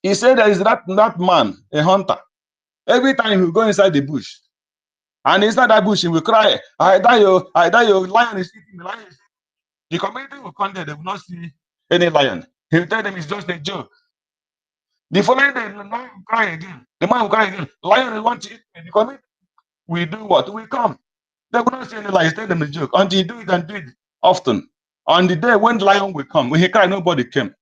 He said there is that man, a hunter. Every time he go inside the bush, and inside that bush he will cry, I die, lion is eating, the lion is eating. The community will come there, they will not see any lion. He will tell them it's just a joke. The following day, the lion will cry again. The man will cry again. Lion will want to eat me. The community will do what? We come. They will not see any lion. Tell them a joke. Until you do it and do it often. On the day when the lion will come, when he cried, nobody came.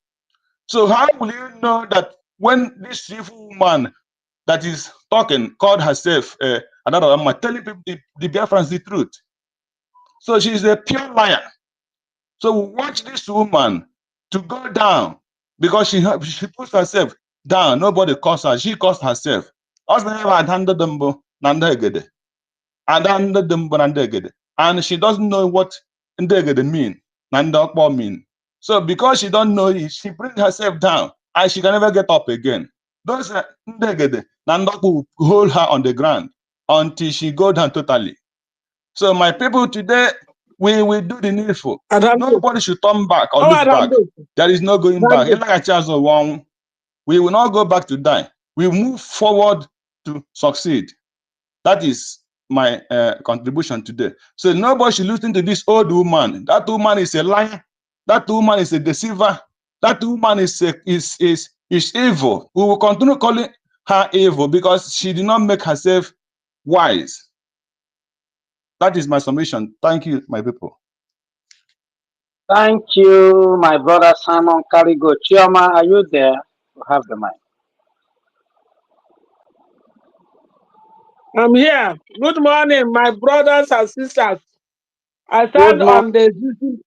So how will you know that when this evil woman that is talking called herself another woman, telling people the Biafrans the truth? So she is a pure liar. So watch this woman to go down because she puts herself down. Nobody calls her. She calls herself. And she doesn't know what ndegede mean. So because she don't know it, she brings herself down and she can never get up again. Those ndegede will hold her on the ground until she go down totally. So my people, today we will do the needful. Nobody should turn back or look back. There is no going back. We will not go back to die. We move forward to succeed. That is my contribution today. So nobody should listen to this old woman. That woman is a liar. That woman is a deceiver. That woman is evil. We will continue calling her evil because she did not make herself wise. That is my submission. Thank you, my people. Thank you, my brother Simon Karigo. Chioma, are you there? You have the mic. I'm here. Good morning, my brothers and sisters. I stand on the existing.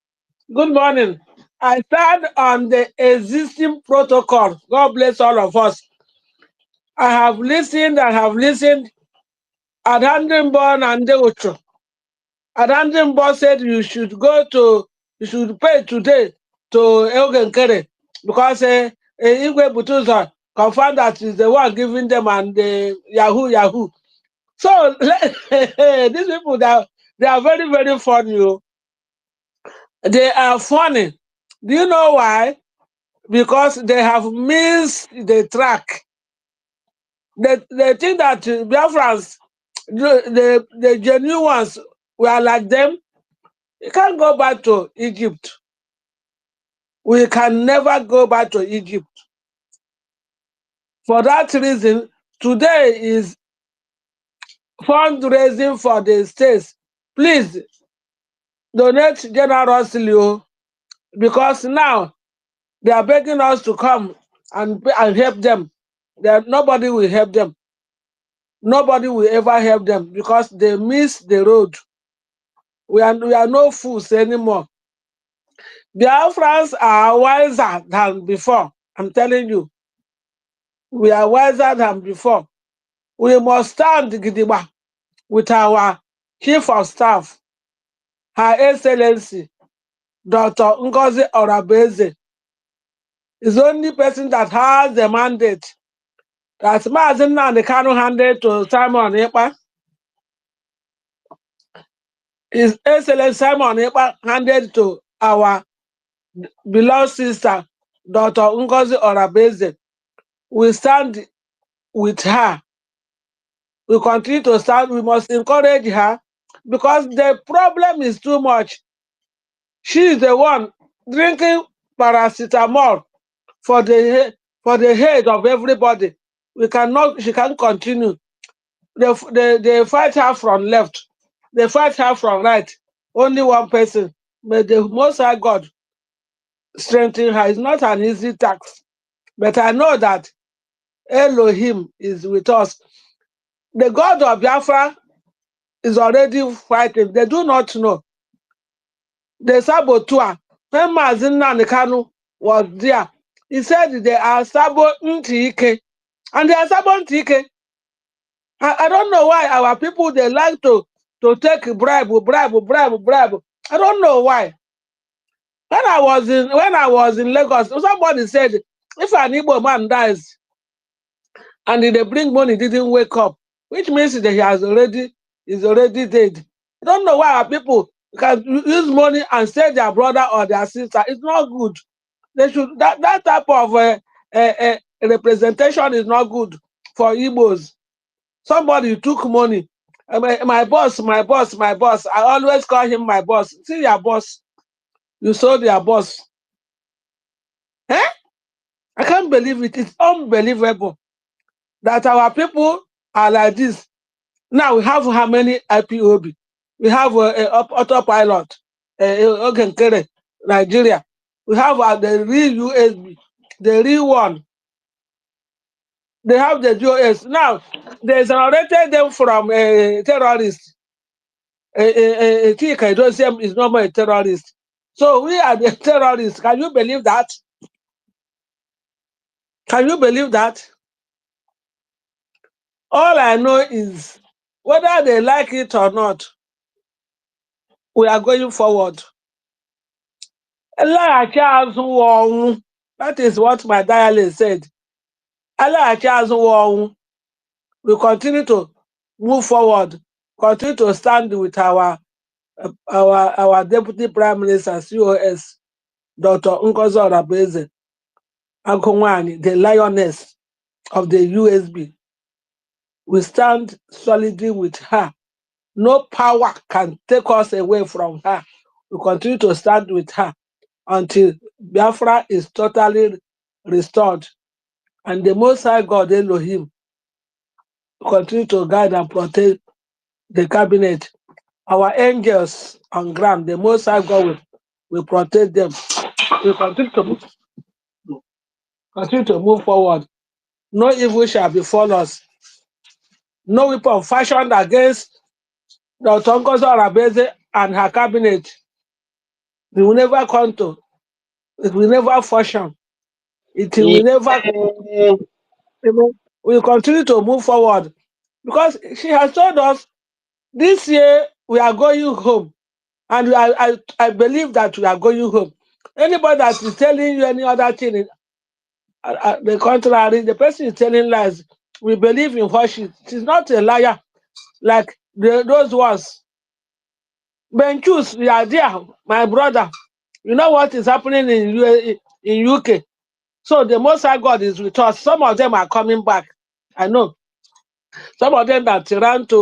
Good morning. I stand on the existing protocol. God bless all of us. I have listened. Adandimbo and Deucho. Adandimbo said you should pay today to Eugen Kere because Igwe Butuza confirmed that is the one giving them and Yahoo. So these people, they are very, very funny. They are funny. Do you know why? Because they have missed the track. They think that Biafrans, the genuine ones, were like them. You can't go back to Egypt. We can never go back to Egypt. For that reason, today is fundraising for the states. Please donate generously because now they are begging us to come and help them. Nobody will help them. Nobody will ever help them because they miss the road. We are no fools anymore. Biafrans are wiser than before. I'm telling you. We are wiser than before. We must stand gidigba with our Chief of Staff, Her Excellency, Dr. Ngozi Orabeze, is the only person that has the mandate. That Mazen Nnamdi Kanu handed to Simon Ekpa. His Excellency Simon Ekpa handed to our beloved sister, Dr. Ngozi Orabeze. We stand with her. We continue to stand. We must encourage her because the problem is too much. She is the one drinking paracetamol for the head of everybody. She can't continue. They fight her from left. They fight her from right. Only one person. May the Most High God strengthen her. It's not an easy task. But I know that Elohim is with us. The God of Biafra is already fighting. They do not know. The saboteur, when Mazen Nnamdi Kanu was there, he said they are Sabo Ntike. And they are Sabo Ntike. I don't know why our people, they like to take bribe. I don't know why. When I was in Lagos, somebody said, if an Igbo man dies and they bring money, didn't wake up, which means that is already dead. I don't know why our people can use money and save their brother or their sister. It's not good. They should that type of representation is not good for Igbos. Somebody took money. My boss, my boss, my boss. I always call him my boss. See your boss. You sold your boss. Eh? I can't believe it. It's unbelievable that our people are like this. Now we have how many IPOB? We have autopilot, Nigeria. We have the real USB, the real one. They have the DOS. Now, they exonerated them from terrorists. Tika Idosium is not a terrorist. So we are the terrorists. Can you believe that? Can you believe that? All I know is whether they like it or not, we are going forward. That is what my dialect said. We continue to move forward, continue to stand with our Deputy Prime Minister, COS, Dr. Ngozi Oraveze Akonwani, the lioness of the USB. We stand solidly with her. No power can take us away from her. We continue to stand with her until Biafra is totally restored. And the Most High God, Elohim, continue to guide and protect the cabinet. Our angels on ground, the Most High God will protect them. We continue to move forward. No evil shall befall us. No weapon fashioned against Dr. Ngozi Oraveze and her cabinet. It will never come to. It will never function. It will never. We will continue to move forward because she has told us this year we are going home, and I believe that we are going home. Anybody that is telling you any other thing, the contrary, the person is telling lies. We believe in what she's not a liar like those ones. Benchus, you are there, my brother. You know what is happening in UK. So the Most High God is with us. Some of them are coming back. I know. Some of them that ran to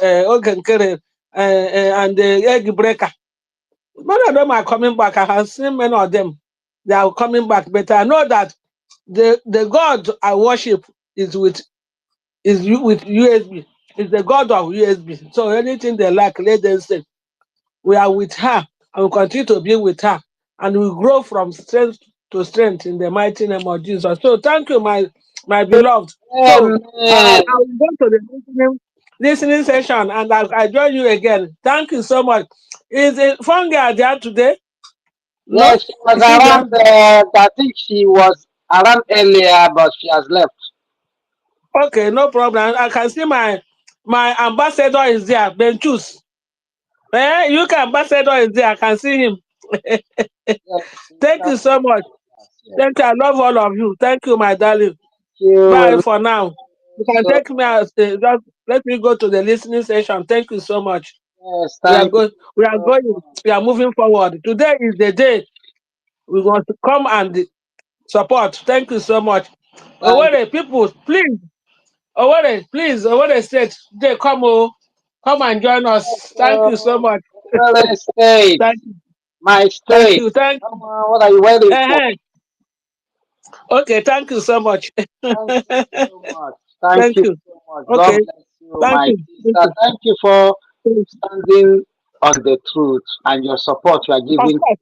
Ogenkere and the egg breaker. Many of them are coming back. I have seen many of them. They are coming back. But I know that the God I worship is with USB. It's the God of USB. So anything they like, let them say. We are with her and we continue to be with her. And we grow from strength to strength in the mighty name of Jesus. So thank you, my beloved. So I will go to the listening session and I join you again. Thank you so much. Is it Fungi there today? No? Yes, she was around. I think she was around earlier, but she has left. Okay, no problem. I can see my ambassador is there. Benchus. UK ambassador is there. I can see him. Yes, Thank you so much. yes. Thank you. I love all of you. Thank you, my darling. You Bye for now. You can so, take me out. Just let me go to the listening session. Thank you so much. yes, We are thank you. going. We are going. We are moving forward. Today is the day we want to come and support. Thank you so much. Owere people, please. Owere, please. Owere State, they come and join us. Thank you so much. Well, state, Thank you. my Thank state. you. Thank Come you. on, what are you waiting for? Okay. Thank you so much. Thank you so much. Thank Thank you you. so much. God Okay. bless you, Thank my you. Thank sister. you. Thank you for standing on the truth and your support you are Of giving course.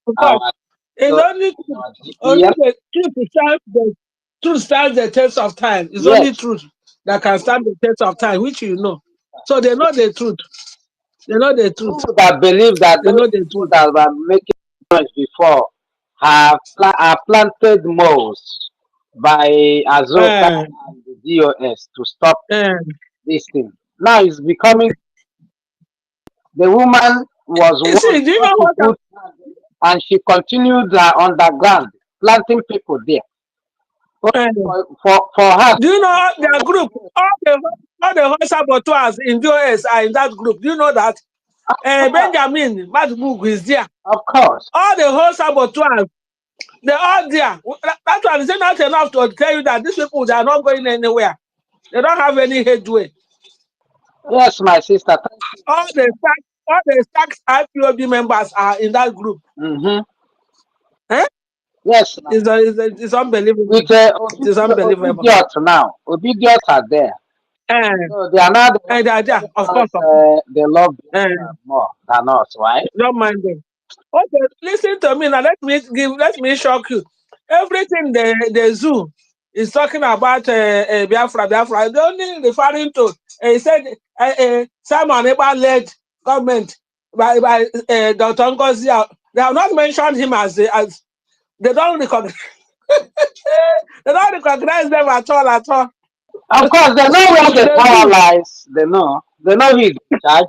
Of course. our It's so our only DPM. the truth stands the test of time. It's only Yes. truth that can stand the test of time, which you know. So they know the truth. They know the truth. Who would have believed that They those know the people truth. that were making noise before have planted moles by Azoka Uh, and the DOS to stop uh, this thing? Now it's becoming the woman was you once see, do you going know to what? put and she continued underground planting people there. For her, Do you know their group? All the whole saboteurs in DOS are in that group. Do you know that? Benjamin Madbug is there. of course, All the whole saboteurs They're all there. That one is not enough to tell you that these people, they are not going anywhere. They don't have any headway. Yes, my sister. All the tax IPOB members are in that group. Mm-hmm. Eh? Yes. It's unbelievable. With It is unbelievable. Obidiot now. Obidiot are there. So they are not the and they are there, of course. They love more than us, right? Don't mind them. Okay, listen to me now. Let me shock you. Everything the zoo is talking about Biafra. They're only referring to he said Simon Ekpa led government by Dr. Ngozi. They have not mentioned him as they don't recognize they don't recognize them at all. Of course, they know where the power lies. They know who is in charge.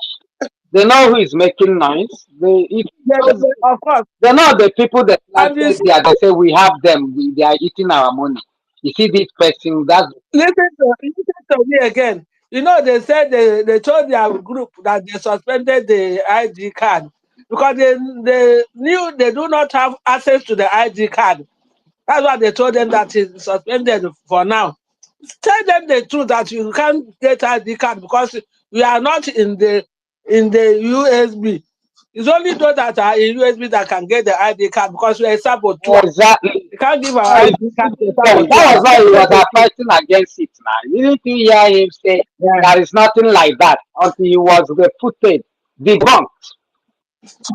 They know who is making noise. Of course. They know the people that planted there. They say we have them. They are eating our money. You see this person. Listen to me again. You know, they said they told their group that they suspended the ID card because they knew they do not have access to the ID card. That's why they told them that it's suspended for now. Tell them the truth that you can't get ID card because we are not in the USB. It's only those that are in USB that can get the ID card because we are saboteur. Exactly. You can't give our ID card to saboteur. That was why he was fighting against it now. You need to hear him say there is nothing like that until he was refuted, debunked. Just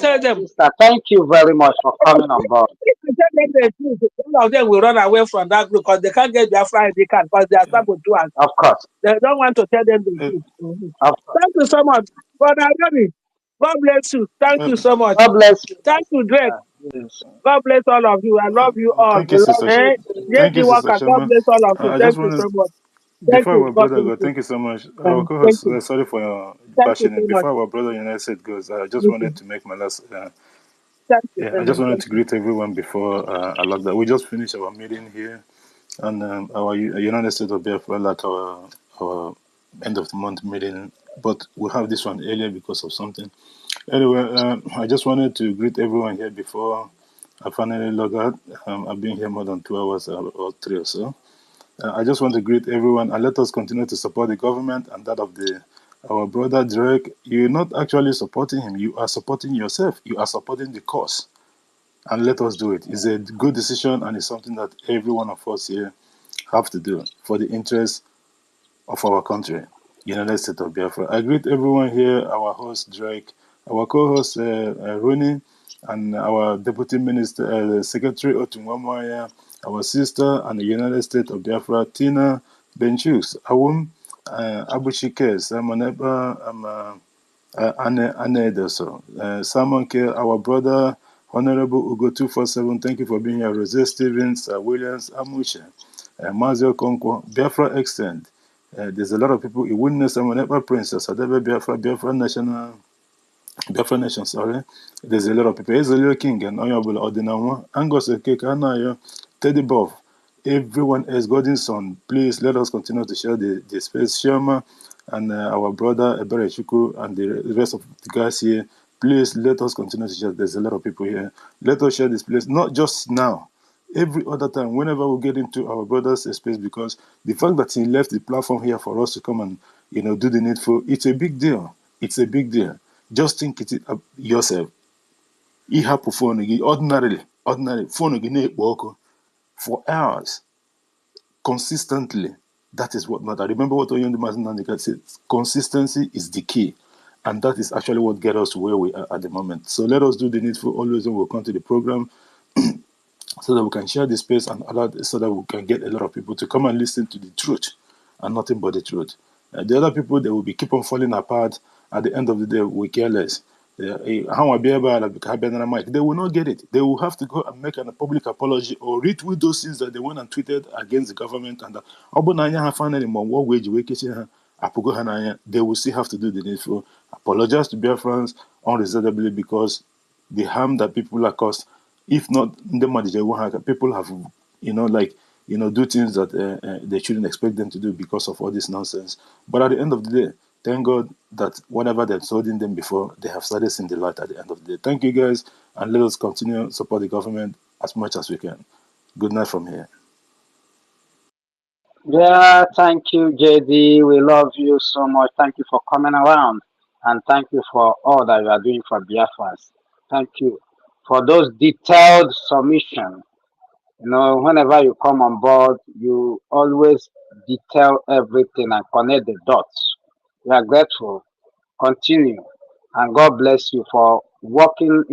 tell them. Thank you very much for coming on board. If you tell them the truth, all of them will run away from that group because they can't get their ID card because they are saboteurs. Of course. They don't want to tell them the truth. Thank you so much. Brother Johnny, God bless you. Thank you so much. God bless you. Thank you, Drake. God bless all of you. I love you all. Thank you, Sister. Thank you, Sister God bless all of you. Thank you so much. Before our brother goes, thank you so much. Our co-host, sorry for your passion. Before our brother United States goes, I just wanted to make my last. I just wanted to greet everyone before I log that. We just finished our meeting here, and our United States of Biafra, like our end of the month meeting, but we have this one earlier because of something. Anyway, I just wanted to greet everyone here before I finally log out. I've been here more than 2 hours or 3 or so. I just want to greet everyone and let us continue to support the government and that of our brother Drake. You're not actually supporting him. You are supporting yourself. You are supporting the cause. And let us do it. It's a good decision and it's something that every one of us here have to do for the interest of our country, United States of Biafra. I greet everyone here, our host Drake, our co-host Rooney, and our Deputy Minister, Secretary Otunwamaya, our sister and the United States of Biafra, Tina Benchus, Awum, Abushike, Samoneba, Anne Edeso, Simon K, our brother, Honorable Ugo 247, thank you for being here, Rose Stevens, Williams, Amusha, Mazio Konko, Biafra Extend. There's a lot of people, you witness Samoneba Princess, Adebe Biafra Nation, sorry. There's a lot of people. Ezelio King and Oyabula Odinawa, Angos Kekanayo, Teddy Buff, everyone is God's son. Please let us continue to share the space. Sherma and our brother Ebere Chuku and the rest of the guys here. Please let us continue to share. There's a lot of people here. Let us share this place, not just now. Every other time, whenever we get into our brother's space, because the fact that he left the platform here for us to come and do the needful, it's a big deal. It's a big deal. Just think it yourself. Ihapụ phone gị ordinary phone gị na-ekpo ọkụ for hours consistently. That is what matters. Remember what Oyende Mazinandika said. Consistency is the key. And that is actually what gets us to where we are at the moment. So let us do the needful always when we come to the program so that we can share the space and allow, so that we can get a lot of people to come and listen to the truth and nothing but the truth. The other people, they will be keep on falling apart. At the end of the day, we care less. They will not get it. They will have to go and make a public apology or retweet those things that they went and tweeted against the government. And they will still have to do the needful. Apologize to Biafrans unreservedly because the harm that people are caused, if not people have, do things that they shouldn't expect them to do because of all this nonsense. But at the end of the day, Thank God that whatever they've sold in them before, they have started seeing the light at the end of the day. Thank you guys, and let us continue to support the government as much as we can. Good night from here. Yeah, thank you, JD. We love you so much. Thank you for coming around. And thank you for all that you are doing for Biafrans. Thank you for those detailed submissions. You know, whenever you come on board, you always detail everything and connect the dots. We are grateful. Continue. And God bless you for working,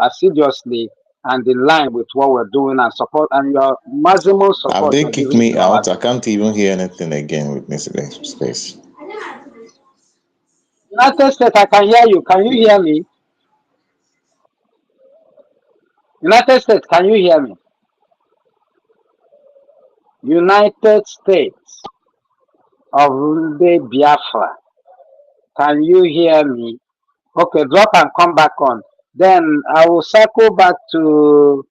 assiduously and in line with what we're doing and support and your maximum Have support they you're kicked giving me to our. out? I can't even hear anything again with this space. United States, I can hear you. Can you hear me? United States, can you hear me? United States of the Biafra, can you hear me? Okay, drop and come back on. Then I will circle back to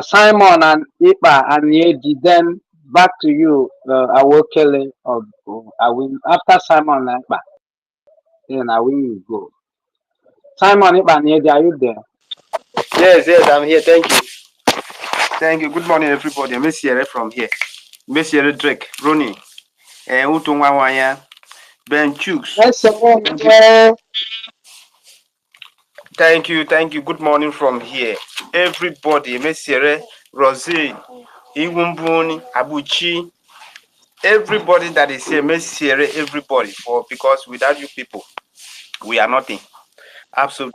Simon and Ipa and Yeji. Then back to you, Awokele. I will after Simon and Ipa. Then I will go. Simon, Ipa, and Yeji, are you there? Yes, I'm here. Thank you. Thank you. Good morning, everybody. Miss Sierra from here. Miss Sierra Drake, Ronnie, Utungwawanya, Ben Chooks. Thank you. Good morning from here. Everybody, Miss Sierra, Rosé, Iwumbuni, Abuchi, everybody that is here, Miss Sierra, everybody, because without you people, we are nothing. Absolutely.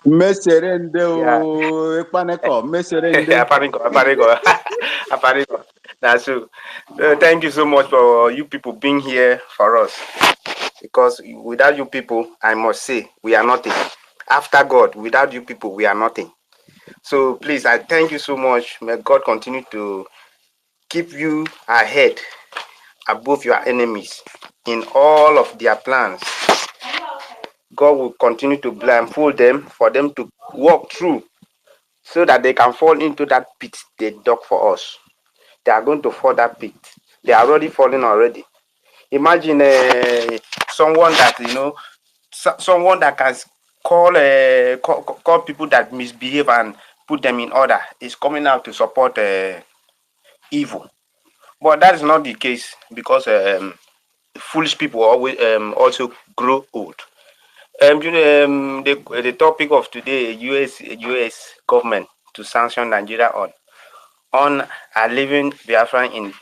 Meserende Yeah. o Ekpaneko, meserende. Aparigo. That's true. Thank you so much for you people being here for us. Because without you people, I must say, we are nothing. After God, without you people, we are nothing. So please, I thank you so much. May God continue to keep you ahead, above your enemies, in all of their plans. God will continue to blindfold them for them to walk through so that they can fall into that pit they dug for us. They are going to fall that pit. They are already falling already. Imagine someone that someone that can call people that misbehave and put them in order is coming out to support evil. But that is not the case because foolish people always also grow old. The topic of today, US government to sanction Nigeria on unalivin Biafran in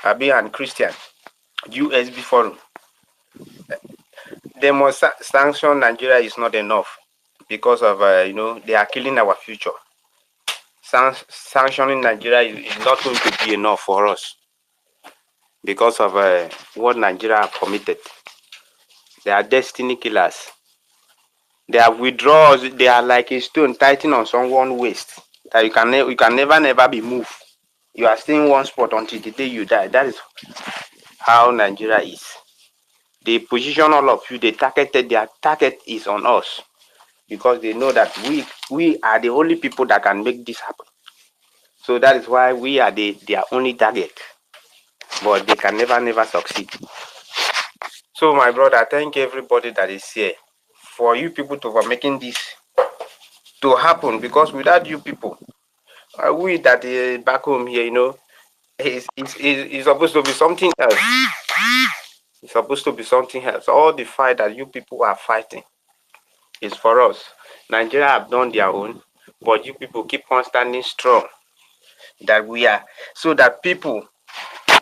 Abi and Christian USB forum. They must sanction Nigeria is not enough because of they are killing our future. Sanctioning Nigeria is not going to be enough for us because of what Nigeria have committed. They are destiny killers. They have withdrawals. They are like a stone tightened on someone's waist that you can never be moved. You are staying one spot until the day you die. That is how Nigeria is. They position all of you. They targeted. Their target is on us because they know that we are the only people that can make this happen. So that is why we are their only target. But they can never succeed. So my brother, thank everybody that is here for you people for making this to happen, because without you people, we that back home here, is supposed to be something else. It's supposed to be something else. All the fight that you people are fighting is for us. Nigeria have done their own, but you people keep on standing strong. That we are, so that people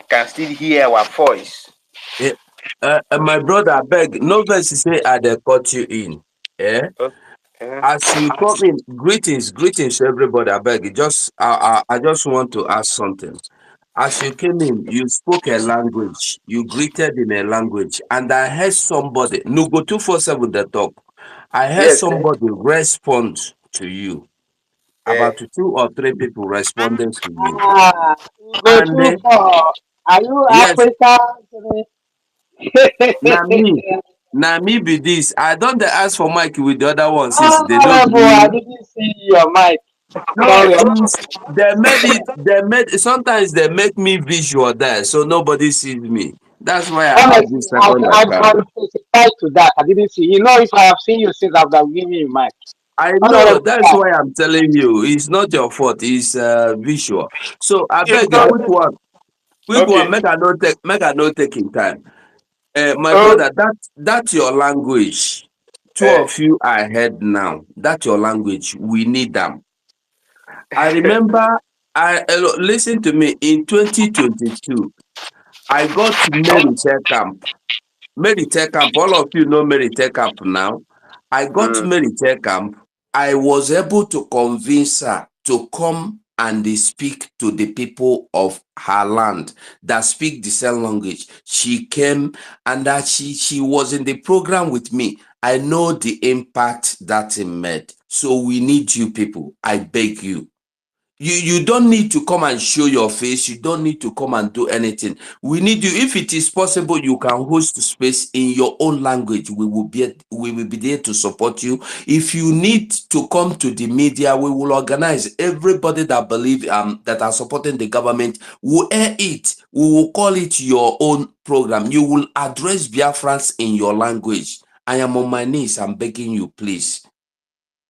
can still hear our voice. Yeah. My brother, I beg, no verse say I dey cut you in. Yeah. Okay. As you come in, greetings to everybody. I beg, I just want to ask something. As you came in, you spoke a language, you greeted in a language, and I heard somebody, no go 247 the talk. I heard Yes. somebody respond to you. Uh, About 2 or 3 people responded to you. Go And too far. Are you yes, African? now me be this. I don't dey ask for mic with the other ones since they don't Honorable, I gree. didn't see your mic. No, Sorry. since they made it, sometimes they make me visual there, so nobody sees me. That's why I have Honestly, this second I account. testify to that. I didn't see. You know, if I have seen you since I've given you mic. I know. Honorable, That's why I'm telling you. It's not your fault. It's visual. So I It's beg a not quick one. Quick one. okay. Make I not taking time. My Oh, brother, that's your language. Two eh. of you I heard now. That's your language. We need them. I remember. Listen to me. In 2022, I got to Mary Tech Camp. Mary Tech Camp. All of you know Mary Tech Camp now. I got to Mm. Mary Tech Camp. I was able to convince her to come and speak to the people of her land that speak the same language. She came and that she was in the program with me. I know the impact that it made. So we need you people. I beg you. You don't need to come and show your face. You don't need to come and do anything. We need you. If it is possible, you can host space in your own language. We will be there to support you. If you need to come to the media, we will organize everybody that believe that are supporting the government. Will air it. We will call it your own program. You will address Biafrans in your language. I am on my knees. I'm begging you, please.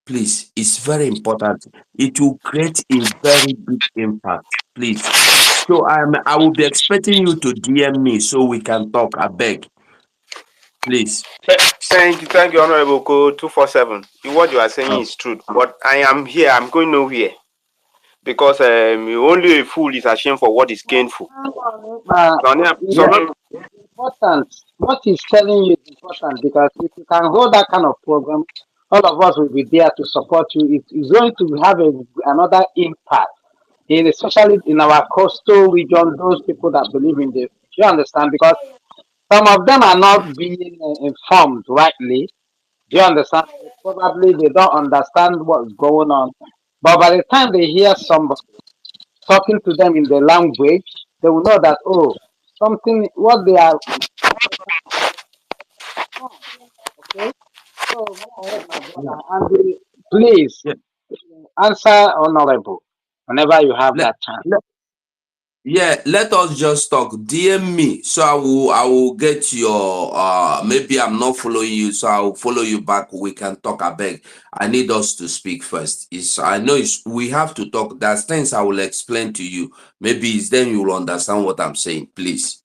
Please, it's very important. It will create a very big impact. Please. So I will be expecting you to DM me so we can talk. I beg. Please. Thank you, Honorable Code 247. What you are saying Oh. is true, but I am here. I'm going nowhere because only a fool is ashamed for what is gainful. Yeah. important. What he's telling you is important because if you can hold that kind of program, all of us will be there to support you. It is going to have another impact, especially in our coastal region. Those people that believe in the, you understand? Because some of them are not being informed rightly. Do you understand? Probably they don't understand what's going on. But by the time they hear somebody talking to them in the language, they will know that, oh, something, what they are, okay? So go ahead, my brother, and please Yeah. answer honorable whenever you have Let, that chance. yeah, let us just talk. DM me. So I will get your maybe I'm not following you, so I'll follow you back. We can talk. I beg. I need us to speak first. We have to talk. There's things I will explain to you. Maybe it's then you will understand what I'm saying. Please.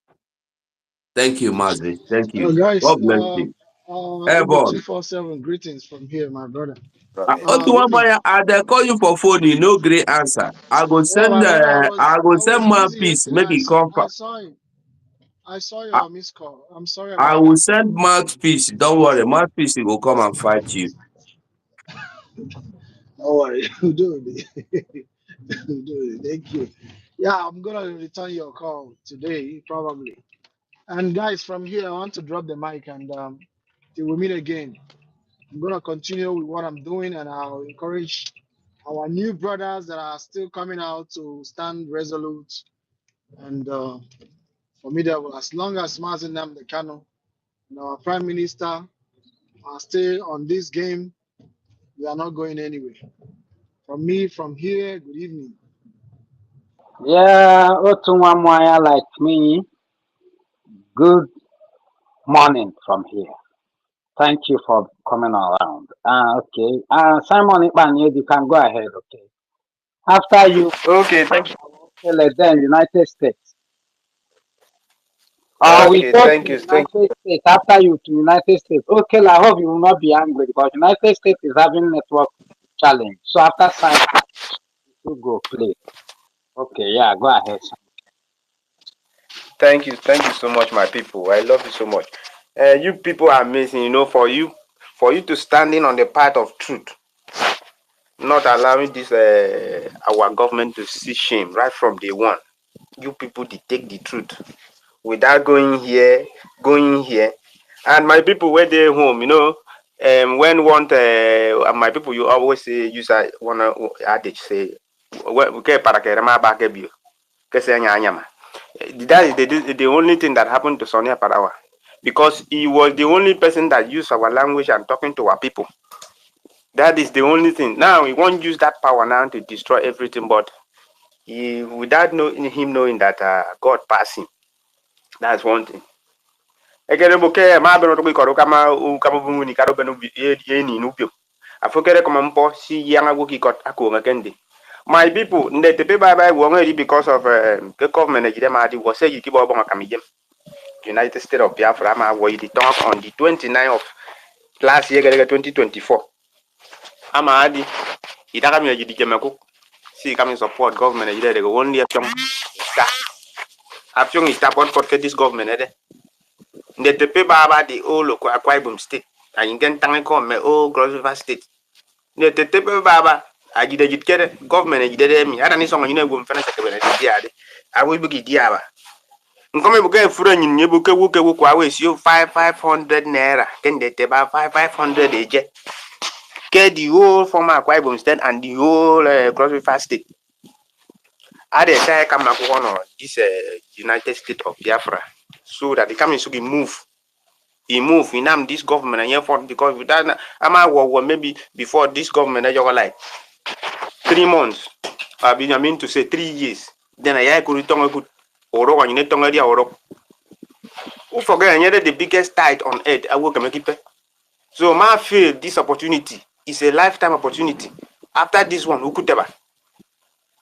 Thank you, Mazi. Thank you. Guys, God bless you. Igbo Ebon. 247, greetings from here, my brother. Listen, I call you for phone, you no great answer. I go yeah, send my brother, I go I send was more busy piece, yesterday. make it come. I saw I, your missed call. I'm sorry I about will that. send mouthpiece. Don't worry, mouthpiece will come and fight you. Oh, worry, you do it. You do it. Thank you. Yeah, I'm gonna return your call today, probably. And guys, from here, I want to drop the mic and till we meet again. I'm gonna continue with what I'm doing, and I'll encourage our new brothers that are still coming out to stand resolute and formidable. As long as Mazen Namdekano and our Prime Minister are still on this game, we are not going anywhere. From me, from here, good evening. Yeah, Otunwamwaya like me, good morning from here. Thank you for coming around. Okay. Simon Ibanez, you can go ahead, okay. After you, Okay, thank you. then United States. We Okay, go to thank you. Thank United States after you to United States. Okay, I hope you will not be angry because United States is having network challenge. So after sign, you go play. Okay, yeah, go ahead. Thank you so much, my people. I love you so much. You people are amazing. For you to standing on the path of truth, not allowing this our government to see shame right from day one. You people take the truth without going here, and my people where they home, when want my people, you always say use one adage say, "We para que rema back you." That is the only thing that happened to Sonia Padawa, because he was the only person that used our language and talking to our people. That is the only thing. Now he won't use that power now to destroy everything, but without him knowing that God passed him. That's one thing. Ekere boke ma beno to ko kama bumuni karo beno ye ni nupio. Afokere kama mpo si yanga go ki kot ako ngakende. My people, ndetepe bye wonga because of the government ejide ma di was say you keep on kamijem. United States of Biafra ma wo the talk on the 29th of last year 2024. Ama adi itaka mi ejidi jemaku si kami support government ejide de go only apyong istapon pot ke this government ede. Ndetepe baba di olo ko Akwa Ibom state. Aingen tangi ko me o Cross River state. Ndetepe baba ajide jitkere government ejide mi ada ni songa nyine go mfana sekebene di ade. Awu bugi diaba. Nkome buke fura nyinye buke wuke wuko awe siyo 500 naira. Kende teba 500 eje. Ke the whole former Akwa Ibom state and the whole Cross River state. Ade say come na this United States of Biafra. So that the coming should move. He move in this government and here because without maybe before this government you like 3 months. I mean to say 3 years. Then I could tongue good oro and you tongue oro. Who forget the biggest tide on earth I work make it. So my feel this opportunity is a lifetime opportunity. After this one, who could ever?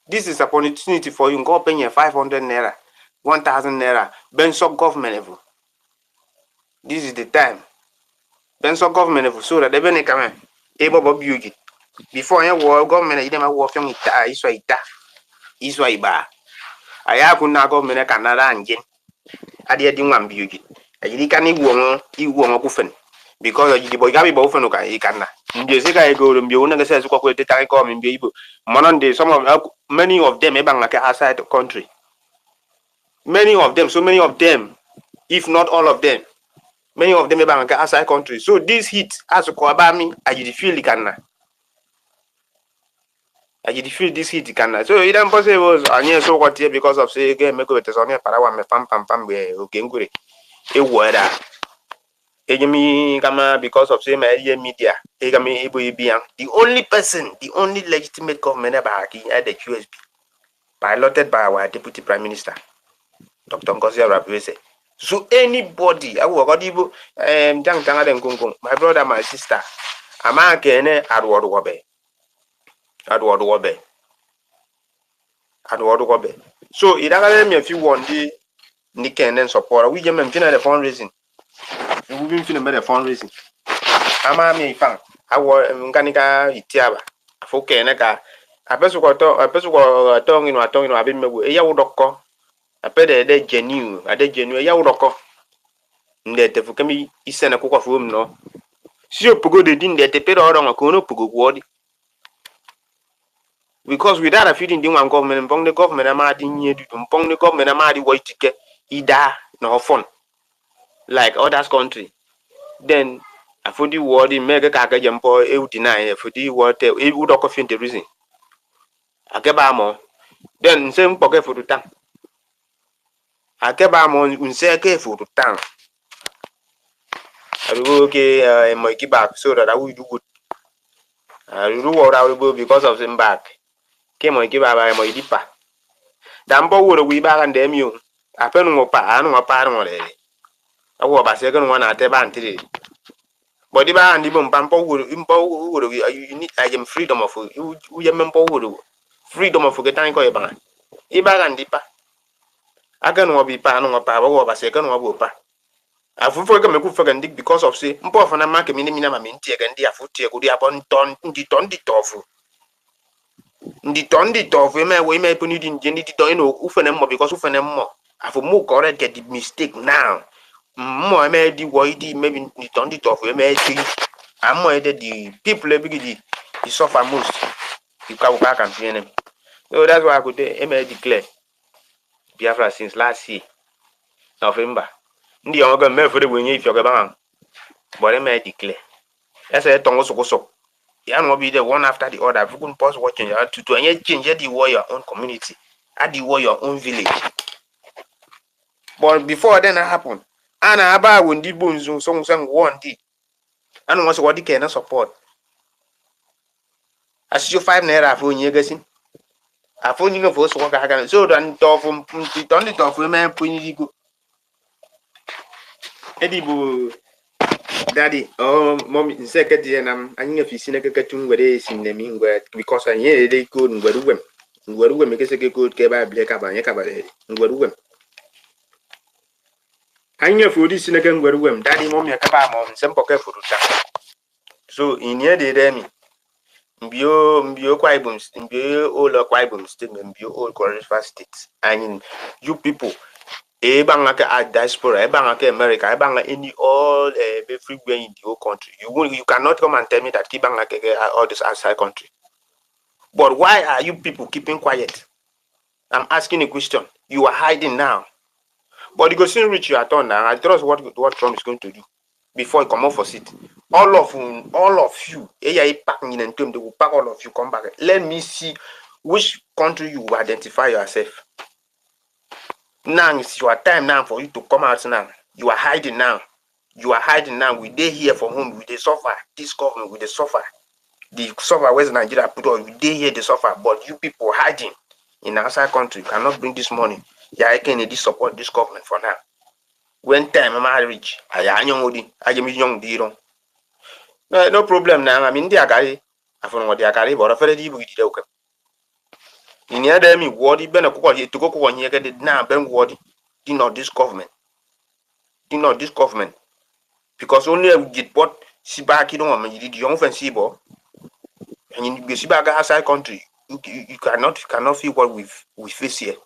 This is opportunity for you. Go pay 500 naira, 1,000 naira. Benso government level. This is the time. Benso government level. So that they be come able to build it. Before you war government, you never work on ita, iswa iba. Aya kuna government Canada engine. Adi adi ngam build it. Ajidi kani iwo kufen. Because ajidi boy gabi bo fen ka ikana. Nje sika ego mbio una ngese kwa kwete tangi ko mbio ibo. Mononde some of many of them ebang outside the country. Many of them, if not all of them, many of them ebang outside country. So this heat as ko abami ajidi feel ikana. Ajidi feel this heat ikana. So it impossible anye so what here because of say game make it on para wa me pam we okengure. E wora. Ejemi kama because of say my media. Ejami ibo ibian. The only legitimate government back at the USB. Piloted by our Deputy Prime Minister, Dr. Ngozi Oravese. So anybody, I will go my brother, my sister, ama kene adword wobe. So it doesn't mean if you want the Niken support, we just maintain the fundraising. We will finish the fundraising. Ama me fan. I will mekanika itiaba. Afoke neka. Apesu ko tong ino abin mebu. Eya wudoko. Apede de genuine ya wudoko. Ndete fukami isena kwa fuum no. Si opugo de din de tepe do ronga ko no pugo gwodi. Because without a feeding din wan government mpong the government ama di nyedu mpong the government ama di waitike ida no fun like others country. Then afudi word mega kaka jampo e deny afudi word e wudoko fin the reason. Akeba mo. Then same poke for the time. Akeba mo unse ke for the time. I will okay my back so that I will do good. I will do what I will do because of them back. Came on give my dipa. Dampo would we back and damn you. I pen no pa no already. I will by second one at the bantry. But the band even pampo would you need I am freedom of you mempo would freedom of forgetting ko ban. Iba and dipa. I can be pan or power over second or pa. I forgot me good for dig because of say mpo for na market minimum minti again dia futi go dia upon ton di tofu. Ndi ton di tofu we me puni di ndi ton no ufene mo because ufene mo. Afu mo correct get the mistake now. Mo me di woidi maybe ndi ton di tofu me see. Am mo the people big the suffer most. You can campaign them. So that's why I could declare Biafra since last year November. Ndi yoga me for the win if you're going. But I may declare. That's a tongue so. You will be the one after the other. If you can pause watching to change the war your own community, at the war your own village. But before then happened, and I about when the bones song one day. And was what they cannot support. As you 5 naira for you guessing. I phone you for so I can so then talk from the top of man putting you go. Edibu daddy mommy second year nam anya fi sine keke tun wede sin ne mi ngwe because anye de code ngwe me kese ke code ke ba bile ka ba nya ka ba ngwe anya fi odi sine ke ngwe daddy mommy ka ba mo sempo ke furuta so inye de dem mbio kwa ibum mbio all kwa ibum state mbio all Cross State and you people bang at diaspora, bang at America, bang any all everywhere in the whole country. You cannot come and tell me that keep all this outside country. But why are you people keeping quiet? I'm asking a question. You are hiding now. But you go soon reach your turn now. I trust what Trump is going to do before he come off for seat. All of you, they will pack all of you, come back. Let me see which country you will identify yourself. Now it's your time now for you to come out now. You are hiding now. You are hiding now. We dey here for home. We dey suffer. This government, we dey suffer. The suffer West Nigeria put on. We dey here, they suffer. But you people hiding in outside country cannot bring this money. Yeah, I can support this government for now. When time am I reach, I am young deal. No problem now. I mean, they are carry. I found what they are carry, but I feel it will be okay. In the other me, what he been a cook to go on here get it now, Ben what did not this government. Did not this government. Because only we get what Sibaki don't want me, young fancy bo. And in the Sibaga outside country, you cannot feel what we face here.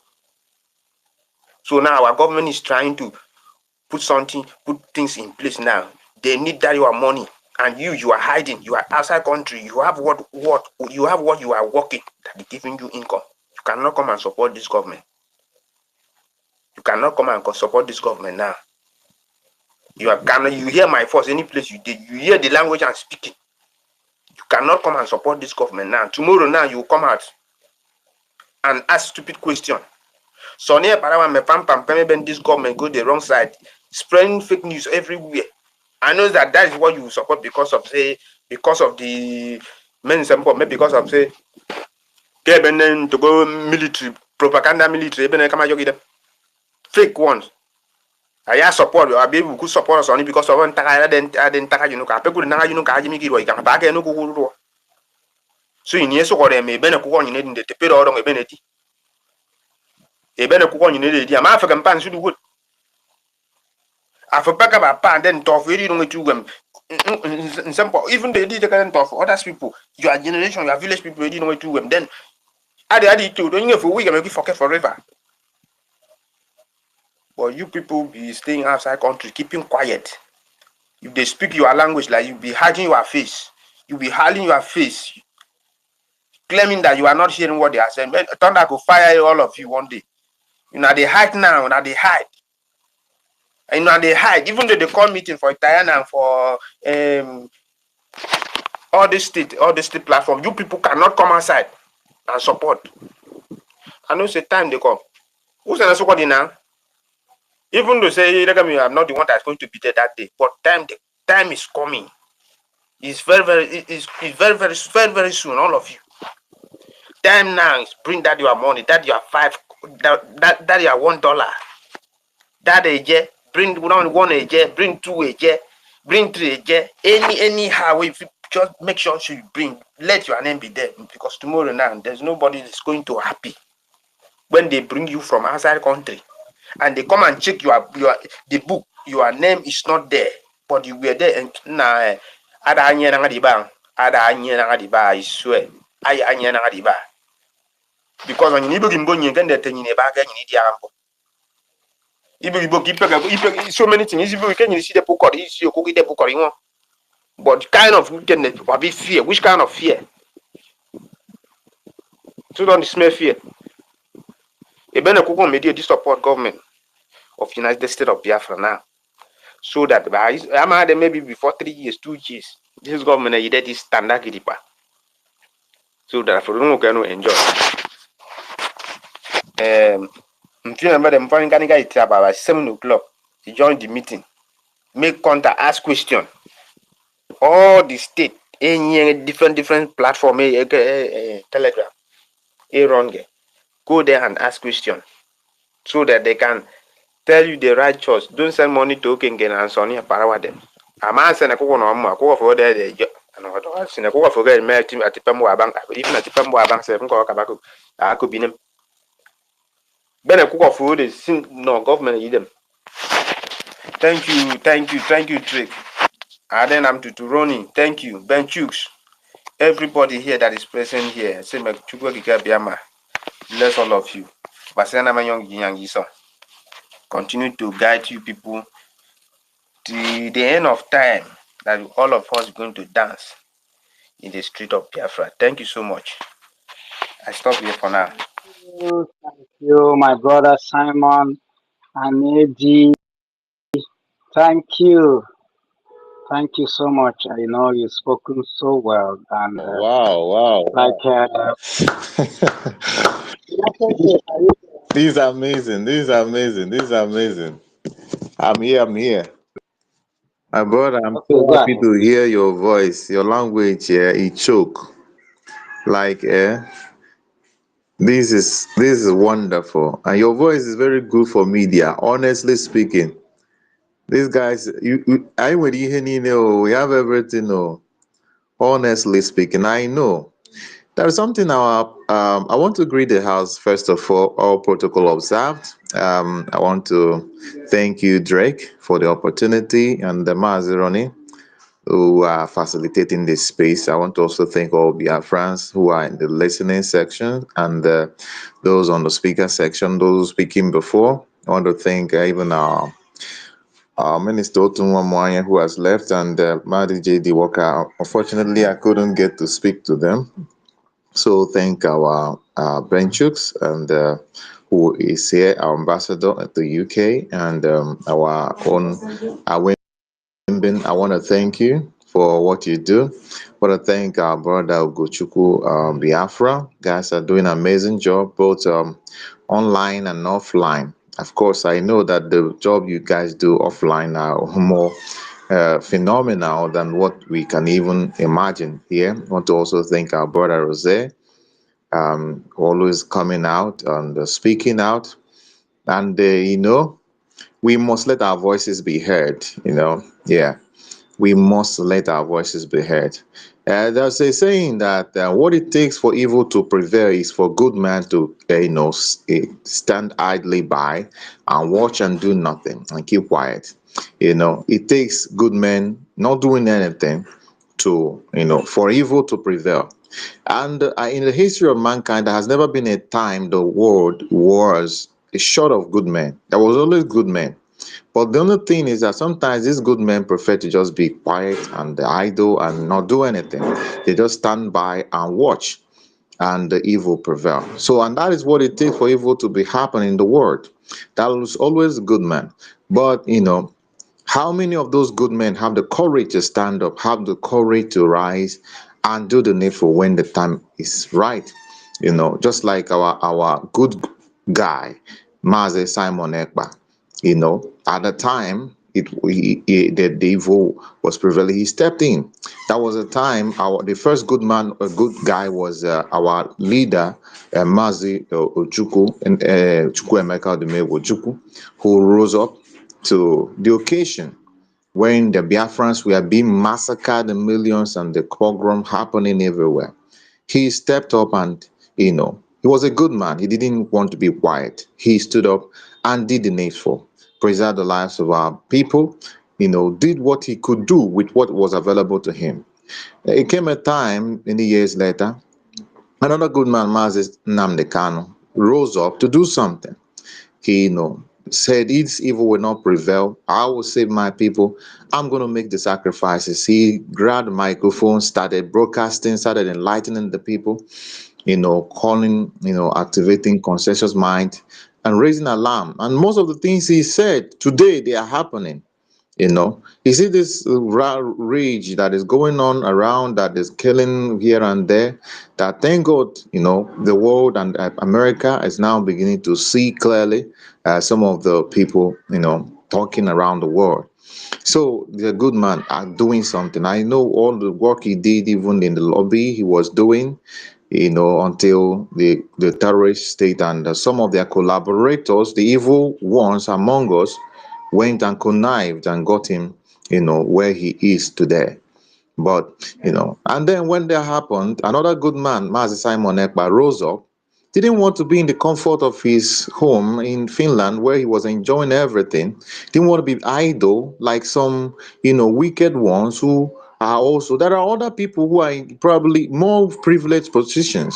So now our government is trying to put things in place now. They need that your money. And you are hiding, you are outside country, you have what you are working that is giving you income. You cannot come and support this government. You cannot come and support this government now. You hear my voice any place you hear the language I'm speaking. You cannot come and support this government now. Tomorrow now you come out and ask stupid question. So near Parawa me pam this government go the wrong side, spreading fake news everywhere. I know that is what you support because of the men sample, because of say to go military propaganda military, fake ones. I support I be able to support us only because of one I didn't you know so in years or may be a cook on in the pay or on a benefit. A better cook on in the African pan should do good. I forgot about pan then talk really don't to them. Even the different of other people, your generation, your village people really know to them. Then I to don't you for we can make it forget forever. But you people be staying outside country, keeping quiet. If they speak your language, like you be hiding your face, you be hiding your face, claiming that you are not hearing what they are saying. Thunder could fire all of you one day. You know they hide now, now they hide. And now they hide, even though they call meeting for Diana and for all the state platform. You people cannot come outside and support. I know say time they come. Who's an support now? Even though say I'm not the one that's going to be there that day, but time is coming. It's very soon, all of you. Time now is bring that your money, that your that your $1. That a year, bring one a year, bring 2 a year, bring 3 a year. Anyhow, if you just make sure you bring, let your name be there. Because tomorrow now there's nobody that's going to happy when they bring you from outside country and they come and check the book, your name is not there, but you were there and now I swear. Because when you need get the thing in a bag and you need so many things. You can see the book or you cook the book or you want. But kind of wickedness will be fear. Which kind of fear? So don't smell fear. A better cook on media support government of United States of Biafra now. So that I'm had maybe before 3 years, 2 years. This government is this standard gidipa. So that for no can enjoy. If you remember them foreign guy about 7 o'clock, he joined the meeting, make contact, ask question. All the state, any different platform, Telegram, go there and ask question, so that they can tell you the right choice. Don't send money to Kengen and Sonny Parawa them. A man send a cocoa no more, for there, and what in a cocoa for getting married at the Pemo Bank, even at the Pemo Bank, 7 Cabaco. I could be them. Ben a cook of food is no government eat them. Thank you, Trick. And then I'm to Ronnie. Thank you, Ben Chooks. Everybody here that is present here, say my Chukwa Biama. Bless all of you. Basana Mayong Yiso. Continue to guide you people to the end of time that all of us are going to dance in the street of Biafra. Thank you so much. I stop here for now. Thank you, my brother Simon and Eddie. Thank you. Thank you so much. I know you've spoken so well. And Wow. This is amazing. I'm here. My brother, I'm okay, so go happy ahead. to hear your voice. Your language, it choke. Like, this is wonderful. And your voice is very good for media, honestly speaking. These guys, I would we have everything, honestly speaking. I know. There is something I want to greet the house first of all protocol observed. I want to thank you, Drake, for the opportunity, and the Mazironi who are facilitating this space. I want to also thank all Biafrans who are in the listening section and those on the speaker section, those speaking before. I want to thank even our Minister Otunwamwanya who has left, and Madi JD Walker. Unfortunately, I couldn't get to speak to them. So thank our Benchooks and who is here, our ambassador at the UK, and our own Wimbin. I want to thank you for what you do. I want to thank our brother Ugochukwu Biafra. Guys are doing an amazing job, both online and offline. Of course, I know that the job you guys do offline are more phenomenal than what we can even imagine here. I want to also thank our brother Jose, always coming out and speaking out. And, we must let our voices be heard, yeah. We must let our voices be heard. There's a saying that what it takes for evil to prevail is for good men to, stand idly by and watch and do nothing and keep quiet. It takes good men not doing anything to, for evil to prevail. And in the history of mankind, there has never been a time the world was short of good men. There was always good men. But the only thing is that sometimes these good men prefer to just be quiet and idle and not do anything. They just stand by and watch, and the evil prevail. So, and that is what it takes for evil to be happening in the world. That was always good men. But, how many of those good men have the courage to stand up, have the courage to rise and do the needful when the time is right? Just like our good guy, Maze Simon Ekpa. At the time the evil was prevailing, he stepped in. That was the time the first a good guy was our leader, Mazi Ojukwu, and Chukwuemeka Odumegwu Ojukwu, who rose up to the occasion when the Biafrans were being massacred in millions and the pogrom happening everywhere. He stepped up and, he was a good man. He didn't want to be quiet. He stood up and did the needful, preserved the lives of our people, did what he could do with what was available to him. It came a time, many years later, another good man, Mazis Nnamdi Kanu, rose up to do something. He, said, this evil will not prevail. I will save my people. I'm going to make the sacrifices. He grabbed the microphone, started broadcasting, started enlightening the people, calling, activating conscious mind and raising alarm. And most of the things he said today, they are happening. You see this rage that is going on around, that is killing here and there, that thank God, the world and America is now beginning to see clearly some of the people, talking around the world. So the good man are doing something. I know all the work he did, even in the lobby he was doing, until the terrorist state and some of their collaborators, the evil ones among us, went and connived and got him, where he is today. But, and then when that happened, another good man, Mazi Simon Ekpa, rose up, didn't want to be in the comfort of his home in Finland where he was enjoying everything, didn't want to be idle like some, wicked ones who are also, there are other people who are in probably more privileged positions,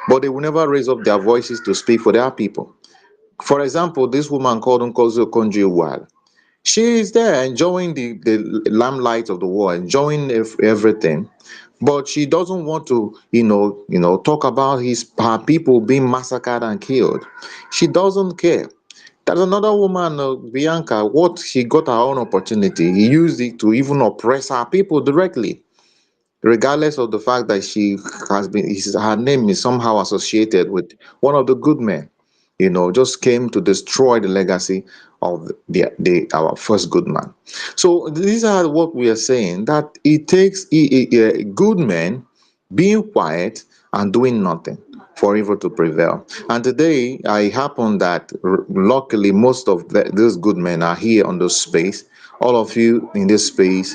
but they will never raise up their voices to speak for their people. For example, this woman called Nkosi Okonjo-Iweala, she is there enjoying the limelight of the world, enjoying everything, but she doesn't want to, talk about her people being massacred and killed. She doesn't care. There's another woman, Bianca. What she got her own opportunity, he used it to even oppress her people directly, regardless of the fact that she has been, her name is somehow associated with one of the good men. Just came to destroy the legacy of our first good man. So these are what we are saying, that it takes good men being quiet and doing nothing for evil to prevail. And today, it happened that luckily most of those good men are here on this space. All of you in this space,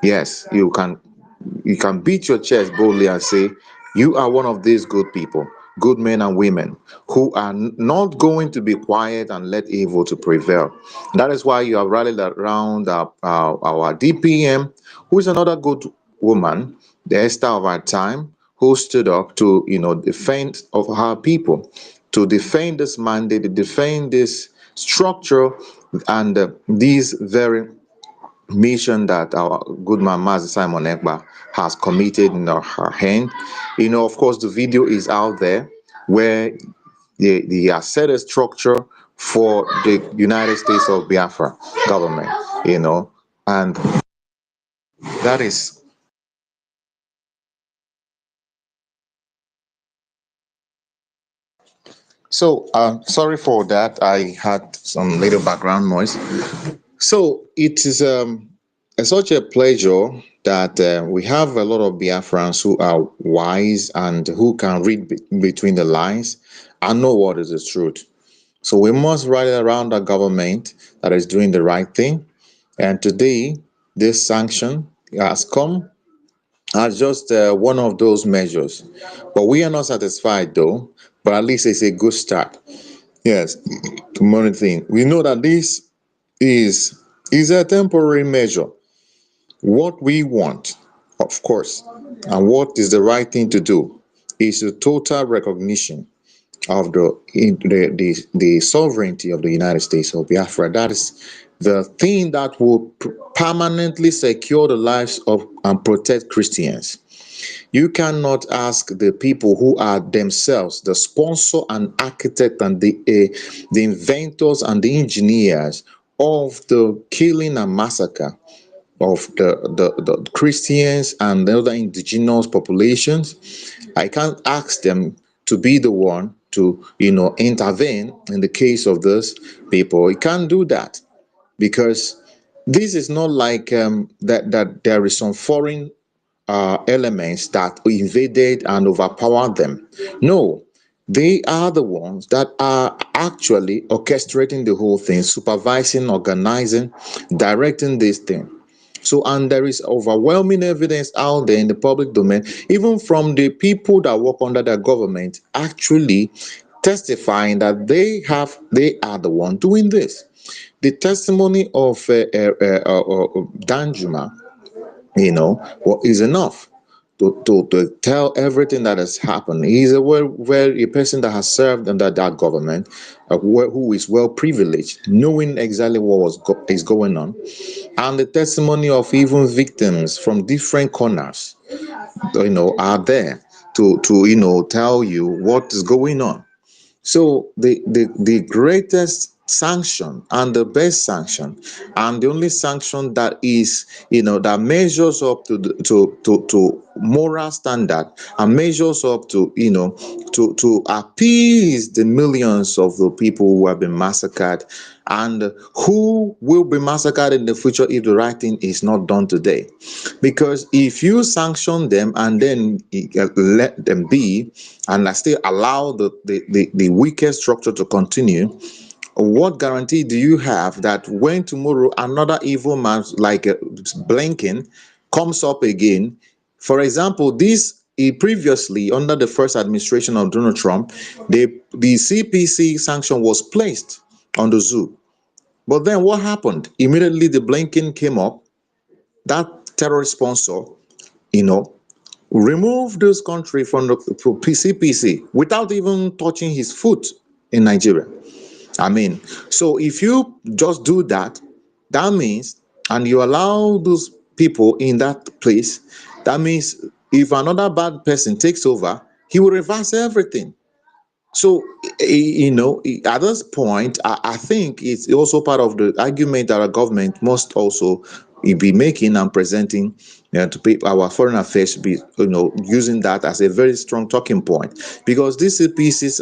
yes, you can beat your chest boldly and say, you are one of these good people, good men and women, who are not going to be quiet and let evil to prevail. That is why you have rallied around our DPM, who is another good woman, the Esther of our time, who stood up to, defend of her people, to defend this mandate, to defend this structure, and these very mission that our good man Mazi Simon Ekpa has committed in her hand. Of course, the video is out there where they have set a structure for the United States of Biafra government, and that is. So, sorry for that. I had some little background noise. So it is such a pleasure that we have a lot of Biafrans who are wise and who can read between the lines and know what is the truth. So we must rally around a government that is doing the right thing. And today, this sanction has come as just one of those measures. But we are not satisfied though, but at least it's a good start. Yes, to monitor. We know that this is is a temporary measure. What we want, of course, and what is the right thing to do is a total recognition of the sovereignty of the United States of Biafra. That is the thing that will permanently secure the lives of and protect Christians. You cannot ask the people who are themselves the sponsor and architect and the inventors and the engineers of the killing and massacre of the Christians and the other indigenous populations. I can't ask them to be the one to, intervene in the case of those people. You can't do that because this is not like that there is some foreign elements that invaded and overpowered them. No, they are the ones that are actually orchestrating the whole thing, supervising, organizing, directing this thing. So, and there is overwhelming evidence out there in the public domain, even from the people that work under the government, actually testifying that they are the one doing this. The testimony of Danjuma, is enough to tell everything that has happened. He's a person that has served under that government, who is well privileged, knowing exactly what is going on, and the testimony of even victims from different corners, are there to tell you what is going on. So the greatest sanction and the best sanction, and the only sanction that is, that measures up to to moral standard, and measures up to, to appease the millions of the people who have been massacred, and who will be massacred in the future if the right thing is not done today. Because if you sanction them and then let them be, and still allow the wicked structure to continue, what guarantee do you have that when tomorrow another evil man like Blinken comes up again? For example, this previously under the first administration of Donald Trump, the CPC sanction was placed on the zoo. But then what happened? Immediately the Blinken came up, that terrorist sponsor, you know, removed this country from the CPC without even touching his foot in Nigeria. I mean, so if you just do that, that means, and you allow those people in that place, that means if another bad person takes over, he will reverse everything. So, at this point, I think it's also part of the argument that our government must also be making and presenting, to people, our foreign affairs, be, using that as a very strong talking point, because this species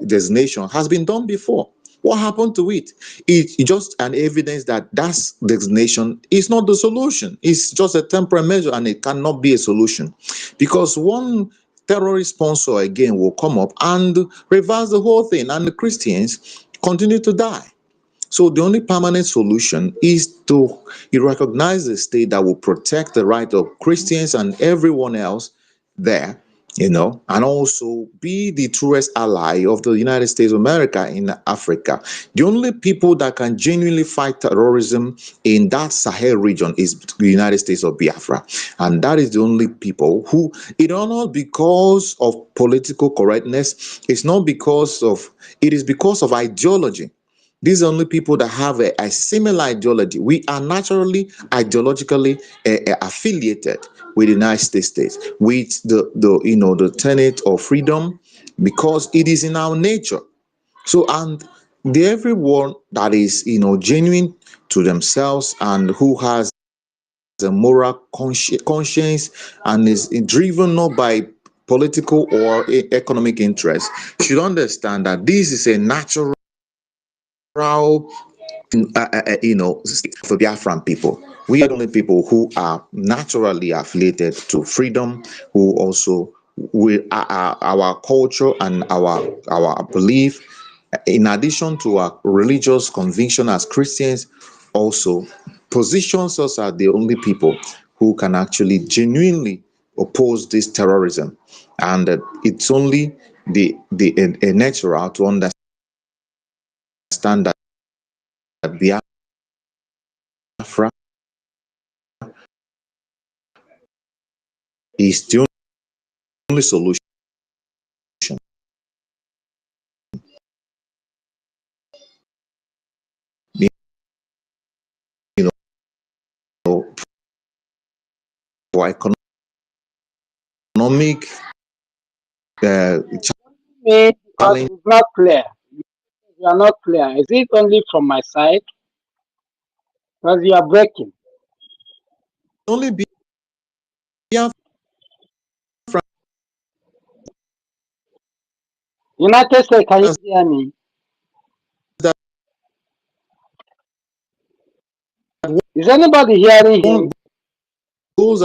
designation has been done before. What happened to it? It's just an evidence that that designation is not the solution. It's just a temporary measure, and it cannot be a solution, because one terrorist sponsor again will come up and reverse the whole thing, and the Christians continue to die. So the only permanent solution is to recognize a state that will protect the right of Christians and everyone else there, and also be the truest ally of the United States of America in Africa. The only people that can genuinely fight terrorism in that Sahel region is the United States of Biafra. And that is the only people who, it is not because of political correctness, it is because of ideology. These are only people that have a similar ideology. We are naturally ideologically affiliated with the United States, with the tenet of freedom, because it is in our nature. So, and everyone that is genuine to themselves and who has a moral conscience and is driven not by political or economic interest should understand that this is a natural for Biafran people. We are the only people who are naturally affiliated to freedom, who also our culture and our belief, in addition to our religious conviction as Christians, also positions us as the only people who can actually genuinely oppose this terrorism. And it's only a natural to understand that Biafra is the only solution. You know, for economic Because challenge. it's not clear. You are not clear. Is it only from my side? Because you are breaking. Only Biafra United States, can you hear me? that Is anybody hearing him? goes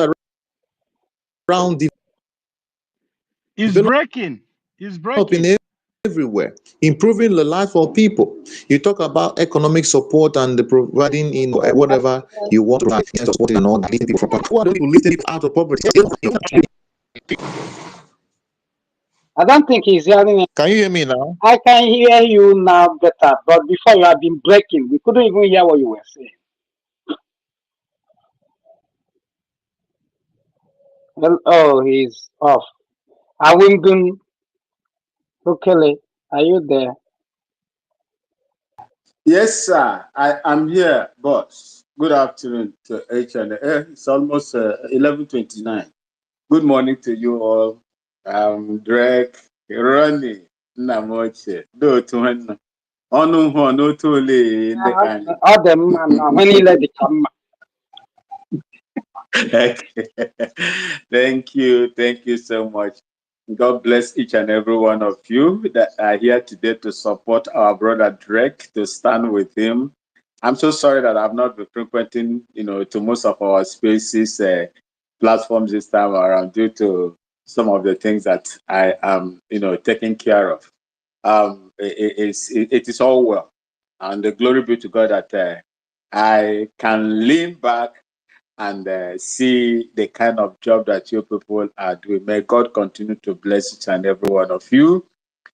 around It's breaking. It's breaking. developing everywhere, improving the life of people. You talk about economic support and the providing whatever you want to provide, supporting and all that, lifting people from poverty. Who are the people lifting people out of poverty? I don't think he's hearing it. Can you hear me now? I can hear you now better, but before you have been breaking. We couldn't even hear what you were saying. Well, oh, he's off. Awindun Ukele, are you there? Yes, sir. I am here, boss. Good afternoon to each and it's almost 11:29. Good morning to you all. Drake, Ronnie, Namoche, do to Onu ho no tole in the can. All the man when he let the come. Thank you so much. God bless each and every one of you that are here today to support our brother Drake, to stand with him. I'm so sorry that I've not been frequenting, to most of our spaces, platforms this time around due to some of the things that I am, taking care of. It is all well, and the glory be to God that I can lean back and see the kind of job that you people are doing. May God continue to bless each and every one of you.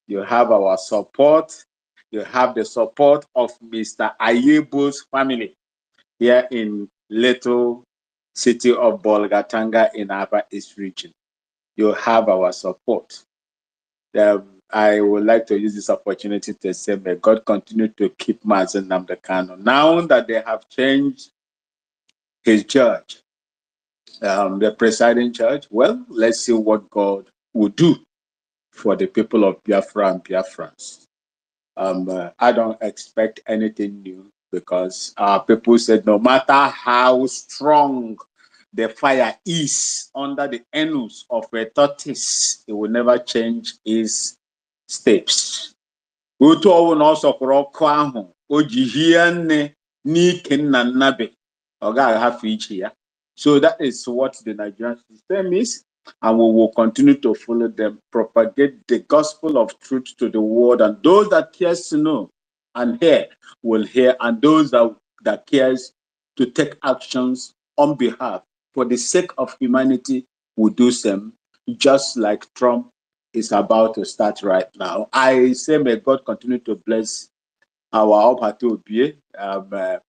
You have our support. You have the support of Mr. Ayebo's family here in little city of Bolgatanga in Upper East region. You have our support. I would like to use this opportunity to say, may God continue to keep Mazen Namdekano. Now that they have changed his judge, the presiding judge, well, let's see what God will do for the people of Biafra and Biafrans. I don't expect anything new because our people said no matter how strong the fire is under the anus of a tortoise, it will never change its steps. Otu ọwụ na ọ sọkwara ọkụ ahụ o ji hie nne n'ike nna nnabe ọ ga-ahafụ iche ya. So that is what the Nigerian system is, and we will continue to follow them, propagate the gospel of truth to the world, and those that cares to know and hear will hear, and those that cares to take actions on behalf for the sake of humanity will do some, just like Trump is about to start right now. I say may God continue to bless our Opatobie,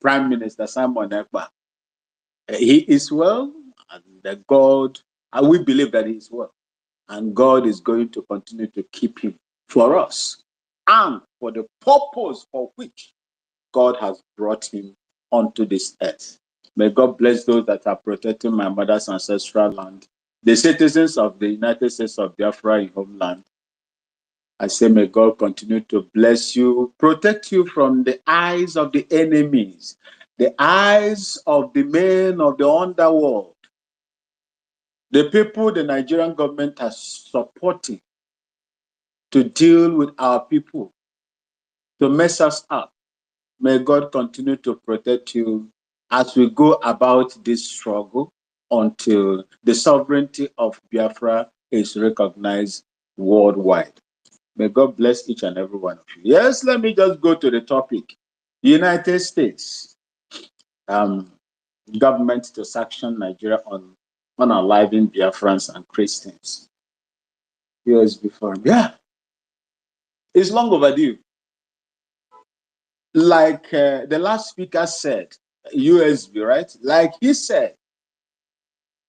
Prime Minister Simon Ekpa. He is well, and we believe that he is well. And God is going to continue to keep him for us and for the purpose for which God has brought him onto this earth. May God bless those that are protecting my mother's ancestral land, the citizens of the United States of Biafra in homeland. I say, may God continue to bless you, protect you from the eyes of the enemies, the eyes of the men of the underworld, the people the Nigerian government has supporting to deal with our people, to mess us up. May God continue to protect you as we go about this struggle until the sovereignty of Biafra is recognized worldwide. May God bless each and every one of you. Yes, let me just go to the topic. United States government to sanction Nigeria on unalivin Biafrans and Christians. USB forum. Yeah, it's long overdue. Like the last speaker said, USB, right? Like he said,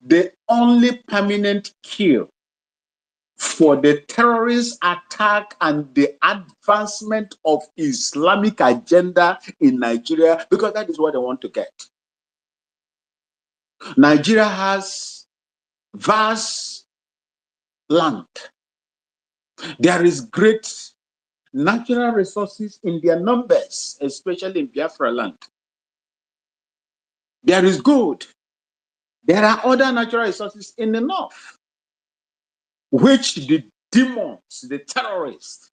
the only permanent cure for the terrorist attack and the advancement of Islamic agenda in Nigeria, because that is what they want to get. Nigeria has vast land. There is great natural resources in their numbers, especially in Biafra land. There is gold. There are other natural resources in the north, which the demons, the terrorists,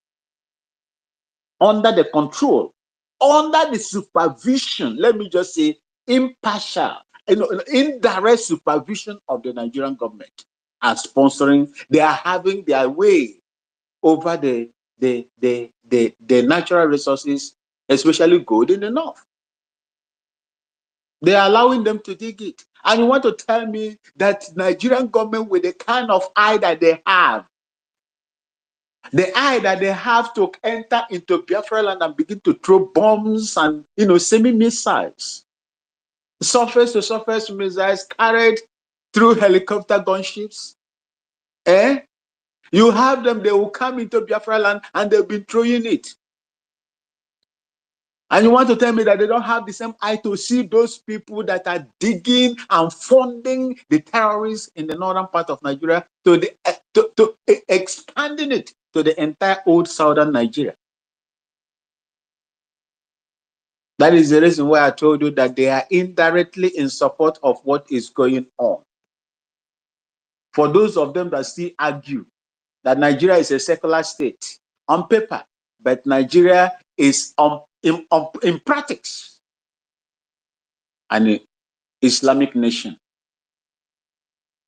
under the control, under the supervision, let me just say impartial, indirect supervision of the Nigerian government are sponsoring. They are having their way over the natural resources, especially gold in the north. They are allowing them to dig it. And you want to tell me that Nigerian government, with the kind of eye that they have, the eye that they have to enter into Biafra land and begin to throw bombs and, semi-missiles, surface-to-surface missiles carried through helicopter gunships. You have them, they will come into Biafra land and they've been throwing it. And you want to tell me that they don't have the same eye to see those people that are digging and funding the terrorists in the northern part of Nigeria to expanding it to the entire old southern Nigeria. That is the reason why I told you that they are indirectly in support of what is going on. For those of them that still argue that Nigeria is a secular state on paper, but Nigeria is in practice an Islamic nation.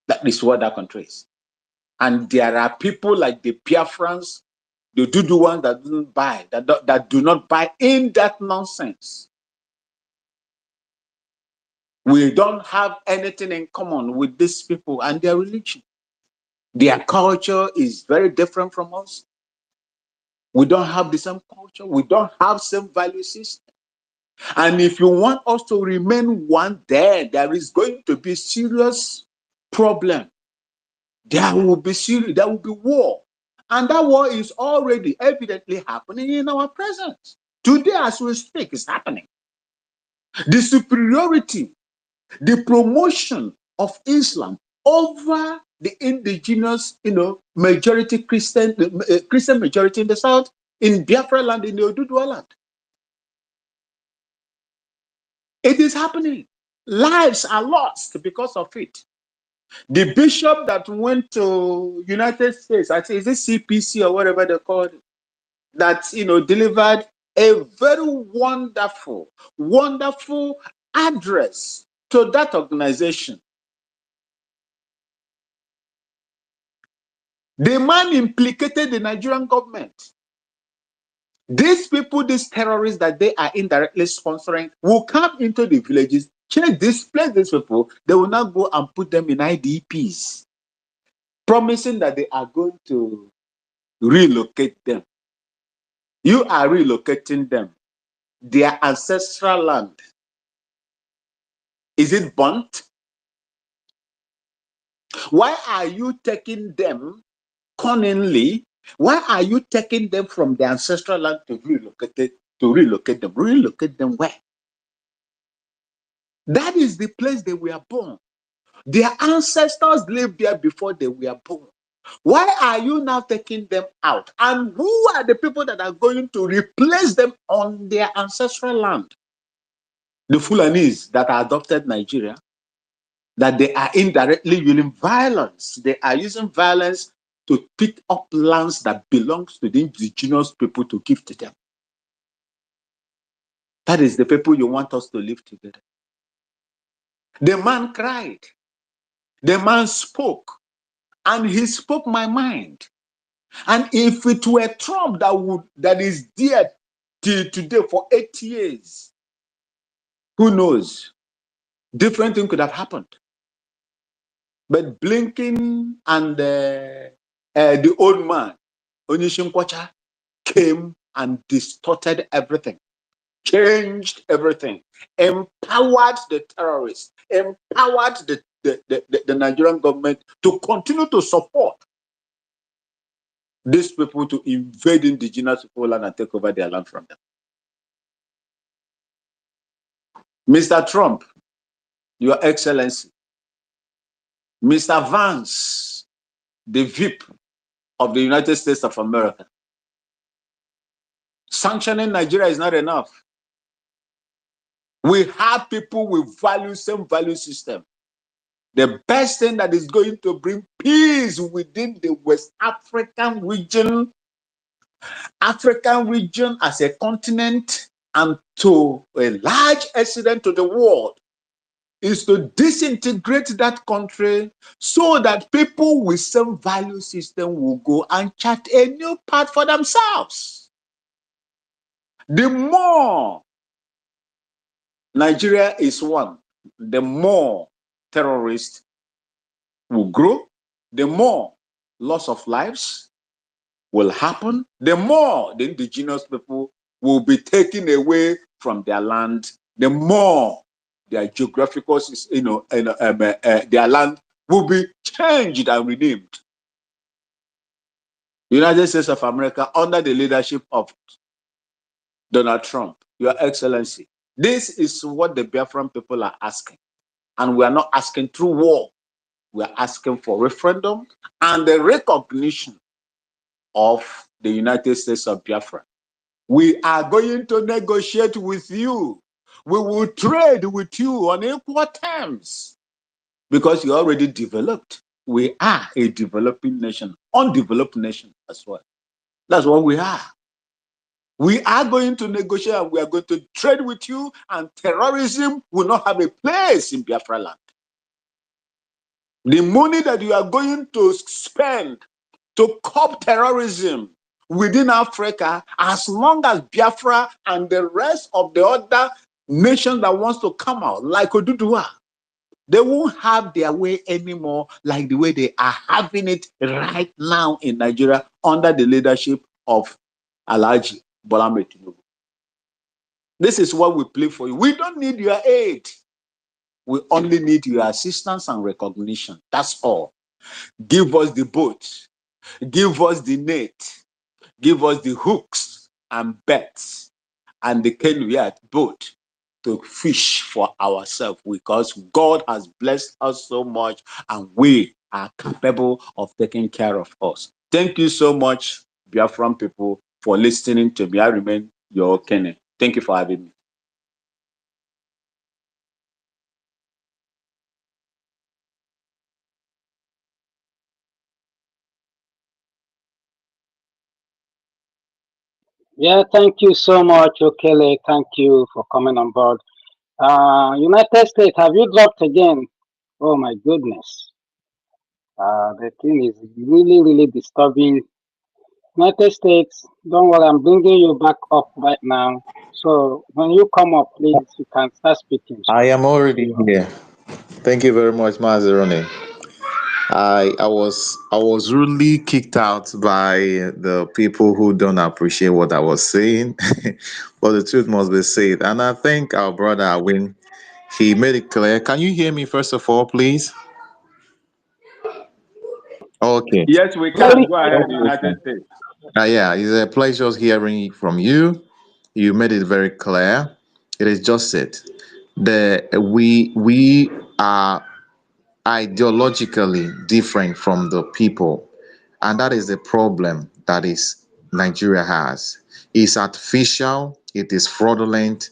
That is what that country is. And there are people like the Biafrans, the ones that don't buy, that do not buy in that nonsense. We don't have anything in common with these people and their religion. Their culture is very different from us. We don't have the same culture. We don't have the same value system. And if you want us to remain one, there is going to be serious problem. There will be war. And that war is already evidently happening in our presence. Today, as we speak, it's happening. The superiority, the promotion of Islam over the indigenous, majority Christian majority in the south, in Biafra land, in the Oduduwa land. It is happening. Lives are lost because of it. The bishop that went to United States, I think, is it CPC or whatever they call it, that, delivered a very wonderful address to that organization. The man implicated the Nigerian government. These people, these terrorists that they are indirectly sponsoring, will come into the villages, displace these people. They will now go and put them in IDPs, promising that they are going to relocate them. You are relocating them. Their ancestral land, is it burnt? Why are you taking them cunningly? Why are you taking them from their ancestral land to relocate them? Relocate them where? That is the place they were born. Their ancestors lived there before they were born. Why are you now taking them out? And who are the people that are going to replace them on their ancestral land? The Fulanis that adopted Nigeria, that they are indirectly using violence. They are using violence to pick up lands that belongs to the indigenous people to give to them. That is the people you want us to live together. The man cried. The man spoke. And he spoke my mind. And if it were Trump that is there till today for 8 years, who knows? Different thing could have happened. But Blinken and the old man, Onishimkwacha, came and distorted everything, changed everything, empowered the terrorists, empowered the Nigerian government to continue to support these people to invade indigenous people land and take over their land from them. Mr. Trump, Your Excellency, Mr. Vance, the VIP of the United States of America, sanctioning Nigeria is not enough. We have people with same value system. The best thing that is going to bring peace within the West African region as a continent, and to a large extent to the world, is to disintegrate that country so that people with same value system will go and chart a new path for themselves. The more Nigeria is one, the more terrorists will grow, the more loss of lives will happen, the more the indigenous people will be taken away from their land, the more their geographical, their land will be changed and renamed. United States of America, under the leadership of Donald Trump, Your Excellency, this is what the Biafran people are asking. And we are not asking through war. We are asking for referendum and the recognition of the United States of Biafra We are going to negotiate with you. We will trade with you on equal terms because you're already developed. We are a developing nation, undeveloped nation as well. That's what we are. We are going to negotiate and we are going to trade with you, and terrorism will not have a place in Biafra land. The money that you are going to spend to curb terrorism within Africa, as long as Biafra and the rest of the other nations that wants to come out, like Oduduwa, they won't have their way anymore like the way they are having it right now in Nigeria under the leadership of Alhaji Bola Ahmed Tinubu. This is what we play for you. We don't need your aid. We only need your assistance and recognition. That's all. Give us the boat. Give us the net. Give us the hooks and bets and the canoe boat to fish for ourselves, because God has blessed us so much and we are capable of taking care of us. Thank you so much, Biafran people, for listening to me. I remain your Kenny. Thank you for having me. Yeah, thank you so much, Okele. Thank you for coming on board. United States, have you dropped again? Oh my goodness. The thing is really, really disturbing. United States, don't worry, I'm bringing you back up right now. So when you come up, please, you can start speaking. I am already here. Thank you very much, Mazeroni. I was really kicked out by the people who don't appreciate what I was saying, but the truth must be said. And I think our brother Awin, he made it clear. Can you hear me first of all, please? Okay. Yes, we can. Very Go ahead, United Okay. States. Yeah, it's a pleasure hearing from you. You made it very clear. It is just it. We are ideologically different from the people, and that is the problem that is Nigeria has. It's artificial, it is fraudulent,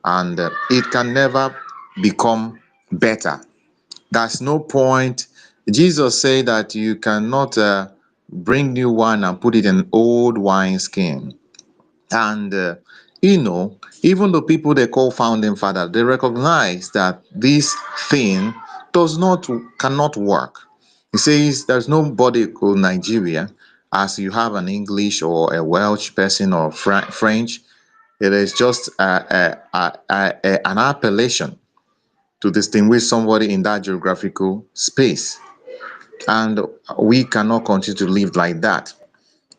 and it can never become better. There's no point. Jesus said that you cannot bring new wine and put it in old wine skin. And even the people they call founding father, they recognize that this thing cannot work. He says there's nobody called Nigeria, as you have an English or a Welsh person or French. It is just an appellation to distinguish somebody in that geographical space. And we cannot continue to live like that.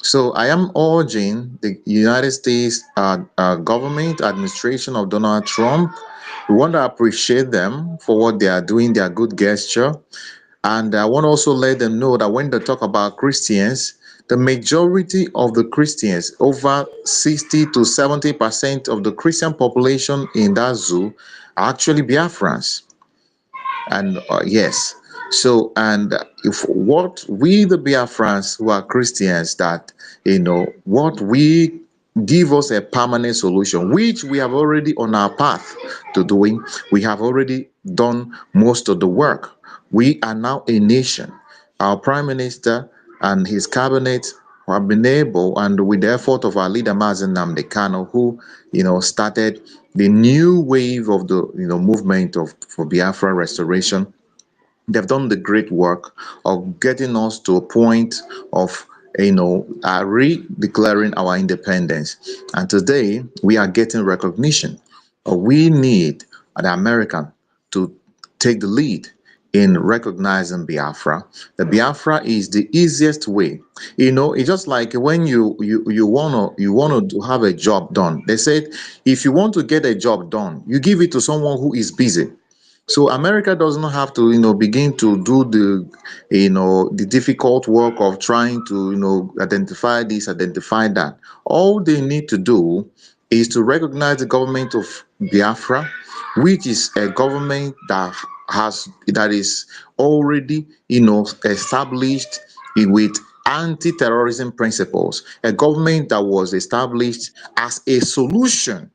So I am urging the United States government, administration of Donald Trump. We want to appreciate them for what they are doing, their good gesture. And I want to also let them know that when they talk about Christians, the majority of the Christians, over 60 to 70% of the Christian population in that zoo, are actually Biafrans. And yes, so and if what we the Biafrans who are Christians, that what we give us a permanent solution, which we have already on our path to doing. We have already done most of the work. We are now a nation. Our prime minister and his cabinet have been able, and with the effort of our leader Mazen Nnamdi Kanu, who started the new wave of the movement for Biafra restoration. They've done the great work of getting us to a point of re-declaring our independence. And today we are getting recognition. We need the American to take the lead in recognizing Biafra. The Biafra is the easiest way. It's just like when you wanna to have a job done. They said if you want to get a job done, you give it to someone who is busy. So America does not have to, begin to do the difficult work of trying to, identify this, identify that. All they need to do is to recognize the government of Biafra, which is a government that is already, established with anti-terrorism principles, a government that was established as a solution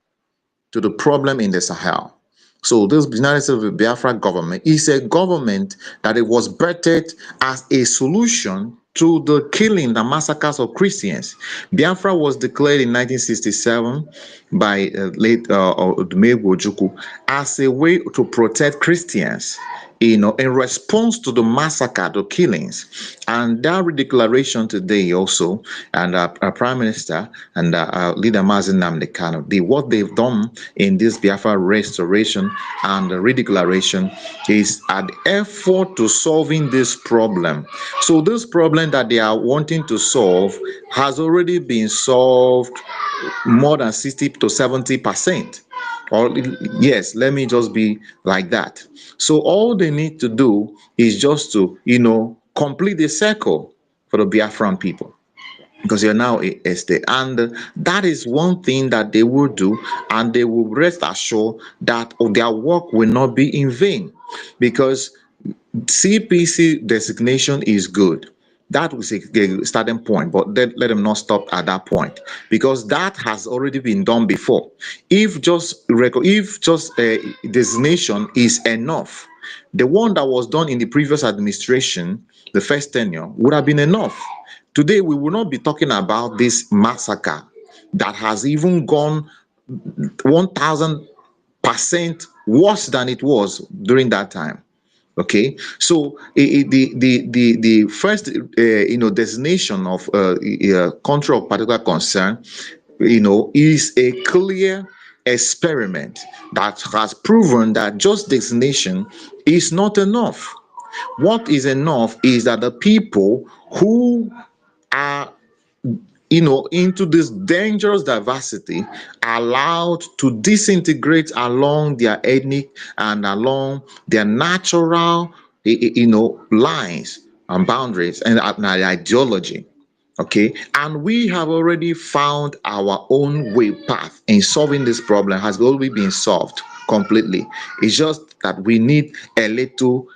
to the problem in the Sahel. So this United States of Biafra government is a government that it was birthed as a solution to the killing, the massacres of Christians. Biafra was declared in 1967 by late Odumegwu Ojukwu as a way to protect Christians, in response to the massacre, the killings. And that redeclaration today also, and our Prime Minister and our leader Mazi Nnamdi Kanu, what they've done in this Biafra restoration and the redeclaration is an effort to solving this problem. So this problem that they are wanting to solve has already been solved more than 60 to 70%. Or yes, let me just be like that. So all they need to do is just to, complete the circle for the Biafran people, because you're now a state. And that is one thing that they will do, and they will rest assured that their work will not be in vain, because CPC designation is good. That was a starting point, but let them not stop at that point, because that has already been done before. If just designation is enough, the one that was done in the previous administration, the first tenure, would have been enough. Today, we will not be talking about this massacre that has even gone 1,000% worse than it was during that time. Okay, so the first designation of country of particular concern, is a clear experiment that has proven that just designation is not enough. What is enough is that the people who are into this dangerous diversity allowed to disintegrate along their ethnic and along their natural lines and boundaries and ideology. Okay, and we have already found our own way path in solving this problem. Has already been solved completely. It's just that we need a little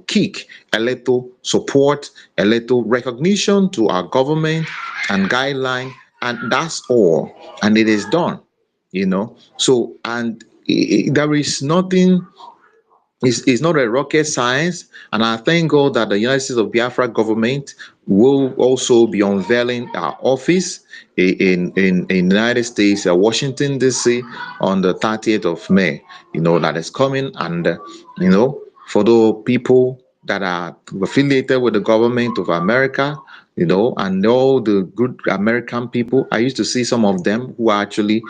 kick, a little support, a little recognition to our government and guideline, and that's all. And it is done. So, and there is nothing. It's not a rocket science, and I thank God that the United States of Biafra government will also be unveiling our office in United States, Washington D.C. on the 30th of May. That is coming, and for the people that are affiliated with the government of America, and all the good American people. I used to see some of them who are actually,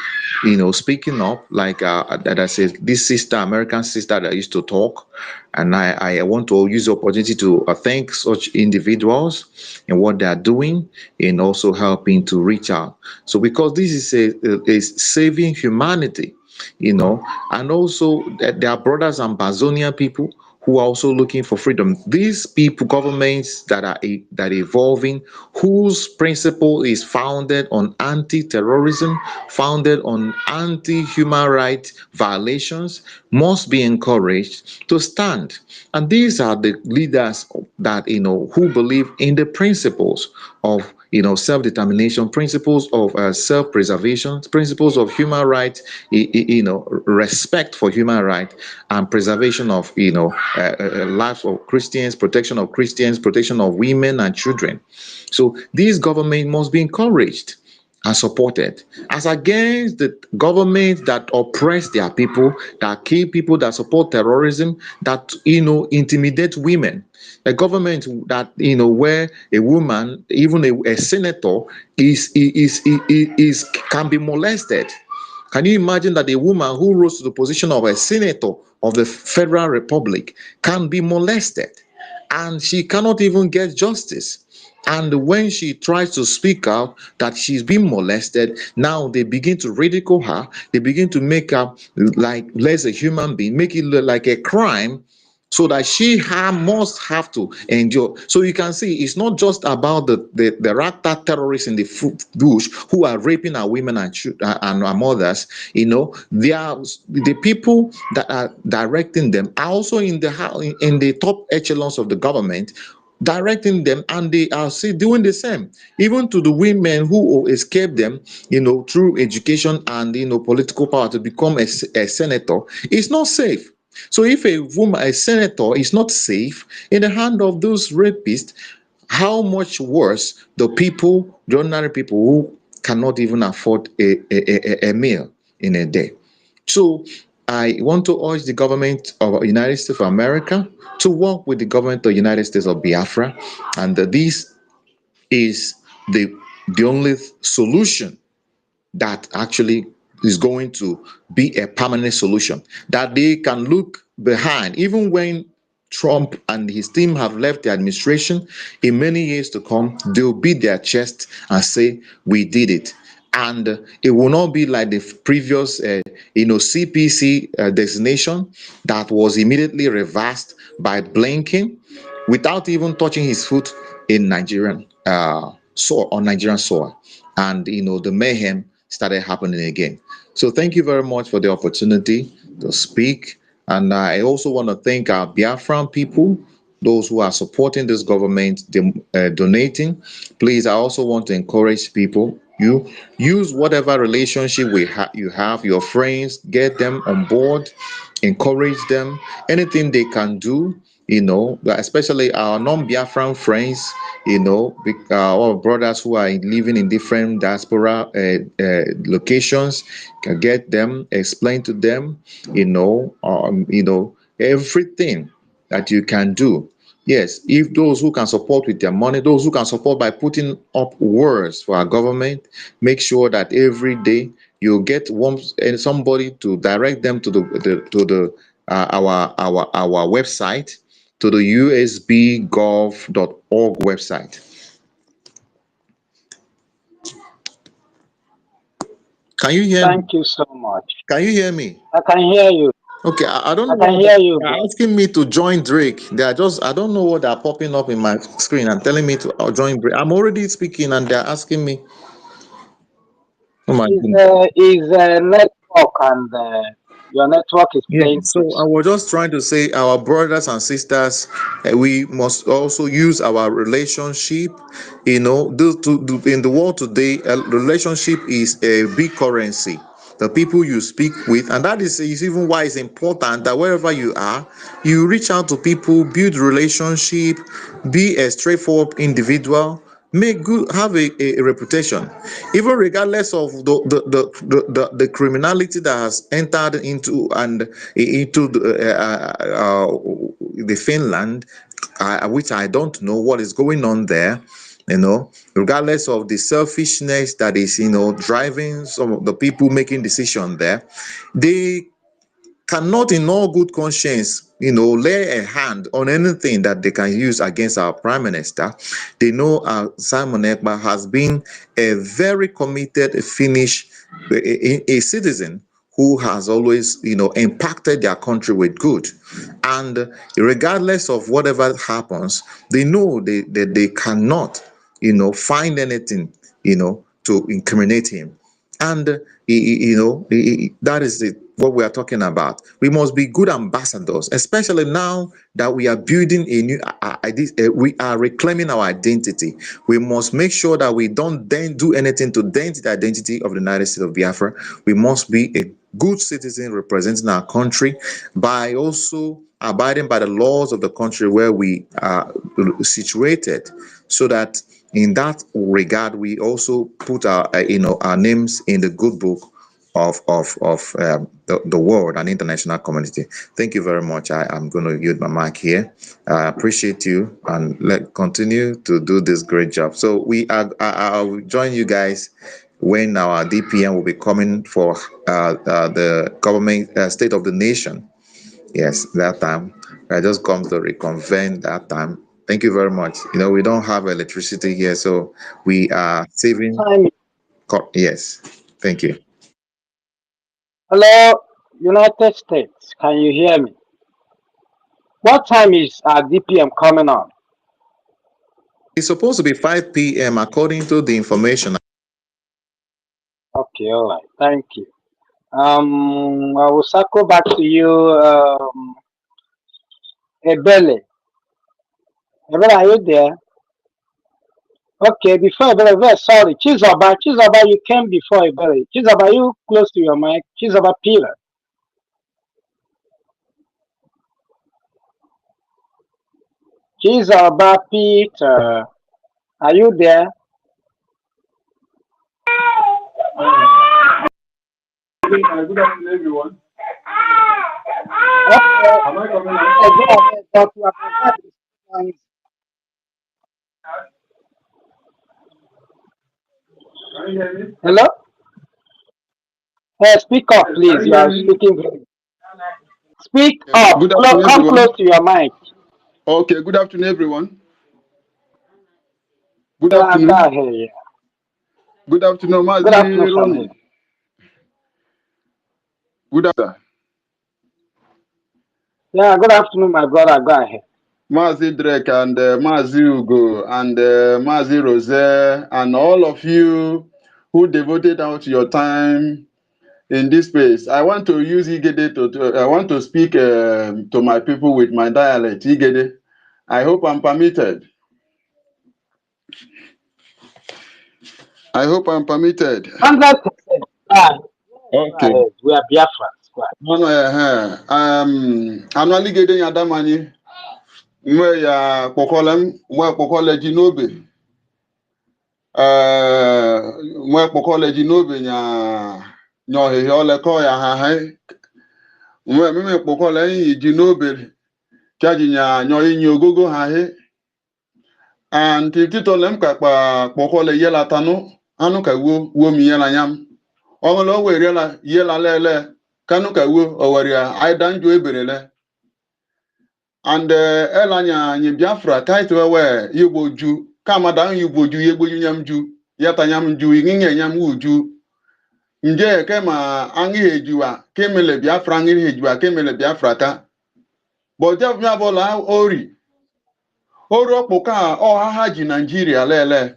speaking up, like that I said, this sister, American sister that used to talk. And I want to use the opportunity to thank such individuals and what they are doing, and also helping to reach out. So because this is saving humanity, and also there are brothers and Amazonia people who are also looking for freedom. These people, governments that are evolving, whose principle is founded on anti-terrorism, founded on anti-human rights violations, must be encouraged to stand. And these are the leaders that who believe in the principles of self-determination, principles of self-preservation, principles of human rights, respect for human rights, and preservation of lives of Christians, protection of women and children. So these government must be encouraged and supported, as against the government that oppress their people, that kill people, that support terrorism, that intimidate women. A government that where a woman, even a senator, is can be molested. Can you imagine that a woman who rose to the position of a senator of the Federal Republic can be molested, and she cannot even get justice? And when she tries to speak out that she's been molested, now they begin to ridicule her. They begin to make her like less a human being, make it look like a crime, so that she must have to endure. So you can see it's not just about the ragtag terrorists in the bush who are raping our women and our mothers. They are the people that are directing them are also in the top echelons of the government, directing them, and they are still doing the same. Even to the women who escape them, through education and political power to become a senator, it's not safe. So if a senator is not safe in the hand of those rapists, how much worse the ordinary people who cannot even afford a meal in a day. So I want to urge the government of the United States of America to work with the government of the United States of Biafra, and this is the only solution that actually is going to be a permanent solution, that they can look behind even when Trump and his team have left the administration. In many years to come, they'll beat their chest and say, we did it. And it will not be like the previous CPC designation that was immediately reversed by Blinken without even touching his foot in Nigerian soil, on Nigerian soil. And the mayhem started happening again. So thank you very much for the opportunity to speak. And I also want to thank our Biafran people, those who are supporting this government, donating. Please, I also want to encourage people. You use whatever relationship you have, your friends, get them on board, encourage them, anything they can do, especially our non-Biafran friends, our brothers who are living in different diaspora locations, can get them, explain to them, everything that you can do. Yes, if those who can support with their money, those who can support by putting up words for our government, make sure that every day you get somebody to direct them to our website, to the usbgov.org website. Can you hear me? Thank you so much. Can you hear me? I can hear you. Okay, I don't I know can why hear you, they're bro. asking me to join Drake. I don't know what they're popping up in my screen and telling me to join Drake. I'm already speaking and they're asking me. Oh my goodness. Is network, and your network is Yeah, playing so tricks. I was just trying to say, our brothers and sisters, we must also use our relationship. In the world today, a relationship is a big currency. The people you speak with, and that is even why it's important that wherever you are, you reach out to people, build relationship, be a straightforward individual, make good, have a reputation, even regardless of the criminality that has entered into the Finland, which I don't know what is going on there. Regardless of the selfishness that is driving some of the people making decision there, they cannot in all good conscience, lay a hand on anything that they can use against our prime minister. They know Simon Ekpa has been a very committed Finnish a citizen who has always, impacted their country with good. And regardless of whatever happens, they know they cannot, find anything, to incriminate him. And that is what we are talking about. We must be good ambassadors, especially now that we are building a new we are reclaiming our identity. We must make sure that we don't then do anything to dent the identity of the United States of Biafra. We must be a good citizen representing our country by also abiding by the laws of the country where we are situated, so that in that regard we also put our names in the good book of the world and international community. Thank you very much. I am going to yield my mic here. I appreciate you, and let continue to do this great job. So I'll join you guys when our DPM will be coming for the government state of the nation. Yes, that time. I just come to reconvene that time. Thank you very much. We don't have electricity here, so we are saving. Time. Yes, thank you. Hello, United States. Can you hear me? What time is DPM coming on? It's supposed to be 5 p.m. according to the information. Okay, all right. Thank you. I will circle back to you, Ebele. Ebele, are you there? Okay, before Ebele, very sorry. Chizoba, you came before Ebele. Chizoba, you close to your mic. Chizoba Peter. Chizoba Peter. Are you there? Good afternoon, everyone. Okay. Am I coming Go out? ahead, talk to us. Can you hear me? Hello? Hey, speak up, Yes, please. can you You hear are me? speaking very. Speak up. Good afternoon, Come close everyone. to your mic. Okay, good afternoon, everyone. Good Yeah, go afternoon. ahead. Yeah. Good afternoon, Good afternoon Mazi from here. Ronnie. Good afternoon, Yeah, good afternoon, my brother. Go ahead. Mazi Drake and Mazi Ugo and Mazi Rose and all of you who devoted out your time in this space. I want to use Igede I want to speak to my people with my dialect, Igede. I hope I'm permitted. I hope I'm permitted. 100%. Go Okay. ahead. We are Biafrans. Go ahead. No, anụ aligede ya adamani nwe ya kpọkọlem nwe kpọkọle ji n'obe nwe kpọkọle ji n'obe nya ọhịhịa ọlekọ ya ha ha nwe meme kpọkọle iyi ji n'obe kaji nya inyi ogogo ha he anti titolem ka kpọkọle yela tanụ anụ ka wo mi yela nyam ọṅụlụ o were yela lele kanụ ka wo oweria aidanju eberele and elanya nye Biafra title we yigboju kamada yigboju yegboju nyamju yata nyamju inge nyamju nje kema angi hejuwa kemele Biafra angi hejuwa kemele Biafra ka boja bia bola ori oropụ ka ọha ji Nigeria lele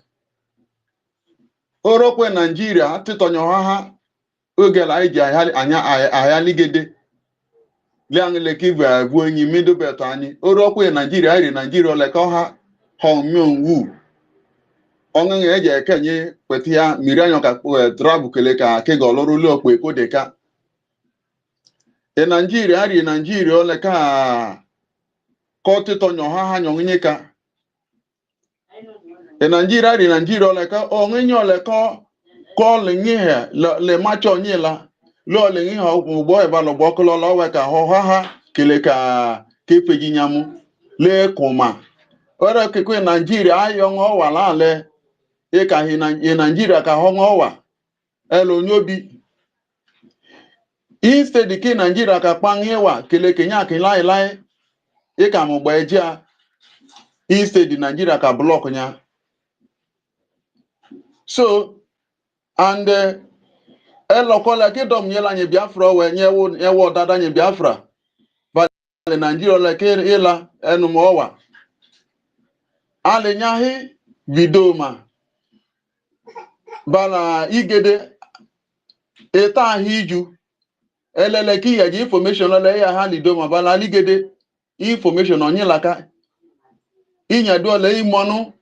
oropụ Nigeria titonyo ha oge la iji anya ayaligede liangle kiva bu enyi middle belt anyị oropụ Nigeria iri Nigeria ole ka ọha Hongmyong-wu ọṅụṅụ eji ekenye kweta ya mmiri anya ka trabukele ka kega ọlụrụli okpe kodeka e Nigeria ri Nigeria ole ka kọtịtọ nyọha ha nyọnye ka e Nigeria ri Nigeria ole ka ọṅụṅụ ole ka kọlịnye ha le macho nyela lo le nyi ha ugbo eba lo gbokolo lo we ka ho ha kele ka kefeji nyamu le kuma ora ke ko Nigeria ayo ngo wala le e ka hi na Nigeria ka ho ngo wa elo nyobi instead ki Nigeria ka pangye wa kele kenya ke lai lai e ka mo gba eja instead Nigeria ka block nya so and elo kola ke dom yela nye Biafra we nye wo dada nye Biafra ba le Nigeria le ke ila enu mo wa ale nyahi video ma bala igede eta hiju elele ki ya information le ya ha lido ma bala ligede information onye laka inya do le imonu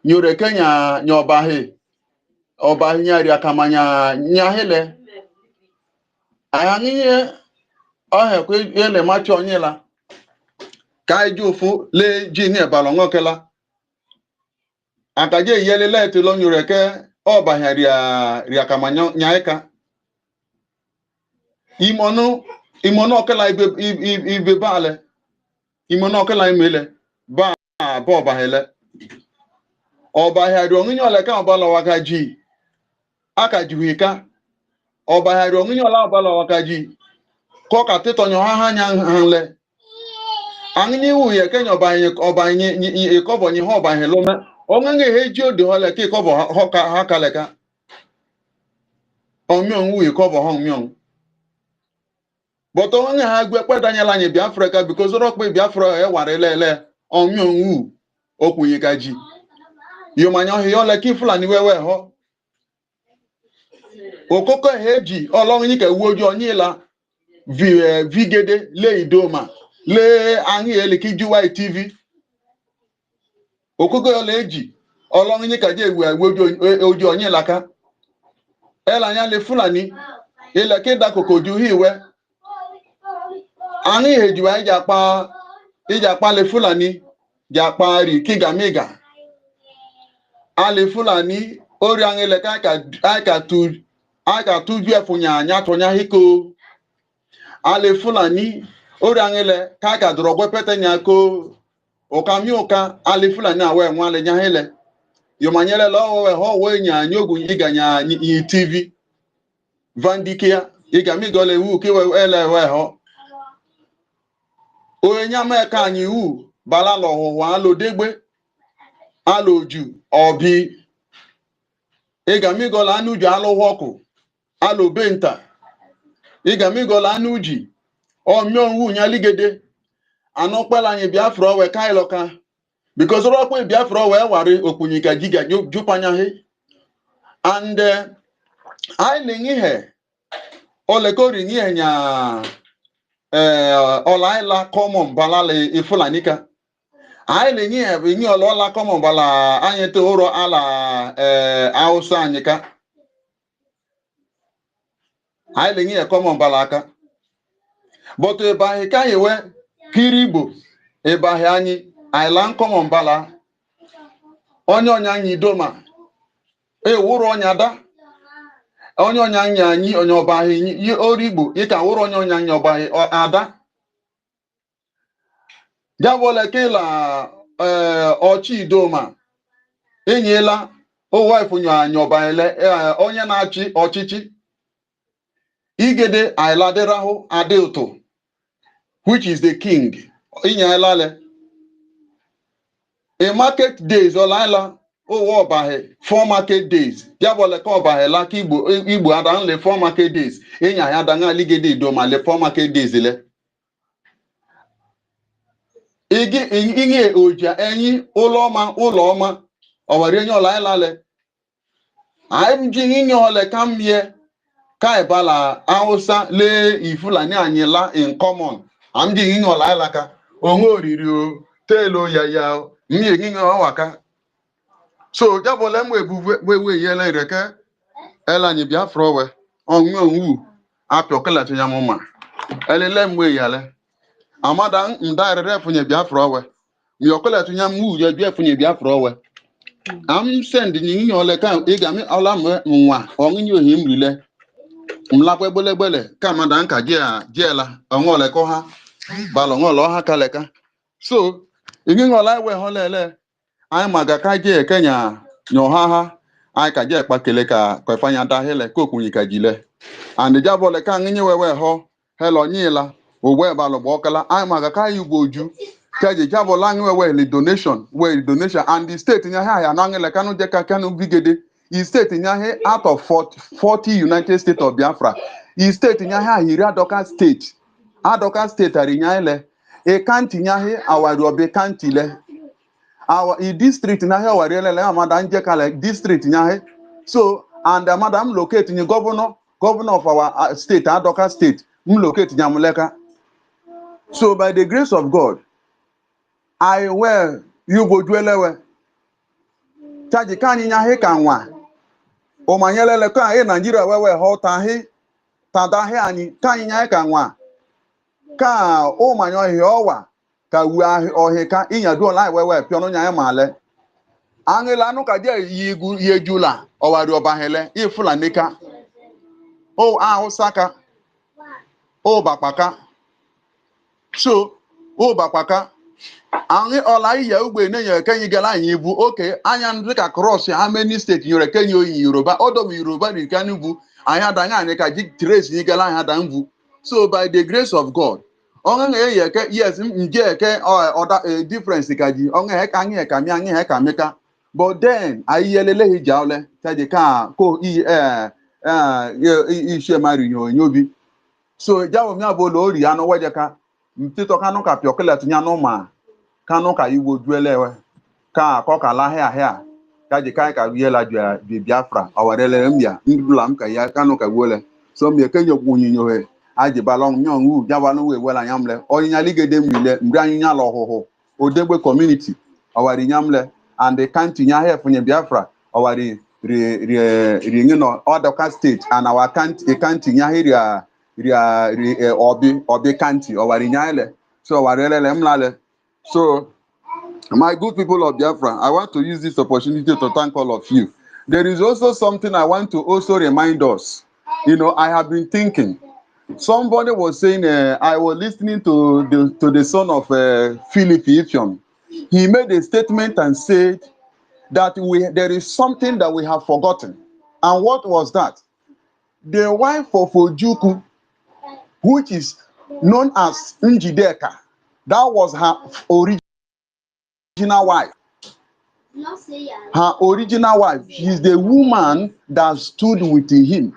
nyore kenya obahe nyari akamanya nyahele ayanyiye ohe kwe ele macho onye la ka ijufu le jini balongo kela akaje yele le te lo nyore ke obahe ri akamanya nyaika imono okela ibe bale imono okela imele ba ọba hele ọba hari ongunye ole ka ọbala wakaji aka juhika ọba hari ongunye ole ọbala wakaji ko ka titonyo ha nya hanle anyi wu ye kenya ọba nye ikobo nye ha ọba hele me ongunye heji odi hole ka ikobo ha kaleka omyon wu ikobo ha omyon but onye ha gwe pedanyela nye Biafra ka because orokpe Biafra e ware lele omyon wu okunye kaji yomanyo he ole ki Fulani wewe ho okoko heji Ọlọ́run yín ke wo ojú ọyìn la vigede le idoma le ahin ele ki juwa TV okugo leji olong ni kaje ewe ojo onye laka ela nya le Fulani ile kida kokoju hiwe ani heju ai ija pa le Fulani japa ri kigamiga ale Fulani ori angele ka tuju efunya anya tonya hiko ale Fulani ori angele ka drogwe petenya ko okamioka ale Fulani awe nwale nya hele yomanyele lo we ho we nya nyogu iganya yi TV vandikia igamiga le wu ki we ele we ho onyama me ka anyi wu bala lo ho alo degbe aloju obi igamigola anuju alụwọkụ alụbenta igamigola anuji omionwu nyaligede anụkpela anyị Biafra owe kailoka because rọkwa Biafra owe wari okpunyika jiga jupanyahi and anyị lengihe olekori ngihe nya olaila common balale ifulanika anyị lengihe bụ inye olola common bala anyị te ụrọ ala Hausa anyị ka anyị lengihe common bala aka but ebahi ka yewe kirigbo ebahi anyị ailan common bala onye anyị doma wụrụ onye ada onye anyị onye ọbahi origbo ịka wụrụ onye anyị ọbahi ada jabole kila ọchị doma enyela owife nyo anyị ọbahile onye na-achị ọchịchị igede ailaderahụ adị ụtụ which is the king inyalale a market days olaila owo obahe 4 market days diabole ko obahe la ki igbo adan le 4 market days enya ya dan aligede do ma le 4 market days le igi inye oja enyi ụlọ ọma owere enye olaila le ai ji inye ole kamie kai bala Hausa le Ifulani anyila in common am ji inye olaila ka onwe oriri o telo ya mi ginga waka so jabole mwe we yele reke ela ni Biafra we onwe onwu apio to yamoma elele mwe yale amada ndare refunye Biafra we mi okela to yamu je Biafra Biafra we am send ni ole ka igami ola nwa onyi ohimrile mlakwe gbelegbele ka amada nka jela onwole ko ha balo ngolo ha kaleka so igingola we holele anyị maga ka je Kenya nyohaha anyị ka je kpakele ka kwefanya da hele kokunyi ka jile and jabole ka nginye wewe ho helo nyila ogwe balo gbokala anyị maga ka yugoju ka je jabola ngi wewe le donation and the state nya ha ya na ngile kanu je ka kanu bigede i state nya he out of 40 United States of Biafra i state nya ha hiri adoka state ari nya ile e kanti nya he awari obe kanti le our district na here warele amada nje kale district nya so and madam locate ni governor of our state Adoka state locate nyamuleka so by the grace of God I well you go dwelewe taji kanyi nya kanwa o manyelele ka Nigeria wewe hota tada anyị kanyi nya kanwa ka o manyo owa ka wu ohika inyadu online wewe piono nya male angela nu ka je yejula owari obahele ifulanika o Hausaka o bakpaka so o bakpaka angi ola iya ugbe na ye kenyi gala anyi ibu okay anya ndu ka cross how many state yore kenyi oyi Yoruba odo Yoruba ni kanibu anya danga ani ka ji trace ni gala anya danvu so by the grace of God onge ye ke yes nje ke other difference kaji onge ka anyi ka mi anyi ka meka but then ayelele hijawle taje ka ko ishe mari nyobi so jawo mi abolo ori anu wejeka mtito kanu ka piokele tunya no ma kanu ka iwo duelewe ka koka la hia kaje kai ka wiela ju Biafra awarele mbia ndulam ka ya kanu ka wole so mi kenyo kunyinyo he aje balong nyongu jawanu we wela nyamle oyinya ligede mwile mbra nyinya lo hoho odegbe community awari nyamle and the country nya here for Biafra our other state and our country nya here obi country our nya so our mlale. So my good people of Biafra, I want to use this opportunity to thank all of you. There is also something I want to also remind us. You know, I have been thinking. Somebody was saying, I was listening to the son of Philip Ephraim. He made a statement and said that there is something that we have forgotten. And what was that? The wife of Ojuku, which is known as Njideka, that was her original wife. Her original wife. She's the woman that stood with him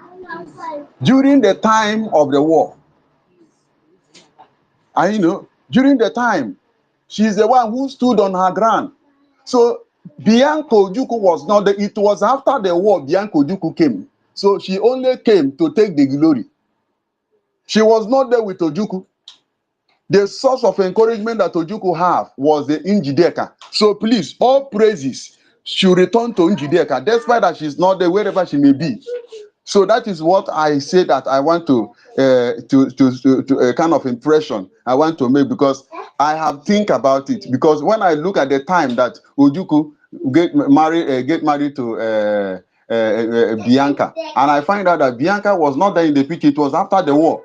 during the time of the war. And you know, during the time, she's the one who stood on her ground. So Bianca Ojukwu was not there. It was after the war Bianca Ojukwu came. So she only came to take the glory. She was not there with Ojukwu. The source of encouragement that Ojukwu have was the Njideka. So please, all praises should return to Njideka, despite that she's not there, wherever she may be. So that is what I say that I want to a kind of impression I want to make, because I have think about it. Because when I look at the time that Ojukwu get married to Bianca, and I find out that Bianca was not there in the picture. It was after the war,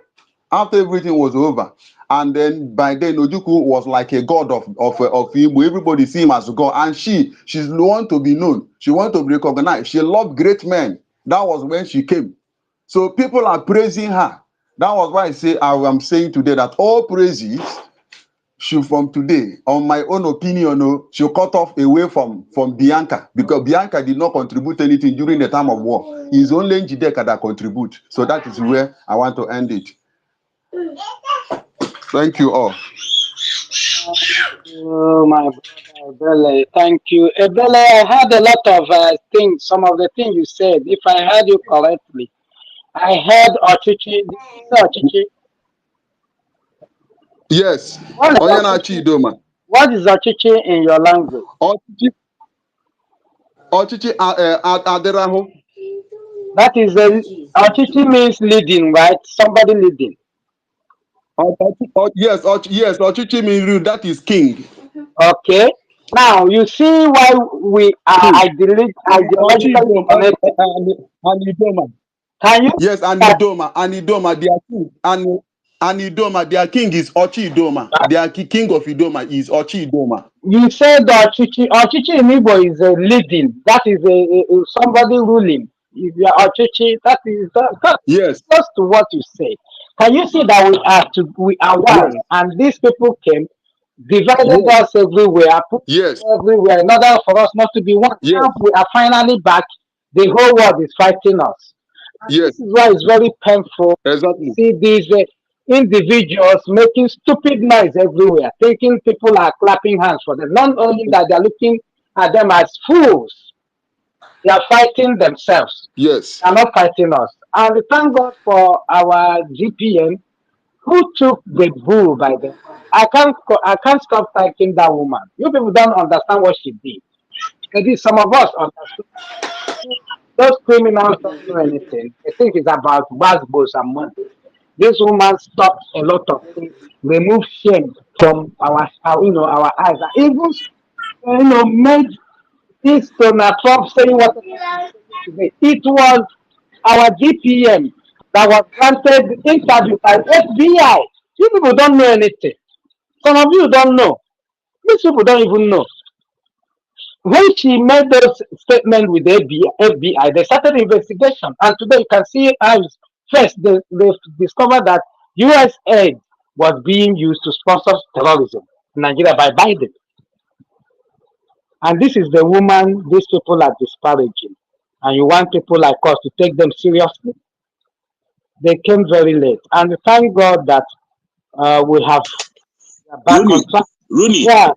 after everything was over. And then by then Ojukwu was like a god of Igbo. Everybody see him as a god, and she's the one to be known. She want to be recognized. She loved great men. That was when she came. So people are praising her. That was why I am saying today that all praises should from today, on my own opinion, should cut off away from Bianca, because Bianca did not contribute anything during the time of war. It's only Njideka that contribute. So that is where I want to end it. Thank you all. Oh, my brother Ebele, thank you. Ebele, I heard a lot of things, some of the things you said. If I heard you correctly, I heard Ochichi. Did you say Ochichi? Yes. What is Ochichi in your language? Ochichi Aderaho. That is Ochichi means leading, right? Somebody leading. Yes, Ochichi means that is king. Okay. Now you see why we are ideologically connected. Can you? Yes, and Idoma, their king, and Idoma, their king is Ochi Idoma. Their king of Idoma is Ochi Idoma. You said Ochichi in Igbo is leading. That is somebody ruling. If you are Ochichi, that is yes. Close to what you said. Can you see that we are one, yes. And these people came, divided us everywhere, put everywhere, in order for us not to be one. Yes. Now we are finally back. The whole world is fighting us. And this is why it's very painful to see these individuals making stupid noise everywhere, thinking people are clapping hands for them, not only that they are looking at them as fools, they are fighting themselves. Yes. They are not fighting us. And thank God for our GPN who took the bull by the horn. I can't stop thanking that woman. You people don't understand what she did. Maybe some of us understand. Those criminals don't know anything. They think it's about basketballs and money. This woman stopped a lot of things, removed shame from our eyes, even made this Donald Trump saying what today. It was our GPM that was granted interview by FBI. You people don't know anything. Some of you don't know. These people don't even know. When she made those statements with the FBI, they started investigation. And today you can see how first they discovered that US aid was being used to sponsor terrorism in Nigeria by Biden. And this is the woman these people are disparaging. And you want people like us to take them seriously? They came very late. And thank God that we have back on track. Rooney, yeah.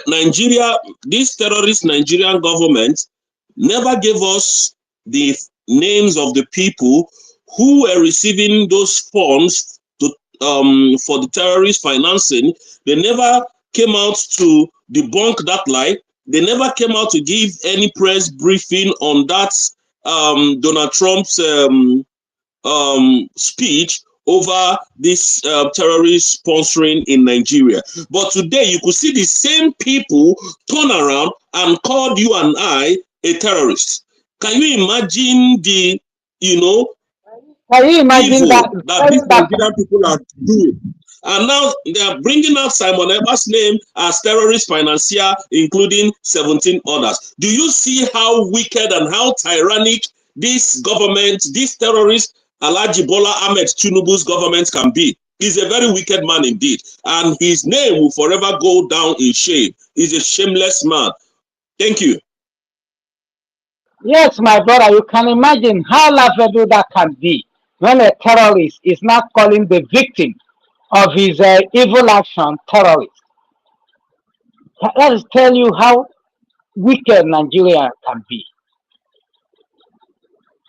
Nigeria, this terrorist Nigerian government never gave us the names of the people who were receiving those funds to for the terrorist financing. They never came out to debunk that lie. They never came out to give any press briefing on that Donald Trump's speech over this terrorist sponsoring in Nigeria. But today you could see the same people turn around and call you and I a terrorist. Can you imagine the, Can you imagine evil that? that these Nigerian people are doing? And now they are bringing out Simon Eber's name as terrorist financier, including 17 others. Do you see how wicked and how tyrannic this government, this terrorist Alhaji Bola Ahmed Tinubu's government can be? He's a very wicked man indeed. And his name will forever go down in shame. He's a shameless man. Thank you. Yes, my brother, you can imagine how laughable that can be when a terrorist is not calling the victim of his evil action terrorist. That is tell you how wicked Nigeria can be.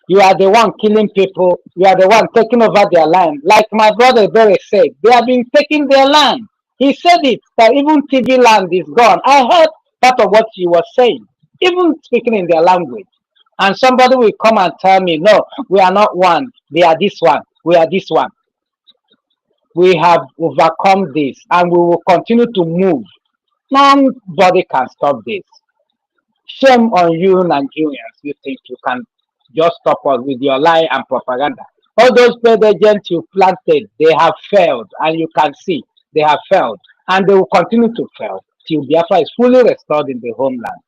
You are the one killing people. You are the one taking over their land. Like my brother Barry said, they have been taking their land. He said it, that even TV land is gone. I heard part of what he was saying, even speaking in their language. And somebody will come and tell me, no, we are not one. They are this one. We are this one. We have overcome this and we will continue to move. Nobody can stop this. Shame on you, Nigerians. You think you can just stop us with your lie and propaganda. All those paid agents you planted, they have failed. And you can see they have failed. And they will continue to fail till Biafra is fully restored in the homeland.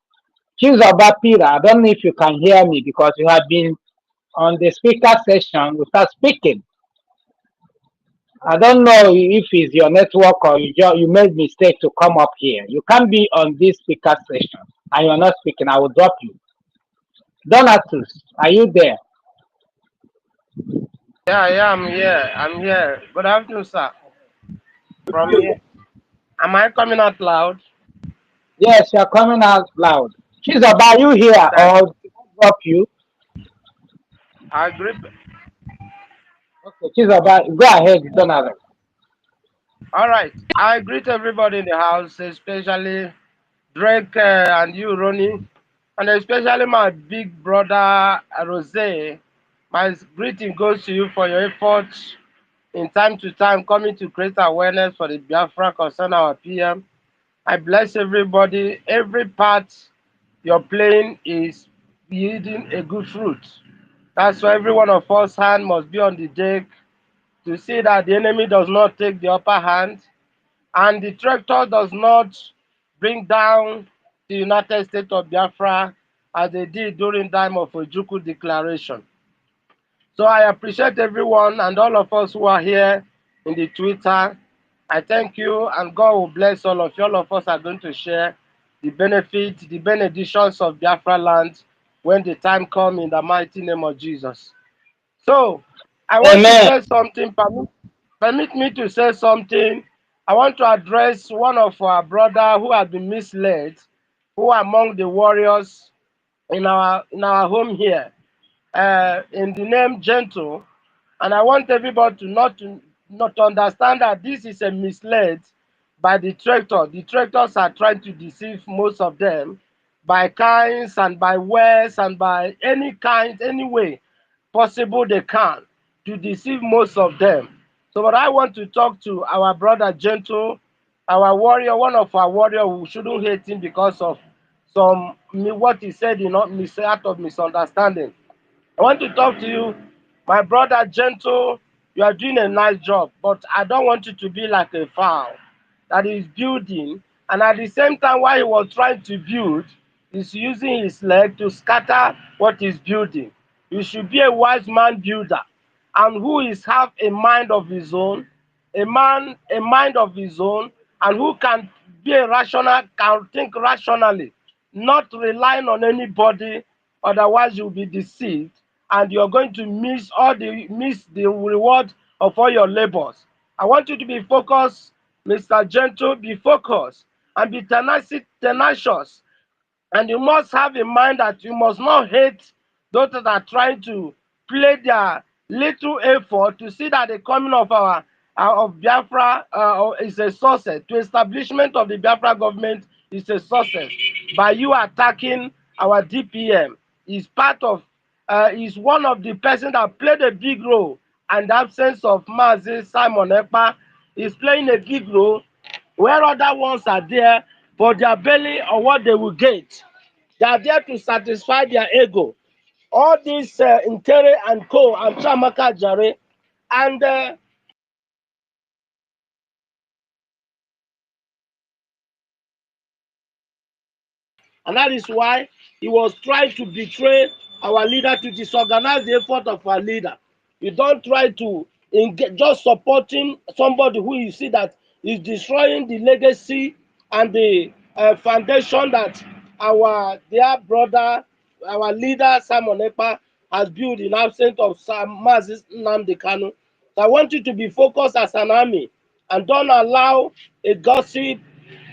Choose about Peter. I don't know if you can hear me because you have been on the speaker session without speaking. I don't know if it's your network or you made mistake to come up here. You can't be on this speaker session and you're not speaking. I will drop you. Donatus, are you there? Yeah, I'm here. I'm here. Good afternoon, sir. From here. Am I coming out loud? Yes, you're coming out loud. She's about you here or drop you? I agree. Okay, she's about go ahead, Donatus. All right. I greet everybody in the house, especially Drake and you, Ronnie, and especially my big brother, Rose. My greeting goes to you for your efforts in time to time coming to create awareness for the Biafra concern our PM. I bless everybody. Every part you're playing is yielding a good fruit. That's why every one of us hand must be on the deck to see that the enemy does not take the upper hand and the tractor does not bring down the United States of Biafra as they did during time of Ojuku declaration. So I appreciate everyone and all of us who are here in the Twitter. I thank you and God will bless all of you. All of us are going to share the benefits, the benedictions of Biafra land when the time comes in the mighty name of Jesus. So I want to say something. Permit me to say something. I want to address one of our brother who has been misled, who are among the warriors in our home here, in the name Gentle. And I want everybody to not understand that this is a misled by the tractor. The tractors are trying to deceive most of them by kinds and by ways and by any kind, any way possible they can to deceive most of them. So but I want to talk to our brother Gentle, our warrior, one of our warrior who shouldn't hate him because of some what he said, out of misunderstanding. I want to talk to you, my brother Gentle. You are doing a nice job, but I don't want you to be like a fowl that is building, and at the same time, while he was trying to build, he's using his leg to scatter what he's building. You should be a wise man builder, and who is have a mind of his own, a mind of his own, and who can be a rational, can think rationally, not relying on anybody. Otherwise, you'll be deceived and you're going to miss the reward of all your labors. I want you to be focused, Mr. Gentle, be focused and be tenacious. And you must have in mind that you must not hate those that are trying to play their little effort to see that the coming of our of Biafra is a success. To establishment of the Biafra government is a success. By you attacking our DPM is part of, is one of the persons that played a big role, and the absence of Mazi Simon Ekpa is playing a big role where other ones are there for their belly or what they will get. They are there to satisfy their ego. All these Intere and Co. and Chamaka Jare and that is why he was trying to betray our leader, to disorganize the effort of our leader. You don't try to engage, just supporting somebody who you see that is destroying the legacy and the foundation that our dear brother, our leader Simon Ekpa has built in absence of Mazi Nnamdi Kanu. So I want you to be focused as an army and don't allow a gossip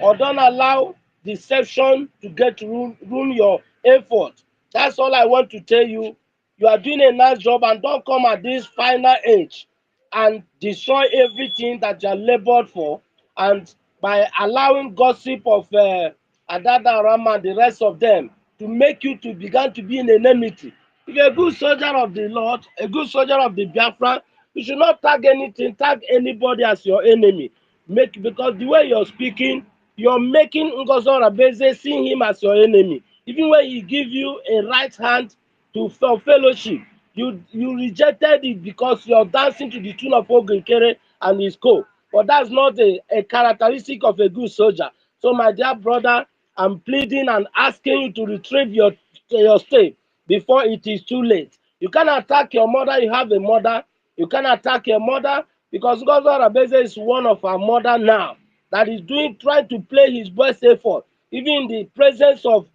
or don't allow deception to get to ruin your effort. That's all I want to tell you. You are doing a nice job, and don't come at this final age and destroy everything that you are labored for, and by allowing gossip of Adada Rama and the rest of them to make you to begin to be in enmity. If you're a good soldier of the Lord, a good soldier of the Biafra, you should not tag anything, tag anybody as your enemy. Because the way you're speaking, you're making Ngozo Rabeze see him as your enemy. Even when he give you a right hand to fellowship, you rejected it because you're dancing to the tune of Ogekere and his co. But that's not a characteristic of a good soldier. So my dear brother, I'm pleading and asking you to retrieve your state before it is too late. You can attack your mother, you have a mother. You can attack your mother because Ngozo Rabeze is one of our mother now that is trying to play his best effort, even in the presence of,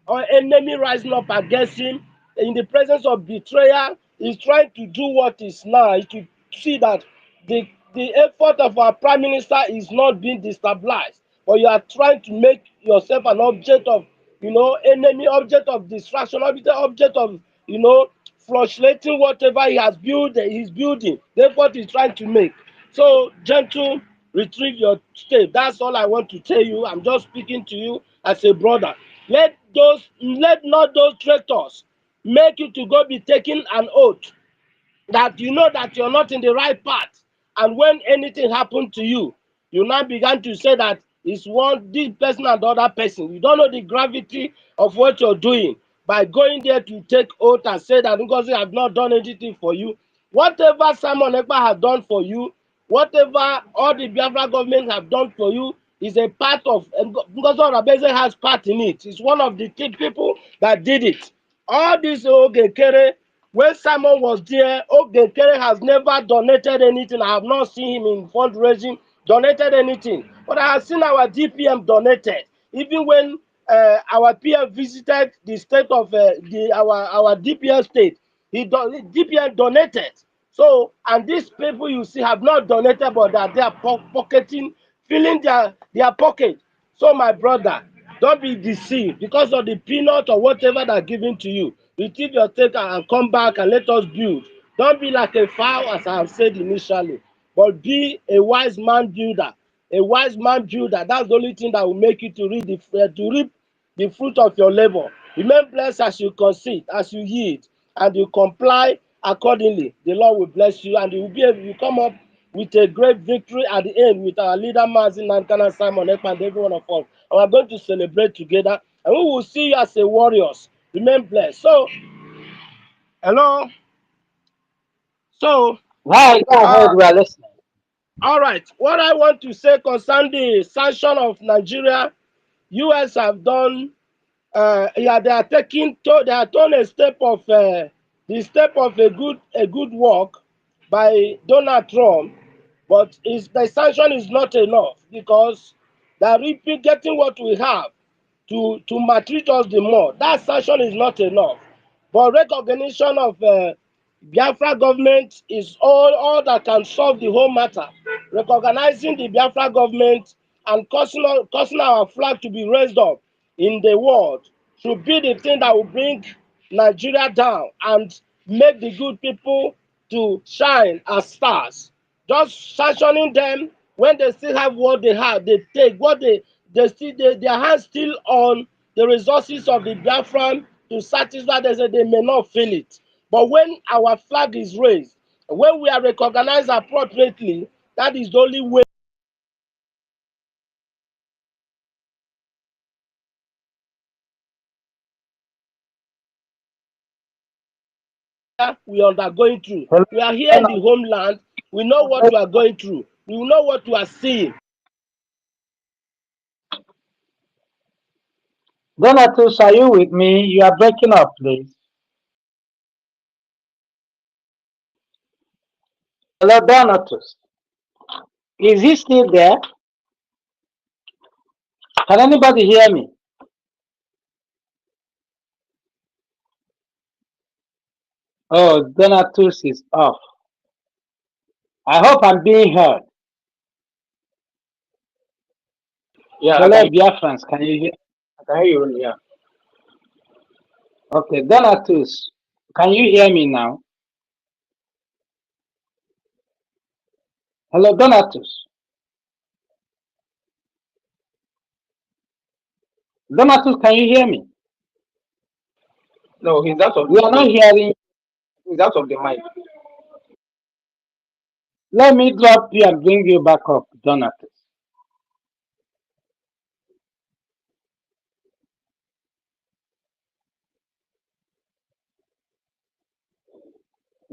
our enemy rising up against him, in the presence of betrayal. He's trying to do what is now, is to see that the effort of our prime minister is not being destabilized, but you are trying to make yourself an object of, enemy, object of distraction, object of, frustrating whatever he's building, the effort he's trying to make. So, gentle, retrieve your state. That's all I want to tell you. I'm just speaking to you as a brother. Let not those traitors make you to go be taking an oath that you know that you're not in the right path. And when anything happened to you, you now began to say that it's this person and the other person. You don't know the gravity of what you're doing by going there to take oath and say that Ngozi have not done anything for you. Whatever Simon Ekpa has done for you, whatever all the Biafra government have done for you, is a part of, Ngozi Rabeze has part in it. It's one of the key people that did it. All this Ogekere, when Simon was there, Ogekere has never donated anything. I have not seen him in fundraising, donated anything. But I have seen our DPM donated. Even when our PM visited the state of our DPM state, DPM donated. So, and these people you see have not donated, but they are pocketing, filling their pocket. So, my brother, don't be deceived because of the peanut or whatever they're giving to you. Retrieve your take and come back and let us build. Don't be like a fowl, as I have said initially, but be a wise man builder. A wise man builder. That's the only thing that will make you to reap the fruit of your labor. Remain blessed as you concede, as you yield, and you comply accordingly. The Lord will bless you, and you will be able to come up with a great victory at the end with our leader Mazi Nankana, Simon Ekpa, and every one of us. And we're going to celebrate together, and we will see you as a warriors. Remain blessed. So, hello. So, Right, go ahead, we are listening. all right. What I want to say concerning the sanction of Nigeria, US have done. Yeah, they are taking a step of the step of a good work by Donald Trump, but the sanction is not enough because they are getting what we have to maltreat us the more. That sanction is not enough, but recognition of Biafra government is all that can solve the whole matter. Recognizing the Biafra government and causing our flag to be raised up in the world should be the thing that will bring Nigeria down and make the good people to shine as stars. Just sanctioning them when they still have what they have, they take what they still their hands still on the resources of the Biafran to satisfy them, so they may not feel it. But when our flag is raised, when we are recognized appropriately, that is the only way we are undergoing through. We are here in the homeland. We know what we are going through. We know what we are seeing. Donatus, are you with me? You are breaking up, please. Hello, Donatus. Is he still there? Can anybody hear me? Oh, Donatus is off. I hope I'm being heard. Yeah, Hello, Biafrans. Can you hear? I can hear you. Yeah. Okay, Donatus, can you hear me now? Hello, Donatus. Donatus, can you hear me? No, he's out of We are not the hearing. he's out of the mic. Let me drop you and bring you back up, Donatus.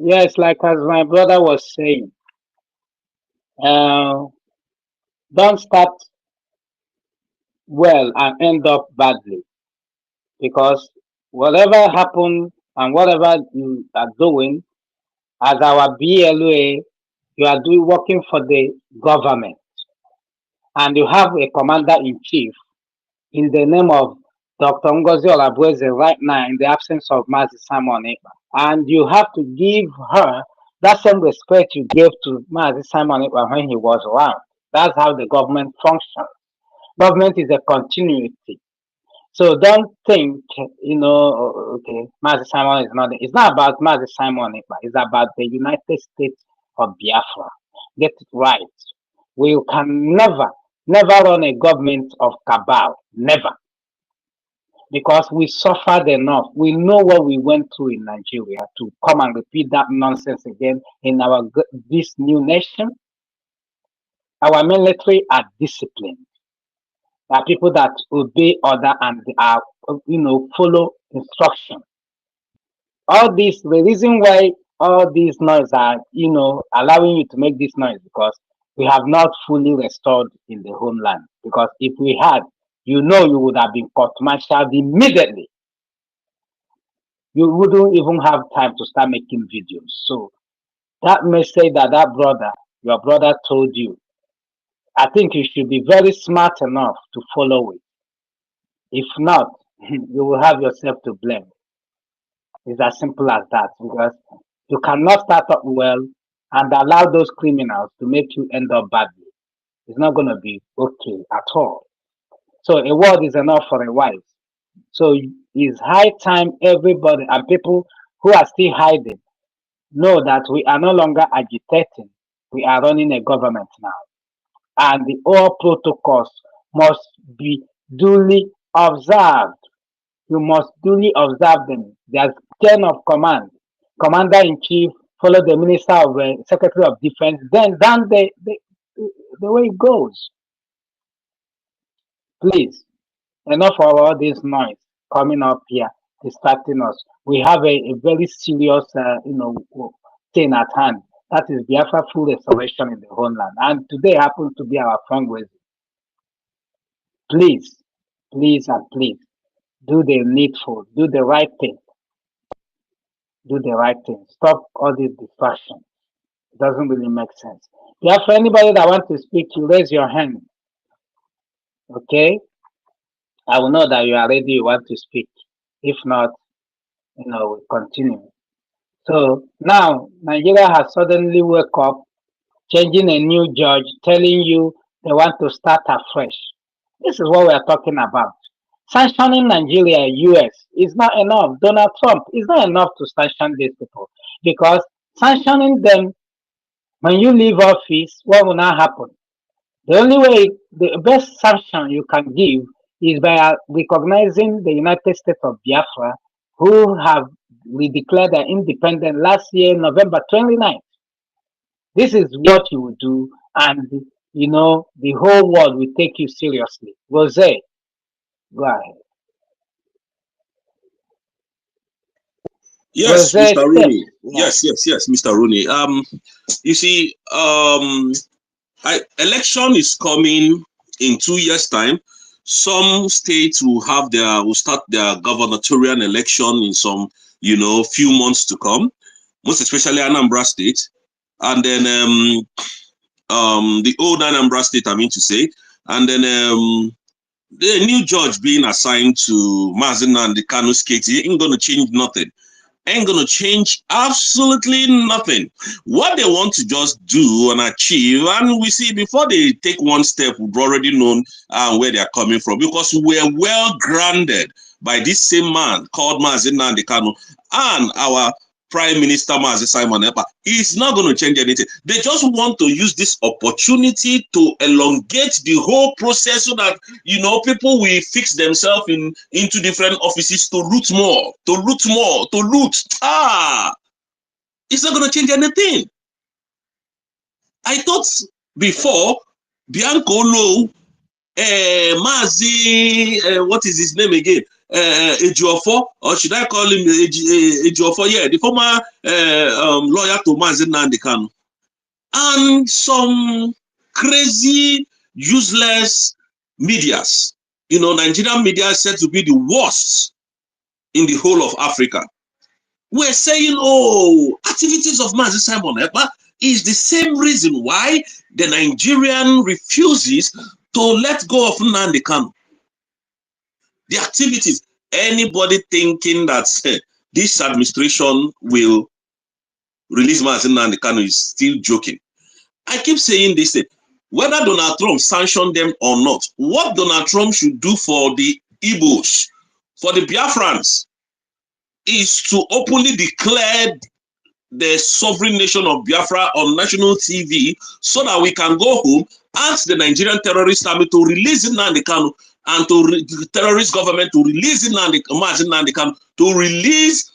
Yes, like as my brother was saying, don't start well and end up badly, because whatever happened and whatever you are doing as our BLA, you are doing working for the government, and you have a commander in chief in the name of Dr. Ngozi Olabueze right now in the absence of Mazi Simon Ekpa. And you have to give her that same respect you gave to Mazi Simon Ekpa when he was around. That's how the government functions. Government is a continuity. So don't think, okay, Mazi Simon is not, it's not about Mazi Simon Ekpa, it's about the United States of Biafra. Get it right. We can never run a government of cabal. Never. Because we suffered enough. We know what we went through in Nigeria to come and repeat that nonsense again in this new nation. Our military are disciplined. There are people that obey order and are, follow instruction. All this, the reason why all these noise are, allowing you to make this noise, because we have not fully restored in the homeland. Because if we had, you would have been court-martialed immediately. You wouldn't even have time to start making videos. So that message that brother, your brother told you, I think you should be very smart enough to follow it. If not, you will have yourself to blame. It's as simple as that, because you cannot start up well and allow those criminals to make you end up badly. It's not going to be okay at all. So a word is enough for a wife. So it's high time everybody and people who are still hiding know that we are no longer agitating. We are running a government now. And the all protocols must be duly observed. You must duly observe them. There's chain of command. Commander in chief, follow the Minister of Secretary of Defense, then the way it goes. Please, enough of all this noise coming up here, distracting us. We have a very serious, thing at hand. That is Biafra full restoration in the homeland. And today happens to be our fundraising. Please, please, and please, do the needful, do the right thing. Do the right thing. Stop all this distraction. It doesn't really make sense. Yeah, for anybody that wants to speak, you raise your hand. Okay? I will know that you are ready, you want to speak. If not, we'll continue. So now Nigeria has suddenly woke up, changing a new judge, telling you they want to start afresh. This is what we are talking about. Sanctioning Nigeria, US, is not enough. Donald Trump is not enough to sanction these people, because sanctioning them When you leave office, what will now happen? The only way, the best sanction you can give is by recognizing the United States of Biafra, who have we declared their independence last year, November 29th. This is what you will do, and the whole world will take you seriously. Rose, go ahead. Yes, Rose, Mr. step. Rooney. Yeah. Yes, Mr. Rooney. You see, election is coming in 2 years' time. Some states will start their gubernatorial election in some, few months to come. Most especially Anambra State, and then the old Anambra State, I mean to say, and then the new judge being assigned to Mazin and the Kano State ain't going to change nothing. Ain't going to change absolutely nothing. What they want to just do and achieve, and we see before they take one step, we've already known where they are coming from, because we're well grounded by this same man called Mazin Nnamdi Kanu and our Prime Minister Mazi Simon Ekpa. Is not going to change anything. They just want to use this opportunity to elongate the whole process so that people will fix themselves into different offices to loot more, to loot more, to loot. It's not going to change anything. I thought before Bianco Low, Mazi, what is his name again? Ejiofor, or should I call him Ejiofor? Yeah, the former lawyer to Mazi Nnamdi Kanu, and some crazy, useless medias. Nigerian media is said to be the worst in the whole of Africa. We're saying, activities of Mazi Simon Ekpa is the same reason why the Nigerian refuses to let go of Nnamdi Kanu. The activities, anybody thinking that this administration will release Mazi Nnamdi Kanu is still joking. I keep saying this thing. Whether Donald Trump sanctioned them or not, what Donald Trump should do for the Igbos, for the Biafrans, is to openly declare the sovereign nation of Biafra on national TV so that we can go home, ask the Nigerian terrorist army to release Nnamdi Kanu, and the terrorist government to release Nnamdi Kanu, to release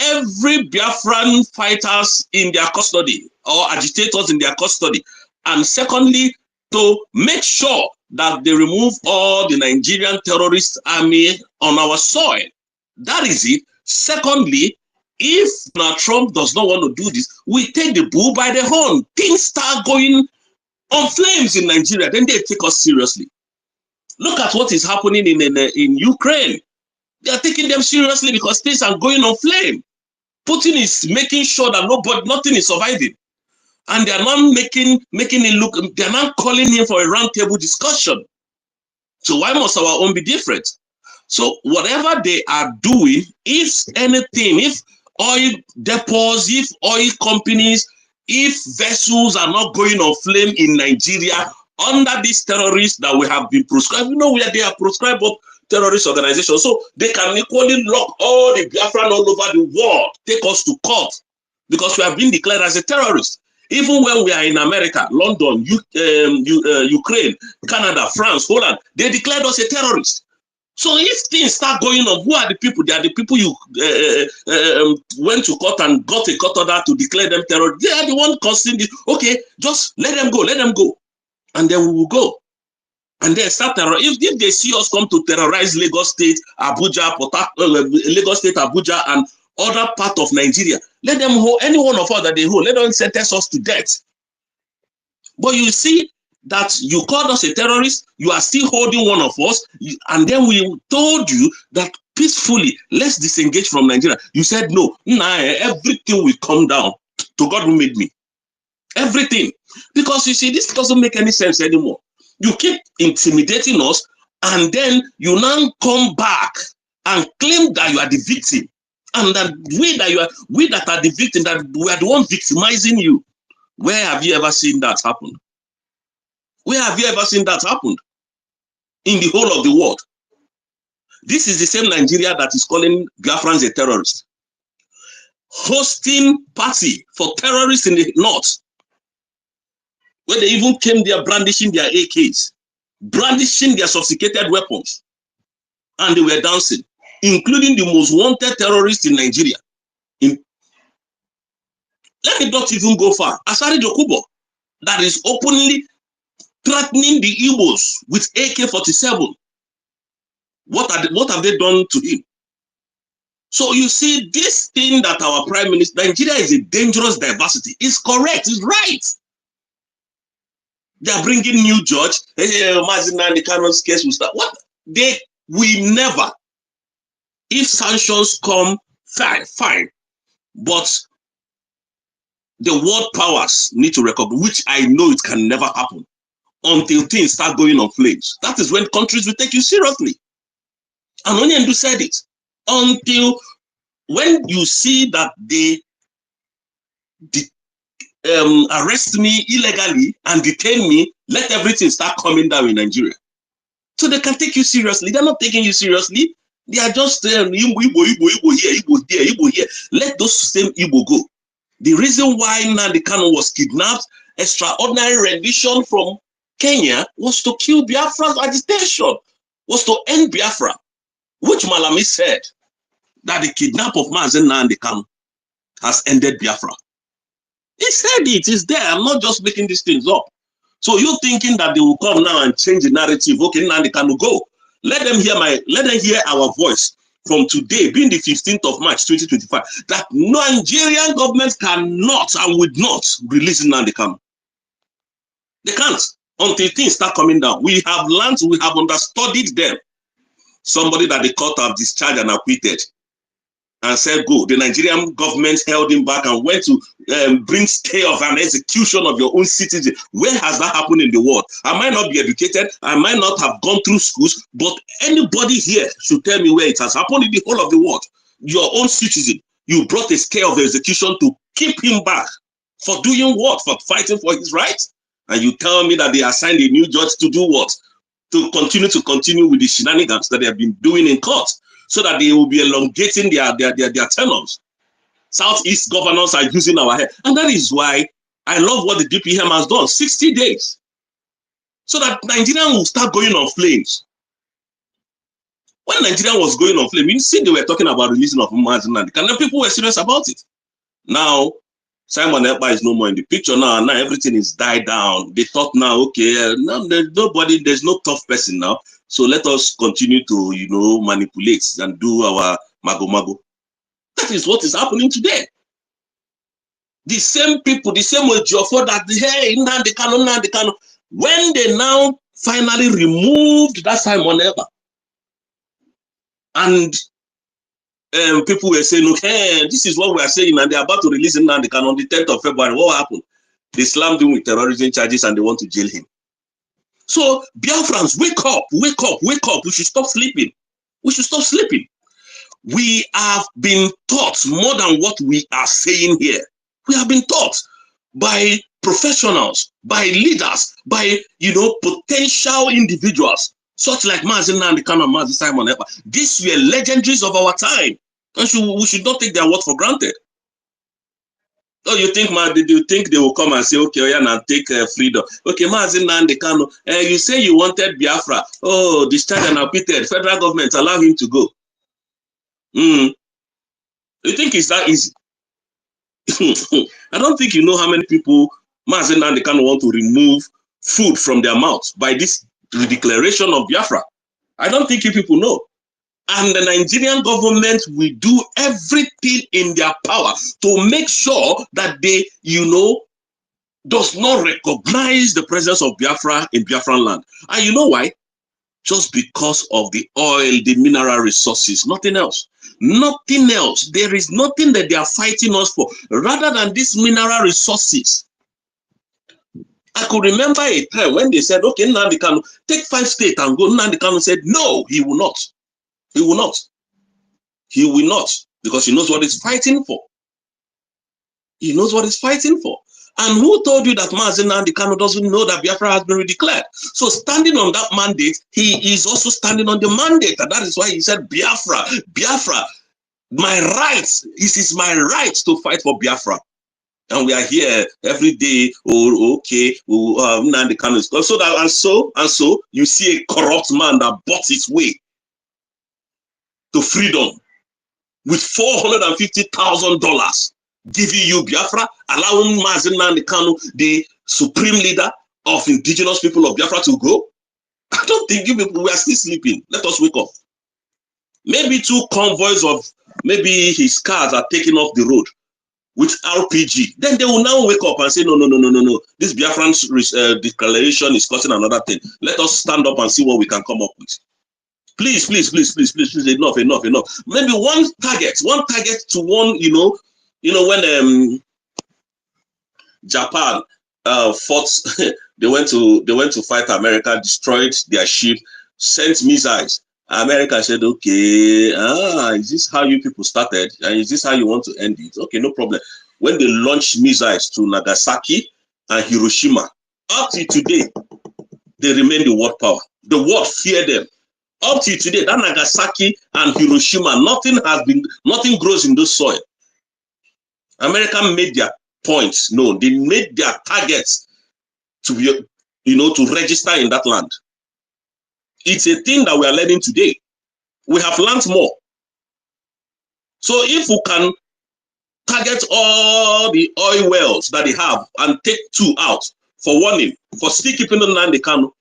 every Biafran fighters in their custody or agitators in their custody. And secondly, to make sure that they remove all the Nigerian terrorist army on our soil. That is it. Secondly, if Donald Trump does not want to do this, we take the bull by the horn. Things start going on flames in Nigeria, then they take us seriously. Look at what is happening in Ukraine. They are taking them seriously because things are going on flame. Putin is making sure that nothing is surviving. And they are not making it look, they are not calling him for a roundtable discussion. So why must our own be different? So whatever they are doing, if anything, if oil depots, if oil companies, if vessels are not going on flame in Nigeria under these terrorists that we have been prescribed, where they are prescribed of terrorist organizations, so they can equally lock all the Biafran all over the world, take us to court, because we have been declared as a terrorist. Even when we are in America, London, Ukraine, Canada, France, Holland, they declared us a terrorist. So if things start going on, who are the people? They are the people you went to court and got a court order to declare them terrorists. They are the one causing this. Okay, just let them go, and then we will go. And then start terror. If they see us come to terrorize Lagos State, Abuja, Lagos State, Abuja, and other part of Nigeria, let them hold any one of us that they hold. Let them sentence us to death. But you see that you called us a terrorist, you are still holding one of us, and then we told you that peacefully, let's disengage from Nigeria. You said no. Nah, everything will come down to God who made me. Everything. Because you see, this doesn't make any sense anymore. You keep intimidating us, and then you now come back and claim that you are the victim, and that we that are the victim, that we are the one victimizing you. Where have you ever seen that happen? Where have you ever seen that happen? In the whole of the world. This is the same Nigeria that is calling Biafrans a terrorist, hosting party for terrorists in the north. where they even came there brandishing their AKs, brandishing their sophisticated weapons, and they were dancing, including the most wanted terrorists in Nigeria. Let me not even go far. Asari Dokubo, that is openly threatening the Igbos with AK-47. What have they done to him? So you see, this thing that our prime minister, Nigeria is a dangerous diversity, is correct, is right. They are bringing new judge. The Cano's case will start. What? We never. If sanctions come, fine. But the world powers need to recognize, which I know it can never happen until things start going on flames. That is when countries will take you seriously. And Onyendu said it. Until when you see that they arrest me illegally and detain me, let everything start coming down in Nigeria. So they can take you seriously. They're not taking you seriously. They are just Igbo here. Let those same Igbo go. The reason why Nnamdi Kanu was kidnapped, extraordinary rendition from Kenya, was to kill Biafra's agitation, was to end Biafra, which Malami said that the kidnap of Mazen Nnamdi Kanu has ended Biafra. He said it is there. I'm not just making these things up. So you're thinking that they will come now and change the narrative? Okay, Nnamdi Kanu go. Let them hear our voice from today, being the 15th of March 2025, that Nigerian government cannot and would not release Nnamdi Kanu. They can't until things start coming down. We have learned, we have understudied them. Somebody that the court have discharged and acquitted and said, go. The Nigerian government held him back and went to bring stay of an execution of your own citizen. Where has that happened in the world? I might not be educated. I might not have gone through schools, but anybody here should tell me where it has happened in the whole of the world. Your own citizen, you brought a stay of execution to keep him back. For doing what? For fighting for his rights? And you tell me that they assigned a new judge to do what? To continue with the shenanigans that they have been doing in court, so that they will be elongating their tenures. Southeast governors are using our head. And that is why I love what the DPM has done, 60 days. So that Nigeria will start going on flames. When Nigeria was going on flames, you see they were talking about releasing of Mazen Nnamdi Kanu, and people were serious about it. Now, Simon Ekpa is no more in the picture now. Now everything is died down. They thought now, okay, now there's no tough person now. So let us continue to, manipulate and do our mago. That is what is happening today. The same people, the same Ejiofor that, hey, Nnamdi Kanu. When they now finally removed that Simon Ekpa, and people were saying, okay, this is what we are saying, and they're about to release Nnamdi Kanu on the 10th of February. What happened? They slammed him with terrorism charges and they want to jail him. So, Biafrans, wake up. We should stop sleeping. We have been taught more than what we are saying here. We have been taught by professionals, by leaders, by, potential individuals, such like Mazen Nnamdi Kanu and Mazen Simon Ekpa. These were legendaries of our time. And we should not take their word for granted. Oh, you think they will come and say, okay, yeah, now take freedom. Okay, Mazen Nnamdi Kanu, you say you wanted Biafra. Oh, discharge and acquitted. Federal government allow him to go. You think it's that easy? I don't think you know how many people Mazen Nnamdi Kanu want to remove food from their mouths by this declaration of Biafra. I don't think you people know. And the Nigerian government will do everything in their power to make sure that they, does not recognize the presence of Biafra in Biafran land. And you know why? Just because of the oil, the mineral resources, nothing else. Nothing else. There is nothing that they are fighting us for, rather than these mineral resources. I could remember a time when they said, okay, Nnamdi Kanu, take 5 states and go. Nnamdi Kanu said, no, he will not. He will not. He will not, because he knows what he's fighting for. He knows what he's fighting for. And who told you that Mazen Nnamdi Kanu doesn't know that Biafra has been redeclared? So standing on that mandate, he is also standing on the mandate. And that is why he said, Biafra, my rights, it is my right to fight for Biafra. And we are here every day. Oh, okay, Nnamdi Kanu is so that and so you see a corrupt man that bought his way to freedom with $450,000, giving you Biafra, allowing Mazi Nnamdi Kanu, the supreme leader of indigenous people of Biafra, to go. I don't think you people, we are still sleeping. Let us wake up. Maybe 2 convoys of maybe his cars are taken off the road with RPG. Then they will now wake up and say, no. This Biafran declaration is causing another thing. Let us stand up and see what we can come up with. Please, enough. Maybe one target to one, when Japan fought, they went to fight America, destroyed their ship, sent missiles. America said, okay, is this how you people started? And is this how you want to end it? Okay, no problem. When they launched missiles to Nagasaki and Hiroshima, up to today, they remain the world power. The world fear them. Up to today, that Nagasaki and Hiroshima, nothing grows in those soil. America made their points known. They made their targets to be, to register in that land. It's a thing that we are learning today. We have learned more. So if we can target all the oil wells that they have and take 2 out for warning, for still keeping them in the Kanu,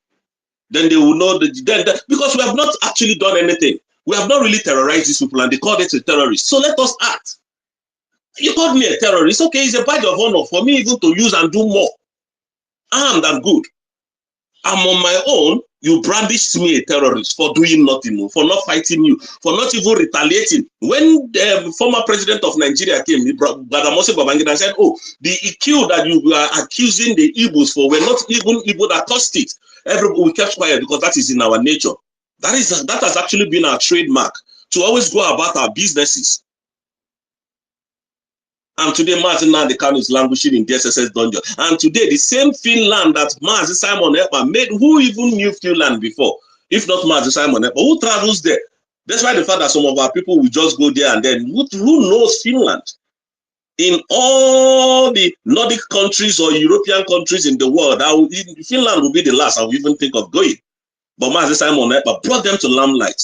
then they will know because we have not actually done anything. We have not really terrorized these people and they called it a terrorist. So let us act. You called me a terrorist. Okay, it's a badge of honor for me even to use and do more. Armed and good. I'm on my own. You brandished me a terrorist for doing nothing, for not fighting you, for not even retaliating. When the former president of Nigeria came, Badamose Babangida said, oh, the IQ that you were accusing the Igbos for were not even Igbo that caused it. We kept quiet because that is in our nature. That has actually been our trademark, to always go about our businesses. And today, Mazi Nnamdi Kanu is languishing in the SSS dungeon. And today, the same Finland that Mazi Simon Ekpa made, who even knew Finland before, if not Mazi Simon Ekpa, who travels there? That's why the fact that some of our people will just go there and then, who knows Finland? In all the Nordic countries or European countries in the world, Finland will be the last I will even think of going. But Mazi Simon Ekpa brought them to limelight.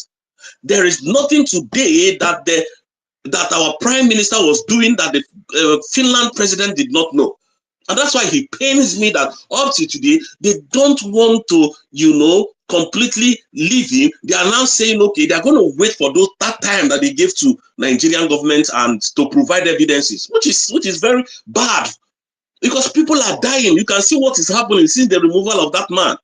There is nothing today that our prime minister was doing that the Finland president did not know. And that's why he pains me that up to today, they don't want to, completely leave him. They are now saying, okay, they're going to wait for that time that they gave to Nigerian government and to provide evidences, which is very bad because people are dying. You can see what is happening since the removal of that man.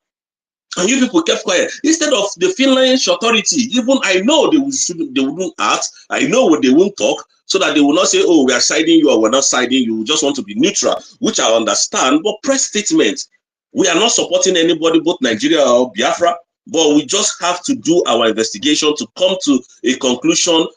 And you people kept quiet. Instead of the Finnish authority, even I know they wouldn't act. I know what they won't talk, so that they will not say, oh, we are siding you or we're not siding you. We just want to be neutral, which I understand. But press statements. We are not supporting anybody, both Nigeria or Biafra, but we just have to do our investigation to come to a conclusion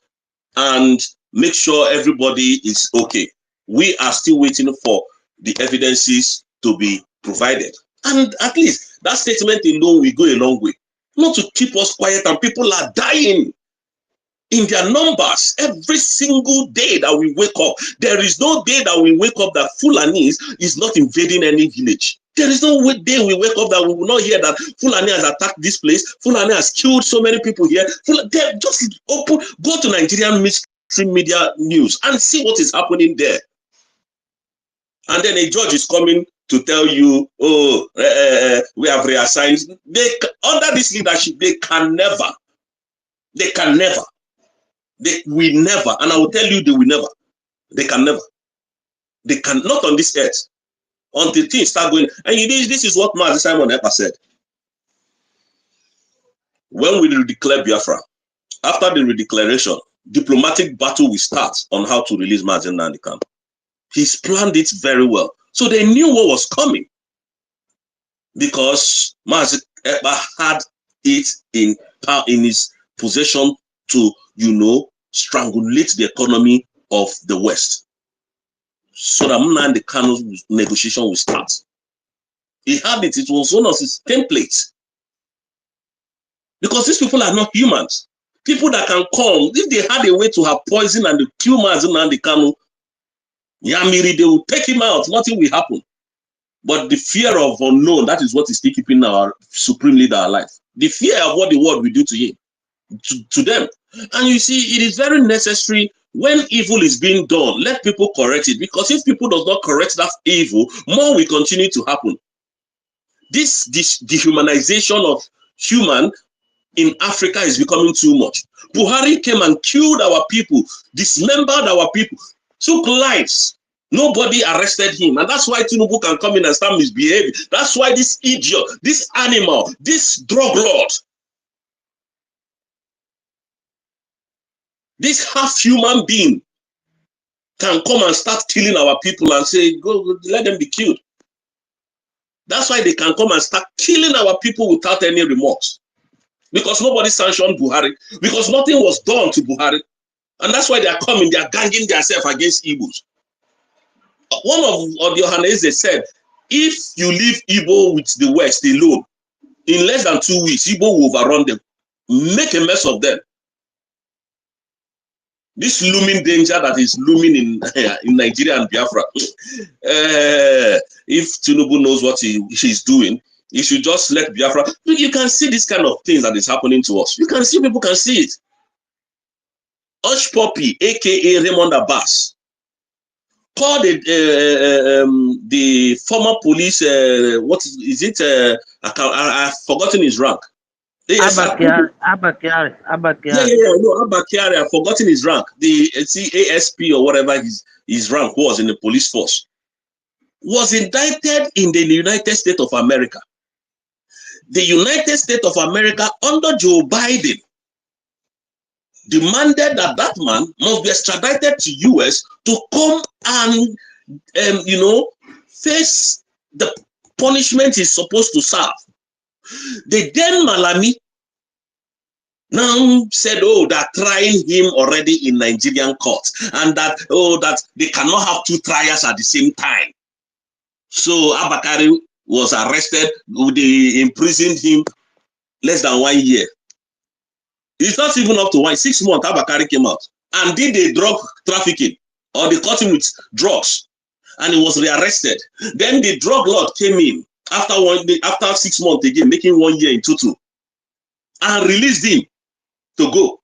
and make sure everybody is okay. We are still waiting for the evidences to be provided. And at least that statement alone will go a long way. Not to keep us quiet, and people are dying in their numbers every single day that we wake up. There is no day that we wake up that Fulani is not invading any village. There is no day we wake up that we will not hear that Fulani has attacked this place. Fulani has killed so many people here. Just go to Nigerian mainstream media news and see what is happening there. And then a judge is coming to tell you, oh, we have reassigned. Under this leadership, they will never, and I will tell you they will never. They can never. They cannot on this earth until things start going. And this is what Mazi Simon Ekpa said. When we declare Biafra, after the redeclaration, diplomatic battle will start on how to release Mazi Nnamdi Kanu. He's planned it very well. So they knew what was coming because Mazi Ekpa had it in his possession to, strangulate the economy of the West. So that Nnamdi Kanu's negotiation will start. He had it. It was one of his templates. Because these people are not humans. People that can come, if they had a way to have poison and to kill Mazi Nnamdi Kanu, Yamiri, they will take him out. Nothing will happen. But the fear of unknown, that is what is still keeping our supreme leader alive. The fear of what the world will do to him, to them. And you see, it is very necessary when evil is being done, let people correct it. Because if people does not correct that evil, more will continue to happen. This dehumanization of human in Africa is becoming too much. Buhari came and killed our people, dismembered our people, took lives. Nobody arrested him. And that's why Tinubu can come in and start misbehaving. That's why this idiot, this animal, this drug lord, this half-human being can come and start killing our people and say, go, let them be killed. That's why they can come and start killing our people without any remorse. Because nobody sanctioned Buhari. Because nothing was done to Buhari. And that's why they are coming, they are ganging themselves against Igbos. One of the Ohanese said, if you leave Igbo with the West alone, in less than 2 weeks, Igbo will overrun them, make a mess of them. This looming danger that is looming in Nigeria and Biafra, if Tinubu knows what he's doing, he should just let Biafra. You can see this kind of things that is happening to us. You can see, people can see it. Hush Puppy, aka Raymond Abbas, called the former police, what is it? I've forgotten his rank. Abakari. No, Abakari, I've forgotten his rank. The ASP or whatever his rank was in the police force, was indicted in the United States of America. The United States of America under Joe Biden demanded that that man must be extradited to US to come and face the punishment he's supposed to serve. The then Malami now said, oh, they're trying him already in Nigerian courts, and that, oh, that they cannot have two trials at the same time. So Abakari was arrested, they imprisoned him less than 1 year. It's not even up to 6 months. Abakari came out and did a drug trafficking, or they caught him with drugs, and he was rearrested. Then the drug lord came in after 6 months again, making 1 year in total, and released him to go.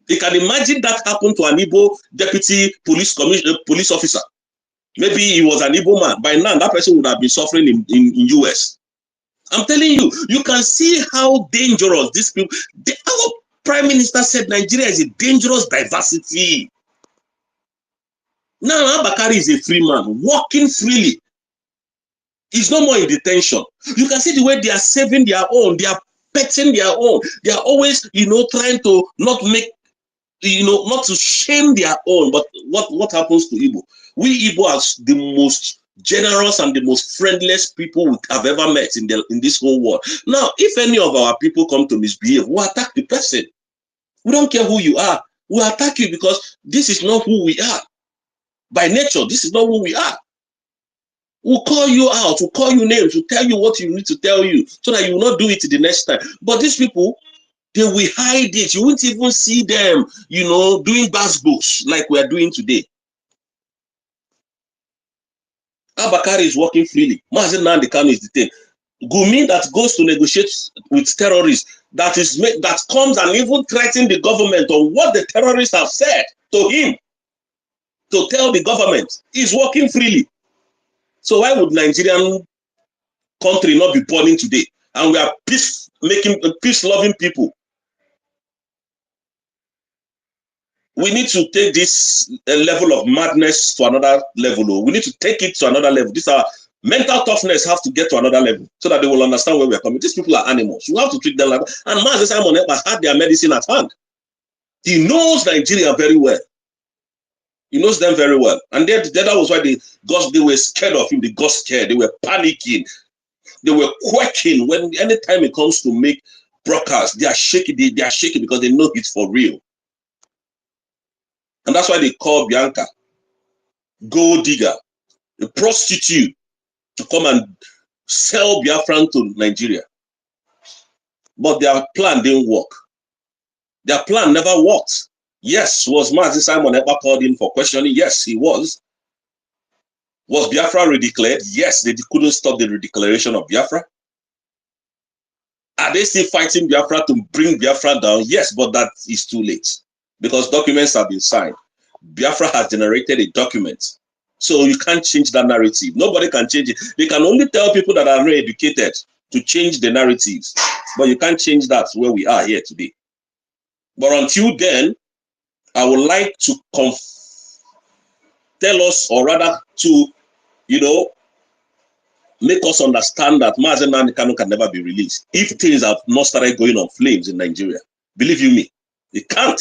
You can imagine that happened to an Igbo deputy police officer. Maybe he was an Igbo man. By now, that person would have been suffering in US. I'm telling you, you can see how dangerous these people. Our prime minister said Nigeria is a dangerous diversity. Now Abakari is a free man, walking freely. He's no more in detention. You can see the way they are saving their own, they are petting their own. They are always, trying to not make, not to shame their own. But what happens to Igbo? We Igbo are the most generous and the most friendliest people we have ever met in this whole world. Now, if any of our people come to misbehave, we attack the person. We don't care who you are. We attack you because this is not who we are. By nature, this is not who we are. We'll call you out, we'll call you names, we'll tell you what you need to tell you so that you will not do it the next time. But these people, they will hide it. You won't even see them, doing basketballs like we are doing today. Abakari is working freely. Mazen Nnamdi Kanu is detained. Gumi that goes to negotiate with terrorists, that comes and even threatens the government on what the terrorists have said to him, to tell the government, is working freely. So why would Nigerian country not be burning today? And we are peace-loving people. We need to take this level of madness to another level. We need to take it to another level. This mental toughness have to get to another level so that they will understand where we are coming. These people are animals. You have to treat them like that. And Mazi Simon has had their medicine at hand. He knows Nigeria very well. He knows them very well. And that was why they were scared of him. They got scared. They were panicking. They were quaking when anytime it comes to make broadcasts, they are shaking. They are shaking because they know it's for real. And that's why they call Bianca gold digger, a prostitute, to come and sell Biafran to Nigeria. But their plan didn't work. Their plan never worked. Yes, was Mazi Simon ever called in for questioning? Yes, he was. Was Biafra redeclared? Yes, they couldn't stop the redeclaration of Biafra. Are they still fighting Biafra to bring Biafra down? Yes, but that is too late because documents have been signed. Biafra has generated a document. So you can't change that narrative. Nobody can change it. They can only tell people that are very educated to change the narratives. But you can't change that where we are here today. But until then, I would like to tell us, or rather to, make us understand that Mazen Nnamdi Kanu can never be released if things have not started going on flames in Nigeria. Believe you me, they can't.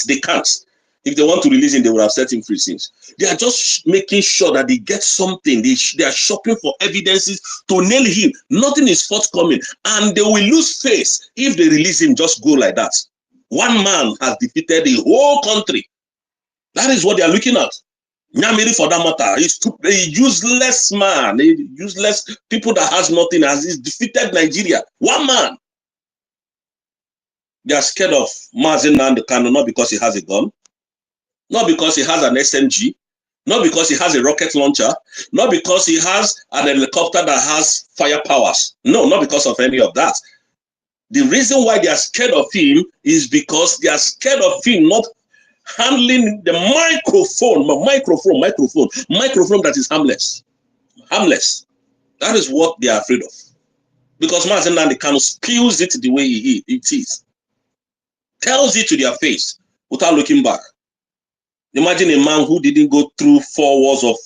If they want to release him, they would have set him free since. They are just making sure that they get something. They are shopping for evidences to nail him. Nothing is forthcoming. And they will lose face if they release him, just go like that. One man has defeated the whole country. That is what they are looking at. Nyamiri, for that matter, is a useless man, a useless people that has nothing, has defeated Nigeria. One man. They are scared of Mazen Nnamdi Kanu, not because he has a gun, not because he has an SMG, not because he has a rocket launcher, not because he has an helicopter that has fire powers. No, not because of any of that. The reason why they are scared of him is because they are scared of him not handling the microphone that is harmless. Harmless. That is what they are afraid of. Because Mazen Nnamdi Kanu spills it the way it is. Tells it to their face without looking back. Imagine a man who didn't go through 4 walls of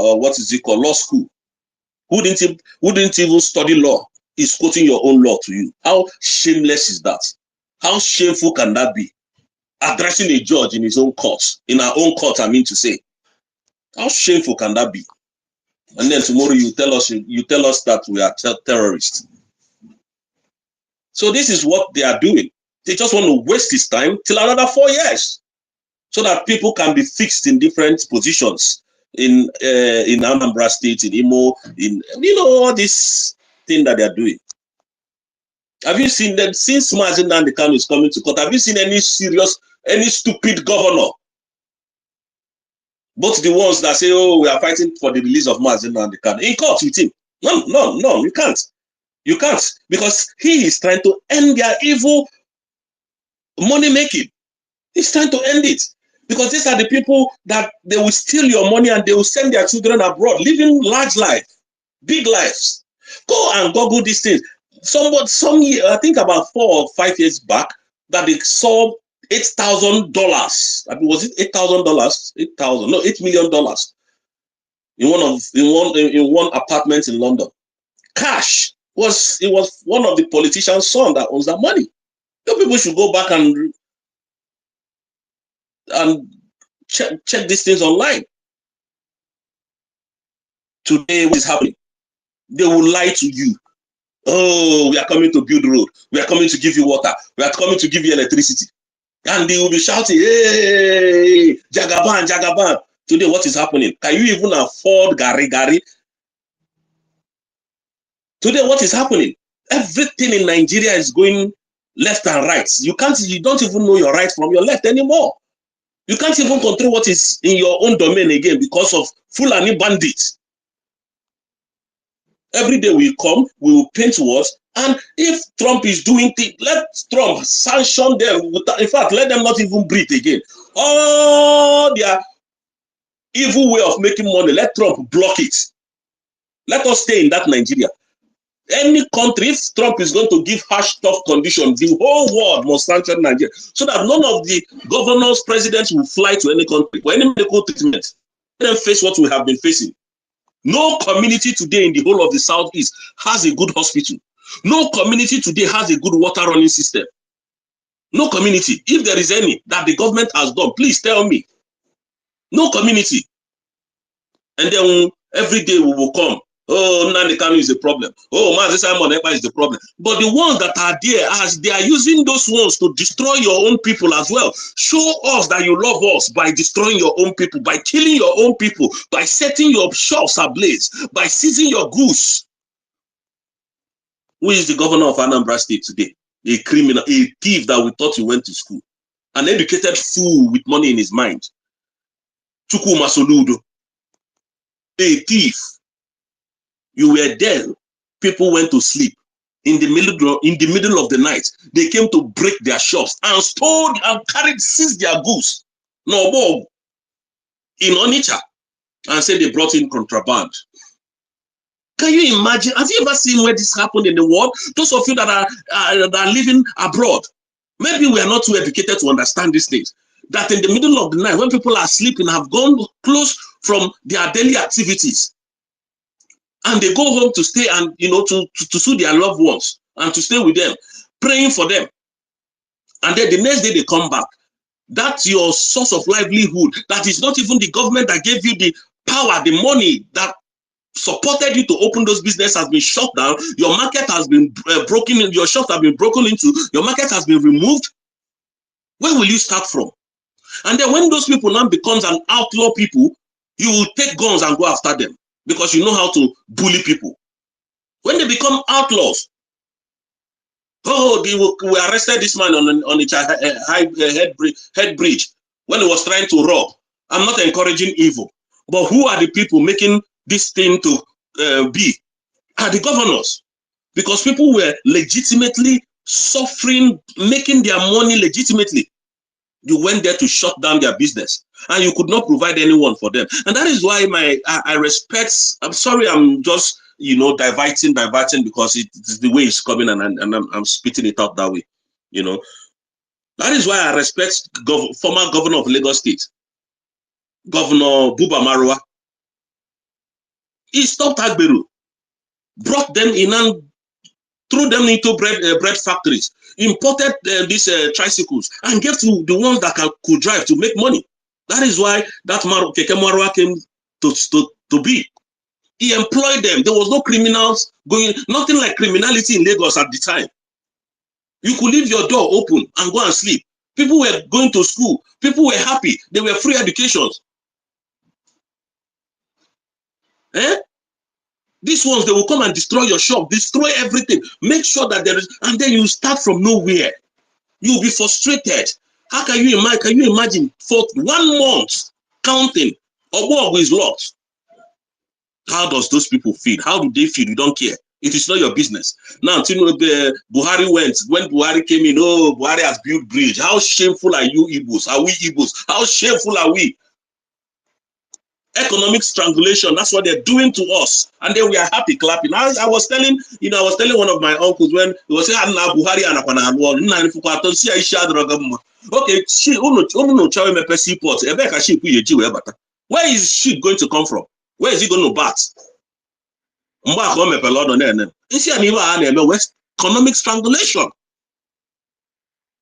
what is it called, law school, who didn't even study law, is quoting your own law to you. How shameless is that? How shameful can that be? Addressing a judge in his own court, in our own court, I mean to say. How shameful can that be? And then tomorrow you tell us that we are terrorists. So this is what they are doing. They just want to waste his time till another 4 years, so that people can be fixed in different positions in Anambra State, in Imo, in all this thing that they are doing. Have you seen them since Mazen Nnamdi Kanu is coming to court? Have you seen any stupid governor? Both the ones that say, "Oh, we are fighting for the release of Mazen Nnamdi Kanu," in court with him. No, you can't. You can't, because he is trying to end their evil money making. He's trying to end it. Because these are the people that they will steal your money and they will send their children abroad, living large lives, big lives. Go and Google these things. Some year, I think about 4 or 5 years back, that they saw $8,000. I mean, was it $8,000? $8 million in one apartment in London. Cash. It was one of the politician's son that owns that money. You people should go back and check these things online. Today, what is happening? They will lie to you. Oh, we are coming to build road. We are coming to give you water. We are coming to give you electricity. And they will be shouting, "Hey, Jagaban, Jagaban." Today, what is happening? Can you even afford Gari Gari? Today, what is happening? Everything in Nigeria is going left and right. You don't even know your right from your left anymore. You can't even control what is in your own domain again because of Fulani bandits. Every day we come, we will paint words, and if Trump is doing things, let Trump sanction them. In fact, let them not even breathe again. All their evil way of making money, let Trump block it. Let us stay in that Nigeria. Any country, if Trump is going to give harsh, tough conditions, the whole world must sanction Nigeria, so that none of the governors, presidents will fly to any country for any medical treatment. Let them face what we have been facing. No community today in the whole of the Southeast has a good hospital. No community today has a good water running system. No community. If there is any that the government has done, please tell me. No community. And then every day we will come. Oh, Nnamdi Kanu is a problem. Oh, Mazi Simon Ekpa is the problem. But the ones that are there, as they are using those ones to destroy your own people as well. Show us that you love us by destroying your own people, by killing your own people, by setting your shops ablaze, by seizing your goods. Who is the governor of Anambra State today? A criminal, a thief that we thought he went to school. An educated fool with money in his mind. Chukuma Soludo, a thief. You were there. People went to sleep. In the middle of the night, they came to break their shops and stole and seized their goods. No, in Onitsha, and said they brought in contraband. Can you imagine? Have you ever seen where this happened in the world? Those of you that are living abroad, maybe we are not too educated to understand these things. That in the middle of the night, when people are sleeping, have gone close from their daily activities, and they go home to stay and to see their loved ones and to stay with them, praying for them, and then the next day they come back. That's your source of livelihood. That is not even the government that gave you the power, the money that supported you to open those businesses has been shut down. Your market has been broken. Your shops have been broken into. Your market has been removed. Where will you start from? And then when those people now becomes an outlaw people, you will take guns and go after them because you know how to bully people. When they become outlaws, oh, we arrested this man on a head bridge when he was trying to rob. I'm not encouraging evil, but who are the people making this thing to be? Are the governors, because people were legitimately suffering, making their money legitimately. You went there to shut down their business, and you could not provide anyone for them. And that is why I respect. I'm sorry, I'm just diverting because it's the way it's coming, and I'm spitting it out that way. That is why I respect former governor of Lagos State, Governor Buba Marwa. He stopped Agberu, brought them in and threw them into bread factories, imported these tricycles, and gave to the ones that could drive to make money. That is why that Keke Marwa came to be. He employed them. There was no criminals going, nothing like criminality in Lagos at the time. You could leave your door open and go and sleep. People were going to school. People were happy. They were free educations. These ones, they will come and destroy your shop, destroy everything, make sure that there is, and then you start from nowhere. You'll be frustrated. How can you imagine? Can you imagine for 1 month counting, Ogbog is locked? How does those people feel? How do they feel? You don't care. It is not your business. Now, Buhari went. When Buhari came in, oh, Buhari has built bridge. How shameful are you, Igbos? Are we Igbos? How shameful are we? Economic strangulation, that's what they're doing to us, and then we are happy clapping. I was telling one of my uncles when he was saying Buhari okay, where is sheep going to come from? Where is he going to bat? Economic strangulation.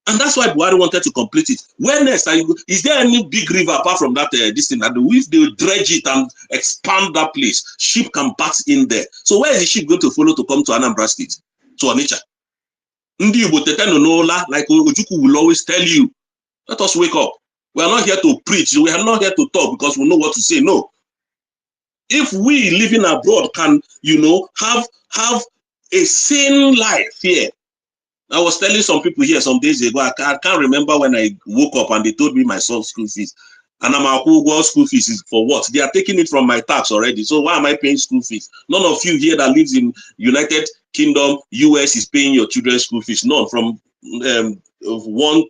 And that's why Buhari wanted to complete it. Where next are you? Is there any big river apart from that this thing? That if they dredge it and expand that place, sheep can pass in there. So where is the sheep going to follow to come to Anambra State? To Onitsha? Like Ojukwu will always tell you, let us wake up. We are not here to preach. We are not here to talk because we know what to say. No. If we living abroad can, have a sane life here. I was telling some people here some days ago, I can't remember when I woke up and they told me my son's school fees. And I'm like, school fees is for what? They are taking it from my tax already. So why am I paying school fees? None of you here that lives in United Kingdom, US is paying your children's school fees. None. From 1,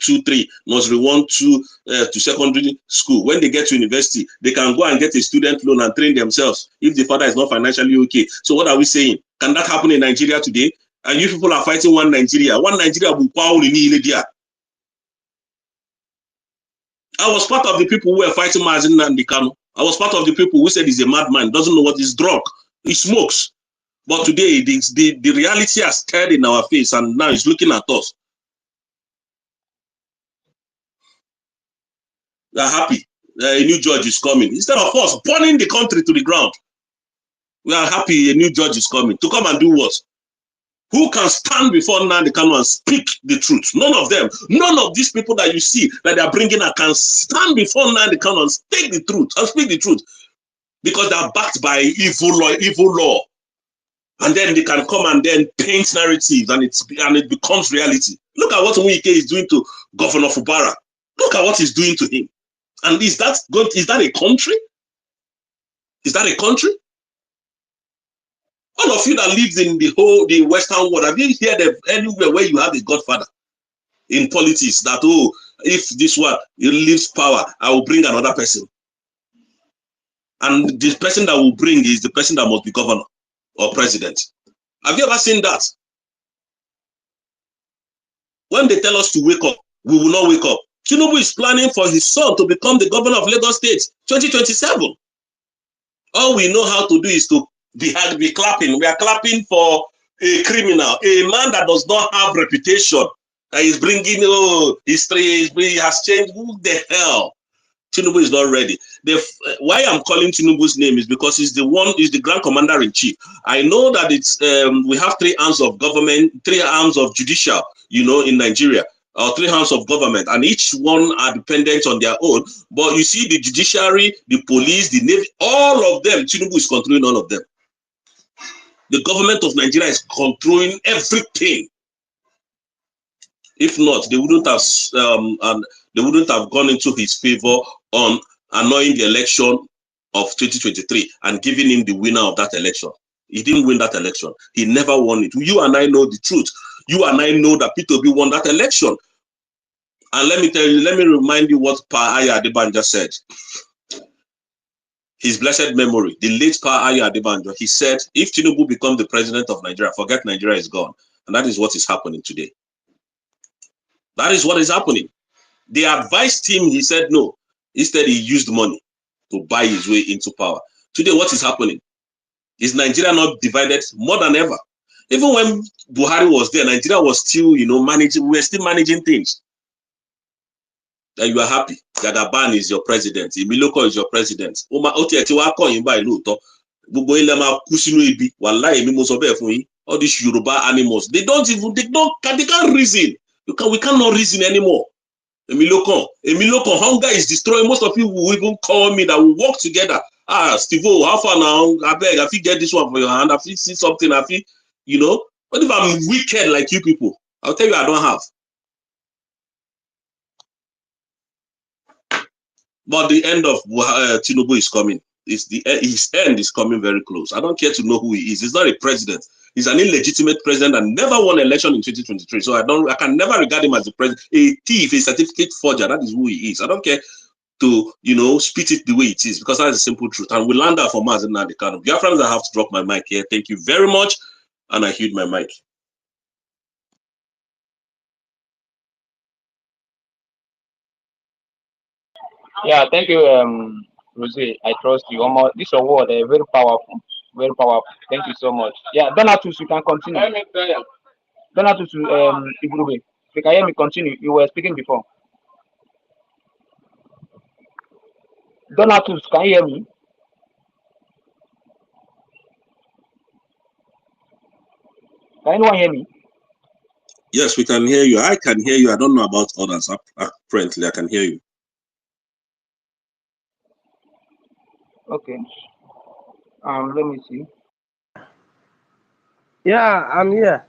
2, 3, nursery 1, 2 to secondary school. When they get to university, they can go and get a student loan and train themselves if the father is not financially okay. So what are we saying? Can that happen in Nigeria today? And you people are fighting one Nigeria. One Nigeria will power in India. I was part of the people who were fighting Mazin Nandikano. I was part of the people who said he's a madman, doesn't know what he's drunk, he smokes. But today, the reality has stared in our face, and now he's looking at us. We are happy. A new judge is coming. Instead of us burning the country to the ground, we are happy a new judge is coming. To come and do what? Who can stand before Nnamdi Kanu and speak the truth? None of them. None of these people that you see that they are bringing up can stand before Nnamdi Kanu and speak the truth. Because they are backed by evil law. And then they can come and then paint narratives and it becomes reality. Look at what Wike is doing to Governor Fubara. Look at what he's doing to him. And is that a country? Is that a country? All of you that lives in the Western world, have you heard of anywhere where you have a godfather in politics that, oh, if this one leaves power, I will bring another person. And the person that will bring is the person that must be governor or president. Have you ever seen that? When they tell us to wake up, we will not wake up. Tinubu is planning for his son to become the governor of Lagos State 2027. All we know how to do is to be clapping. We are clapping for a criminal, a man that does not have reputation, that is bringing history. He has changed. Who the hell? Tinubu is not ready. Why I'm calling Tinubu's name is because he's the grand commander in chief. I know that it's we have 3 arms of government, 3 arms of judicial, in Nigeria, or 3 arms of government, and each one are dependent on their own. But you see, the judiciary, the police, the navy, all of them, Tinubu is controlling all of them. The government of Nigeria is controlling everything. If not, they wouldn't have gone into his favor on annulling the election of 2023 and giving him the winner of that election. He didn't win that election. He never won it. You and I know the truth. You and I know that P2B won that election. And let me remind you what Pa Aya Adebanjo said. His blessed memory, the late Pa Aya Adebanjo, he said, if Tinubu becomes the president of Nigeria, forget Nigeria is gone. And that is what is happening today. That is what is happening. They advised him, he said no. Instead, he used money to buy his way into power. Today, what is happening? Is Nigeria not divided more than ever? Even when Buhari was there, Nigeria was still, managing, we were still managing things. That you are happy. Jagaban is your president. Imiloko is your president. All these Yoruba animals, they can't reason. We cannot reason anymore. Emiloko, hunger is destroying. Most of you will even call me that we work together. Steve, how far now? I beg, I get this one for your hand. I see something. What if I'm wicked like you people? I'll tell you I don't have. But the end of Tinubu is coming. His end is coming very close. I don't care to know who he is. He's not a president. He's an illegitimate president and never won an election in 2023. So I can never regard him as the president. A thief, a certificate forger. That is who he is. I don't care to spit it the way it is, because that's the simple truth. And we learned that from Mazen Nadekano. Biafrans, I have to drop my mic here. Thank you very much. And I hid my mic. Yeah, thank you, Rose. I trust you. This award, very powerful, very powerful. Thank you so much. Yeah, Donatus, you can continue. Donatus, Ibrube, you can hear me continue. You were speaking before. Donatus, can you hear me? Can anyone hear me? Yes, we can hear you. I can hear you. I don't know about others. Apparently, I can hear you. Okay. Let me see. Yeah, I'm here.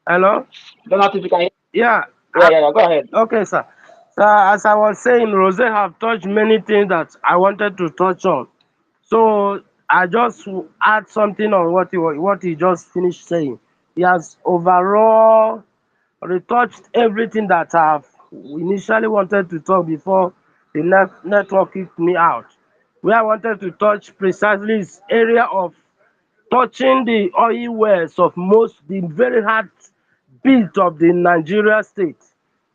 Hello? Donatus, you can hear me? Yeah. Yeah, go ahead. Okay, sir. So as I was saying, Rose have touched many things that I wanted to touch on. So I just add something on what he just finished saying. He has overall retouched everything that I've initially wanted to talk before the network kicked me out. Where I wanted to touch precisely is area of touching the oil wells of the very hard beat of the Nigeria state.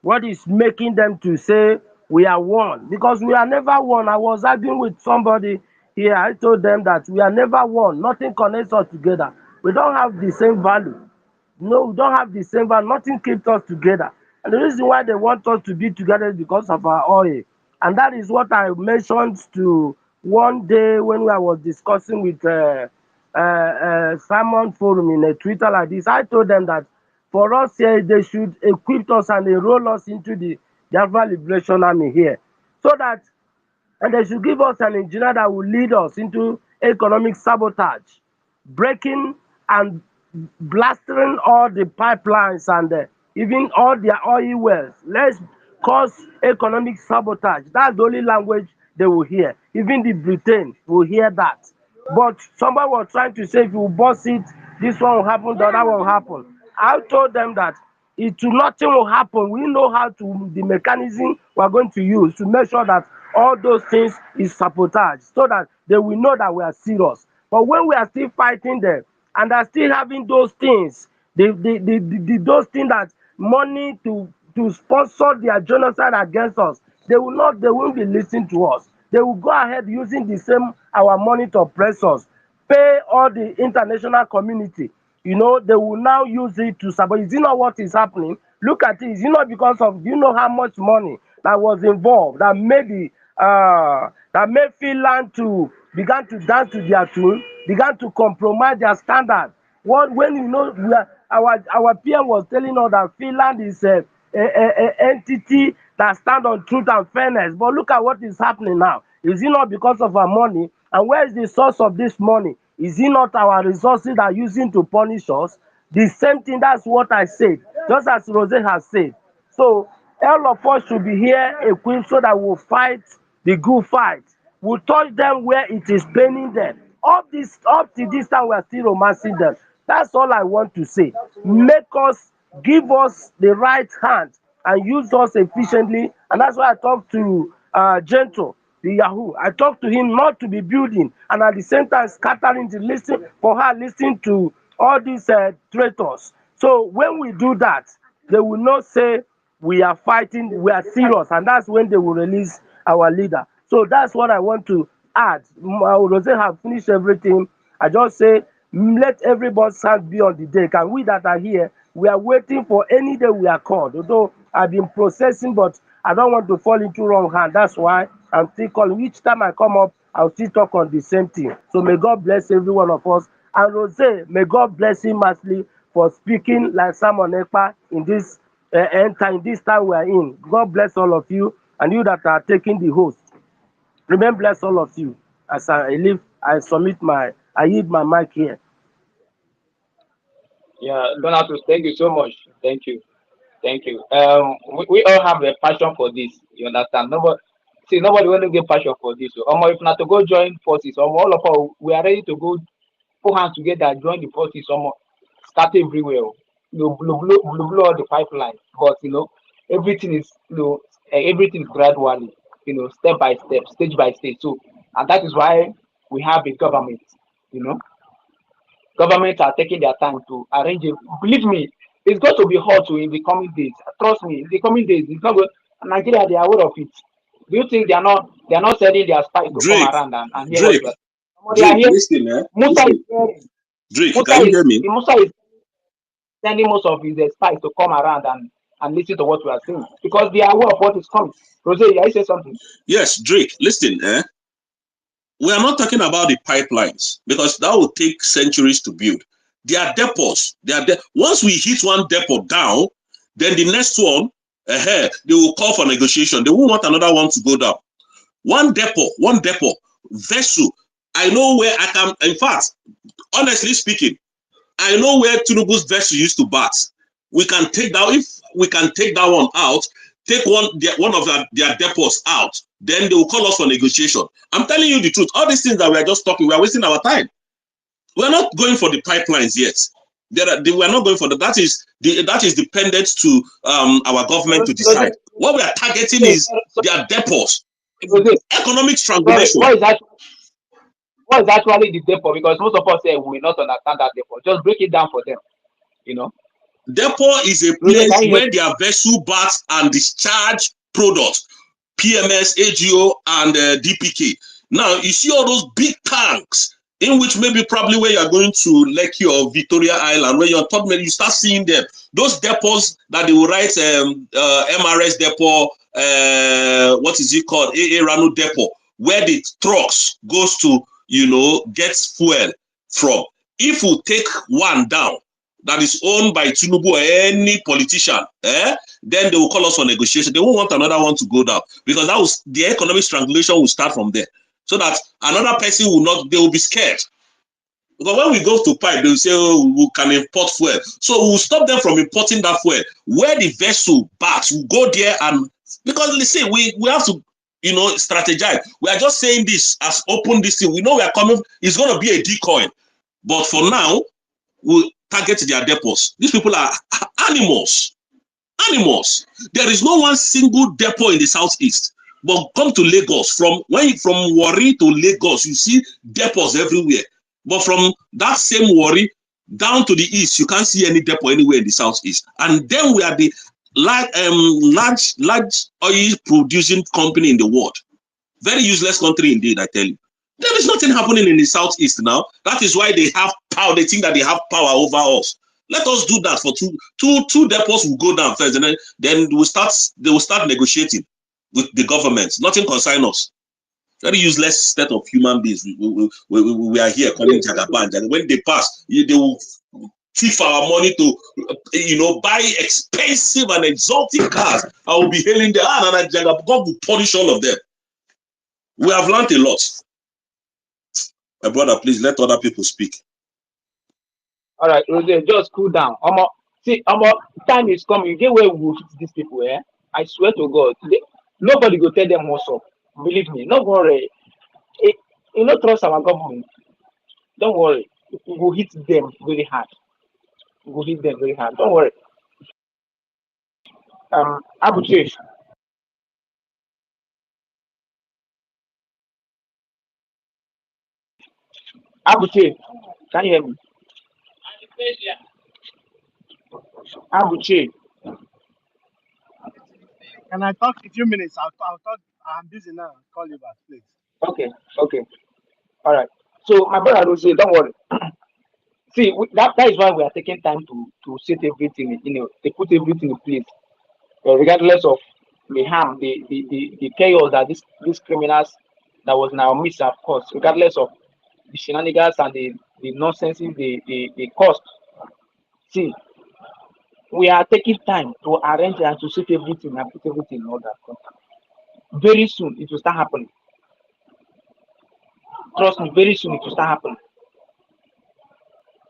What is making them to say we are one? Because we are never one. I was arguing with somebody here. I told them that we are never one. Nothing connects us together. We don't have the same value. No, we don't have the same value. Nothing keeps us together. And the reason why they want us to be together is because of our oil. And that is what I mentioned to one day when I was discussing with Simon Forum in a Twitter like this. I told them that for us here, they should equip us and enroll us into the Biafra Liberation Army here. So that, and they should give us an engineer that will lead us into economic sabotage, breaking and blasting all the pipelines and even all their oil wells. cause economic sabotage. That's the only language they will hear. Even the Britain will hear that. But somebody was trying to say if you boss it, this one will happen, the other one will happen. I told them that nothing will happen. We know how to the mechanism we are going to use to make sure that all those things is sabotage, so that they will know that we are serious. But when we are still fighting them and are still having those things, those things that money to sponsor their genocide against us, they won't be listening to us. They will go ahead using the same our money to oppress us, pay all the international community. They will now use it to sabotage. Is it not what is happening? Look at it. Is it not because of, do you know how much money that was involved that made Finland to began to dance to their tune, began to compromise their standard? When our PM was telling us that Finland is a entity that stand on truth and fairness, but look at what is happening now. Is it not because of our money? And where is the source of this money? Is it not our resources that are using to punish us? The same thing, that's what I said, just as Rose has said. So all of us should be here equipped so that we'll fight the good fight. We'll touch them where it is paining them. Up to this time, we are still romancing them. That's all I want to say. Give us the right hand and use us efficiently. And that's why I talked to Gentle, the Yahoo. I talked to him not to be building and at the same time scattering the listen for her listening to all these traitors. So when we do that, they will not say we are fighting, we are serious, and that's when they will release our leader. So that's what I want to add. Rose have finished everything. I just say let everybody's hand be on the deck, and we that are here, we are waiting for any day we are called. Although I've been processing, but I don't want to fall into wrong hand. That's why I'm still calling. Each time I come up, I'll still talk on the same thing. So may God bless every one of us. And Rose, may God bless him massively for speaking like Simon Ekpa in this end time, this time we are in. God bless all of you, and you that are taking the host. Remain blessed, all of you. As I leave, I yield my mic here. Yeah, Donatus, thank you so much. Thank you. We all have a passion for this. You understand? Nobody want to get passion for this. So, if not to go join forces, all of us, we are ready to go put hands together, join the forces, start everywhere. Blow all the pipeline. But everything is everything is gradually, step by step, stage by stage. So, and that is why we have a government. Governments are taking their time to arrange it. Believe me, it's going to be hot in the coming days. Trust me, in the coming days, it's not good. Nigeria, they are aware of it. Do you think they are not sending their spies to come around and hear what you are saying? They are here. Listen, Musa is hearing. Drake, can you hear me? Musa is sending most of his spies to come around and listen to what we are saying because they are aware of what is coming. Rose, I say something. Yes, Drake, listen, we are not talking about the pipelines because that will take centuries to build. They are depots. Once we hit one depot down, then the next one, they will call for negotiation. They won't want another one to go down. One depot, vessel. I know where I can, in fact, honestly speaking, I know where Tinubu's vessel used to bat. We can take that, if we can take that one out, take one of their depots out, then they will call us for negotiation. I'm telling you the truth. All these things that we are just talking, we are wasting our time. We're not going for the pipelines yet. We're not going for that. That is dependent to our government to decide. What we are targeting is their depots. Economic strangulation. What is actually the depot? Because most of us say we will not understand that depot. Just break it down for them. Depot is a place where their vessel bats and discharge products, PMS, AGO, and DPK. Now, you see all those big tanks in which probably where you're going to Lekki or Victoria Island, where you're talking, you start seeing them. Those depots that they will write MRS depot, what is it called? AA Rano depot, where the trucks goes to, gets fuel from. If we take one down, that is owned by Tinubu or any politician, then they will call us for negotiation. They won't want another one to go down because the economic strangulation will start from there. So that another person they will be scared. Because when we go to pipe, they will say, oh, we can import fuel. So we'll stop them from importing that fuel. Where the vessel bats, we'll go there and Because listen, we have to, you know, strategize. We are just saying this as open this thing. We know we are coming, it's going to be a decoy. But for now, we'll target their depots. These people are animals. Animals. There is no one single depot in the southeast. But come to Lagos, from Warri to Lagos, you see depots everywhere. But from that same Warri down to the east, you can't see any depot anywhere in the southeast. And then we are the large oil producing company in the world. Very useless country indeed, I tell you. There is nothing happening in the southeast now. That is why they have power. They think that they have power over us. Let us do that for two depots will go down first, and then they will start negotiating with the government. Nothing concerns us. Very useless set of human beings. We are here calling Jagaban. When they pass, they will thief our money to, you know, buy expensive and exotic cars. I will be hailing them, and God will punish all of them. We have learned a lot. My brother, please let other people speak. All right, Rosie, just cool down. See, time is coming. You get where we will hit these people, eh? I swear to God. Nobody will tell them what's up. Believe me. Don't worry. You don't trust our government. Don't worry. We will hit them very hard. We will hit them very hard. Don't worry. Abu Chief. Abu Chief. Can you hear me? Abu Chief. Can I talk a few minutes? I'll talk. I'm busy now. I'll call you back, please. Okay. All right. So my brother will say, don't worry. See, that is why we are taking time to set everything, you know, to put everything in place, regardless of the harm, the chaos that these criminals that was in our midst have caused, regardless of the shenanigans and the nonsense the cost. See, we are taking time to arrange and to set everything and put everything in order. Very soon it will start happening. Trust me, very soon it will start happening.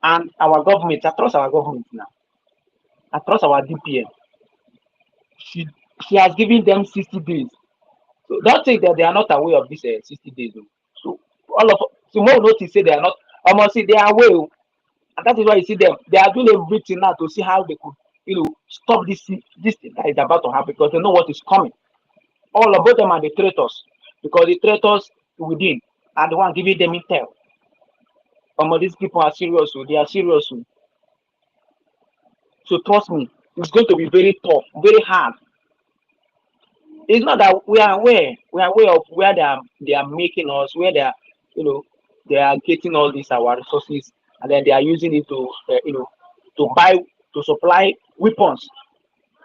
And our government, I trust our government now. I trust our DPM. She has given them 60 days. So don't think that they are not aware of this 60 days. So all of tomorrow notice say they are not. Almost see they are aware, and that is why you see them. They are doing everything now to see how they could, you know, stop this thing that is about to happen, because they know what is coming. All of them are the traitors, because the traitors within are the one giving them intel. These people are serious. They are serious. So trust me, it's going to be very tough, very hard. It's not that we are aware of where they are making us, where they are, you know, they are getting all these our resources, and then they are using it to, you know, to supply weapons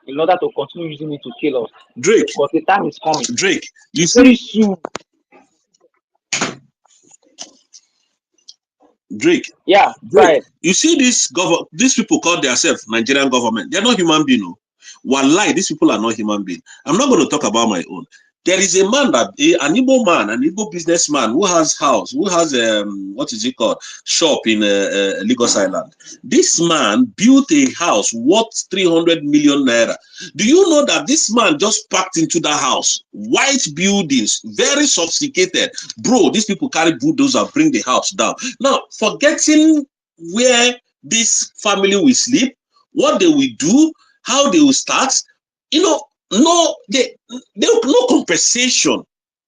in order to continue using it to kill us. Drake, but the time is coming. Drake, you Very see, soon. Drake, Yeah, Drake, you see these people call themselves Nigerian government. They're not human beings. No. Wallahi, these people are not human beings. I'm not going to talk about my own. There is a man an Igbo man, an Igbo businessman who has house, who has what is it called, shop in Lagos Island. This man built a house worth 300 million naira. Do you know that this man just packed into that house? White buildings, very sophisticated. Bro, these people carry bulldozer, bring the house down. Now, forgetting where this family will sleep, what they will do, how they will start, you know, no compensation.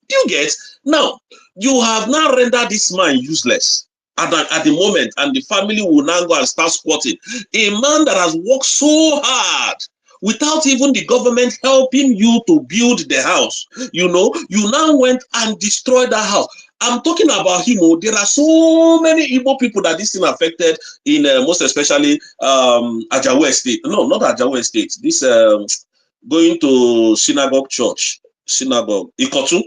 You get? Now, you have now rendered this man useless at the moment, and the family will now go and start squatting. A man that has worked so hard without even the government helping you to build the house, you know, you now went and destroyed that house. I'm talking about him. There are so many Igbo people that this thing affected in most especially Ajawa State. No, not Ajawa State. This going to synagogue Ikotun,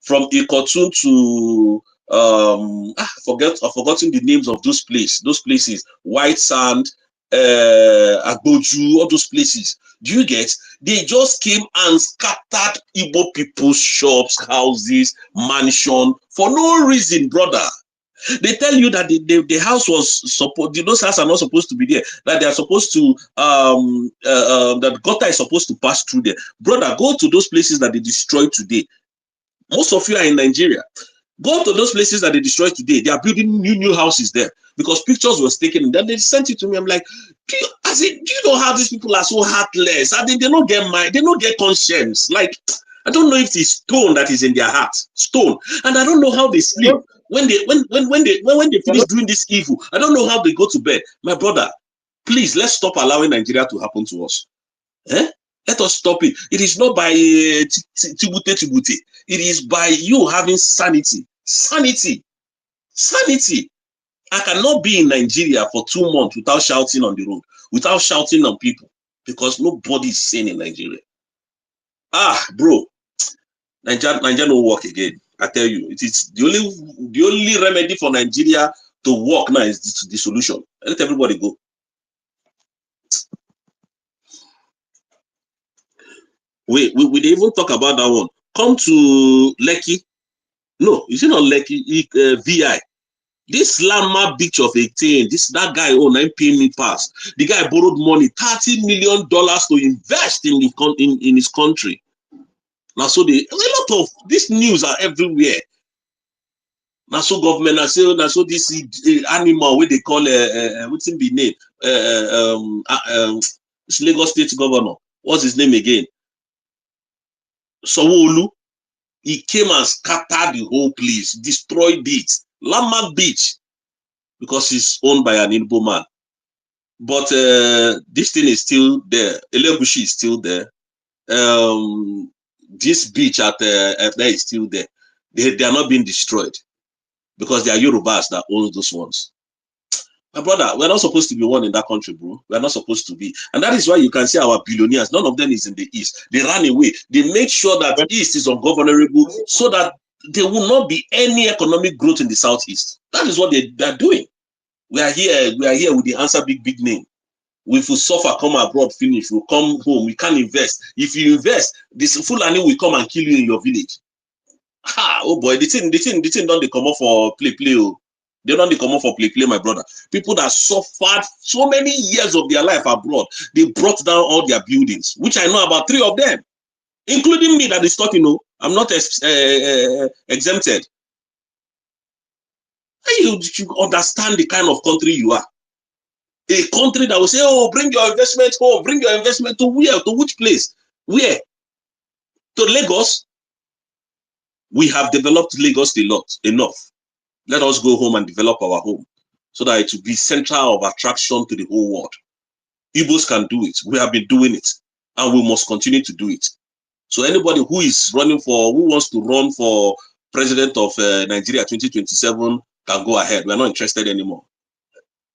from Ikotun to I've forgotten the names of those places, White Sand, Agboju, all those places. Do you get? They just came and scattered Igbo people's shops, houses, mansion for no reason, brother. They tell you that the house was supposed, those houses are not supposed to be there, that they are supposed to, that gutter is supposed to pass through there. Brother, go to those places that they destroyed today. Most of you are in Nigeria. Go to those places that they destroyed today. They are building new houses there because pictures was taken and then they sent it to me. I'm like, do you know how these people are so heartless? I think they don't get mind, they don't get conscience. Like, I don't know if it's stone that is in their heart, stone, and I don't know how they sleep when they finish doing this evil. I don't know how they go to bed. My brother, please, let's stop allowing Nigeria to happen to us. Let us stop it. It is not by tibute. It is by you having sanity. Sanity. I cannot be in Nigeria for 2 months without shouting on the road, without shouting on people, because nobody is sane in Nigeria. Bro, Nigeria no work again. I tell you, it is the only remedy for Nigeria to work now is the solution. Let everybody go. We didn't even talk about that one. Come to Lekki. No, is it not Lekki? VI. This Lama beach of 18, that guy own pay me pass. The guy borrowed money, $30 million to invest in his country. Now so a lot of these news are everywhere. Now so government, now so this animal what they call what's in the name? This Lagos State governor. What's his name again? Sanwo-Olu. He came and scattered the whole place, destroyed it. Lama Beach, because it's owned by an Igbo man. But this thing is still there. Elegushi is still there. This beach at there is still there. They are not being destroyed because they are Yorubas that own those ones. My brother, we're not supposed to be one in that country, bro. We're not supposed to be. And that is why you can see our billionaires, none of them is in the East. They ran away. They make sure that East is ungovernable so that there will not be any economic growth in the Southeast. That is what they're doing. We are here with the answer big name. If we suffer, come abroad, finish, we'll come home, we can't invest. If you invest, this Fulani will come and kill you in your village. Oh boy, the thing don't they come up for play. Oh. They don't come up for play, my brother. People that suffered so many years of their life abroad, they brought down all their buildings, which I know about 3 of them, including me that is talking. I'm not exempted. You understand the kind of country you are. A country that will say, oh, bring your investment home, bring your investment to where? To which place? Where? To Lagos. We have developed Lagos a lot, enough. Let us go home and develop our home so that it will be central of attraction to the whole world. Igbos can do it. We have been doing it, and we must continue to do it. So anybody who wants to run for president of Nigeria 2027 can go ahead. We are not interested anymore.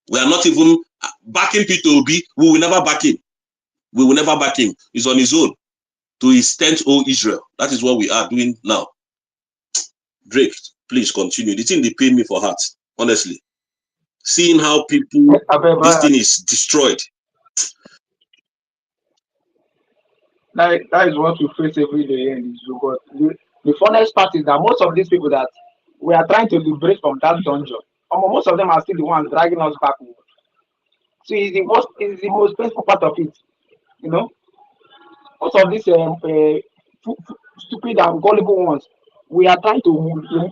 We are not even backing Peter Obi. We will never back him. We will never back him. He's on his own to his 10th old Israel. That is what we are doing now. Drake, please continue. The thing they paid me for heart, honestly. Seeing how people, this thing is destroyed. That is what we face every day in this world. The funniest part is that most of these people that we are trying to liberate from that dungeon, most of them are still the ones dragging us backward. So it's the most painful part of it. You know, most of these stupid and gullible ones, we are trying to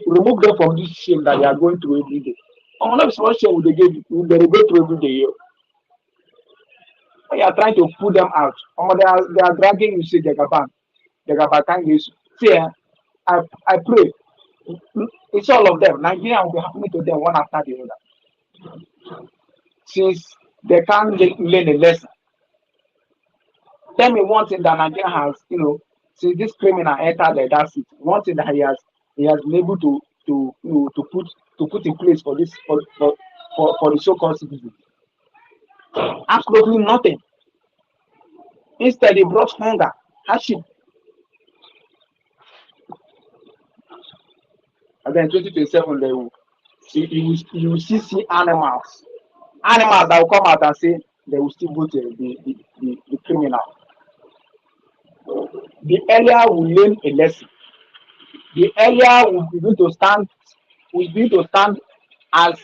remove them from this shame that they are going through every day. Not small shame they go through every day. We are trying to pull them out. They are dragging you, say Jagaban can't use. See, I pray. It's all of them. Nigeria will be happening to them one after the other. Since they can't learn a lesson. Tell me one thing that Nigeria has, since this criminal entered that seat, one thing that he has been able to put in place for this for the so-called citizens. Absolutely nothing. Instead, he brought hunger, hardship. And then 2027, you will see animals that will come out and say they will still vote the criminal. The earlier we learn a lesson, the earlier we begin to stand as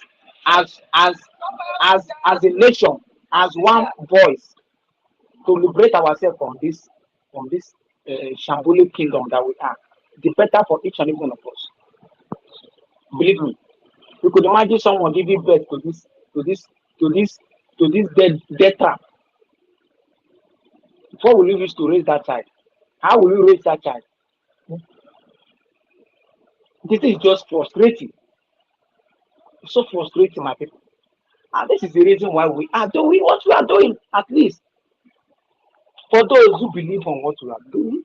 as as as a nation, as one voice, to liberate ourselves from this shambolic kingdom that we are, the better for each and every one of us. Believe me, you could imagine someone giving birth to this to this dead trap. What will you use to raise that child? How will you raise that child? This is just frustrating. It's so frustrating, my people. And this is the reason why we are doing what we are doing, at least for those who believe on what we are doing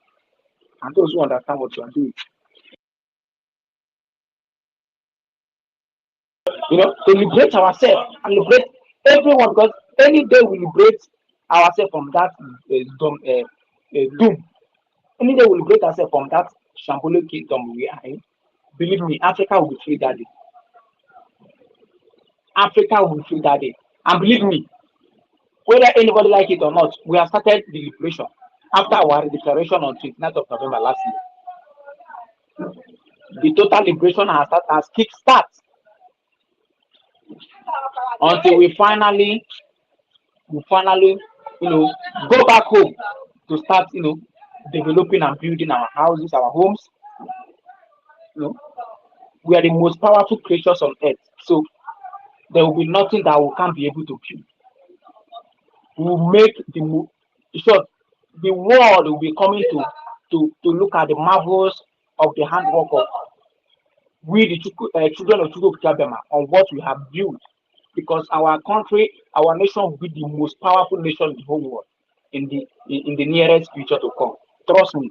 and those who understand what we are doing. To liberate ourselves and liberate everyone, because any day we liberate ourselves from that doom, any day we liberate ourselves from that shambolic kingdom we are in, believe me, Africa will be free that day. Africa will be free that day. And believe me, whether anybody like it or not, we have started the liberation after our declaration on 29th of November last year. The total liberation has kick-start until we finally, go back home to start, developing and building our houses, our homes. We are the most powerful creatures on earth, so there will be nothing that we can't be able to build. We will make the world will be coming to look at the marvels of the handwork of we, the children of Chukwu Kabema, on what we have built, because our country, our nation will be the most powerful nation in the whole world in the nearest future to come. Trust me.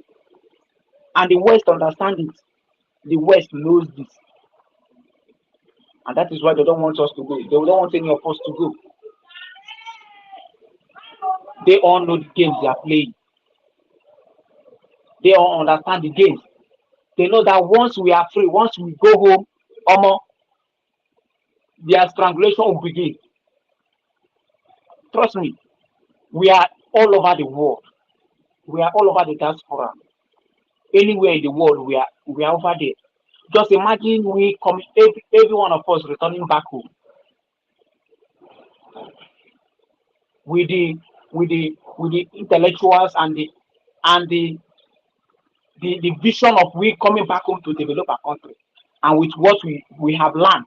And the West understand it. The West knows this. And that is why they don't want us to go. They don't want any of us to go. They all know the games they are playing. They all understand the games. They know that once we are free, once we go home, their strangulation will begin. Trust me, we are all over the world. We are all over the diaspora. Anywhere in the world, we are over there. Just imagine we come, every one of us returning back home with the intellectuals and the vision of we coming back home to develop our country, and with what we have learned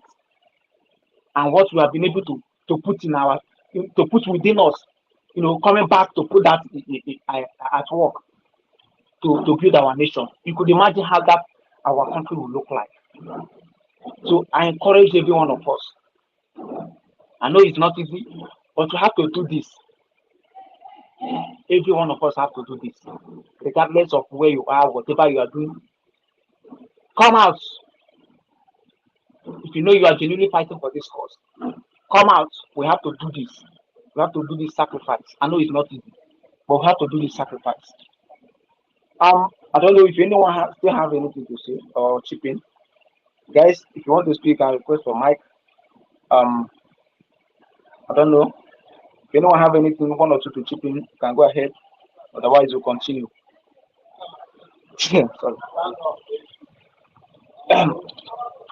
and what we have been able to put within us, coming back to put that at work to build our nation. You could imagine how that our country will look like. So I encourage every one of us. I know it's not easy, but we have to do this. Every one of us have to do this, regardless of where you are, whatever you are doing. Come out. If you know you are genuinely fighting for this cause, come out. We have to do this. We have to do this sacrifice. I know it's not easy, but we have to do this sacrifice. I don't know if anyone still have anything to say or chip in. Guys, if you want to speak, I request for mic. I don't know. If anyone have anything, one or two to chip in, you can go ahead. Otherwise, we'll continue. Sorry.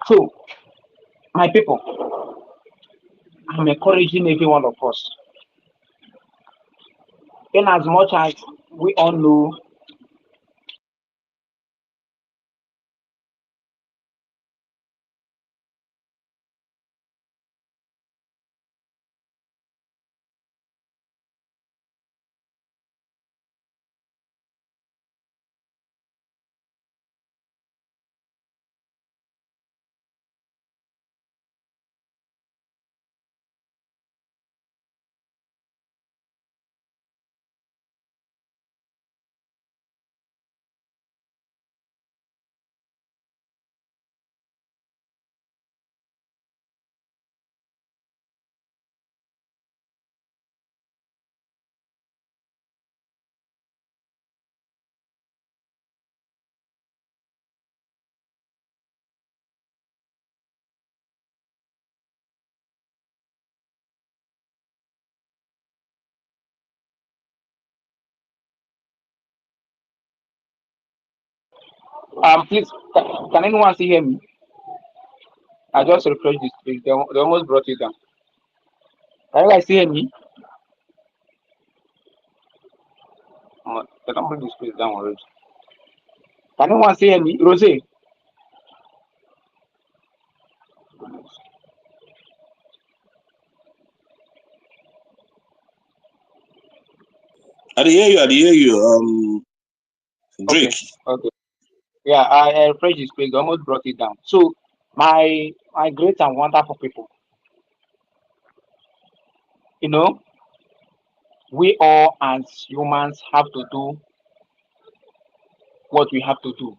So, my people, I'm encouraging every one of us. In as much as we all know please, can anyone see hear me? I just refreshed this page. They almost brought it down. Can you guys see me? They don't bring this page down already. Can anyone see me? Rose? I did hear you. Drake. Okay. Yeah, I refreshed this page. They almost brought it down. So my great and wonderful people, you know, we all as humans have to do what we have to do.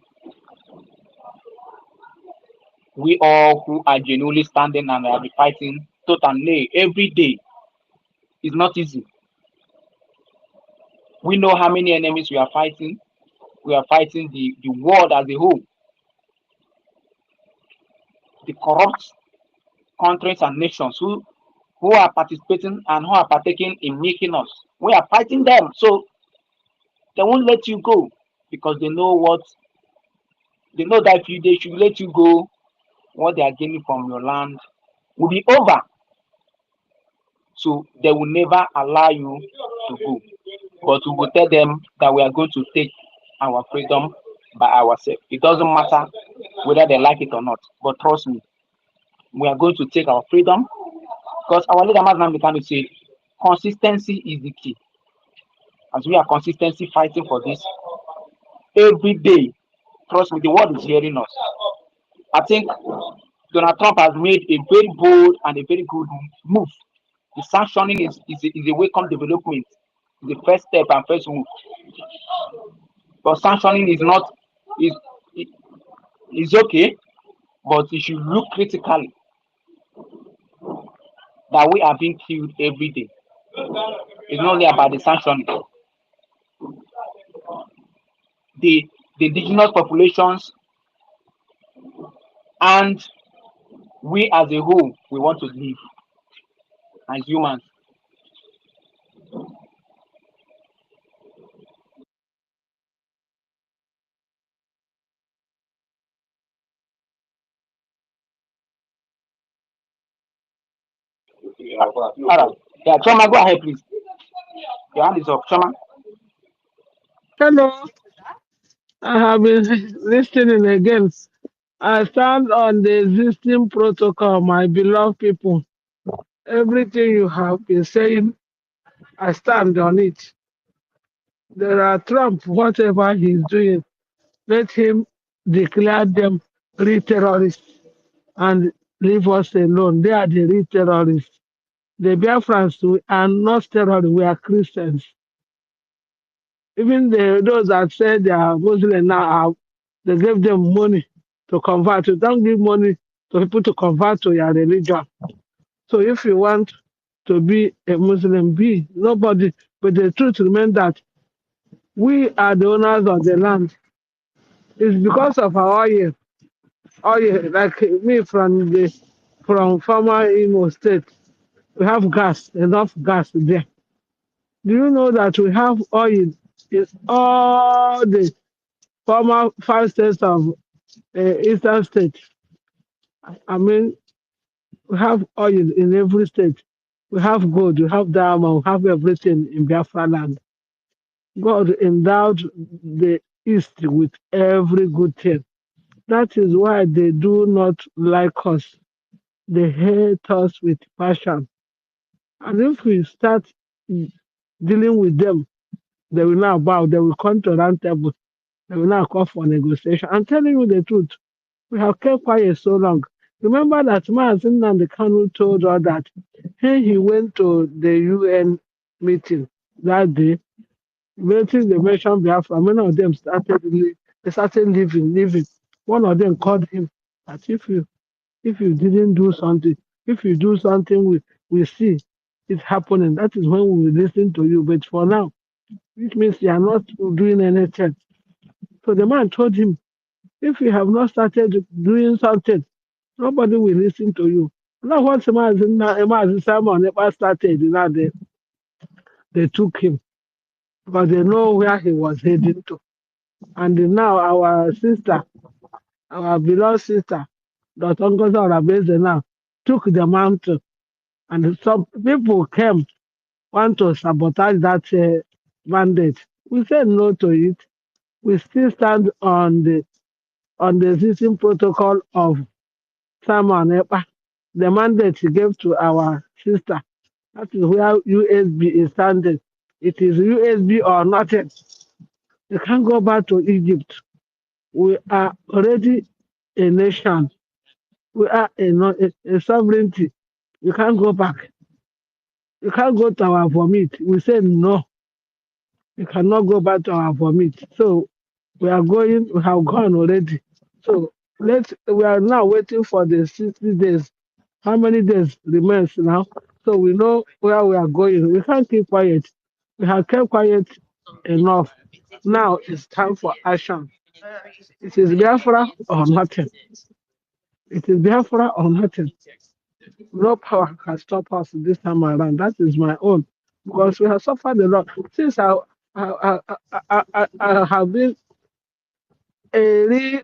We all who are genuinely standing and are fighting totally every day is not easy. We know how many enemies we are fighting. We are fighting the world as a whole, the corrupt countries and nations who are participating and who are partaking in making us. We are fighting them, so they won't let you go because they know that if they should let you go, what they are gaining from your land will be over. So they will never allow you to go. But we will tell them that we are going to take our freedom by ourselves. It doesn't matter whether they like it or not. But trust me, we are going to take our freedom because our leader Maznan Bikano said consistency is the key. As we are consistently fighting for this every day, trust me, the world is hearing us. I think Donald Trump has made a very bold and a very good move. The sanctioning is a welcome development. The first step and first move. But sanctioning is okay, but you should look critically that we are being killed every day. It's not only about the sanctioning. The indigenous populations and we as a whole, we want to live as humans. All right. Yeah, Choma, go ahead, please. Your hand is up, Choma. Hello, I have been listening again. I stand on the existing protocol, my beloved people. Everything you have been saying, I stand on it. There are Trump, whatever he's doing, let him declare them real terrorists and leave us alone. They are the real terrorists. The Biafrans we are not terrorists, we are Christians. Even those that say they are Muslim now, they gave them money to convert. You don't give money to people to convert to your religion. So if you want to be a Muslim, be nobody. But the truth remains that we are the owners of the land. It's because of our oil. Oil, like me from former Imo State, we have gas, enough gas there. Do you know that we have oil in all the former 5 states of Eastern State? I mean, we have oil in every state. We have gold, we have diamond, we have everything in Biafra land. God endowed the East with every good thing. That is why they do not like us. They hate us with passion. And if we start dealing with them, they will now bow, they will come to round table, they will now call for negotiation. I'm telling you the truth. We have kept quiet so long. Remember that Mazen and the Kanu told us that when he went to the UN meeting that day, meeting they mentioned Biafra, many of them they started living. One of them called him that if you didn't do something, if you do something we see it happening, that is when we will listen to you. But for now, which means you are not doing anything. So the man told him, if you have not started doing something, nobody will listen to you. Now what Simon never started, now they took him because they know where he was heading to. And now our sister, our beloved sister, Dr. Ngozi Orabeze now took the mantle, and some people came want to sabotage that mandate. We said no to it. We still stand on the existing protocol of Simon Epa, the mandate he gave to our sister. That is where USB is standing. It is USB or nothing. You can't go back to Egypt. We are already a nation. We are a sovereignty. You can't go back. You can't go to our vomit. We say no. You cannot go back to our vomit. So we are going, we have gone already. So we are now waiting for the 60 days. How many days remains now? So we know where we are going. We can't keep quiet. We have kept quiet enough. Now it's time for action. It is Biafra or nothing. It is Biafra or nothing. No power can stop us this time around. That is my own. Because we have suffered a lot. Since I have been a real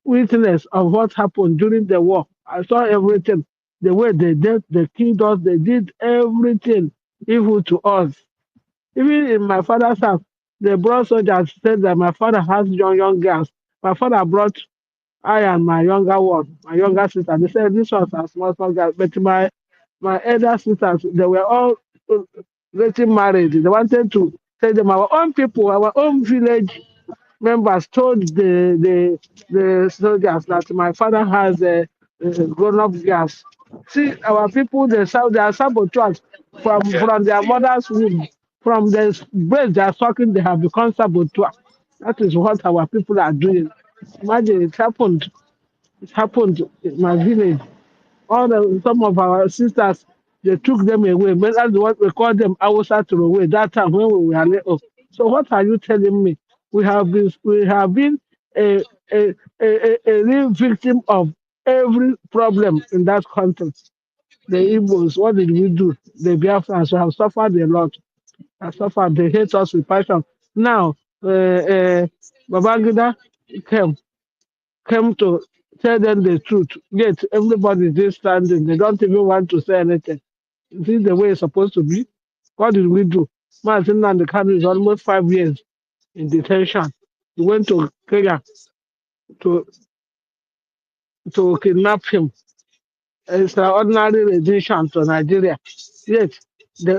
witness of what happened during the war. I saw everything. The way they did, they killed us, they did everything evil to us. Even in my father's house, the brought soldiers said that my father has young girls. My father brought I and my younger one, my younger sister. They said this was a small girl, but my elder sisters, they were all getting married. They wanted to tell them our own people, our own village members told the soldiers that my father has grown-up girls. See, our people, they are saboteurs from their mother's womb. From the breast they are sucking, they have become saboteurs. That is what our people are doing. Imagine it happened. It happened in my village. Some of our sisters, they took them away. But that's what we call them Awusa to away that time when we were little. So what are you telling me? We have been a a real victim of every problem in that country. The Igbos, what did we do? The Biafrans have suffered a lot. Have suffered. They hate us with passion. Now, Babangida came came to tell them the truth. Yet everybody is just standing. They don't even want to say anything. Is this the way it's supposed to be? What did we do? Martin and the country is almost 5 years in detention. We went to Kenya to to kidnap him. Extraordinary rendition to Nigeria. Yet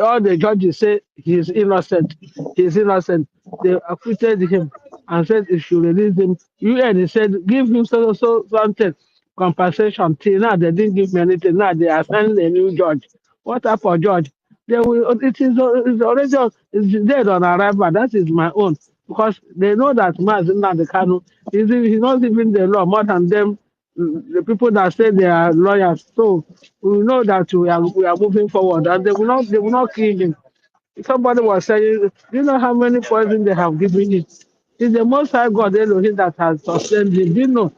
all the judges say he is innocent. He is innocent. They acquitted him and said they should release him. UN said give him something compensation. Till now they didn't give me anything. Now they are sending a new judge. What type of judge? They will. It's already it's dead on arrival. That is my own because they know that Mazin Kanu he's not even the law more than them the people that say they are lawyers. So we know that we are moving forward, and they will not kill him. Somebody was saying, do you know how many poison they have given him? It's the Most High God Elohim that has sustained him.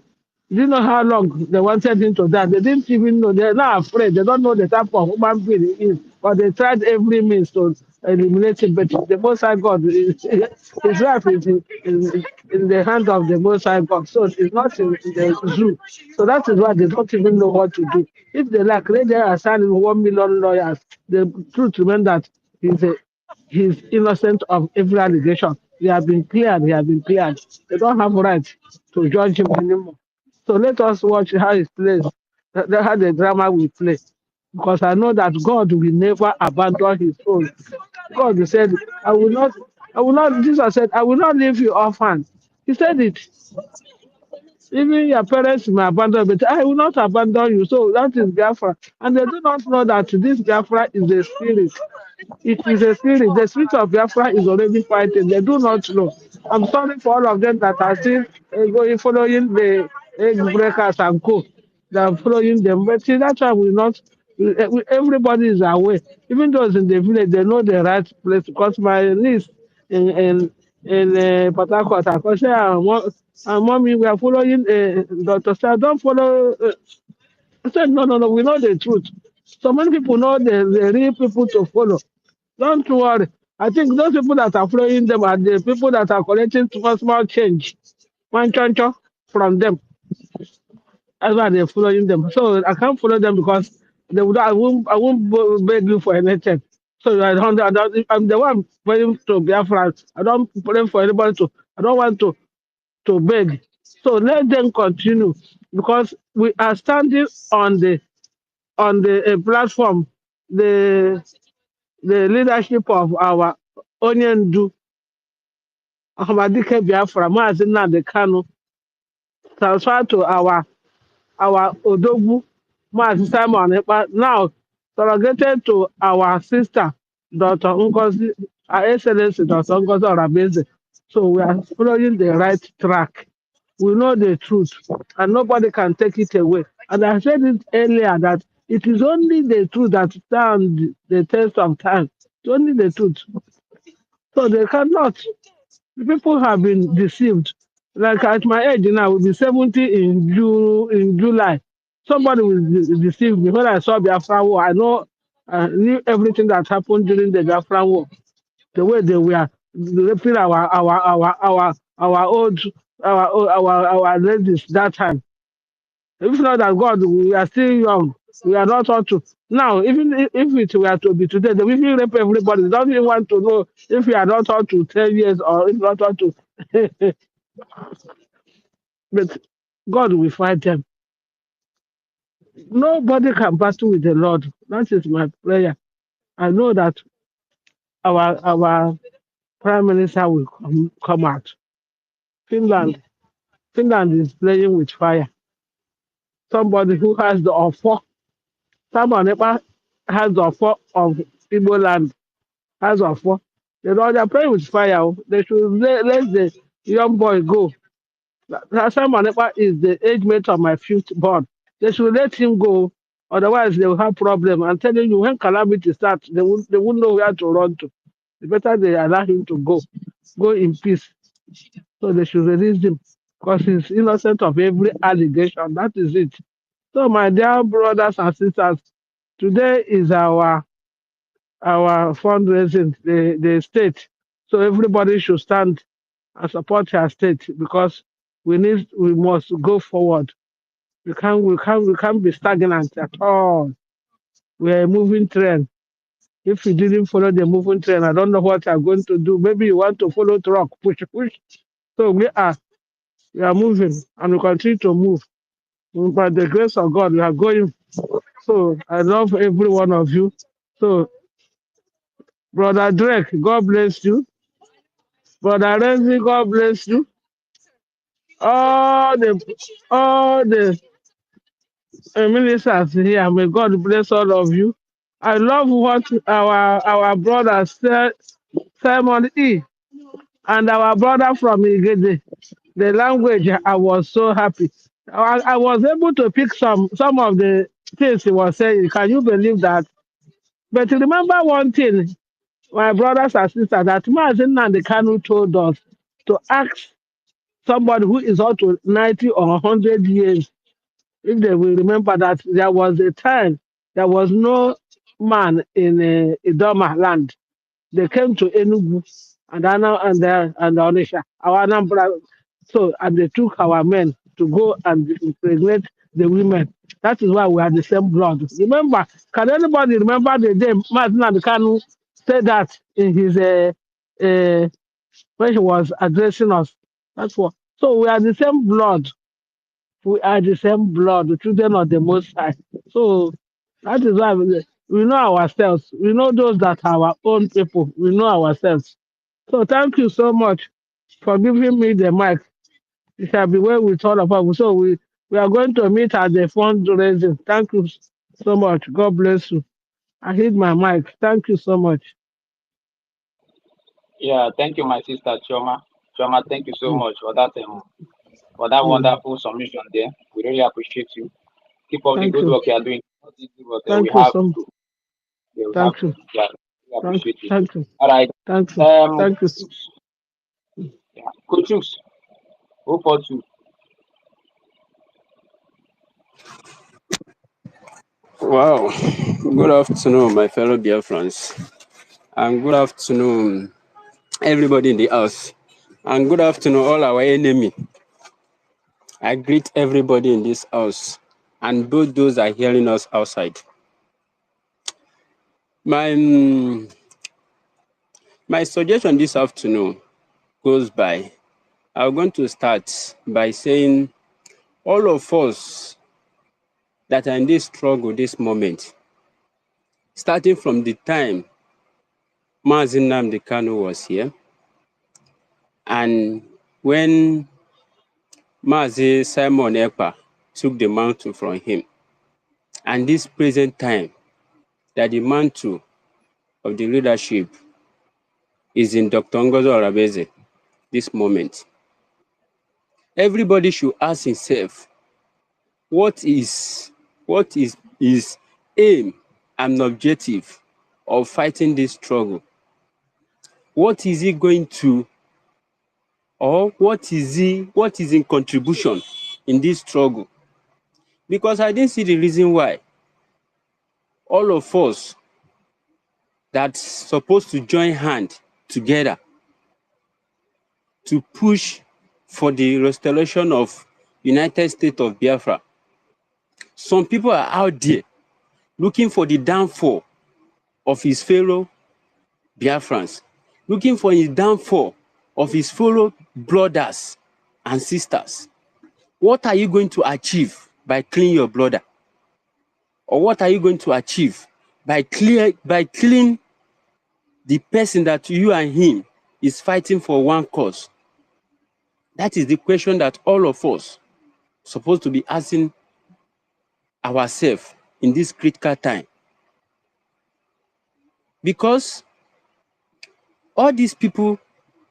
Do you know how long they wanted him to die? They didn't even know. They're not afraid. They don't know the type of human being he is. But they tried every means to eliminate him. But the Most High God, his life is in the hand of the Most High God. So it's not in the zoo. So that is why they don't even know what to do. If they like, they are assigning 1 million lawyers. The truth remains that he's innocent of every allegation. He has been cleared. He has been cleared. They don't have right to judge him anymore. So let us watch how it plays, how the drama will play. Because I know that God will never abandon his own. God said, I will not, Jesus said, I will not leave you orphan. He said it. Even your parents may abandon, but I will not abandon you. So that is Biafra. And they do not know that this Biafra is a spirit. It is a spirit. The spirit of Biafra is already fighting. They do not know. I'm sorry for all of them that are still going following the egg breakers and co. They are following them. But see, that's why everybody is aware. Even those in the village, they know the right place. Because my niece in Port Harcourt, I say, mommy, we are following Dr. Star. Don't follow. I said, no, no, no, we know the truth. So many people know the real people to follow. Don't worry. I think those people that are following them are the people that are collecting small change. One change from them. That's why they're following them. So I can't follow them because they would. I won't beg you for anything. So I'm the one praying to Biafra. I don't pray for anybody to. I don't want to beg. So let them continue because we are standing on the platform, the leadership of our Onyendu Ahmadike Biafra, Maazị Nnamdi Kanu, transfer to our Odogwu, Maazị Simon Ekpa, now surrogated to our sister, Dr. Ngozi, Her Excellency Dr. Ngozi Orabeze. So we are following the right track. We know the truth, and nobody can take it away. And I said it earlier that it is only the truth that stands the test of time. It's only the truth. So they cannot. The people have been deceived. Like at my age now, will be 70 in July. Somebody will deceive me. When I saw Biafra War, I knew everything that happened during the Biafra War. The way they were raping our old our ladies that time. If not that God, we are still young. We are not taught to. Now, even if it were to be today, they will even rape everybody. They don't even want to know if you are not taught to 10 years or if not taught to. But God will fight them. Nobody can battle with the Lord. That is my prayer. I know that our prime minister will come out. Finland is playing with fire. Somebody who has the offer. Someone has the offer of Igbo land. Has offer. They're playing with fire. They should let the young boy go. Someone is the age mate of my fifth born. They should let him go. Otherwise, they will have problem. I'm telling you, when calamity starts, they won't know where to run to. The better they allow him to go in peace. So they should release him because he's innocent of every allegation. That is it. So, my dear brothers and sisters, today is our fundraising, the state. So everybody should stand and support our state because we must go forward. We can't be stagnant at all. We are a moving train. If you didn't follow the moving train, I don't know what you're going to do. Maybe you want to follow truck, push. So we are moving and we continue to move. By the grace of God, we are going. So I love every one of you. So Brother Drake, God bless you. Brother Renzi, God bless you. All the ministers here, may God bless all of you. I love what our brother said, Simon E. and our brother from Igede. The language, I was so happy. I was able to pick some of the things he was saying. Can you believe that? But remember one thing, my brothers and sisters, that Mazen Nnamdi Kanu told us to ask somebody who is up to 90 or 100 years, if they will remember that there was a time there was no man in Idoma land. They came to Enugu and Onisha, our Anambra. So, and they took our men to go and impregnate the women. That is why we are the same blood. Remember, can anybody remember the day Martin Kanu said that in his when he was addressing us? That's what. So we are the same blood. We are the same blood, the children of the Most High. So that is why we know ourselves. We know those that are our own people. We know ourselves. So thank you so much for giving me the mic. It shall be well with all of us. So we are going to meet at the fundraising. Thank you so much. God bless you. I hit my mic. Thank you so much. Yeah, thank you, my sister Choma. Choma, thank you so much for that wonderful submission there. We really appreciate you. Keep up the good work you are doing. Thank you so much. Thank you. Yeah, we appreciate you. Thank you. All right. Thank you. Thank you. Yeah. Coach Hughes, who for you? Wow. Good afternoon, my fellow Biafrans. And good afternoon, everybody in the house. And good afternoon, all our enemy. I greet everybody in this house and both those are hearing us outside. My suggestion this afternoon goes by, I'm going to start by saying all of us that are in this struggle this moment, starting from the time Mazi Nnamdi Kanu was here, and when Mazi Simon Ekpa took the mantle from him, and this present time that the mantle of the leadership is in Dr. Ngozi Orabeze this moment. Everybody should ask himself, what is his aim and objective of fighting this struggle? What is he going to, or what is in contribution in this struggle? Because I didn't see the reason why all of us that's supposed to join hand together to push for the restoration of United States of Biafra. Some people are out there looking for the downfall of his fellow Biafrans, looking for the downfall of his fellow brothers and sisters. What are you going to achieve by killing your brother? Or what are you going to achieve by killing the person that you and him is fighting for one cause? That is the question that all of us supposed to be asking ourselves in this critical time. Because all these people,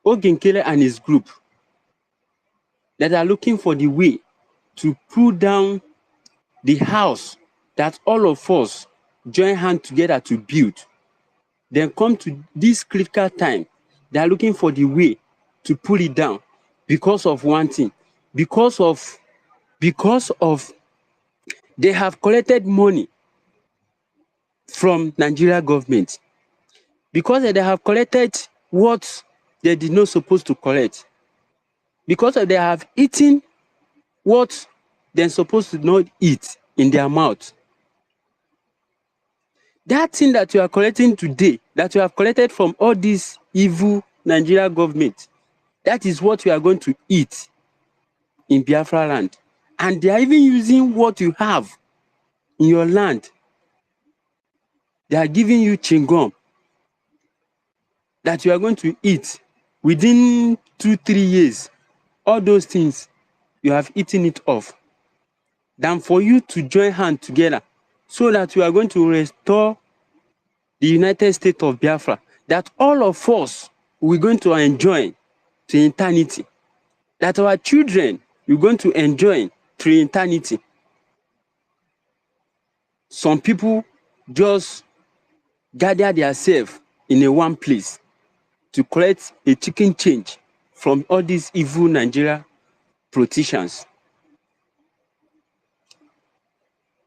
Ogenkele and his group, that are looking for the way to pull down the house that all of us join hands together to build, then come to this critical time, they are looking for the way to pull it down because of one thing, because of they have collected money from Nigeria government, because they have collected what they did not supposed to collect, because they have eaten what they're supposed to not eat in their mouth. That thing that you are collecting today, that you have collected from all these evil Nigeria government, that is what you are going to eat in Biafra land. And they are even using what you have in your land. They are giving you chewing-gum that you are going to eat within 2-3 years. All those things, you have eaten it off. Than for you to join hands together so that you are going to restore the United States of Biafra, that all of us we're going to enjoy to eternity, that our children we're going to enjoy to eternity. Some people just gather themselves in a one place to collect a chicken change from all these evil Nigeria politicians.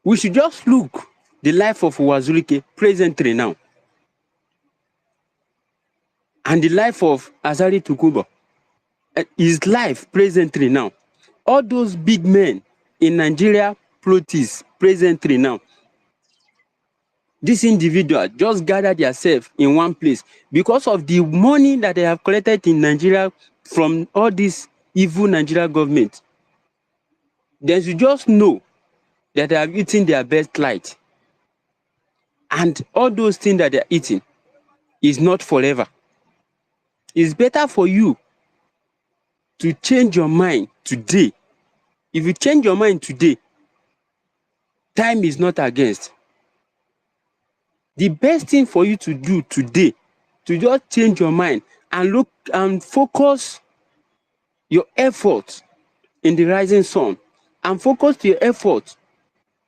We should just look the life of Wazulike presently now, and the life of Azari Tukubo, his life presently now. All those big men in Nigeria politics presently now. This individual just gathered themselves in one place because of the money that they have collected in Nigeria from all this evil Nigeria government. They should just know that they have eaten their best light. And all those things that they are eating is not forever. It's better for you to change your mind today. If you change your mind today, time is not against. The best thing for you to do today, to just change your mind and look and focus your effort in the rising sun, and focus your effort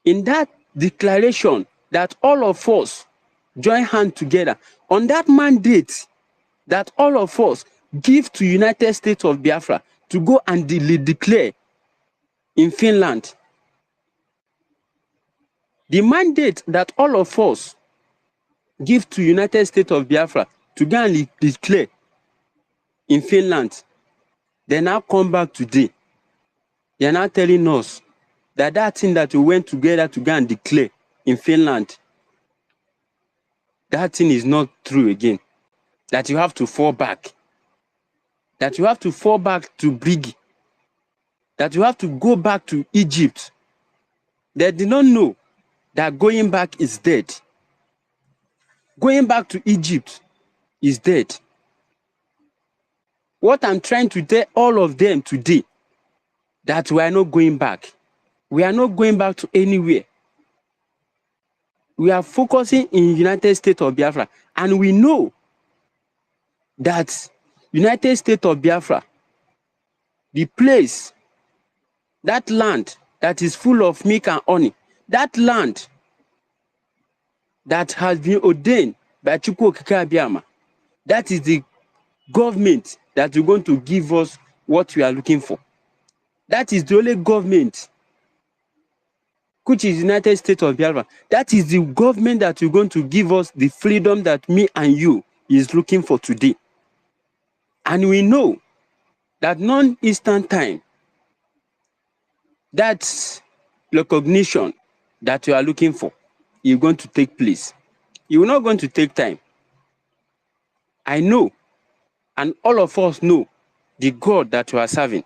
in that declaration that all of us join hands together on that mandate that all of us give to United States of Biafra to go and declare in Finland. The mandate that all of us give to United States of Biafra to go and declare in Finland, they now come back today. They are now telling us that that thing that we went together to go and declare in Finland, that thing is not true again. That you have to fall back. That you have to fall back to Brigi. That you have to go back to Egypt. They did not know that going back is dead. Going back to Egypt is dead. What I'm trying to tell all of them today, that we are not going back. We are not going back to anywhere. We are focusing in United States of Biafra. And we know that United States of Biafra, the place, that land that is full of milk and honey, that land that has been ordained by Chukwu Okike Abiyama, that is the government that is going to give us what we are looking for. That is the only government, which is United States of Biafra. That is the government that is going to give us the freedom that me and you is looking for today. And we know that non-instant time, that recognition that you are looking for is going to take place. It will not going to take time. I know, and all of us know, the God that you are serving,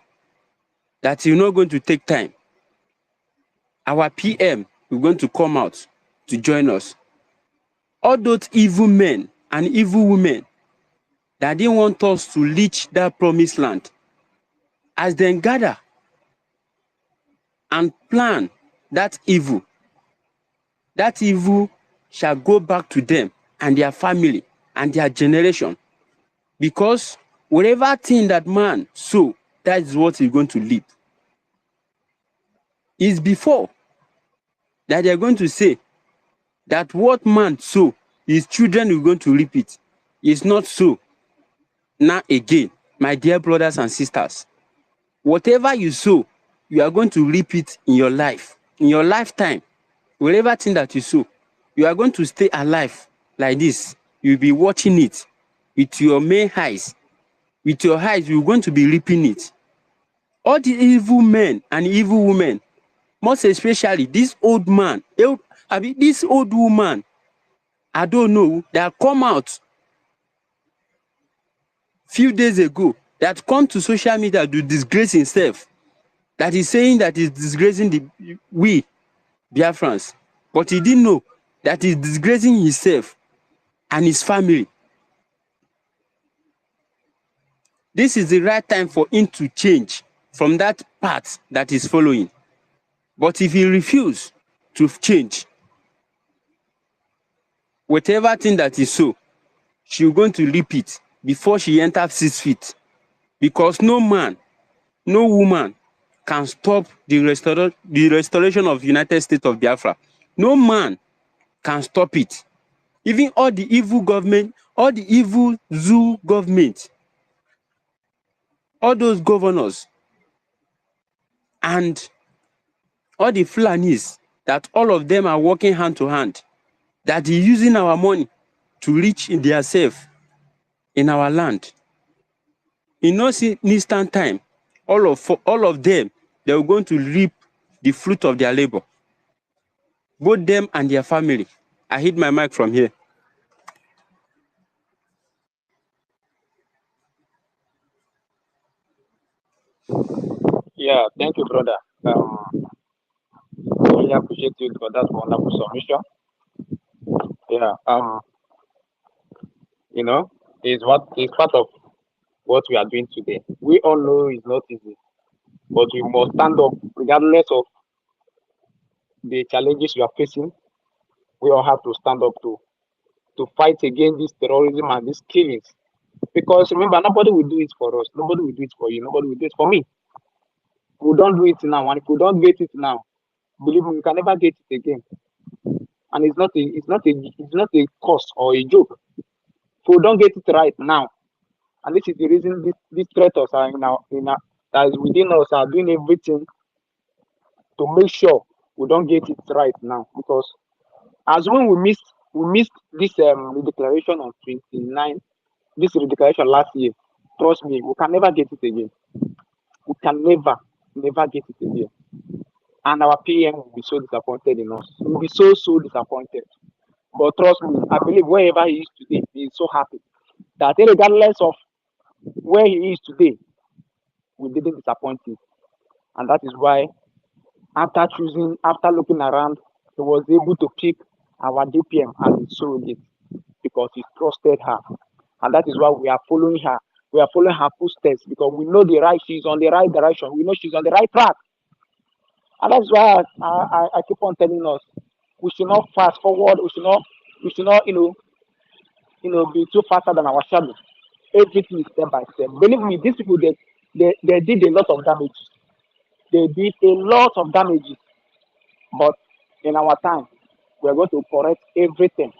that is not going to take time. Our PM is going to come out to join us. All those evil men and evil women that didn't want us to reach that promised land, as they gather and plan that evil shall go back to them and their family and their generation. Because whatever thing that man sow, that is what he's going to reap. It's before that they're going to say that what man sow, his children are going to reap it. It's not so. Now again, my dear brothers and sisters, whatever you sow, you are going to reap it in your life, in your lifetime. Whatever thing that you sow, you are going to stay alive like this. You'll be watching it with your main eyes. With your eyes, you're going to be reaping it. All the evil men and evil women, most especially this old man, this old woman, I don't know, that come out few days ago, that come to social media to disgrace himself, that is saying that he's disgracing we Biafrans, but he didn't know that he's disgracing himself and his family. This is the right time for him to change from that path that he's following. But if he refuses to change, whatever thing that he sow, she's going to reap it before she enters 6 feet. Because no man, no woman can stop the restoration of United States of Biafra. No man can stop it. Even all the evil government, all the evil zoo government, all those governors, and all the Fulanis, that all of them are working hand to hand, that is using our money to reach in their self in our land. In no instant time, all of them, they are going to reap the fruit of their labor. Both them and their family. I hit my mic from here. Yeah, thank you, brother. Really appreciate you for that wonderful submission. Yeah, it's part of what we are doing today. We all know it's not easy, but we must stand up regardless of the challenges we are facing. We all have to stand up to fight against this terrorism and these killings. Because remember, nobody will do it for us. Nobody will do it for you. Nobody will do it for me. We don't do it now, and if we don't get it now, believe me, we can never get it again. And it's not a cost or a joke. If we don't get it right now, and this is the reason these traitors are that is within us are doing everything to make sure we don't get it right now. Because as when we missed this declaration on 29, this declaration last year, trust me, we can never get it again. We can never. never get it again. And our PM will be so disappointed in us. He will be so disappointed. But trust me, I believe wherever he is today, he is so happy that regardless of where he is today, we didn't disappoint him. And that is why after looking around, he was able to pick our DPM as his surrogate because he trusted her. And that is why we are following her. We are following her footsteps because we know she's on the right direction. We know she's on the right track. And that's why I keep on telling us we should not fast forward. We should not be too faster than our shadow. Everything is step by step. Believe me, these people they did a lot of damage. They did a lot of damages. But in our time, we are going to correct everything.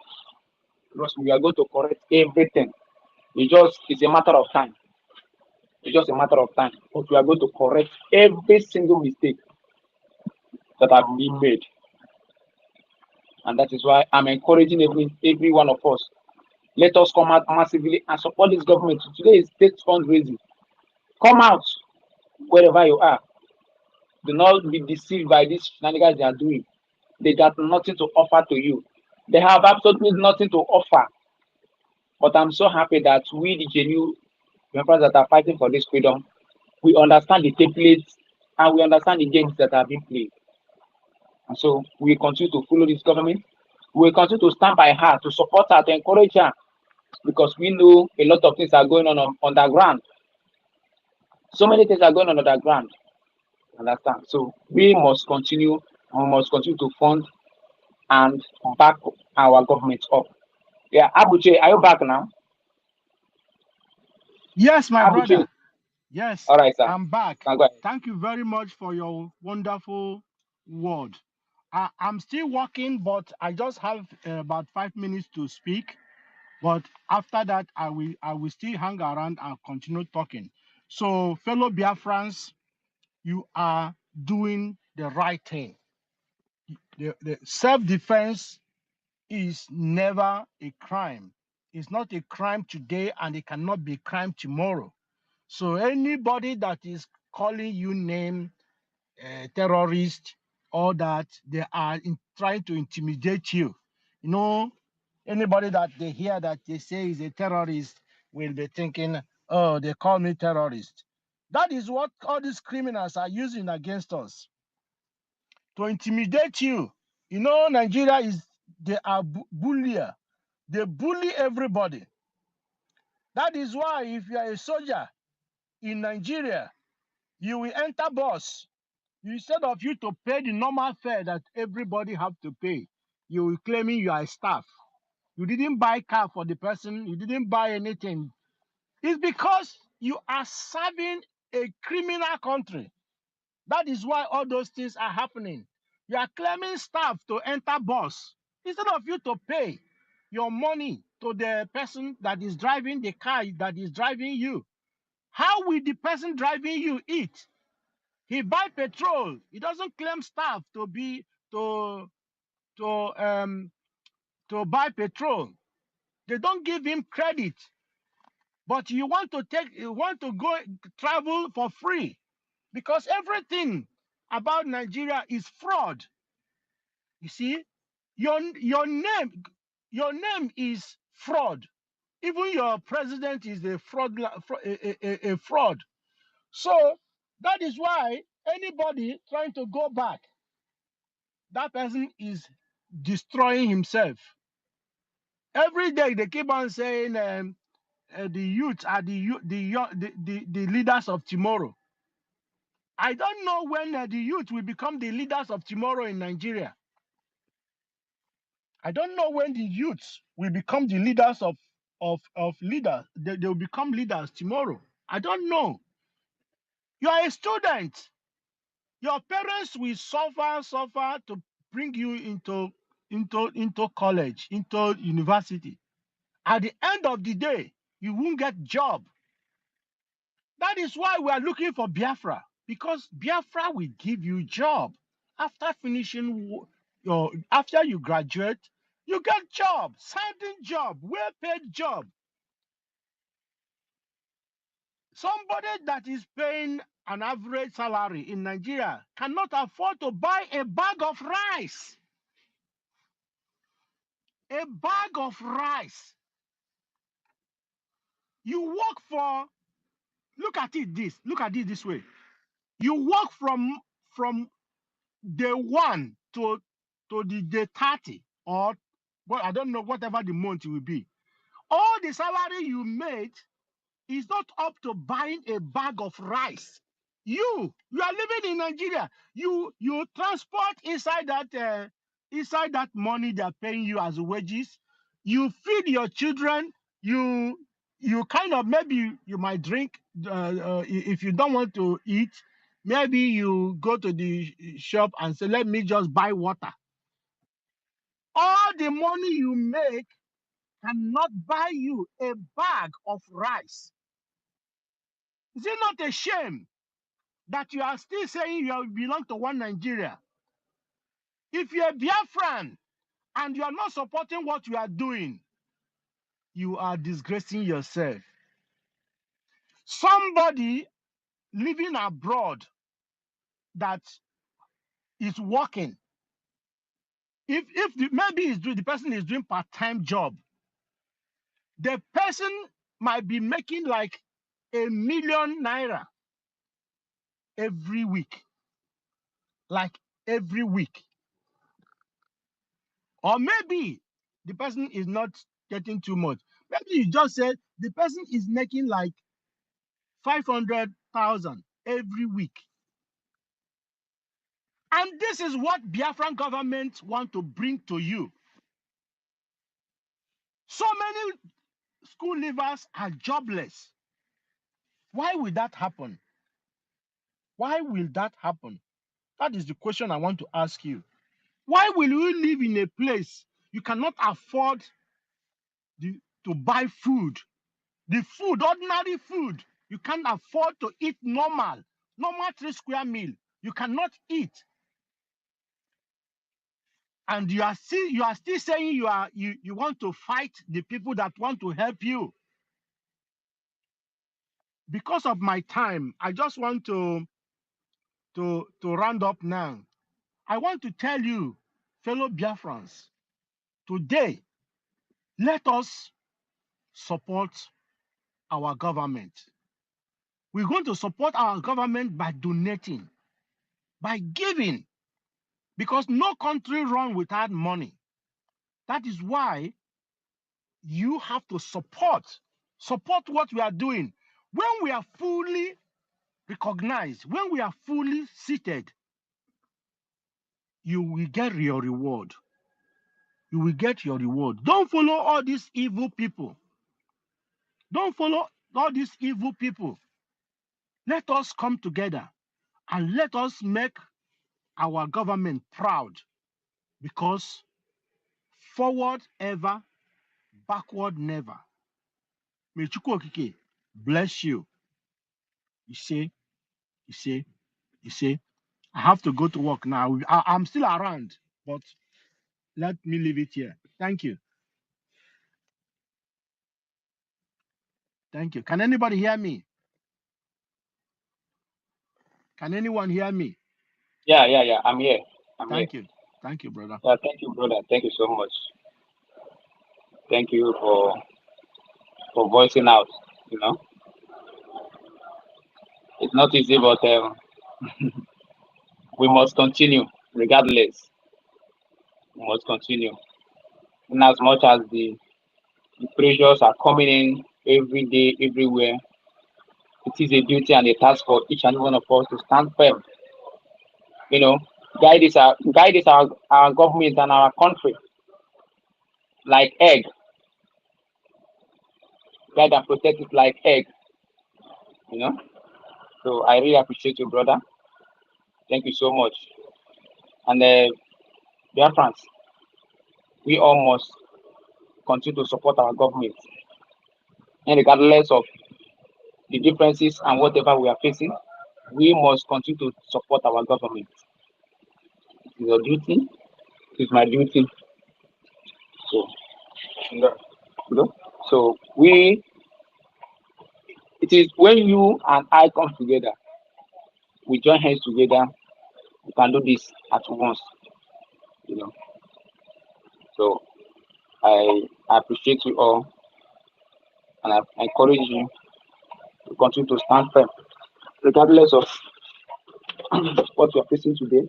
Trust me, we are going to correct everything. It's a matter of time. It's just a matter of time. But we are going to correct every single mistake that have been made. And that is why I'm encouraging every one of us. Let us come out massively and support this government. Today is state fundraising. Come out wherever you are. Do not be deceived by these shenanigans they are doing. They got nothing to offer to you. They have absolutely nothing to offer. But I'm so happy that we, the genuine members that are fighting for this freedom, we understand the templates and we understand the games that are being played. And so we continue to follow this government. We continue to stand by her, to support her, to encourage her, because we know a lot of things are going on underground. So many things are going on underground. Understand? So we must continue to fund and back our government up. Yeah, Abuche, are you back now? Yes, my Abuche. brother. Yes, All right, sir. I'm back. Now go ahead. Thank you very much for your wonderful word. I'm still working, but I just have about 5 minutes to speak. But after that, I will still hang around and continue talking. So, fellow Biafrans, you are doing the right thing. The self-defense is never a crime. It's not a crime today, and it cannot be a crime tomorrow. So anybody that is calling you name terrorist or that they are trying to intimidate you, anybody that they hear that they say is a terrorist will be thinking, oh, they call me terrorist. That is what all these criminals are using against us to intimidate you. Nigeria they are bullier. They bully everybody. That is why if you are a soldier in Nigeria, you will enter bus. Instead of you to pay the normal fare that everybody have to pay, you will claiming you are a staff. You didn't buy car for the person. You didn't buy anything. It's because you are serving a criminal country. That is why all those things are happening. You are claiming staff to enter bus instead of you to pay your money to the person that is driving the car that is driving you. How will the person driving you eat? He buy petrol. He doesn't claim staff to buy petrol. They don't give him credit. But you want to go travel for free because everything about Nigeria is fraud. You see, your name is fraud. Even your president is a fraud. A fraud. So that is why anybody trying to go back, that person is destroying himself. Every day they keep on saying the youth are the leaders of tomorrow. I don't know when the youth will become the leaders of tomorrow in Nigeria. I don't know when the youth will become the leaders of leaders. They will become leaders tomorrow. I don't know. You are a student. Your parents will suffer to bring you into college, into university. At the end of the day, you won't get job. That is why we are looking for Biafra, because Biafra will give you job. After finishing after you graduate, you get job, certain job, well-paid job. Somebody that is paying an average salary in Nigeria cannot afford to buy a bag of rice. A bag of rice. You work for, look at it this way. You work from day 1 to the day 30, or well, I don't know, whatever the month will be. All the salary you made is not up to buying a bag of rice. You are living in Nigeria. You transport inside that money they're paying you as wages. You feed your children. You kind of, maybe you might drink if you don't want to eat. Maybe you go to the shop and say, let me just buy water. All the money you make cannot buy you a bag of rice. Is it not a shame that you are still saying you belong to one Nigeria? If you're a Biafran and you are not supporting what you are doing, you are disgracing yourself. Somebody living abroad that is working, if maybe the person is doing part-time job, the person might be making like ₦1,000,000 every week, like every week. Or maybe the person is not getting too much. Maybe you just said the person is making like 500,000 every week. And this is what Biafran government want to bring to you. So many school leavers are jobless. Why will that happen? Why will that happen? That is the question I want to ask you. Why will you live in a place you cannot afford to buy food? The food, ordinary food, you can't afford to eat normal 3 square meal. You cannot eat. And you are still saying you want to fight the people that want to help you. Because of my time, I just want to round up now. I want to tell you, fellow Biafrans, today, let us support our government. We're going to support our government by donating, by giving, because no country runs without money. That is why you have to support what we are doing. When we are fully recognized, when we are fully seated, you will get your reward. You will get your reward. Don't follow all these evil people. Don't follow all these evil people. Let us come together and let us make our government proud, because forward ever, backward never. May Chukwu Okike bless you. You see, I have to go to work now. I'm still around, but let me leave it here. Thank you. Thank you. Can anybody hear me? Can anyone hear me? Yeah. I'm here. Thank you. Thank you, brother. Yeah, thank you, brother. Thank you so much. Thank you for voicing out. You know, it's not easy, but we must continue regardless. We must continue. In as much as the pressures are coming in every day, everywhere, it is a duty and a task for each and one of us to stand firm. You know, guide our government and our country like egg. Guide and protect it like egg. You know. So I really appreciate you, brother. Thank you so much. And Biafrans, we all must continue to support our government, and regardless of the differences and whatever we are facing, we must continue to support our government. It is your duty. It is my duty. So, you know, so it's It is when you and I come together, we join hands together, we can do this at once, you know. So I appreciate you all, and I encourage you to continue to stand firm, regardless of what you are facing today,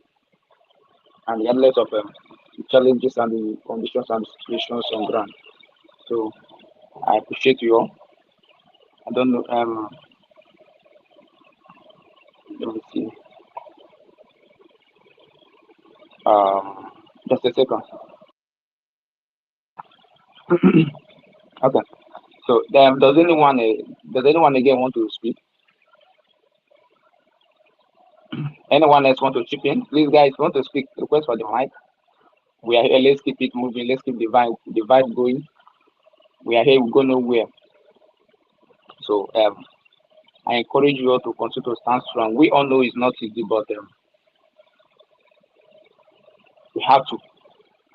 and regardless of the challenges and the conditions and the situations on ground. So I appreciate you all. I don't know. Let me see. Just a second. Okay. So does anyone again want to speak? Anyone else want to chip in? Please, guys, want to speak? Request for the mic. We are here. Let's keep it moving. Let's keep the vibe going. We are here. We go nowhere. So I encourage you all to continue to stand strong. We all know it's not easy, but we have to.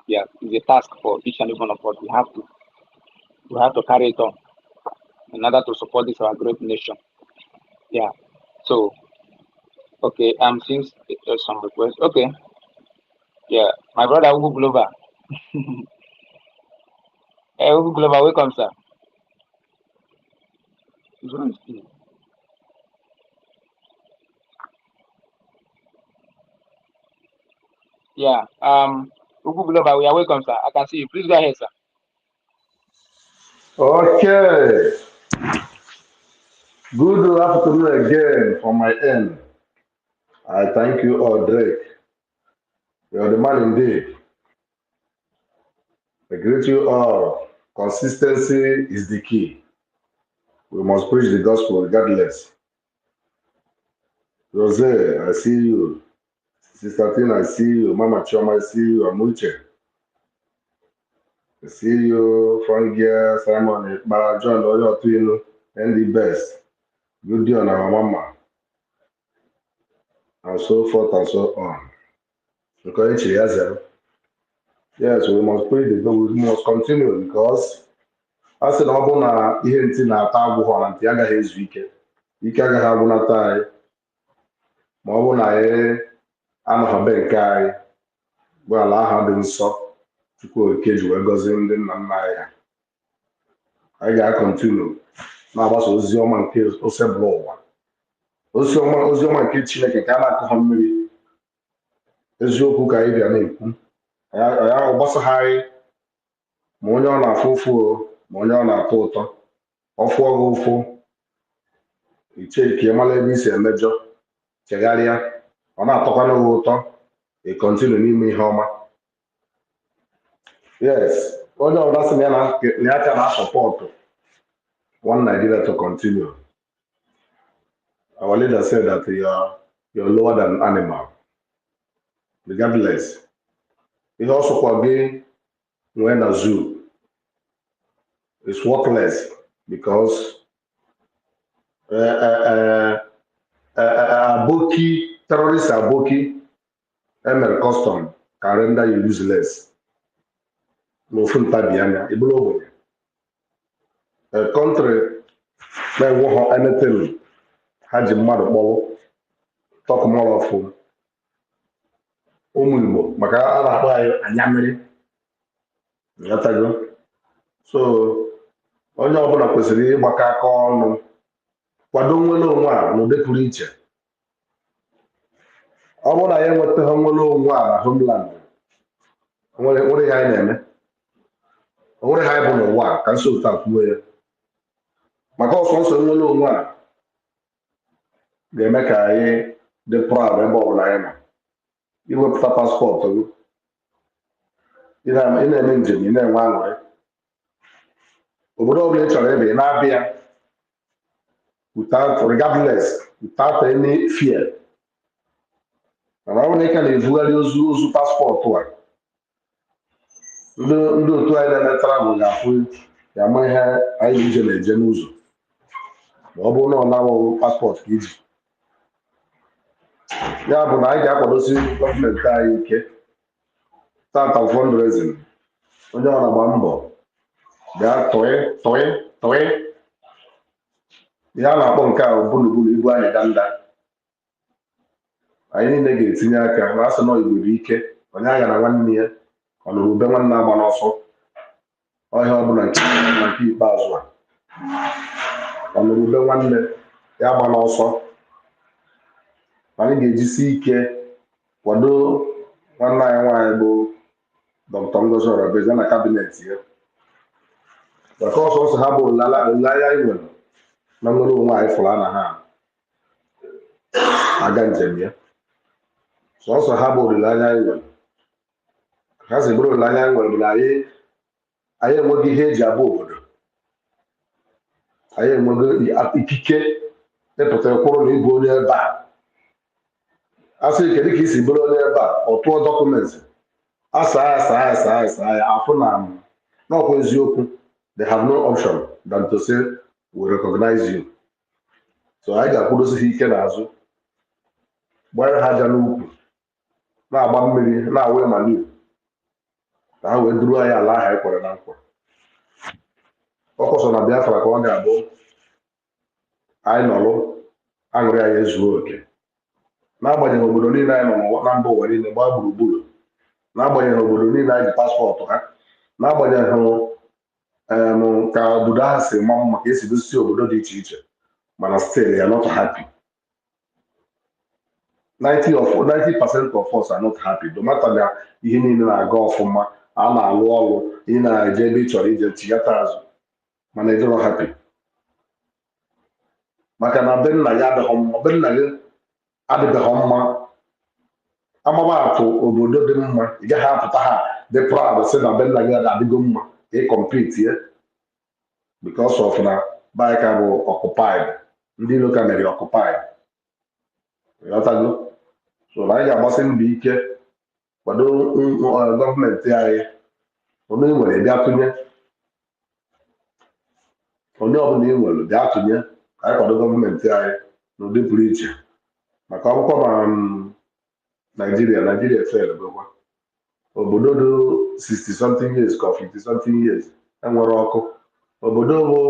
Yeah, it's a task for each and every one of us. We have to carry it on in order to support this our great nation. Yeah. So okay. Since there's some requests. Okay. Yeah, my brother Ugu Glover. Hey, Ugu Glover, welcome, sir. Yeah. Ugu Glover, we are welcome, sir. I can see you. Please go ahead, sir. Okay. Good afternoon again from my end. I thank you all, Drake. You are the man indeed. I greet you all. Consistency is the key. We must preach the gospel regardless. Rose, I see you. Sister Tina, I see you. Mama Choma, I see you. Amuche. I see you. Frankia, Simon, John, Oyo Twinu, and the best. Good day on our mama. And so forth and so on. Because yes, we must pray the God. We must continue because I said, I'm going to hear it in our table and the other is weekend. You can't have one tie. Mabuna, I'm a big guy. Well, I have been so to go a cage where goes in the Namaya. I got continue. Now, what's Ozioma kills Oseblowa? Ozioma kitchen like a Kanaka Homily. Ezioku ka ị bịa na-ekwu ya ọgbasa ha ma onye ọ na-afụ ụfụ ma onye ọ na-atọ ụtọ ọ fụọ gị ụfụ iche ka ị mara ebe isi emejọ chegharịa ọ na-atọkwana gị ụtọ ị kọntinu n'ime ihe ọma yes onye ọbụla sị na ya aka na sọpọtụ one Nigeria to continue. Our leader said that you're lower than animal regardless ihe ọ sọkwa gị nwee na zoo is worthless because aboki terrorist aboki emere custom can render you useless n'ofu ntabi anya ịbụrụ ogbenye a country na-enwe ha anything ha ji mmadụ kpọrọ talk more of ụmụ Igbo maka a na-akpọ anyị anya mmiri nghọtago so onye ọbụla kwesịrị ịgbakọ aka ọnụ kwado nwere onwe a n'ụdị pụrụ iche ọ bụrụ na ya enwetaghị nwere onwe a na homeland nwere ihe anyị na-eme onwere ha bụ n'ụwa ka nso ụta kwuo ya maka ọsọsọ nwere onwe a ga-eme ka anyị dị proud ebe ọbụla anyị nọ iwepụta paspọtụ gị ị na-eme njem ị na-enwe aṅụrị obodo ọbụla ị chọrọ ebe ị na-abịa without regardless without any fear mana ọ bụrụ na ị ka na-evugharị ozu paspọtụ a ndị otu anyị na-emetara bụ ga-afụ ya ma ihe anyị na-eje n'ụzọ ma ọ bụrụ na ọ na-awụghị paspọtụ ka iji ya bụ na anyị ga-akwadosi gọọmenti anyị ike tata fundraising onye ọ na-agba mbọ bịa tọị ya na-akpọ nke a bulubulu ibu anyị danda anyị niile ga-etinye aka na asị na Igbo bụ ike onye agha na nwanne ya ọ nụrụ ube nwanne agba n'ọsọ ọhịa ọbụla nke ikpeazụ a ọ nụrụ ube nwanne ya agba n'ọsọ anyị ga-ejisi ike kwado nwanne anyị nwaanyị bụ Dr. Ngozi Orabezie na kabinet ya maka ọsọsọ ha bụ olileanya anyị nwere na nwere onwe anyị fụrụ na ha aga njem ya sọsọ ha bụ olileanya anyị nwere ha si bụrụ olileanya anyị nwere bụ na anyị enweghị ihe eji abụ obodo anyị enweghị ikike ịpụta kwụrụ na ịbụ onye ebe a asị kedu ka isi bụrụ onye ebe a ọ tụọ dọkụmentị asaa ya afụ na n'ọkwa eziokwu they have no option than to say we recognize you so anyị ga-akwụdosi ha ike n'azụ gbanye ha aja n'ukwu na-agba mmiri na-awa manu ka ha wee duru anyị ala ahụ anyị kwere na nkwa ọkọsọ na Biafra ka ọ ga-abụ anyị nọrụ aṅụrị anyị ezuo oke n'agbanyeghị obodo niile anyị nọ na mba ụwa niile gbaa gburugburu n'agbanyeghị obodo niile anyị ji paspọtụ ha n'agbanyeghị ka obodo ha si ma mma ka esi dozie obodo dị iche iche mana still ya not happy 90% of us are not happy no matter na ihe niile na-aga ọfụma a na-alụ ọrụ ị na-eje ebe ị chọrọ ije chighata azụ mana ịdịrọ happy maka na be nna gị adịghị mma be nna gị adịbeghị mma amaba atụ obodo dị mma ị gaghị apụta ha dị proud sị na be nna gị adịgo mma ka ị compete ye because of na bike bụ occupied ndị ilo ka mere occupied ịghọtago so anyị ga-agbasi mbọ ike kwado gọọmenti anyị onye nwere bịa tụnye onye ọbụla ị nwere bịa tụnye ka anyị kwado gọọmenti anyị n'ụdị pụrụ iche maka akwụkwọ ma Naijiria fel bụkwa obodo dị 60 something years ka 50 something years enwere ọkụ obodo bụ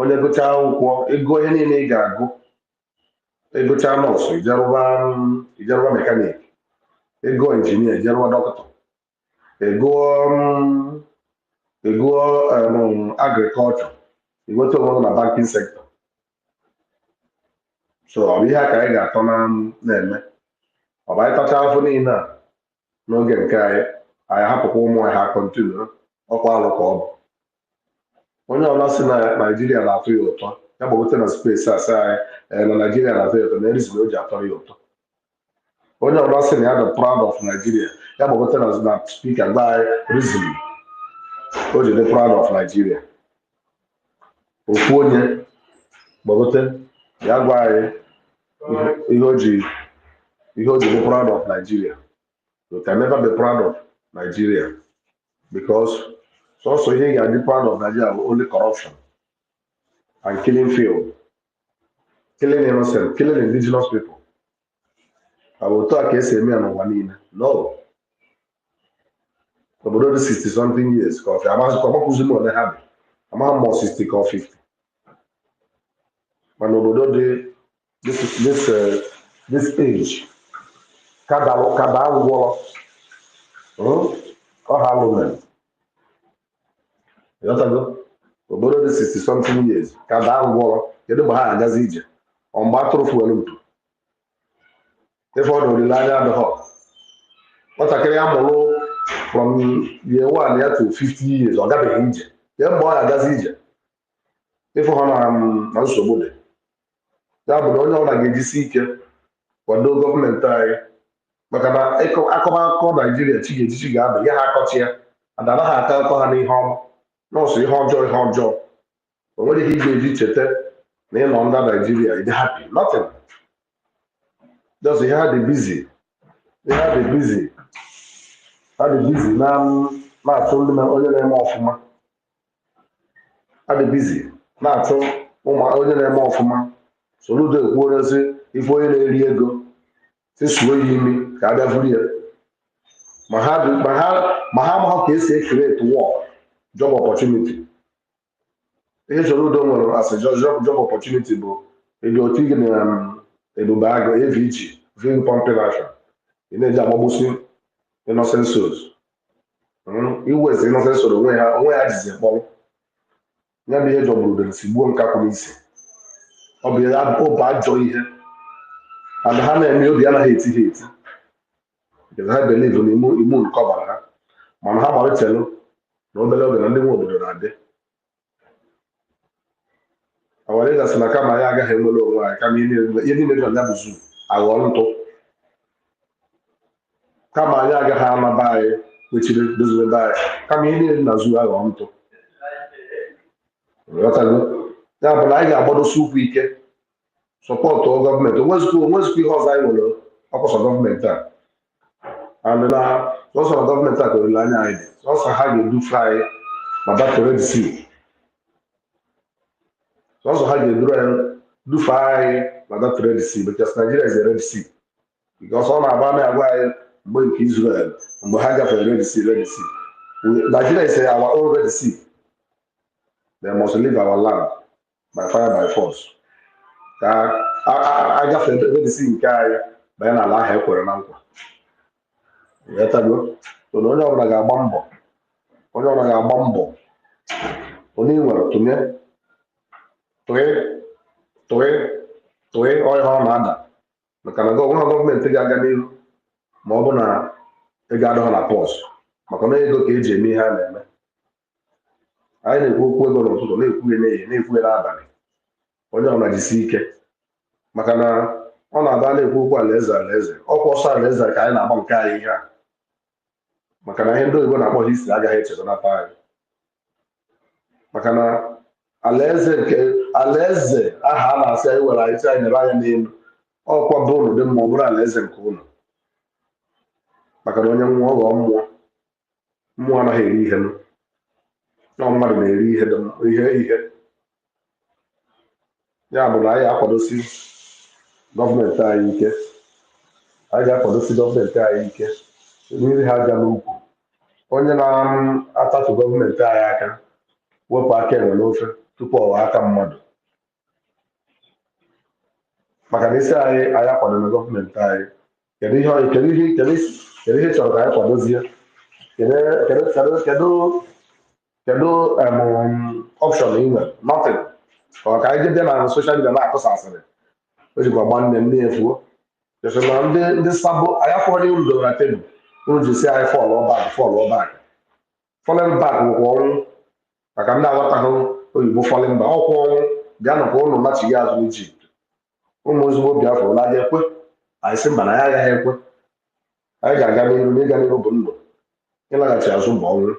onye gụchaa akwụkwọ ego ihe niile ị ga-agụ ịgụchaa nọọsụ ijerụba mekanik ego injinia ijerụba dọkịta egụọ agrikọlchọ inweta onwe na banking sector so ọ bụ ihe a ka anyị ga-atọ na-eme ọ bụ anyị tacha afọ niile a n'oge nke anyị hapụkwa ụmụ anyị ha kọntinu ọkwa alụ ka ọ bụ onye ọbụla si na Naijiria na-atụ ya ụtọ ya gbagote na spesi asa anyị na Naijiria na-atụ ya ụtọ na erizin o ji atọ ya ụtọ onye ọbụla sị na ya dị proud of Nigeria ya gbagote na spika gba anyị rizin o ji dị proud of Nigeria ofu onye gbagote ya gwa anyị ihe o ji dị proud of Nigeria. You can never be proud of Nigeria because also here you are proud of Nigeria only corruption and killing field, killing innocent, killing indigenous people. I will talk against me and Wanina. No. About 60 something years, because I'm more 60 or 50. But nobody this age. Kada ngwọrọ ọha lụmen ịghọtago obodo dị 60 something years kada ngwọrọ kedu mgbe ha agazi ije ọ mgbe atụrụ fuelu mpu ife ọ dị olileanya adịghọ nwatakịrị ya mụrụ from year 1 ya to 50 years ọ gabeghị ije ya mgbe ọ agazi ije ife ha na nsogbu dị ya bụ na onye ọbụla ga-ejisi ike kwado gọọmenti anyị maka na akọmakọ Naijiria chi ga-ejichi ga-ada ya ha akọchi ya adana ha aka akọ ha n'ihe ọma nọọsụ ihe ọjọọ o nwere ihe ị ga-eji cheta na ịnọ ndị Naijiria ịdị happy nothing just ihe ha dị busy na-atụ ndị onye na-eme ọfụma ha dị busy na-atụ onye na-eme ọfụma soludo ekwuorozi ife onye na-eri ego suo ya imi ka a bịa vuru ya ma ha amaghị ka esi create work job opportunity ihe chọrọ udo nwere as a job opportunity bụ ebi otu gị na ebube agụ AVG vein pumping action ị na-eji agbagbusi innocent souls iwezi innocent souls onwe ha jizi mkpọrọ ya bụ ihe jọgburu udere si gbuo nkakwụ n'isi ọ bụ ajọ ihe and ha na-eme obi anaghị eti ha eti because ha believe na imun kọbara ha mana ha gbara chelu na obere oge na ndị nwe obodo na-adị awara ịgasị na kama anyị agaghị enwere onwe anyị kama ihe niile dị na ya bụ zu aghọọ ntụ kama anyị agaghị anaba anyị kwechiri dozibe be anyị kama ihe niile dị na zu aghọọ ntụ ya bụ na anyị ga-agbadosi ụkwụ ike sọpọtụ gọọmenti onwezikwa ihe ọzọ anyị nwere ọkwụsọ gọọmenti a and na sọsọ na gọọmenti a ka olileanya anyị dị sọsọ ha ga-edufe anyị ma bata Red Sea sọsọ ha ga-edufe anyị ma bata Red Sea because Nigeria is a Red Sea because ọ na-agba na-agwa anyị mgbe nke Israel mgbe ha gafere Red Sea Nigeria is our own Red Sea. They must leave our land by fire by force. Ka a gafere Red Sea nke anyị banye n'ala ahụ ekwere na nkwa so na onye ọbụla ga-agba mbọ onye nwere tụị ọhịa ọ na-ada maka na gọọmenti ga-aga n'ihu ma ọ bụ na ego adọghị na pọs maka na ego ka eji eme ihe a na-eme anyị na-ekwu okwu ego n'ụtụtụ na-ekwughị n'ehihie na-ekwughị n'abalị onye ọbụla jisi ike maka na ọ na-aba na-ekwu okwu alaeze ọkwa ọsọ alaeze ka anyị na-agba nke anyị ihe a maka na ihe ndị oyibo na-akpọ histri agaghị echezonata anyị maka na alaeze aha a na-asị anyị were anyị anyị nyere anya n'elu ọkwa bụ ụlọ dị mma ọ bụrụ alaeze nke ụlọ maka na onye mmụọ ghọọ mmụọ anaghị eri ihe na mmadụ na-eri ihe ya bụ na anyị akwadosi gọọmenti anyị ike anyị ga-akwadosi gọọmenti anyị ike n'ihi ha aja n'ukwu onye na-atatu gọọmenti anyị aka wepụ aka enwe n'ofe tupu ọwa aka mmadụ maka na isi anyị akwadoro gọọmenti anyị kedu ihe chọrọ ka anyị kwadozie kedu ọpshọn ị nwere nothing ọ ka anyị jide na soshal midia na-akụsa asịrị o jikwa gba nne m na-efuo na ndị sabụ anyị afọdụ unu dọbara tebụl unu ji si anyị fọlụ bak fọlin bak nwekwa ọnwụ maka ndị aghọtaghị oyibo fọlin bak ọkwa ọnwụ bịa nụkwa ụnụ machighị azụ Ijipt ụmụ ezigbo Biafra ụlọ aja ekwe anyị sị mba na anyị agaghị ekwe anyị ga-aga n'iru na ịga n'iru bụ ndụ ịlaghachi azụ bụ ọnwụ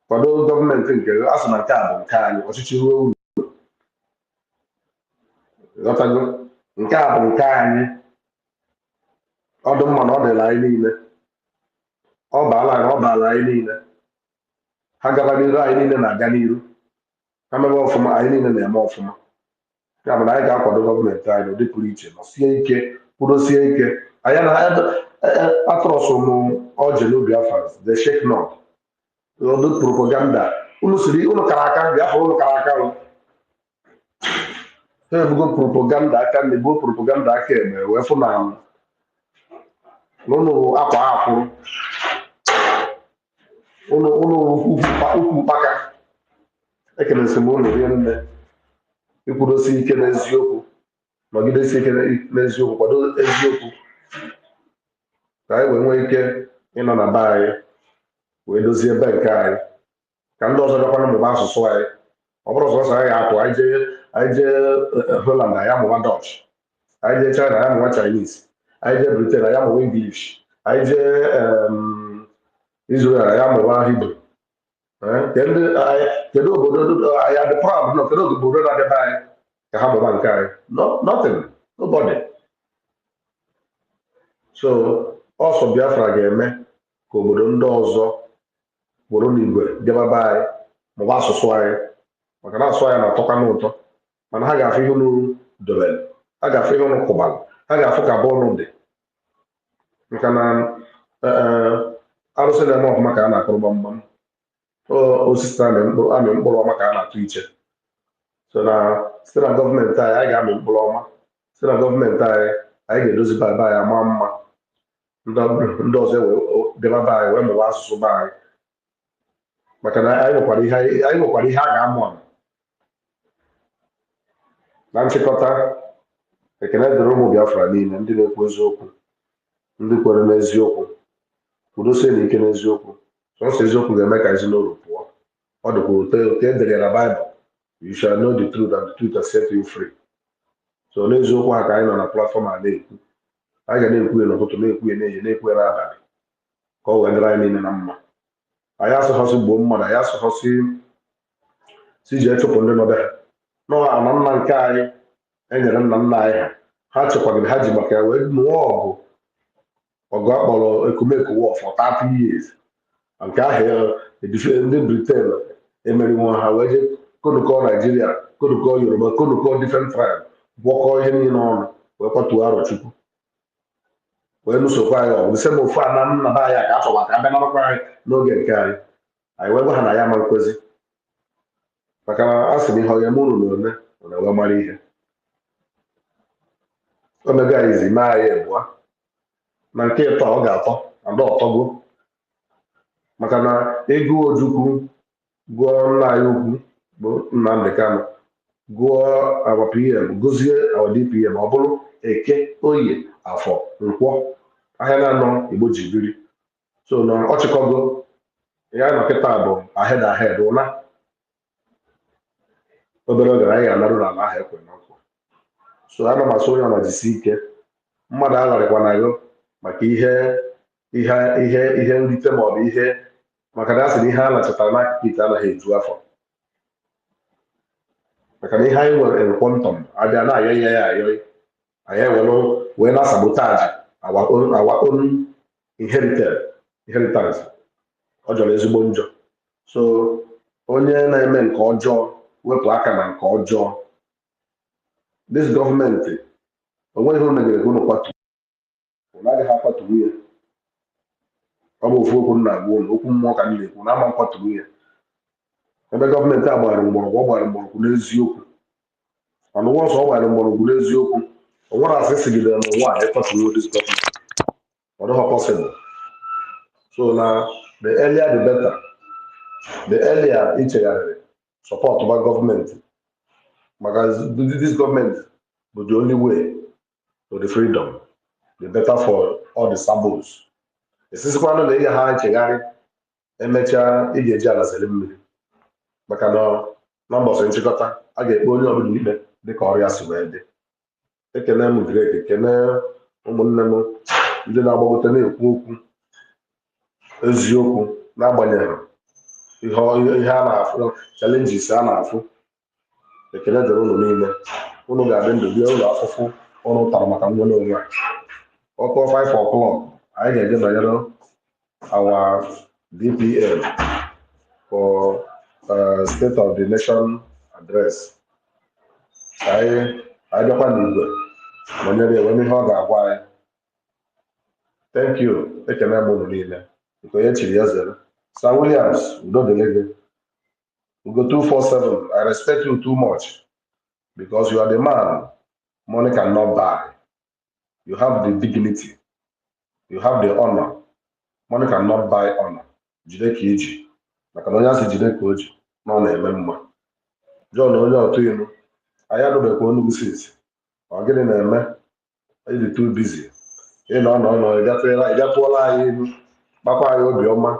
kwado gọọmenti nke asị na nke a bụ nke anyị ọchịchị ruo uru ghọtago nke a bụ nke anyị ọ dị mma na ọ dịla anyị niile ọ baala anyị niile ha gaba n'iru anyị niile na-aga n'iru ha mebe ọfụma anyị niile na-eme ọfụma ya bụ na anyị ga-akwado gọọmenti anyị n'ụdị pụrụ iche ma sie ike kwudosie ike anyị na atụrọsụ m ọjị n'obi Biafrans the shake not ọdụ propaganda unu kara aka Biafra unu kara aka ha ebugo propaganda aka na ebugo propaganda aka eme wee fụ na unu akwa akwụrụ unu ukwu mkpaka ekelesi m unu rie nne ikwudosi ike n'eziokwu nọgidesi ike n'eziokwu kwado eziokwu ka anyị wee nwee ike ịnọ na be anyị wee dozie ebe nke anyị ka ndị ọzọ bịakwana mụba asụsụ anyị ọ bụrụ sọsọ anyị ga-apụ anyị jee Holland anyị amụwa Dutch anyị jee China anyị amụwa Chinese anyị jee Britain anyị amụwa English anyị jee Israel anyị amụwa Hebrew kedu obodo anyị adị proud nọ kedu obodo na-adịbe anyị ka ha mụba nke anyị nothing nobody so ọsọ Biafra ga-eme ka obodo ndị ọzọ bụrụ n'igwe debaba anyị maọbụ asụsụ anyị maka na asụsụ anyị na-atọkwa n'ụtọ mana ha ga-afụ ihe unu dobere ha ga-afụ ihe unu kụbalụ ha ga-afụ ka bọọlụ dị maka na arụsị na-eme ọfụma ka a na-akụrụ gbamgbam osisi amị mkpụrụ ọma ka a na-atụ iche. So na site na gọọmenti anyị ga-amị mkpụrụ ọma, site na gọọmenti anyị ga-edozi be anyị ama mma, ndị ọzọ bịara be anyị wee mụwa asụsụ be anyị, maka na anyị nwekwara ihe a ga-amụ amụ. Na nchịkọta, ekene dịrị ụmụ Biafra niile, ndị na-ekwu eziokwu, ndị kwere n'eziokwu, kwudosie n'ike n'eziokwu. Sọsọ eziokwu ga-eme ka ezinụlọ pụọ. Ọ dịkwa otu e dere na Baịbụl, you shall know the truth and the truth will set you free. So n'eziokwu ha ka anyị nọ na platfọm a na-ekwu. Anyị ga na-ekwu ya n'ụtụtụ, na-ekwu ya n'ehihie, na-ekwu ya n'abalị, ka ọ wee dịrị anyị niile na mma. Anyị asụghọsị gbuo mmadụ, anyị asụghọsị si jee chụpụ ndị nọbe ha. Nọọ ana nna nke anyị enyere nna nna anyị ha chekwagịrị, ha ji maka ya wee nụọ ọgụ akpọrọ ekumeku war for 30 years. Nke ahụ ndị Britain emeriwo ha wee jee kodukọọ Naijiria, kodukọọ Yoruba, kodukọọ different tribe, gwọkọọ ihe niile ọnụ wee kwatuo Arochukwu wee nụsokwa anyị ọgụ sị na ofu ana nna be anyị ka a chọwa ka a bịa narakwa anyị n'oge nke anyị wee gwa ha na ya ma nkwezi, maka na a sị na ihe onye mụrụ na one na wee mara ihe. Omega izi mee anyị ebụa na nke ịtọ ọ ga-atọ ada ọtọgo, maka na ego Ojukwu gụọ nna anyị ukwu bụ Nnamdi Kanu, gụọ our PM, gụzie our DPM, ọ bụrụ Eke, Oye, Afọ, Nkwọ, ahịa na-anọ Igbo ji biri. So na ọchịkọgo ya nọ kịta bụ ahead ụna obere oge anyị ga-anarụ n'ala ahụ ekwe na nkwa. So ana m asụ onye ọna jisi ike, mmadụ agharịkwana gị maka ihe nrite maọbụ ihe, maka na a sị na ihe a nachatara n'akụkụ ite anaghị eju afọ, maka na ihe anyị nwere enkwọntọm abịa na-ayọ ya ayọ, anyị ewere wee na sabotaji our own inheritance. Ọ jọrọ ezigbo njọ. So onye na-eme nke ọjọọ wepụ aka na nke ọjọọ. This gọọmenti onweghị ihe megere ka unu kwatu, unu agaghị akwatuwu ya. Ọ bụ ofu okwu nna agwa unu, okwu mmụọ ka m na-ekwu, na ama nkwatuwu ya. Ebe gọọmenti a gbara mgbọrọgwụ, ọ gbara mgbọrọgwụ n'eziokwu, mana ụwa ọsọ ọ gbara mgbọrọgwụ n'eziokwu, o nwere asị sigidere n'ụwa a ịkwatuwu this gọọmenti. Ọ dịghị possible. So na the earlier the better. The earlier ichegharịrị support by gọọmenti, maka this gọọmenti bụ the only way to the freedom, the better for all the sabos. Esisikwanụ na ihe ha echegharị emechaa ị ga-eji ala sere mmiri, maka na mbọsị nchịkọta a ga-ekpe onye ọbụla ikpe dịka ọrịa si wee dị. Ekene m Drake, ekene ụmụnne m ndị na-agbagote na-ekwu okwu eziokwu n'agbanyeghị ihe a na-afụ, challenges a na-afụ. Ekele dịrị unu niile, unu ga-adị ndụ bịa ụlọ afụfụ unu tara maka nwere onwe. Ọkụ 5 o'clock anyị ga-eje banyere our DPM for State of the Nation address. Anyị bịakwa n'igwe banyere enwe ihe ọ ga-agwa anyị. Thank you. Ekele m unu niile. Nke onye chiri ya zere. Sir Williams, Udo Delege. Ugo 247, I respect you too much because you are the man money cannot buy. You have the dignity. You have the honor. Money cannot buy honor. Jide ka iji. Maka na onye asị jide ka oji, na ọ na-eme mma. John onye otu inu, anyị anụbekwa Onugbu since. Ọ gịnị na-eme? Anyị dị too busy. Ị nọ ịga tụọla anyị elu, gbakwa anyị obiọma,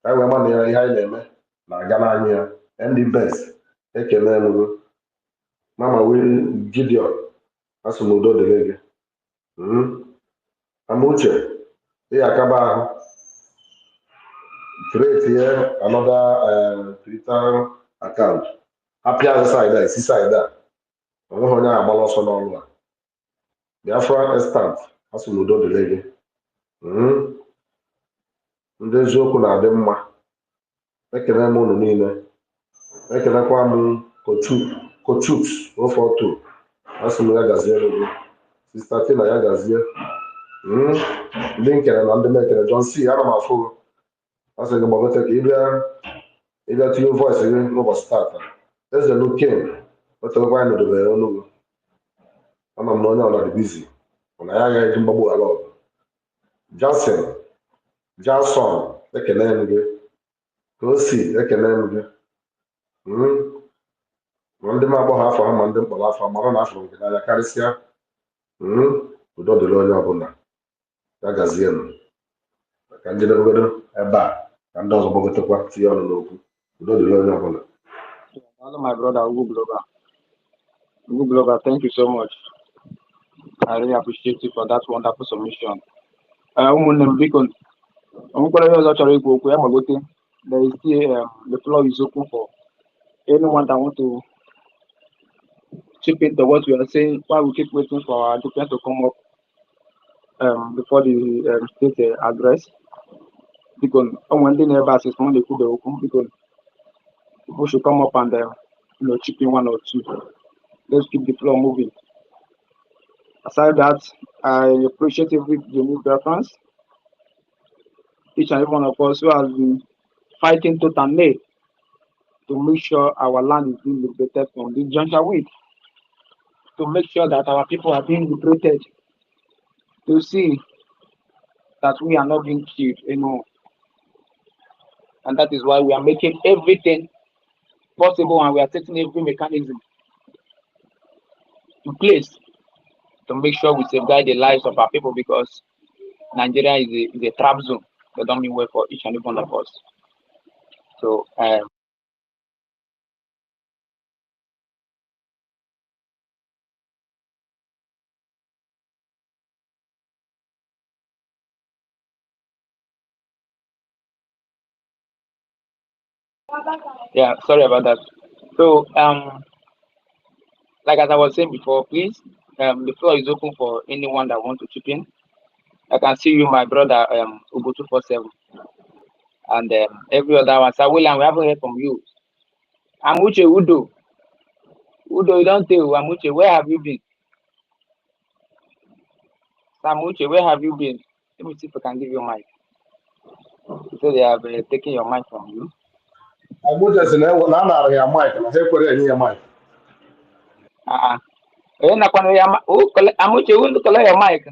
ka anyị wee ma na ihe anyị na-eme na-aga n'anya ya. Ndị best ekele elugo Mama Gideon asị m udo dịrị gị. Amuche ị akaba ahụ create another Twitter account, apịa side a isi side a, onweghị onye agbala ọsọ n'ọnụ a. Biafra instant asị m udo dịrị gị. Ndị eziokwu na-adị mma. Ekele m unu niile. Ekelekwa m Kochuks 042 asị m ya gaziere gị. Sista Tina ya gazie. Ndị nkere na ndị mekere John C. ana m afụ asị gị gbagote ka ị bịa Ịbịa tinye voice gị n'ụbọchị tata. Eze Lukin, otegokwa anyị nọdebere ọnụgụ. Ama m na onye ọla dị bizi. Mana ya agaghị eji mgbagbu ala ọgụ. Jason, ekele m gị. Kosi, ekele m gị. Ma ndị m agbọghọ afọ ha ma ndị mkpọrọ afọ mara na afọ nke n'anya karịsịa. Udo dịrị onye ọbụla. Ya gazie m. Ka ndị na-egodo ebe a ka ndị ọzọ gbagotekwa tinye ọnụ n'okwu. Udo dịrị onye ọbụla. Hello, my brother, Ugu Blogger. Ugu Blogger, thank you so much. I really appreciate you for that wonderful submission. Because there is still the floor is open for anyone that want to chip into what we are saying while we keep waiting for our defense to come up before the state address. Because when they never assist when they could be open, because people should come up and chip in one or two. Let's keep the floor moving. Aside that, I appreciate every new Biafrans, each and every one of us who has been fighting tooth and nail to make sure our land is being liberated from the juncture with, to make sure that our people are being liberated, to see that we are not being killed anymore. And that is why we are making everything possible and we are taking every mechanism in place to make sure we safeguard the lives of our people, because Nigeria is a trap zone. They don't mean well for each and every one of us. So yeah, sorry about that. So like as I was saying before, please, the floor is open for anyone that wants to chip in. I can see you, my brother, Ugo247, and every other one. Sir William, we haven't heard from you. Amuche Udo, you don't tell Amuche, where have you been? Samuche, where have you been? Let me see if I can give you a mic. So they have taken your mic from you. Abuja si na anara ya mic na ha ekwere enye ya mic. Amuche, who collect your mic?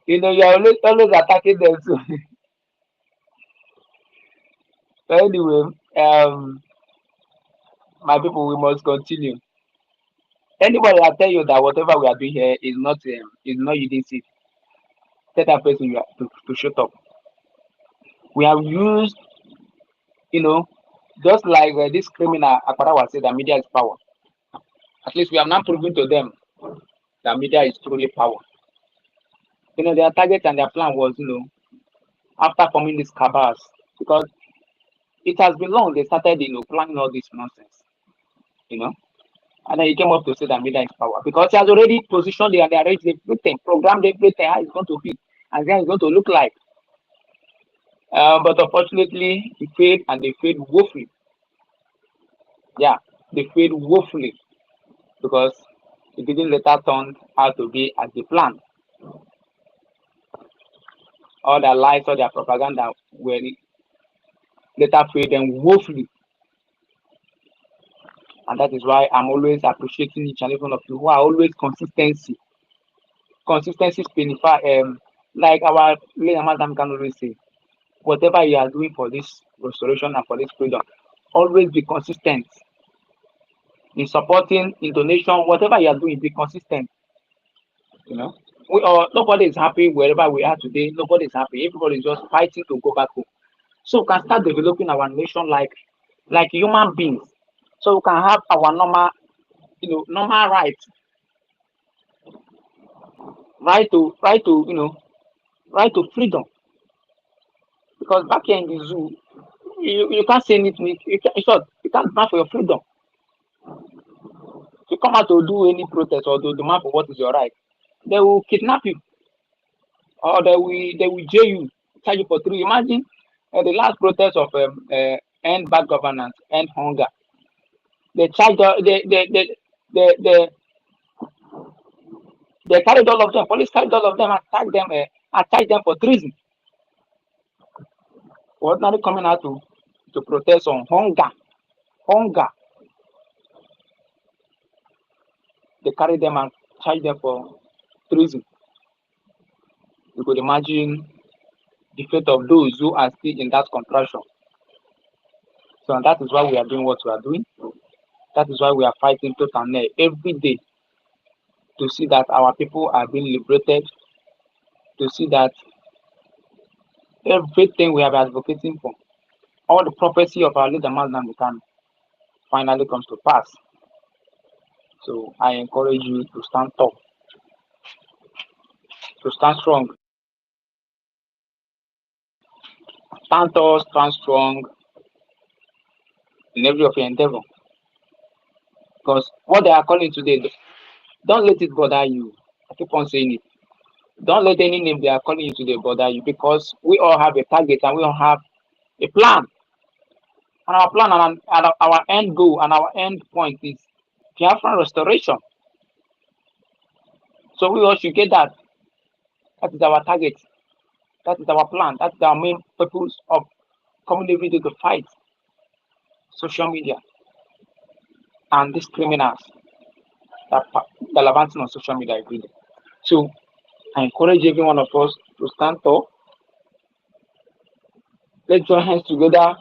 You know, you're always attacking them. So anyway, my people, we must continue. Anybody will tell you that whatever we are doing here is not using it. Set that person to shut up. We have used, just like this criminal Akparawa said, that media is power. At least we have now proven to them that media is truly power. Their target and their plan was, after forming these cabals, because it has been long they started, planning all this nonsense, and then he came up to say that media is power, because he has already positioned and arranged everything, programmed everything, how it's going to be, and then it's going to look like. But unfortunately, he failed, and they failed woefully. Yeah, they failed woefully, because it didn't later turn out to be as they planned. All their lies, all their propaganda were later failed them woefully. And that is why I'm always appreciating each and every one of you who are always consistency. Consistency spinify, like our late Madam can always say, whatever you are doing for this restoration and for this freedom, always be consistent in supporting, in donation, whatever you are doing, be consistent. Nobody is happy wherever we are today. Nobody is happy. Everybody is just fighting to go back home. So we can start developing our nation like human beings. So we can have our normal rights. Right to freedom. Because back here in the zoo, you can't say anything. You can't demand for your freedom. If you come out to do any protest or to demand for what is your right, they will kidnap you, or they will jail you, charge you for 3. Imagine the last protest of end bad governance, end hunger. They charged they carried all of them. Police carried all of them and charged them for treason. ordinarily coming out to protest on hunger. They carry them and charge them for treason. You could imagine the fate of those who are still in that contraction. So that is why we are doing what we are doing. That is why we are fighting tooth and nail every day to see that our people are being liberated, to see that everything we have been advocating for, all the prophecy of our leader Mazdam can finally comes to pass. So I encourage you to stand tall, to stand strong, stand tall, stand strong in every of your endeavor. Because what they are calling today, don't let it bother you. I keep on saying it. Don't let any name they are calling you today bother you, because we all have a target and we all have a plan. And our plan and our end goal and our end point is Biafran restoration. So we all should get that. That is our target. That is our plan. That is our main purpose of coming every day to fight social media and these criminals that gallivanting on social media every day. So I encourage every one of us to stand tall. Let's join hands together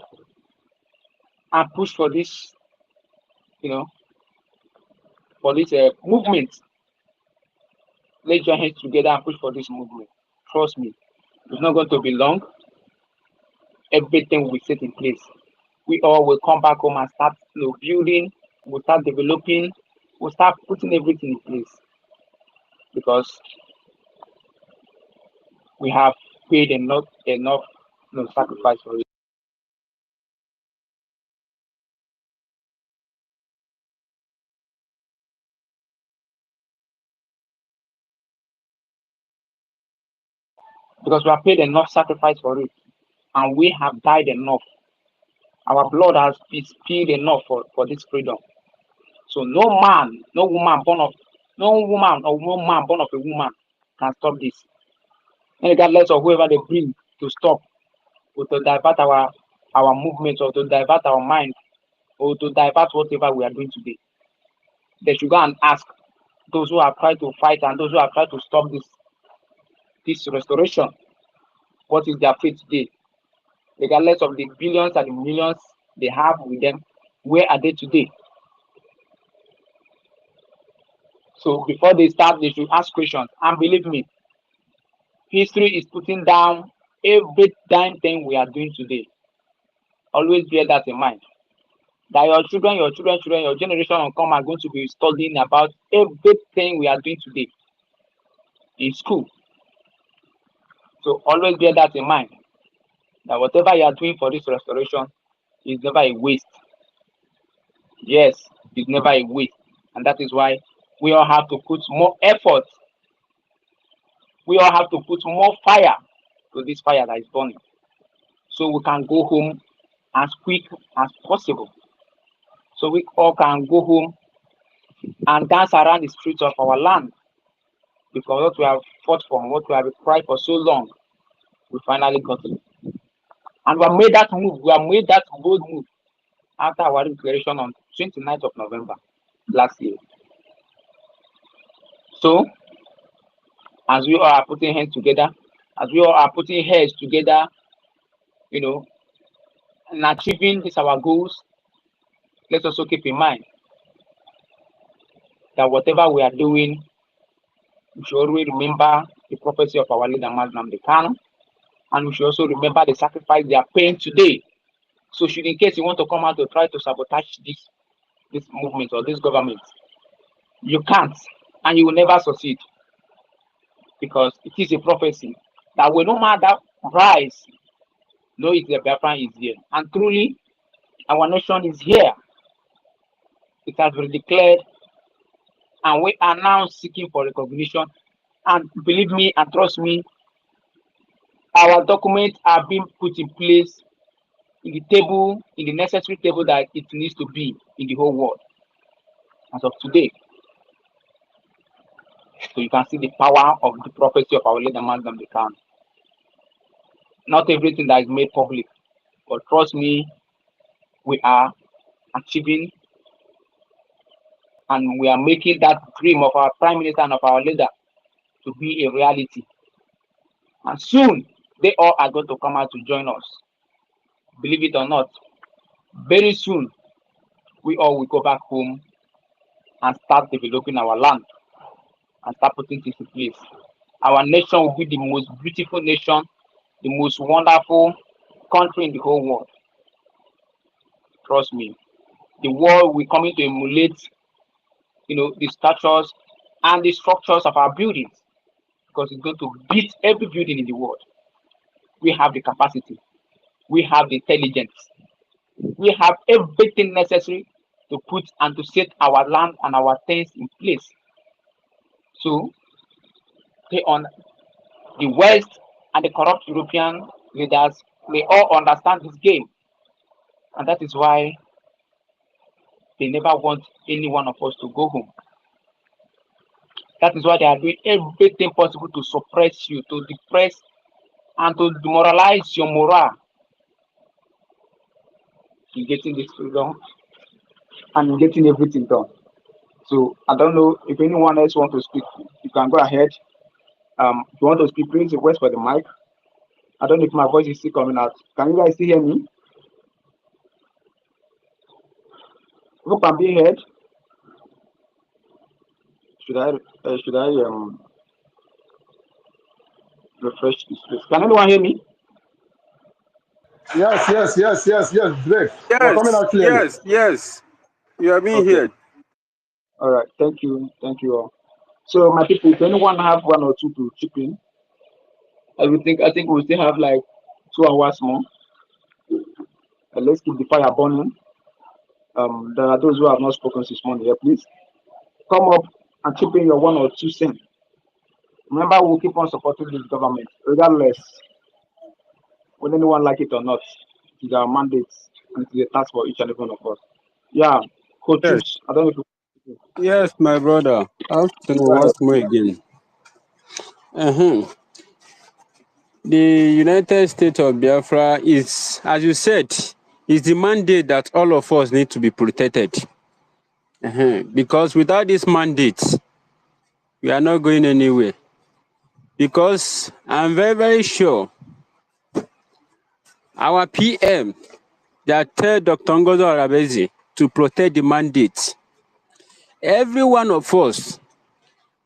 and push for this, for this movement. Let's join hands together and push for this movement. Trust me, it's not going to be long. Everything will be set in place. We all will come back home and start building, we'll start developing, we'll start putting everything in place. Because we have paid enough sacrifice for it. Because we have paid enough sacrifice for it, and we have died enough. Our blood has been spilled enough for this freedom. So no man, no woman born of a woman can stop this. Regardless of whoever they bring to stop, or to divert our movement, or to divert our mind, or to divert whatever we are doing today. They should go and ask those who have tried to fight and those who have tried to stop this restoration, what is their fate today? Regardless of the billions and the millions they have with them, where are they today? So before they start, they should ask questions. And believe me, history is putting down every damn thing we are doing today. Always bear that in mind. That your children, your generation will come are going to be studying about everything we are doing today in school. So always bear that in mind. That whatever you are doing for this restoration is never a waste. Yes, it's never a waste. And that is why we all have to put more effort. We all have to put more fire to this fire that is burning, so we can go home as quick as possible. So we all can go home and dance around the streets of our land, because what we have fought for, what we have cried for so long, we finally got it. And we have made that move. We have made that bold move after our declaration on 29th of November last year. So, as we all are putting hands together, as we all are putting heads together, and achieving these our goals, let's also keep in mind that whatever we are doing, we should always remember the prophecy of our leader Mazdam Kanu, and we should also remember the sacrifice they are paying today. So, should in case you want to come out to try to sabotage this movement or this government, you can't, and you will never succeed, because it is a prophecy that will no matter rise, know it, the Biafran is here, and truly our nation is here. It has been declared, and we are now seeking for recognition. And believe me and trust me, our documents are being put in place in the necessary table that it needs to be in the whole world as of today. So you can see the power of the prophecy of our leader Mazdam Kanu. Not everything that is made public But trust me, we are achieving and we are making that dream of our prime minister and of our leader to be a reality. And soon they all are going to come out to join us. Believe it or not, very soon we all will go back home and start developing our land and start putting things in place. Our nation will be the most beautiful nation, the most wonderful country in the whole world. Trust me. The world will come to emulate, the structures and the structures of our buildings because it's going to beat every building in the world. We have the capacity, we have the intelligence, we have everything necessary to put and to set our land and our things in place. So, on the West and the corrupt European leaders, they all understand this game, and that is why they never want any one of us to go home. That is why they are doing everything possible to suppress you, to depress and to demoralize your morale in getting this freedom and in getting everything done. So I don't know if anyone else wants to speak. You can go ahead. If you want to speak, please request for the mic. I don't know if my voice is still coming out. Can you guys still hear me? Who can be heard? Should I refresh this place? Can anyone hear me? Yes, Drake. You're coming Yes, out clearly. yes. You are being Okay. heard. All right. Thank you all. So my people, if anyone have one or two to chip in, I think we still have like 2 hours more. Let's keep the fire burning. There are those who have not spoken this morning here. Please come up and chip in your 1 or 2 cents. Remember, we'll keep on supporting this government, regardless whether anyone like it or not. It is our mandate and it is a task for each and every one of us. Yeah, Coach Yes, Chooks, I don't know if you yes, my brother. I have to know go ahead. once more again. The United States of Biafra is, as you said, is the mandate that all of us need to be protected. Because without this mandate, we are not going anywhere. Because I'm very, very sure our PM that tell Dr. Ngozo Arabezi to protect the mandate, every one of us,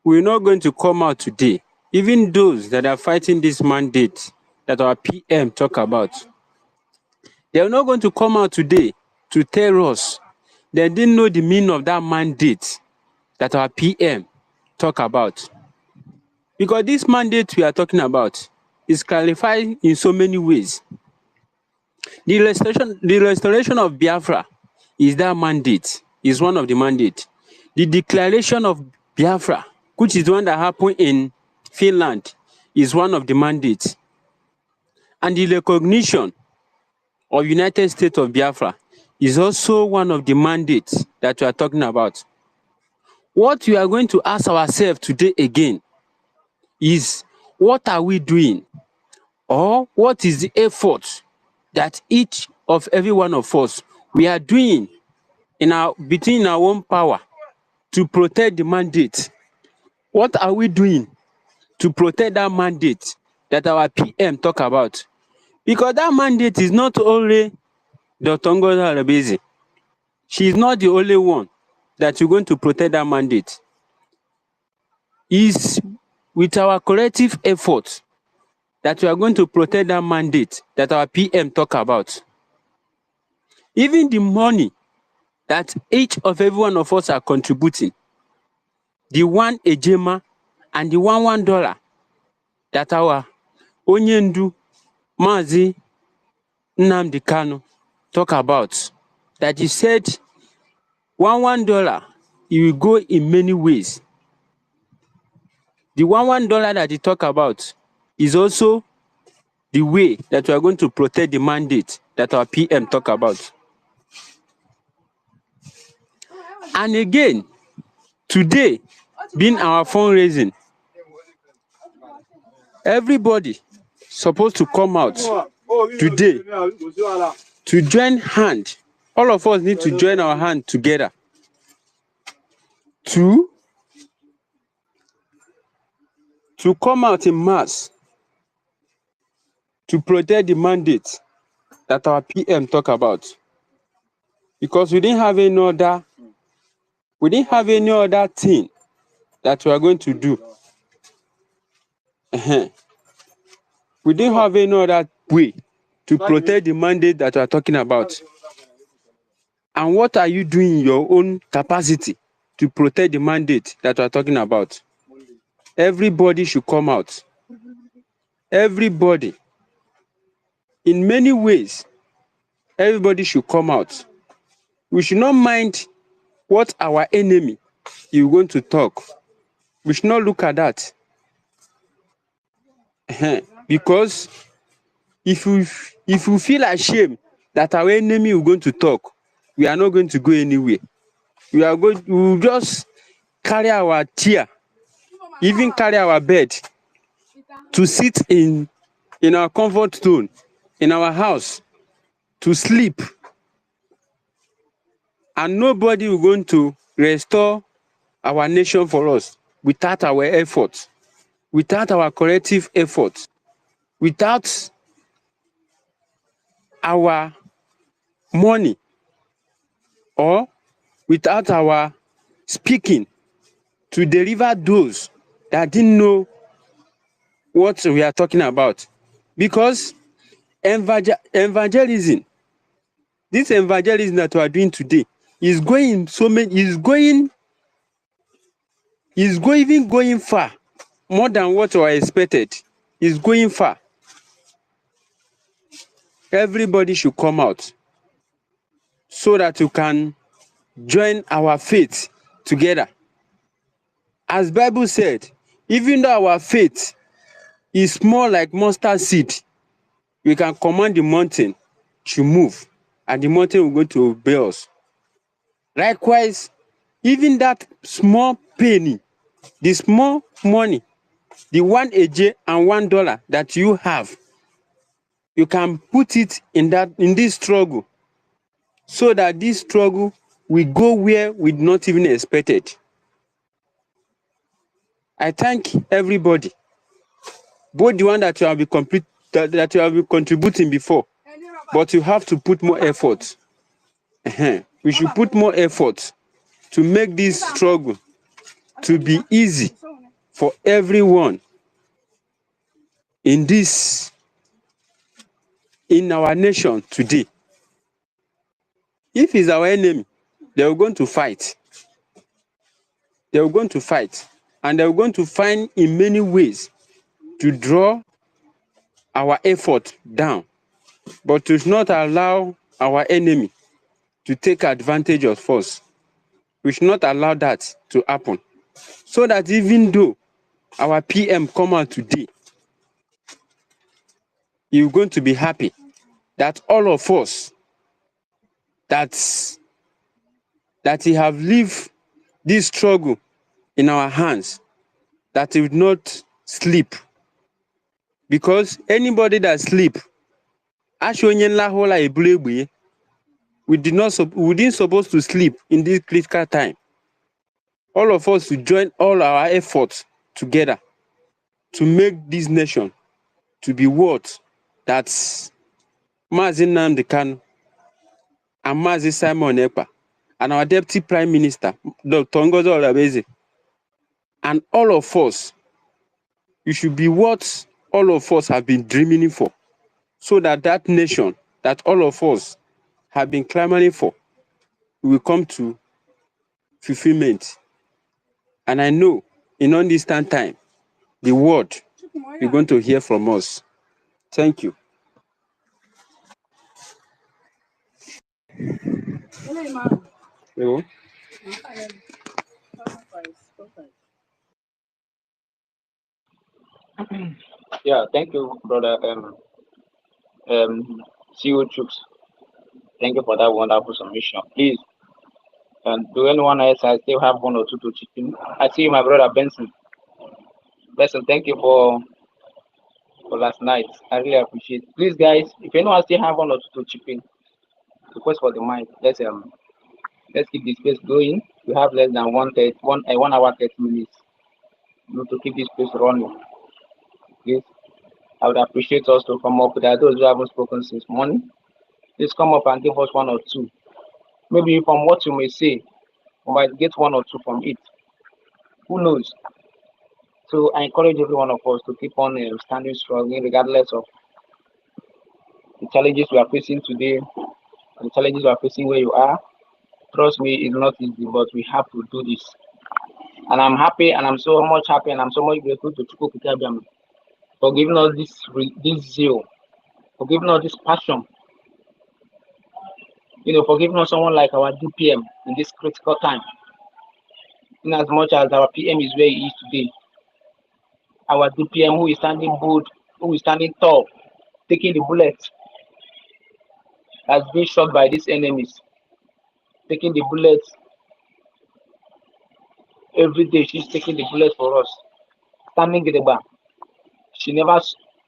we're not going to come out today. Even those that are fighting this mandate that our PM talk about, they're not going to come out today to tell us they didn't know the meaning of that mandate that our PM talk about. Because this mandate we are talking about is clarified in so many ways. The restoration of Biafra is that mandate, is one of the mandate. The declaration of Biafra, which is the one that happened in Finland, is one of the mandates. And the recognition of United States of Biafra is also one of the mandates that we are talking about. What we are going to ask ourselves today again is, what are we doing? Or what is the effort that each of every one of us we are doing between our own power to protect the mandate? What are we doing to protect that mandate that our PM talk about? Because that mandate is not only Dr. Ngozi Arabezi. She is not the only one that you're going to protect that mandate. It's with our collective effort that we are going to protect that mandate that our PM talk about. Even the money that each of every one of us are contributing, the one ejema and the $1 that our Onyendu Mazi Nnamdi Kanu talk about, that he said $1 it will go in many ways. The $1 that he talk about is also the way that we are going to protect the mandate that our PM talk about. And again, today being our fundraising, everybody supposed to come out today to join hand. All of us need to join our hand together to come out in mass to protect the mandate that our PM talk about. Because we didn't have any other thing that we are going to do. We didn't have any other way to protect the mandate that we are talking about. And what are you doing in your own capacity to protect the mandate that we are talking about? Everybody should come out. Everybody. In many ways, everybody should come out. We should not mind what our enemy is going to talk. We should not look at that. Because if we feel ashamed that our enemy is going to talk, we are not going to go anywhere. We will just carry our chair, even carry our bed to sit in our comfort zone, in our house, to sleep. And nobody is going to restore our nation for us without our efforts, without our collective efforts, without our money, or without our speaking to deliver those that didn't know what we are talking about. Because evangelism, this evangelism that we are doing today is going going far, more than what we expected. Is going far. Everybody should come out so that you can join our faith together. As Bible said, even though our faith is more like mustard seed, we can command the mountain to move, and the mountain will go to obey us. Likewise, even that small penny, the small money, the 1 AJ and $1 that you have, you can put it in this struggle, so that this struggle will go where we not even expected. I thank everybody, both the one that you have been contributing before, but you have to put more effort. We should put more effort to make this struggle to be easy for everyone in our nation today. If it's our enemy, they are going to fight. They are going to fight, and they are going to find in many ways to draw our effort down, but to not allow our enemy to take advantage of us. We should not allow that to happen. So that even though our PM come out today, you're going to be happy that all of us that he have lived this struggle in our hands, that he would not sleep. Because anybody that sleep, we didn't supposed to sleep in this critical time. All of us to join all our efforts together to make this nation to be what that Mazi Nnamdi Kanu and Mazi Simon Ekpa and our Deputy Prime Minister, Dr. Ngozi Oraveze, and all of us, you should be what all of us have been dreaming for, so that nation that all of us have been clamoring for will come to fulfillment. And I know in undistant time, the word you're going to hear from us. Thank you. Yeah, thank you, brother. CEO Troops. Thank you for that wonderful submission. Please, do anyone else? I still have one or two to chip in. I see you, my brother Benson. Benson, thank you for for last night. I really appreciate it. Please, guys, if anyone still have one or two to chip in, request for the mic. Let's keep this space going. We have less than 1 hour 30 minutes. To keep this space running. Please, I would appreciate us to come up. There are those who haven't spoken since morning. Please come up and give us one or two. Maybe from what you may say, we might get one or two from it. Who knows? So I encourage every one of us to keep on standing strong, regardless of the challenges we are facing today, the challenges we are facing where you are. Trust me, it's not easy, but we have to do this. And I'm happy, and I'm so much happy, and I'm so much grateful to Chukwu Kitabiam for giving us this zeal, for giving us this passion, for giving us someone like our DPM in this critical time. In as much as our PM is where he is today, our DPM who is standing bold, who is standing tall, taking the bullets, has been shot by these enemies, taking the bullets every day. She's taking the bullets for us, standing in the back. She never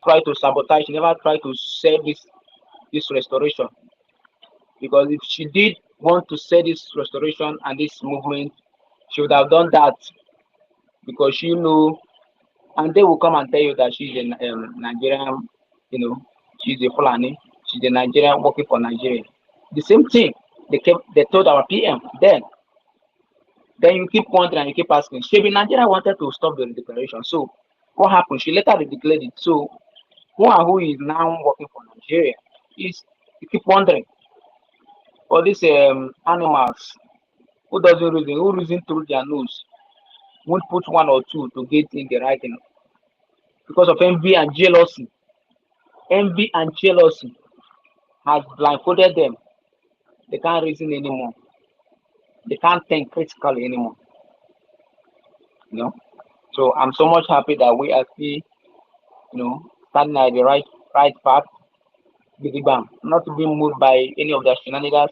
tried to sabotage. She never tried to save this restoration, because if she did want to save this restoration and this movement, she would have done that, because she knew, and they will come and tell you that she's a Nigerian, she's a Fulani, she's a Nigerian working for Nigeria. The same thing they told our PM then. Then you keep wondering, you keep asking, Shebi Nigeria wanted to stop the declaration. So what happened? She later declared it. So who is now working for Nigeria is, you keep wondering. For these animals who reason through their nose, won't put one or two to get in the right thing because of envy and jealousy. Envy and jealousy has blindfolded them. They can't reason anymore. They can't think critically anymore. So I'm so much happy that we are still, standing at the right path, not to be moved by any of the shenanigans.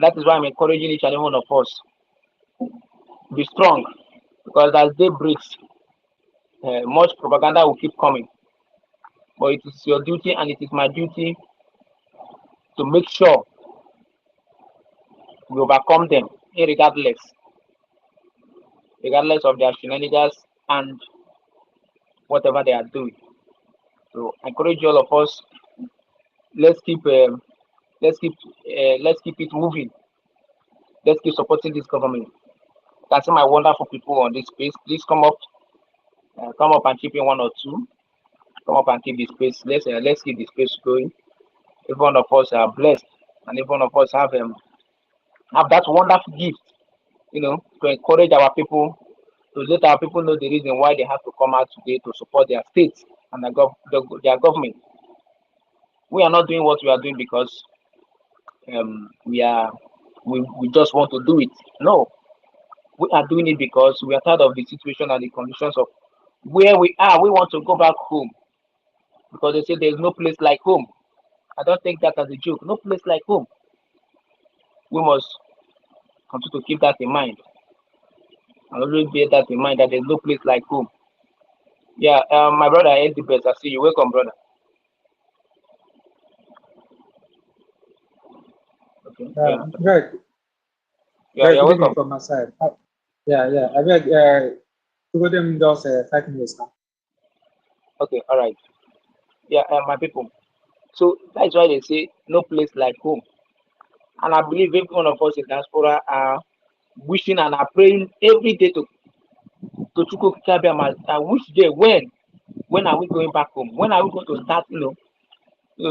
That is why I'm encouraging each and every one of us. Be strong, because as day breaks, much propaganda will keep coming. But it is your duty and it is my duty to make sure we overcome them, regardless of their shenanigans and whatever they are doing. So I encourage all of us. Let's keep it moving. Let's keep supporting this government. I can see my wonderful people on this space. Please come up and chip in one or two. Come up and keep the space. Let's keep the space going. Every one of us are blessed, and every one of us have that wonderful gift, to encourage our people, to let our people know the reason why they have to come out today to support their states and their government. We are not doing what we are doing because we just want to do it. No, we are doing it because we are tired of the situation and the conditions of where we are. We want to go back home, because they say there's no place like home. I don't take that as a joke. No place like home. We must continue to keep that in mind, and always bear that in mind, that there's no place like home. Yeah, my brother, I the best. I see you. Welcome, brother. Okay. Greg. Yeah, you're welcome. From my side. Yeah. I beg, to go them just 5 minutes now. Okay, all right. Yeah, my people. So that's why they say no place like home. And I believe every one of us in diaspora are wishing and are praying every day to Chukwu Kabiam. Which day, when are we going back home? When are we going to start,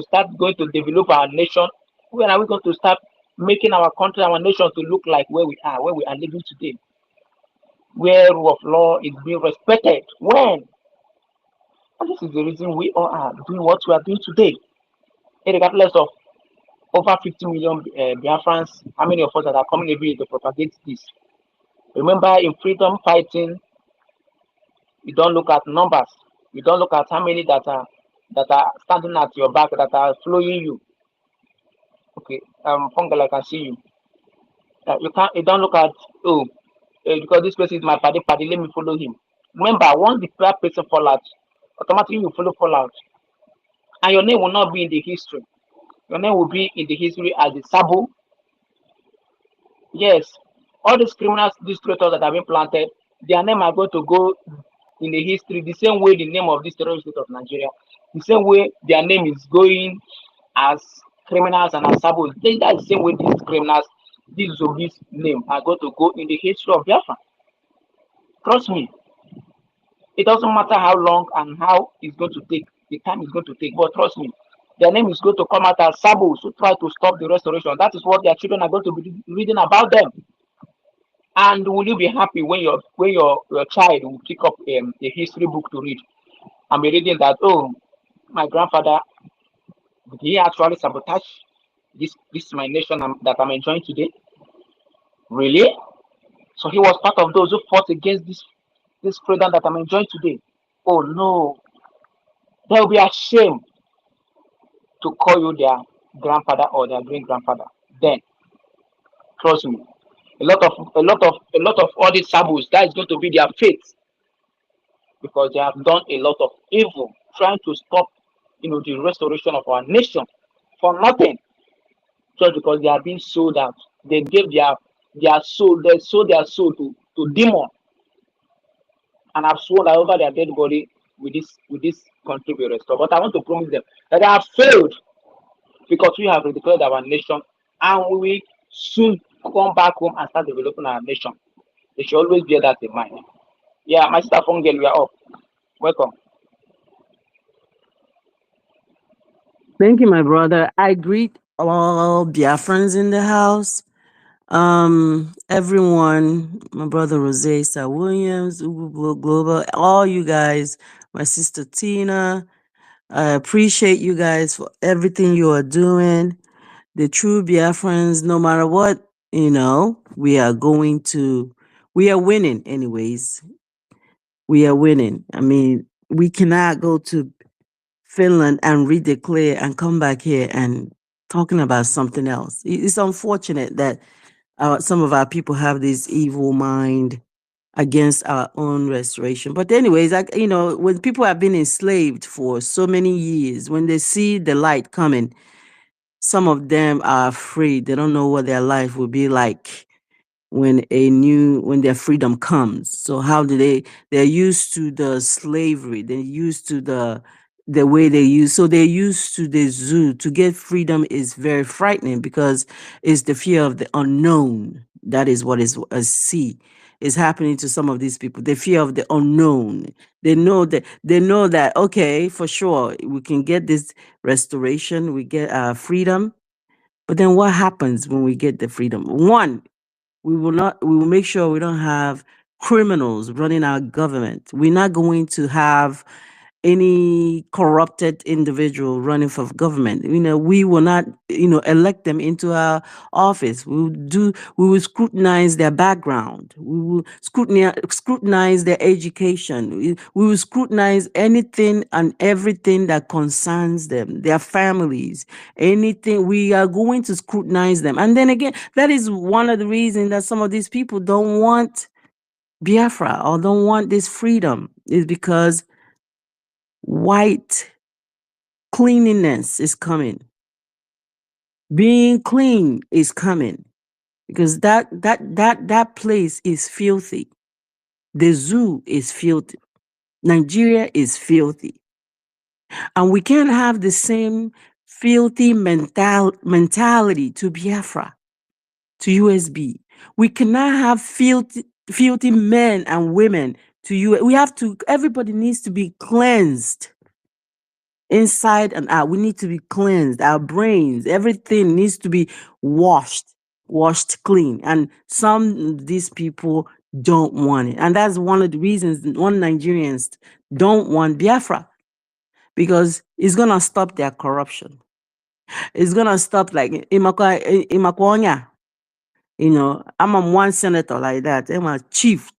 start going to develop our nation? When are we going to start making our country, our nation to look like where we are living today? Where rule of law is being respected. When? And this is the reason we all are doing what we are doing today. Regardless of over 50 million Biafrans, how many of us that are coming every year to propagate this? Remember, in freedom fighting, you don't look at numbers. You don't look at how many that are standing at your back, that are following you. Okay, Fungal, I can see you. You don't look at because this person is my paddy, let me follow him. Remember, once the person fall out, automatically you follow fall out. And your name will not be in the history. Your name will be in the history as the Sabo. Yes, all these criminals, these traitors that have been planted, their name are going to go in the history the same way the name of this terrorist state of Nigeria, the same way their name is going as criminals and as sabos. That's the same way these criminals, these zombies' name are going to go in the history of Biafra. Trust me, it doesn't matter how long and how it's going to take, the time is going to take, but trust me, their name is going to come out as sabos to try to stop the restoration. That is what their children are going to be reading about them. And will you be happy when your child will pick up a history book to read and be reading that, oh, my grandfather, did he actually sabotage this my nation that I'm enjoying today? Really? So he was part of those who fought against this freedom that I'm enjoying today. Oh no, they'll be ashamed to call you their grandfather or their great grandfather. Then trust me, a lot of all these sabos, that is going to be their fate, because they have done a lot of evil trying to stop, the restoration of our nation for nothing, just because they are being sold out. They gave their soul, they sold their soul to demon, and have sworn that over their dead body with this country will restore. But I want to promise them that they have failed, because we have declared our nation, and we will soon come back home and start developing our nation. They should always bear that in mind. Yeah, my sister Fungel, we are up. Welcome. Thank you, my brother. I greet all Biafrans in the house. Everyone, my brother Rose Sir Williams, Ugu Global, all you guys, my sister Tina. I appreciate you guys for everything you are doing. The true Biafrans, no matter what, we are winning anyways. We are winning. I mean, we cannot go to Finland and redeclare and come back here and talking about something else. It's unfortunate that some of our people have this evil mind against our own restoration. But anyways, when people have been enslaved for so many years, when they see the light coming, some of them are afraid. They don't know what their life will be like when their freedom comes. So how do they're used to the slavery, they're used to the way they're used to the zoo. To get freedom is very frightening, because it's the fear of the unknown. That is what is happening to some of these people. The fear of the unknown. They know that okay, for sure we can get this restoration, we get our freedom. But then what happens when we get the freedom? One, we will make sure we don't have criminals running our government. We're not going to have any corrupted individual running for government. We will not, elect them into our office. We will scrutinize their background. We will scrutinize their education. We will scrutinize anything and everything that concerns them, their families, anything. We are going to scrutinize them. And then again, that is one of the reasons that some of these people don't want Biafra or don't want this freedom, is because white cleanliness is coming. Being clean is coming, because that place is filthy. The zoo is filthy. Nigeria is filthy. And we can't have the same filthy mentality to Biafra, to USB. We cannot have filthy men and women to you. Everybody needs to be cleansed. Inside and out, we need to be cleansed. Our brains, everything needs to be washed clean. And some of these people don't want it. And that's one of the reasons Nigerians don't want Biafra, because it's going to stop their corruption. It's going to stop, like, Imakwonya. I'm one senator like that. I'm a chief,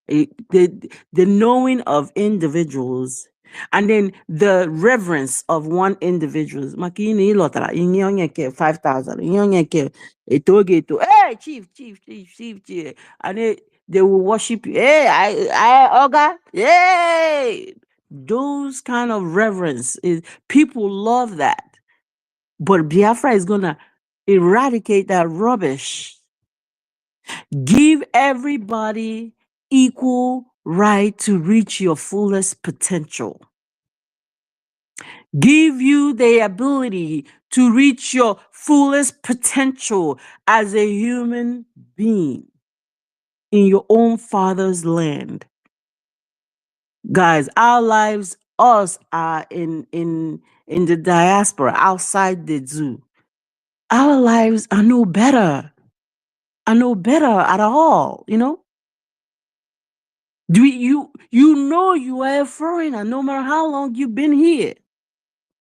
the knowing of individuals, and then the reverence of one individual. Makini ilotara inyonye 5,000 inyonye etoge to hey chief, and they will worship you. Hey, I Oga, yay! Those kind of reverence is people love that. But Biafra is gonna eradicate that rubbish. Give everybody equal right to reach your fullest potential. Give you the ability to reach your fullest potential as a human being in your own father's land. Guys, our lives, us are in the diaspora outside the zoo. Our lives are no better. Are no better at all, you know? You know you are a foreigner no matter how long you've been here.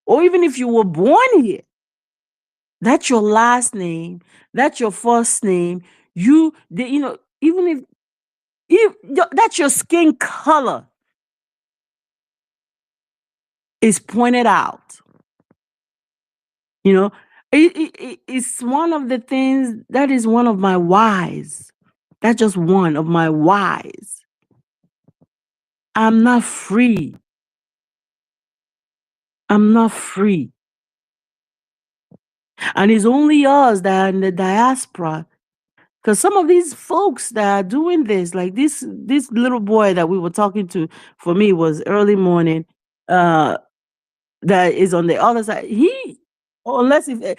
Or even if you were born here. That's your last name. That's your first name. Even if that's your skin color is pointed out. You know, it's one of the things that is one of my whys. That's just one of my whys. I'm not free. I'm not free. And it's only us that are in the diaspora. Because some of these folks that are doing this, like this little boy that we were talking to, for me was early morning, that is on the other side. Unless if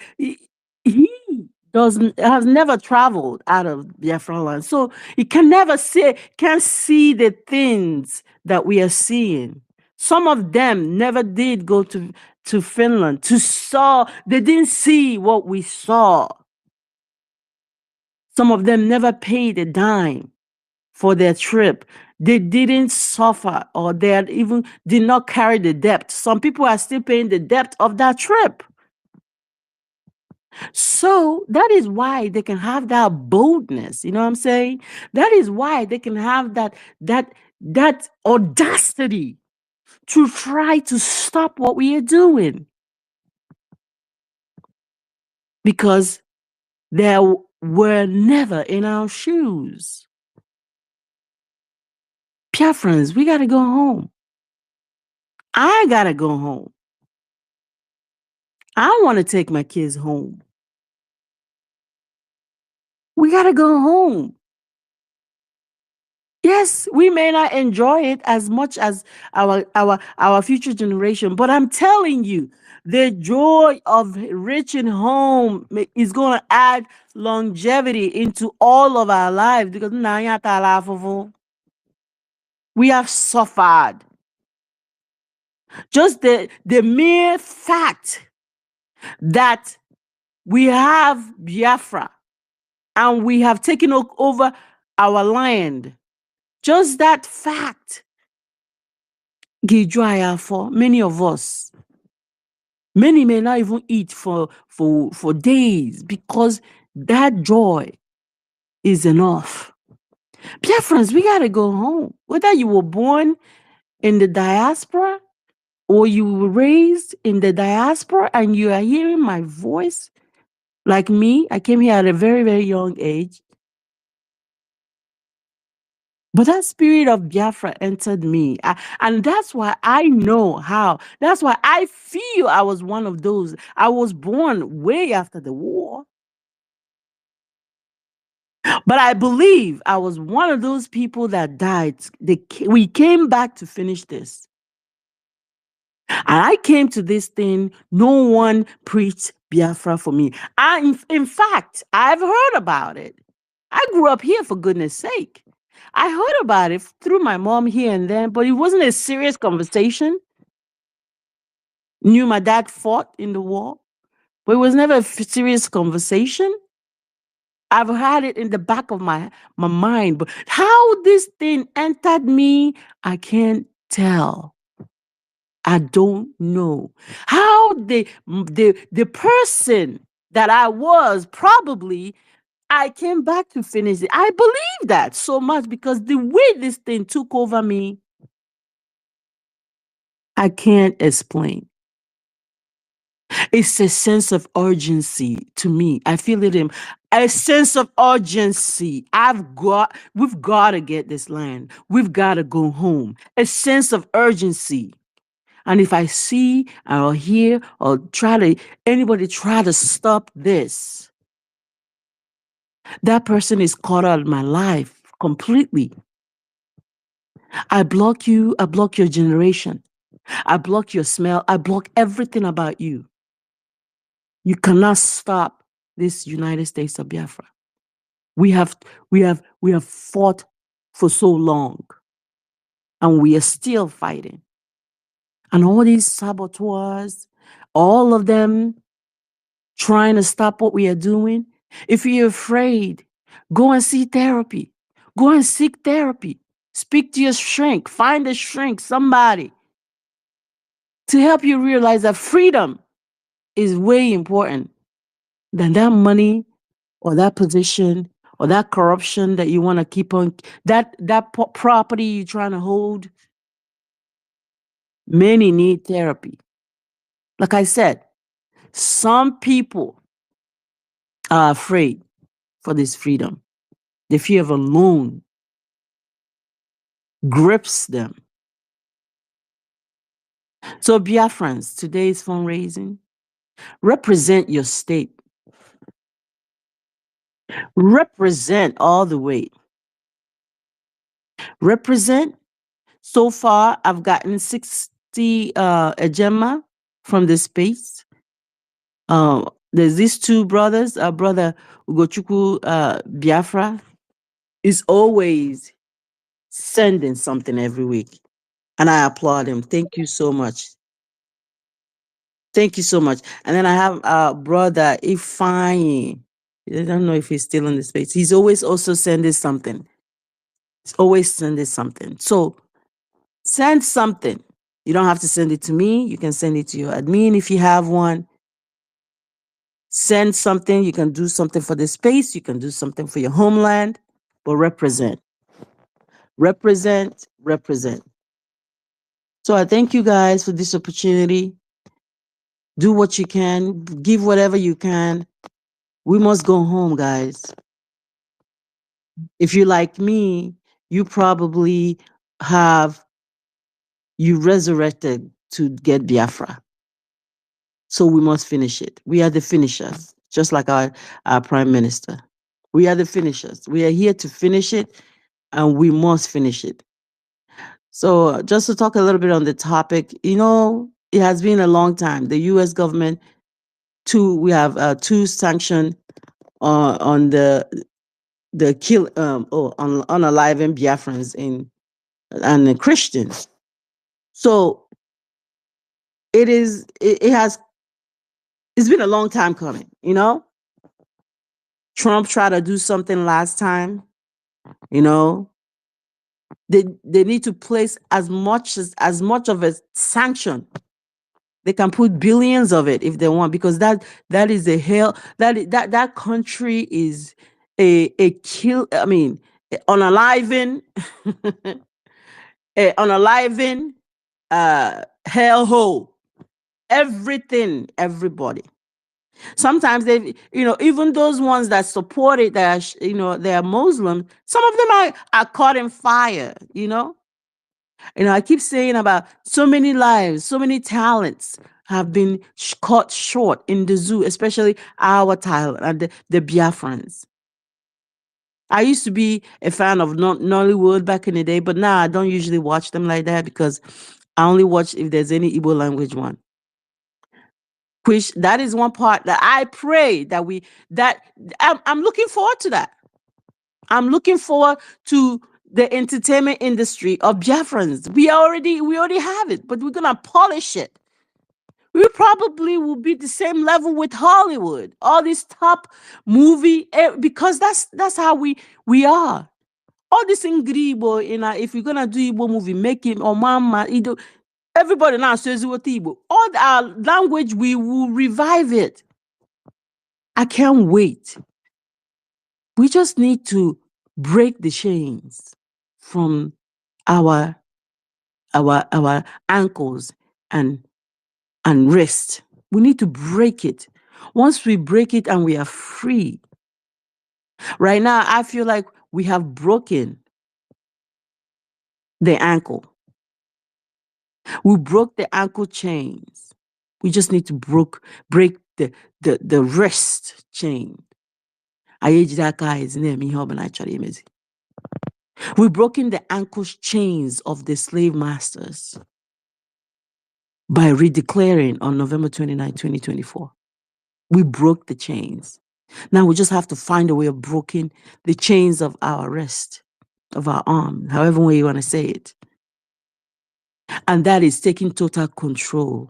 he has never traveled out of Biafra land, so he can't see the things that we are seeing. Some of them never did go to Finland they didn't see what we saw. Some of them never paid a dime for their trip. They didn't suffer, or they even did not carry the debt. Some people are still paying the debt of that trip. So that is why they can have that boldness. You know what I'm saying? That is why they can have that audacity to try to stop what we are doing. Because they were never in our shoes. Biafrans, we got to go home. I got to go home. I want to take my kids home. We got to go home. Yes, we may not enjoy it as much as our future generation, but I'm telling you, the joy of reaching home is going to add longevity into all of our lives, because we have suffered. Just the mere fact that we have Biafra and we have taken over our land, just that fact, for many of us. Many may not even eat for days, because that joy is enough. Biafrans, we got to go home. Whether you were born in the diaspora or you were raised in the diaspora and you are hearing my voice, like me, I came here at a very, very young age. But that spirit of Biafra entered me. And that's why I know how. That's why I feel I was one of those. I was born way after the war. But I believe I was one of those people that died. We came back to finish this. And I came to this thing, no one preached Biafra for me. In fact, I've heard about it. I grew up here, for goodness sake. I heard about it through my mom here and then, but it wasn't a serious conversation. Knew my dad fought in the war, but it was never a serious conversation. I've had it in the back of my mind, but how this thing entered me, I can't tell. I don't know. How the person that I was, probably I came back to finish it. I believe that so much, because the way this thing took over me, I can't explain. It's a sense of urgency to me. I feel it in a sense of urgency. We've got to get this land. We've got to go home. A sense of urgency. And if I see or hear or anybody try to stop this, that person is caught out of my life completely. I block you. I block your generation. I block your smell. I block everything about you. You cannot stop this United States of Biafra. We have fought for so long, and we are still fighting. And all these saboteurs, all of them trying to stop what we are doing. If you're afraid, go and see therapy. Go and seek therapy. Speak to your shrink. Find a shrink, somebody, to help you realize that freedom is way important than that money or that position or that corruption that you want to keep on, that property you're trying to hold. Many need therapy. Like I said, some people are afraid for this freedom. The fear of alone grips them. So Biafrans, today's fundraising, represent your state. Represent all the way. Represent. So far, I've gotten 60 agema from the space. There's these two brothers. Our brother Ugochukwu Biafra is always sending something every week. And I applaud him. Thank you so much. Thank you so much. And then I have our brother Ifeanyi. I don't know if he's still in the space. He's always also sending something. He's always sending something. So send something. You don't have to send it to me. You can send it to your admin if you have one. Send something. You can do something for the space. You can do something for your homeland. But represent. Represent. Represent. So I thank you guys for this opportunity. Do what you can. Give whatever you can. We must go home, guys. If you're like me, you probably you resurrected to get Biafra. So we must finish it. We are the finishers, just like our prime minister. We are the finishers. We are here to finish it, and we must finish it. So just to talk a little bit on the topic, it has been a long time. The U.S. government, we have two sanctions on the unalivin Biafrans and the Christians. So it's been a long time coming, Trump tried to do something last time, They need to place as much of a sanction. They can put billions of it if they want, because that is a hell. That country is a kill. I mean, unalivin, unalivin, hellhole. Everything, everybody. Sometimes they, even those ones that support it, that they are Muslim. Some of them are caught in fire. I keep saying about so many lives, so many talents have been cut short in the zoo, especially our talent and the Biafrans. I used to be a fan of Nollywood back in the day, but now I don't usually watch them like that because I only watch if there's any Igbo language one. Which that is one part that I pray I'm looking forward to that. I'm looking forward to the entertainment industry of Biafrans. We already have it, but we're gonna polish it. We probably will be the same level with Hollywood, all these top movie, because that's how we are. All this in Igbo, if you're gonna do Igbo movie, make it or mama, everybody now says what Igbo. All our language, we will revive it. I can't wait. We just need to break the chains from our ankles and wrist. We need to break it. Once we break it and we are free, right now, I feel like we have broken the ankle. We broke the ankle chains. We just need to break the wrist chain. We've broken the ankle chains of the slave masters by redeclaring on November 29, 2024. We broke the chains. Now we just have to find a way of breaking the chains of our wrist, of our arm, however way you want to say it. And that is taking total control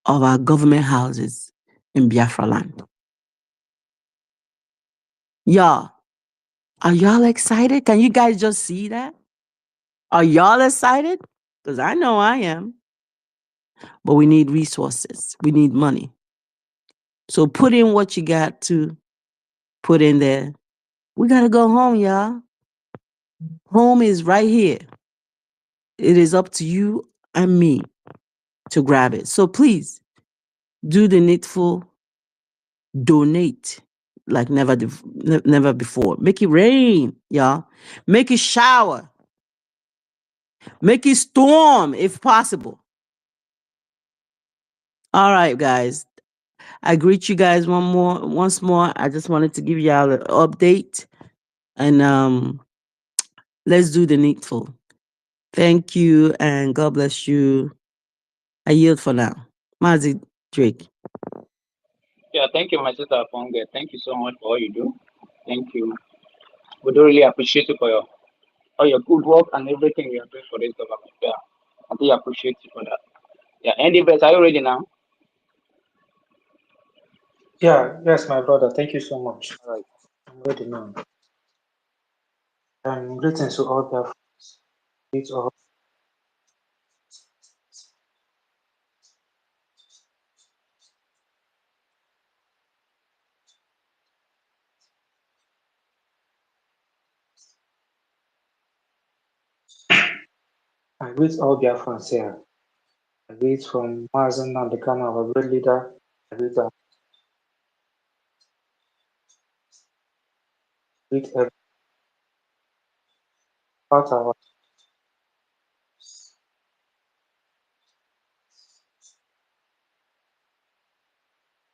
of our government houses in Biafra land. Y'all, are y'all excited? Can you guys just see that? Are y'all excited? Because I know I am. But we need resources. We need money. So put in what you got to put in there. We got to go home, y'all. Home is right here. It is up to you and me to grab it. So please do the needful, donate like never before. Make it rain, y'all. Make it shower. Make it storm if possible. All right, guys. I greet you guys once more. I just wanted to give y'all an update, and let's do the needful. Thank you, and God bless you. I yield for now. Mazi Drake. Yeah, thank you, my sister Fonge. Thank you so much for all you do. Thank you. We do really appreciate you for all your good work and everything you are doing for this government. Yeah, I really appreciate you for that. Yeah, Andy Best, are you ready now? Yeah, yes, my brother. Thank you so much. All right, I'm ready now. Greetings to all the friends. I greet all Biafrans here. I greet from Mazen and the Kano, our great leader. I greet every part of our.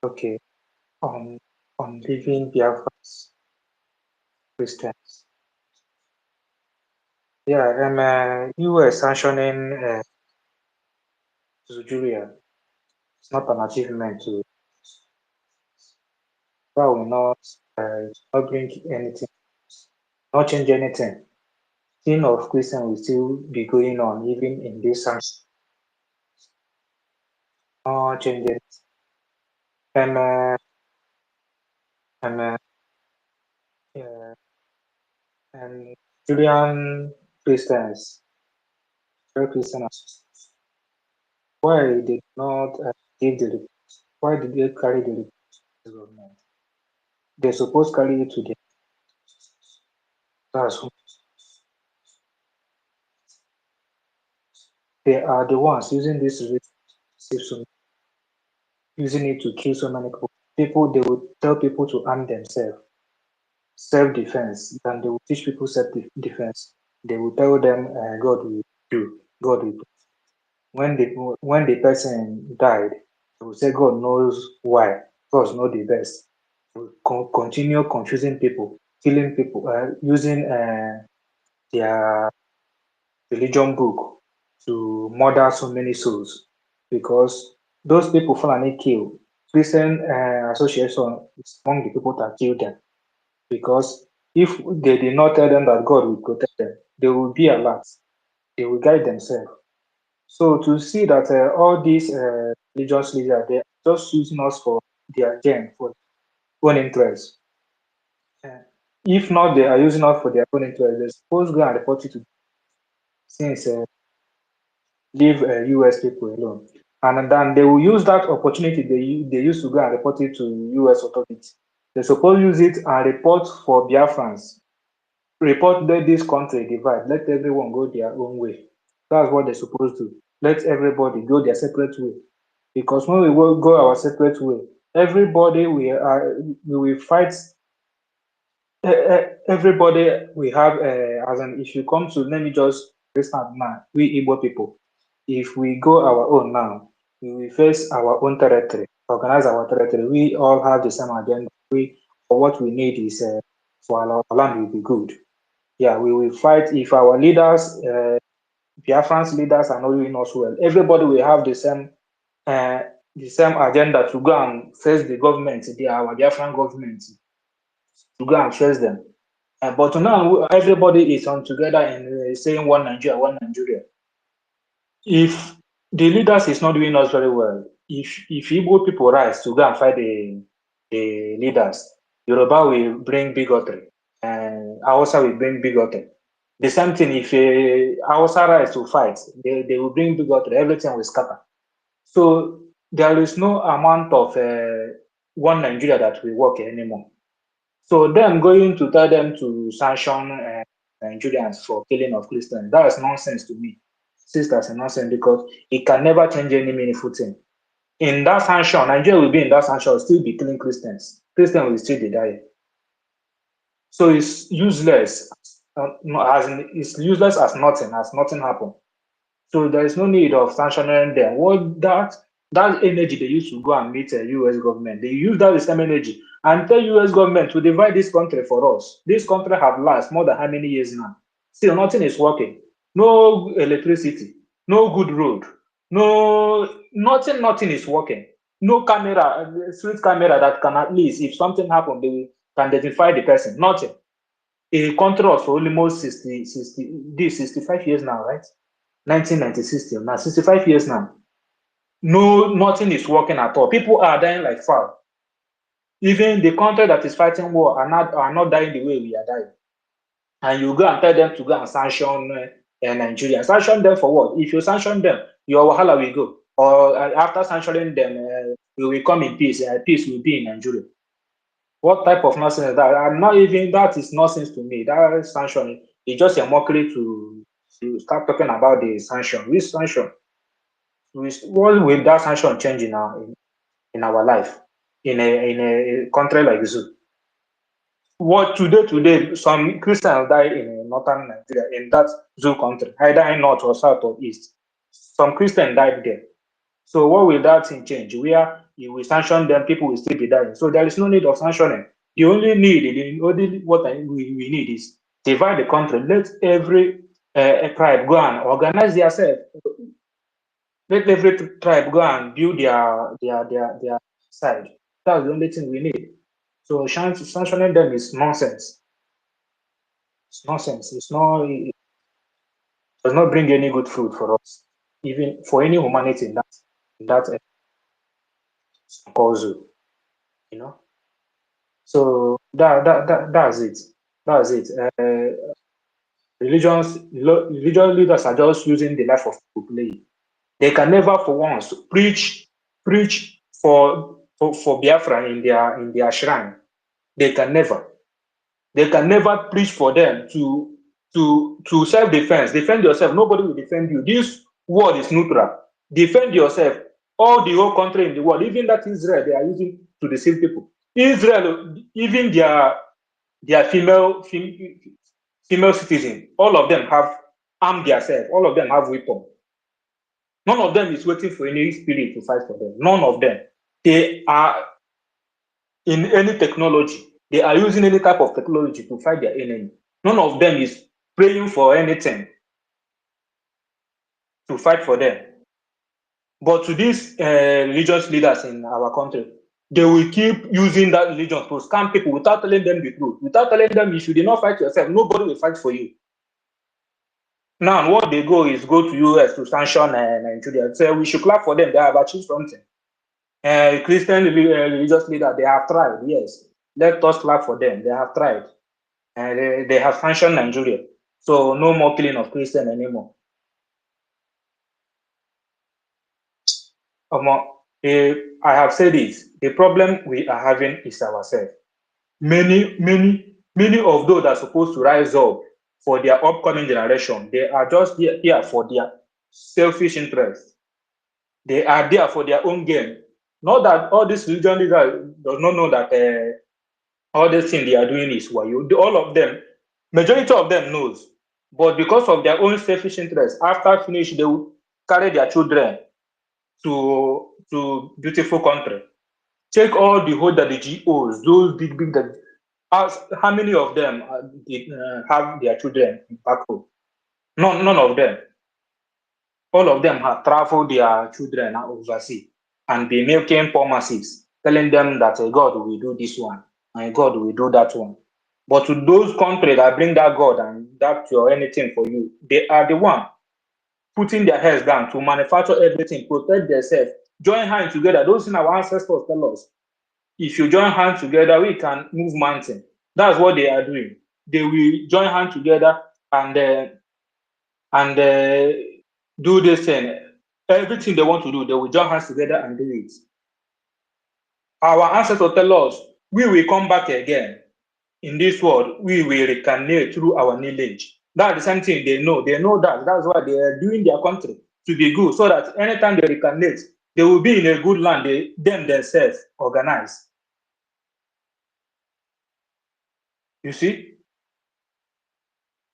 Okay, on living Biafrans, Christians. Yeah, US sanctioning Nigeria. It's not an achievement to. That will not bring anything, not change anything. Sin of Christian will still be going on even in this sanction. Not change it. Yeah, and Julian Christians, very Christians, why did not give the report? Why did they carry the report to the government? They supposed to carry it to the. That's who. They are the ones using this using it to kill so many people. People, they would tell people to arm themselves, self-defense. Then they will teach people self-defense. They will tell them God will do, God will. When the person died, they will say God knows why. God knows the best. They will continue confusing people, killing people, using their religion book to murder so many souls, because those people finally kill. Christian association is among the people that kill them, because if they did not tell them that God will protect them, they will be alert. They will guide themselves. So to see that all these religious leaders, they are just using us for their gain, for own interest. If not, they are using us for their own interest. They're supposed to go and report it to, since leave US people alone. And then they will use that opportunity they used to go and report it to US authorities. They suppose use it and report for Biafrans. Report that this country divide. Let everyone go their own way. That's what they're supposed to. Let everybody go their separate way. Because when we will go our separate way, everybody we fight. Everybody we have, as an if you come to, let me just start now. We Igbo people, if we go our own now, we will face our own territory, organize our territory. We all have the same agenda. What we need is for our land will be good. Yeah, we will fight. If our leaders, Biafrans leaders, are not doing us well, everybody will have the same agenda to go and face the government, our Biafran government, to go and face them. But now everybody is on together and saying one Nigeria, one Nigeria. If the leaders is not doing us very well, if Igbo people rise to go and fight the leaders, Yoruba will bring bigotry, and Hausa will bring bigotry. The same thing if Hausa rise to fight, they will bring bigotry, everything will scatter. So there is no amount of one Nigeria that will work anymore. So them going to tell them to sanction Nigerians for killing of Christians, that is nonsense to me. Sisters, a nonsense because it can never change any meaningful thing. In that sanction, Nigeria will be in that sanction, still be killing Christians. Christians will still be dying. So it's useless. It's useless as nothing happened. So there is no need of sanctioning them. What that energy they used to go and meet the US government, they use that same energy and tell US government to divide this country for us. This country have lasted more than how many years now? Still nothing is working. No electricity, no good road, nothing is working. No camera, street camera that can at least, if something happen, they can identify the person. Nothing. A country of almost 65 years now, right? 1996 till now, 65 years now. Nothing is working at all. People are dying like fowl. Even the country that is fighting war are not dying the way we are dying. And you go and tell them to go and sanction Nigeria. Sanction them for what? If you sanction them, your wahala will go. Or after sanctioning them, we will come in peace. Peace will be in Nigeria. What type of nonsense is that? I'm not even, that is nonsense to me. That sanction is just a mockery to start talking about the sanction. Which sanction? What will that sanction change in our life in a country like this? What today some Christians die in northern Nigeria, in that zoo country, either in north or south or east. Some Christians died there. So what will that thing change? Where you will sanction them, people will still be dying. So there is no need of sanctioning. The only need, we need is divide the country. Let every tribe go and organize themselves. Let every tribe go and build their side. That's the only thing we need. So sanctioning them is nonsense. It's nonsense. It does not bring any good fruit for us, even for any humanity in that cause, you know. So that's it. That's it. Religious leaders are just using the life of people to play. They can never, for once, preach for Biafra in their shrine. They can never preach for them to self-defense. Defend yourself. Nobody will defend you. This word is neutral. Defend yourself. All the whole country in the world, even that Israel, they are using to deceive people. Israel, even their female citizens, all of them have armed themselves. All of them have weapons. None of them is waiting for any spirit to fight for them. None of them. They are in any technology. They are using any type of technology to fight their enemy. None of them is praying for anything to fight for them. But to these religious leaders in our country, they will keep using that religion to scam people without telling them the truth. Without telling them, if you did not fight yourself, nobody will fight for you. Now, what they go is go to US to sanction Nigeria. So we should clap for them. They have achieved something. Christian religious leader, they have tried. Yes, let us clap for them. They have tried, and they have sanctioned Nigeria. So no more killing of Christian anymore. I have said this. The problem we are having is ourselves. Many of those that are supposed to rise up for their upcoming generation, they are just here for their selfish interest. They are there for their own gain. Not that all these religion leaders does not know that all this thing they are doing is wayo. All of them, majority of them knows. But because of their own selfish interest, after finish, they will carry their children to beautiful country. Take all the whole that the GOs, those big that how many of them have their children back home? None of them. All of them have traveled their children overseas and be making promises, telling them that God will do this one and God will do that one. But to those countries that bring that God and that or anything for you, they are the one putting their heads down to manufacture everything, protect themselves, join hands together. Those in our ancestors tell us, if you join hands together, we can move mountain. That's what they are doing. They will join hands together and do this thing. Everything they want to do, they will join hands together and do it. Our ancestors tell us, we will come back again in this world. We will reincarnate through our lineage. That's the same thing they know. They know that. That's why they are doing their country to be good, so that anytime they reincarnate, they will be in a good land. Them themselves organize. You see?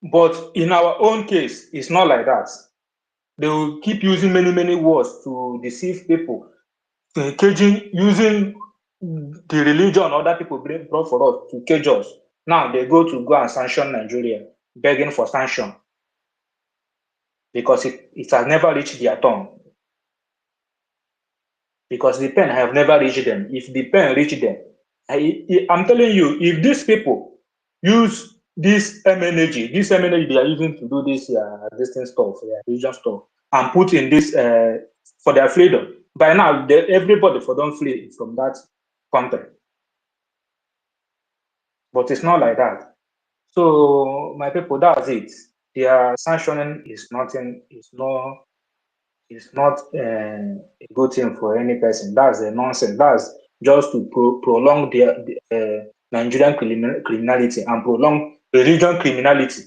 But in our own case, it's not like that. They will keep using many words to deceive people, using the religion other people brought for us to cage us. Now they go and sanction Nigeria, begging for sanction because it has never reached their tongue. Because the pen have never reached them. If the pen reached them, I'm telling you, if these people use this energy they are using to do this stuff, religion stuff, and put in this for their freedom, by now everybody for don't flee from that country. But it's not like that. So my people, that's it. Their sanctioning is nothing. It's not a good thing for any person. That's a nonsense. That's just to prolong the Nigerian criminality and prolong religion criminality.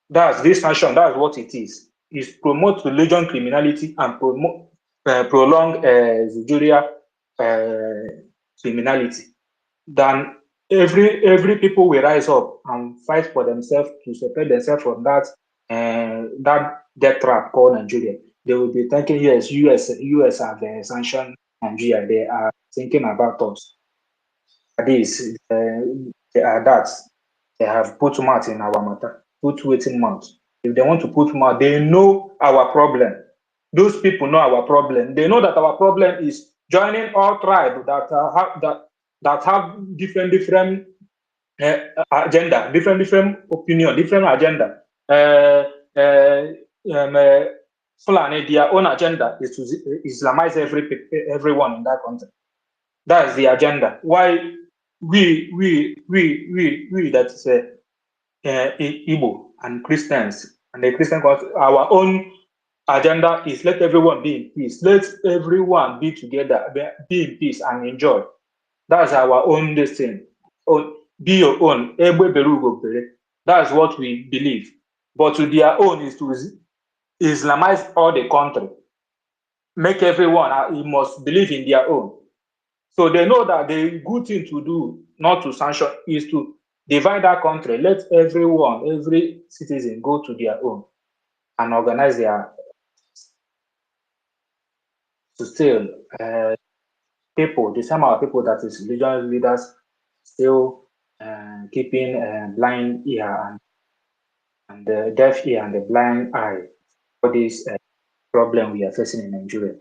That's this sanction. That's what it is. It's promote religion criminality and prolong Nigeria criminality. Then every people will rise up and fight for themselves to separate themselves from that death trap called Nigeria. They will be thinking, yes, US have sanctioned Nigeria. They are thinking about us. This, they are that. They have put mouth in our matter, put waiting mouth. If they want to put mouth, they know our problem. Those people know our problem. They know that our problem is joining all tribes that have different agenda, different opinion, different agenda. Fulani, their own agenda is to Islamize everyone in that country. That's the agenda. Why we that's Igbo and Christians and the Christian country, our own agenda is let everyone be in peace. Let everyone be together, be in peace and enjoy. That's our own destiny. Be your own. That's what we believe. But to their own is to Islamize all the country. Make everyone, you must believe in their own. So they know that the good thing to do, not to sanction, is to divide that country. Let every citizen go to their own and organize their to still people, the same amount of people that is religious leaders still keeping blind ear and the deaf ear and the blind eye for this problem we are facing in Nigeria.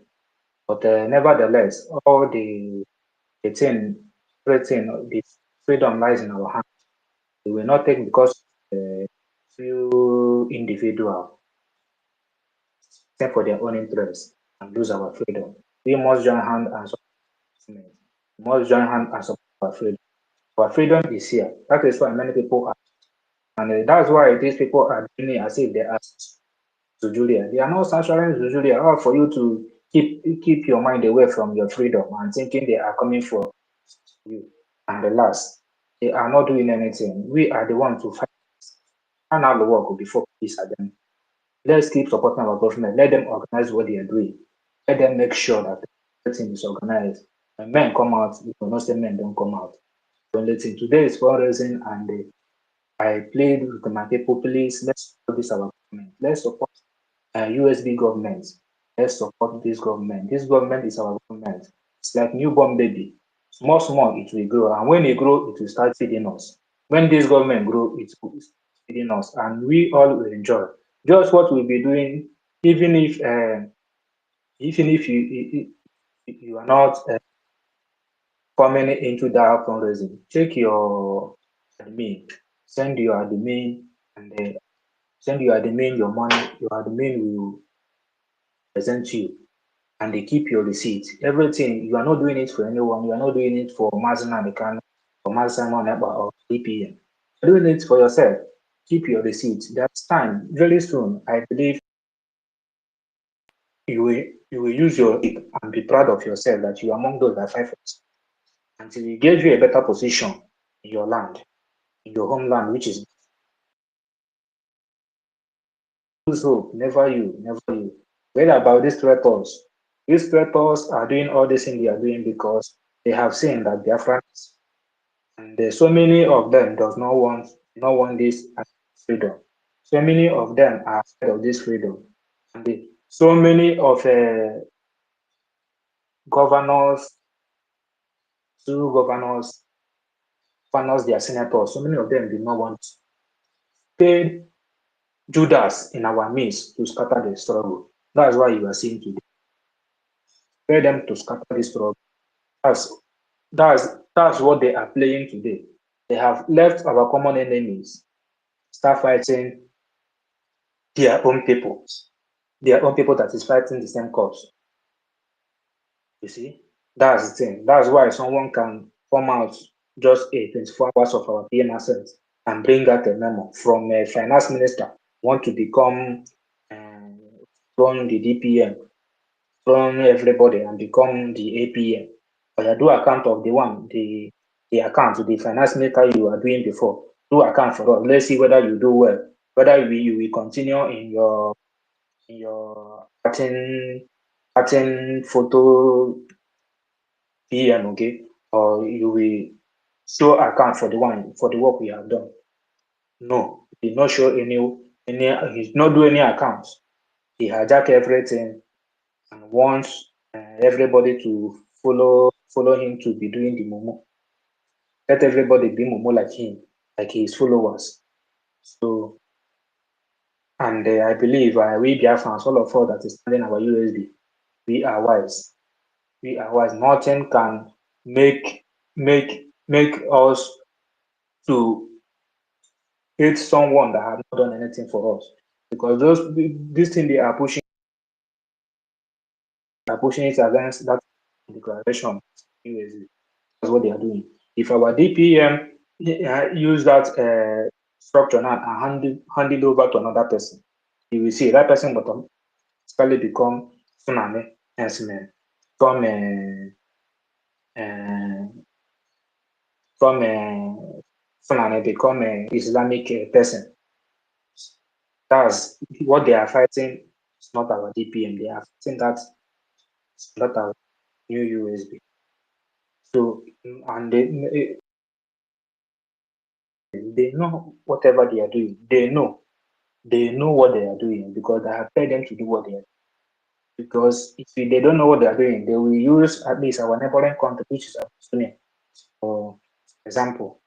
But nevertheless, all the freedom lies in our hands. We will not take because few individuals stand for their own interests and lose our freedom. We must join hands and support. We must join hands and support our freedom. Our freedom is here. That is why many people are, and that's why these people are doing it as if they are to Julia. They are not sanctioning to Julia, all for you to keep your mind away from your freedom and thinking they are coming for you. And the last, they are not doing anything. We are the ones to fight and have the work before peace at them. Let's keep supporting our government. Let them organize what they are doing. let them make sure that everything is organized. When men come out, you know, not say men don't come out. So let's say today is fundraising, and I played with my people. Please, let's support this our government. Let's support USB government. Let's support this government. This government is our government. It's like newborn baby. Small, small, it will grow. And when it grow, it will start feeding us. When this government grow, it will start feeding us. And we all will enjoy. Just what we'll be doing, even if you are not coming into that fundraising, check your admin, send your admin, and send your admin your money. Your admin will present you, and they keep your receipt. Everything, you are not doing it for anyone. You are not doing it for Mazin American or Mazin or DPM. You're doing it for yourself. Keep your receipt. That's time. Very soon, I believe you will use your it and be proud of yourself that you are among those that fight for us until it gives you a better position in your land, in your homeland, which is lose hope. Never you, never you. What about these traitors? These traitors are doing all this thing they are doing because they have seen that Biafrans, and so many of them does not want this freedom. So many of them are afraid of this freedom, and so many of governors, two governors, their senators, so many of them do not want paid Judas in our midst to scatter the struggle. That's why you are seeing today. Pay them to scatter the struggle. That's that's what they are playing today. They have left our common enemies, start fighting their own people, that is fighting the same cause. You see, that's the thing. That's why someone can come out just 24 hours of our PM absence and bring out a memo from a finance minister want to become from the DPM, from everybody and become the APM. But I do account of the account, the finance maker you are doing before. Do account for us. Let's see whether you do well, whether you will continue in your pattern photo PM, okay, or you will show account for the work we have done. No, he did not show any. He did not do any accounts. He hijacked everything and wants everybody to follow him to be doing the momo. Let everybody be momo like him, like his followers. So, and I believe we Biafrans, all of us that is standing our USB, we are wise. We are wise. Nothing can make us to hate someone that have not done anything for us, because this thing they are pushing it against that declaration. That's what they are doing. If our DPM use that structure now and hand it over to another person, you will see that person will suddenly become tsunami herdsmen from Fulani become an Islamic person. That's what they are fighting. It's not our DPM. They are fighting that. It's not our new USB. So, and they know whatever they are doing. They know what they are doing because I have paid them to do what they are doing. Because if they don't know what they are doing, they will use at least our neighboring country, which is Abyssinia, for example,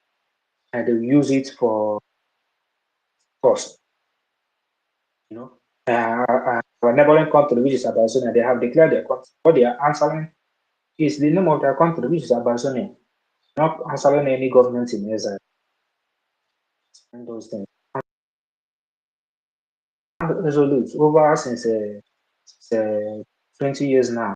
and they will use it for cost. You know, our neighboring country, which is Abyssinia, they have declared their country. What they are answering is the name of their country, which is Abyssinia, not answering any government in Israel and those things. Resolute over since 20 years now.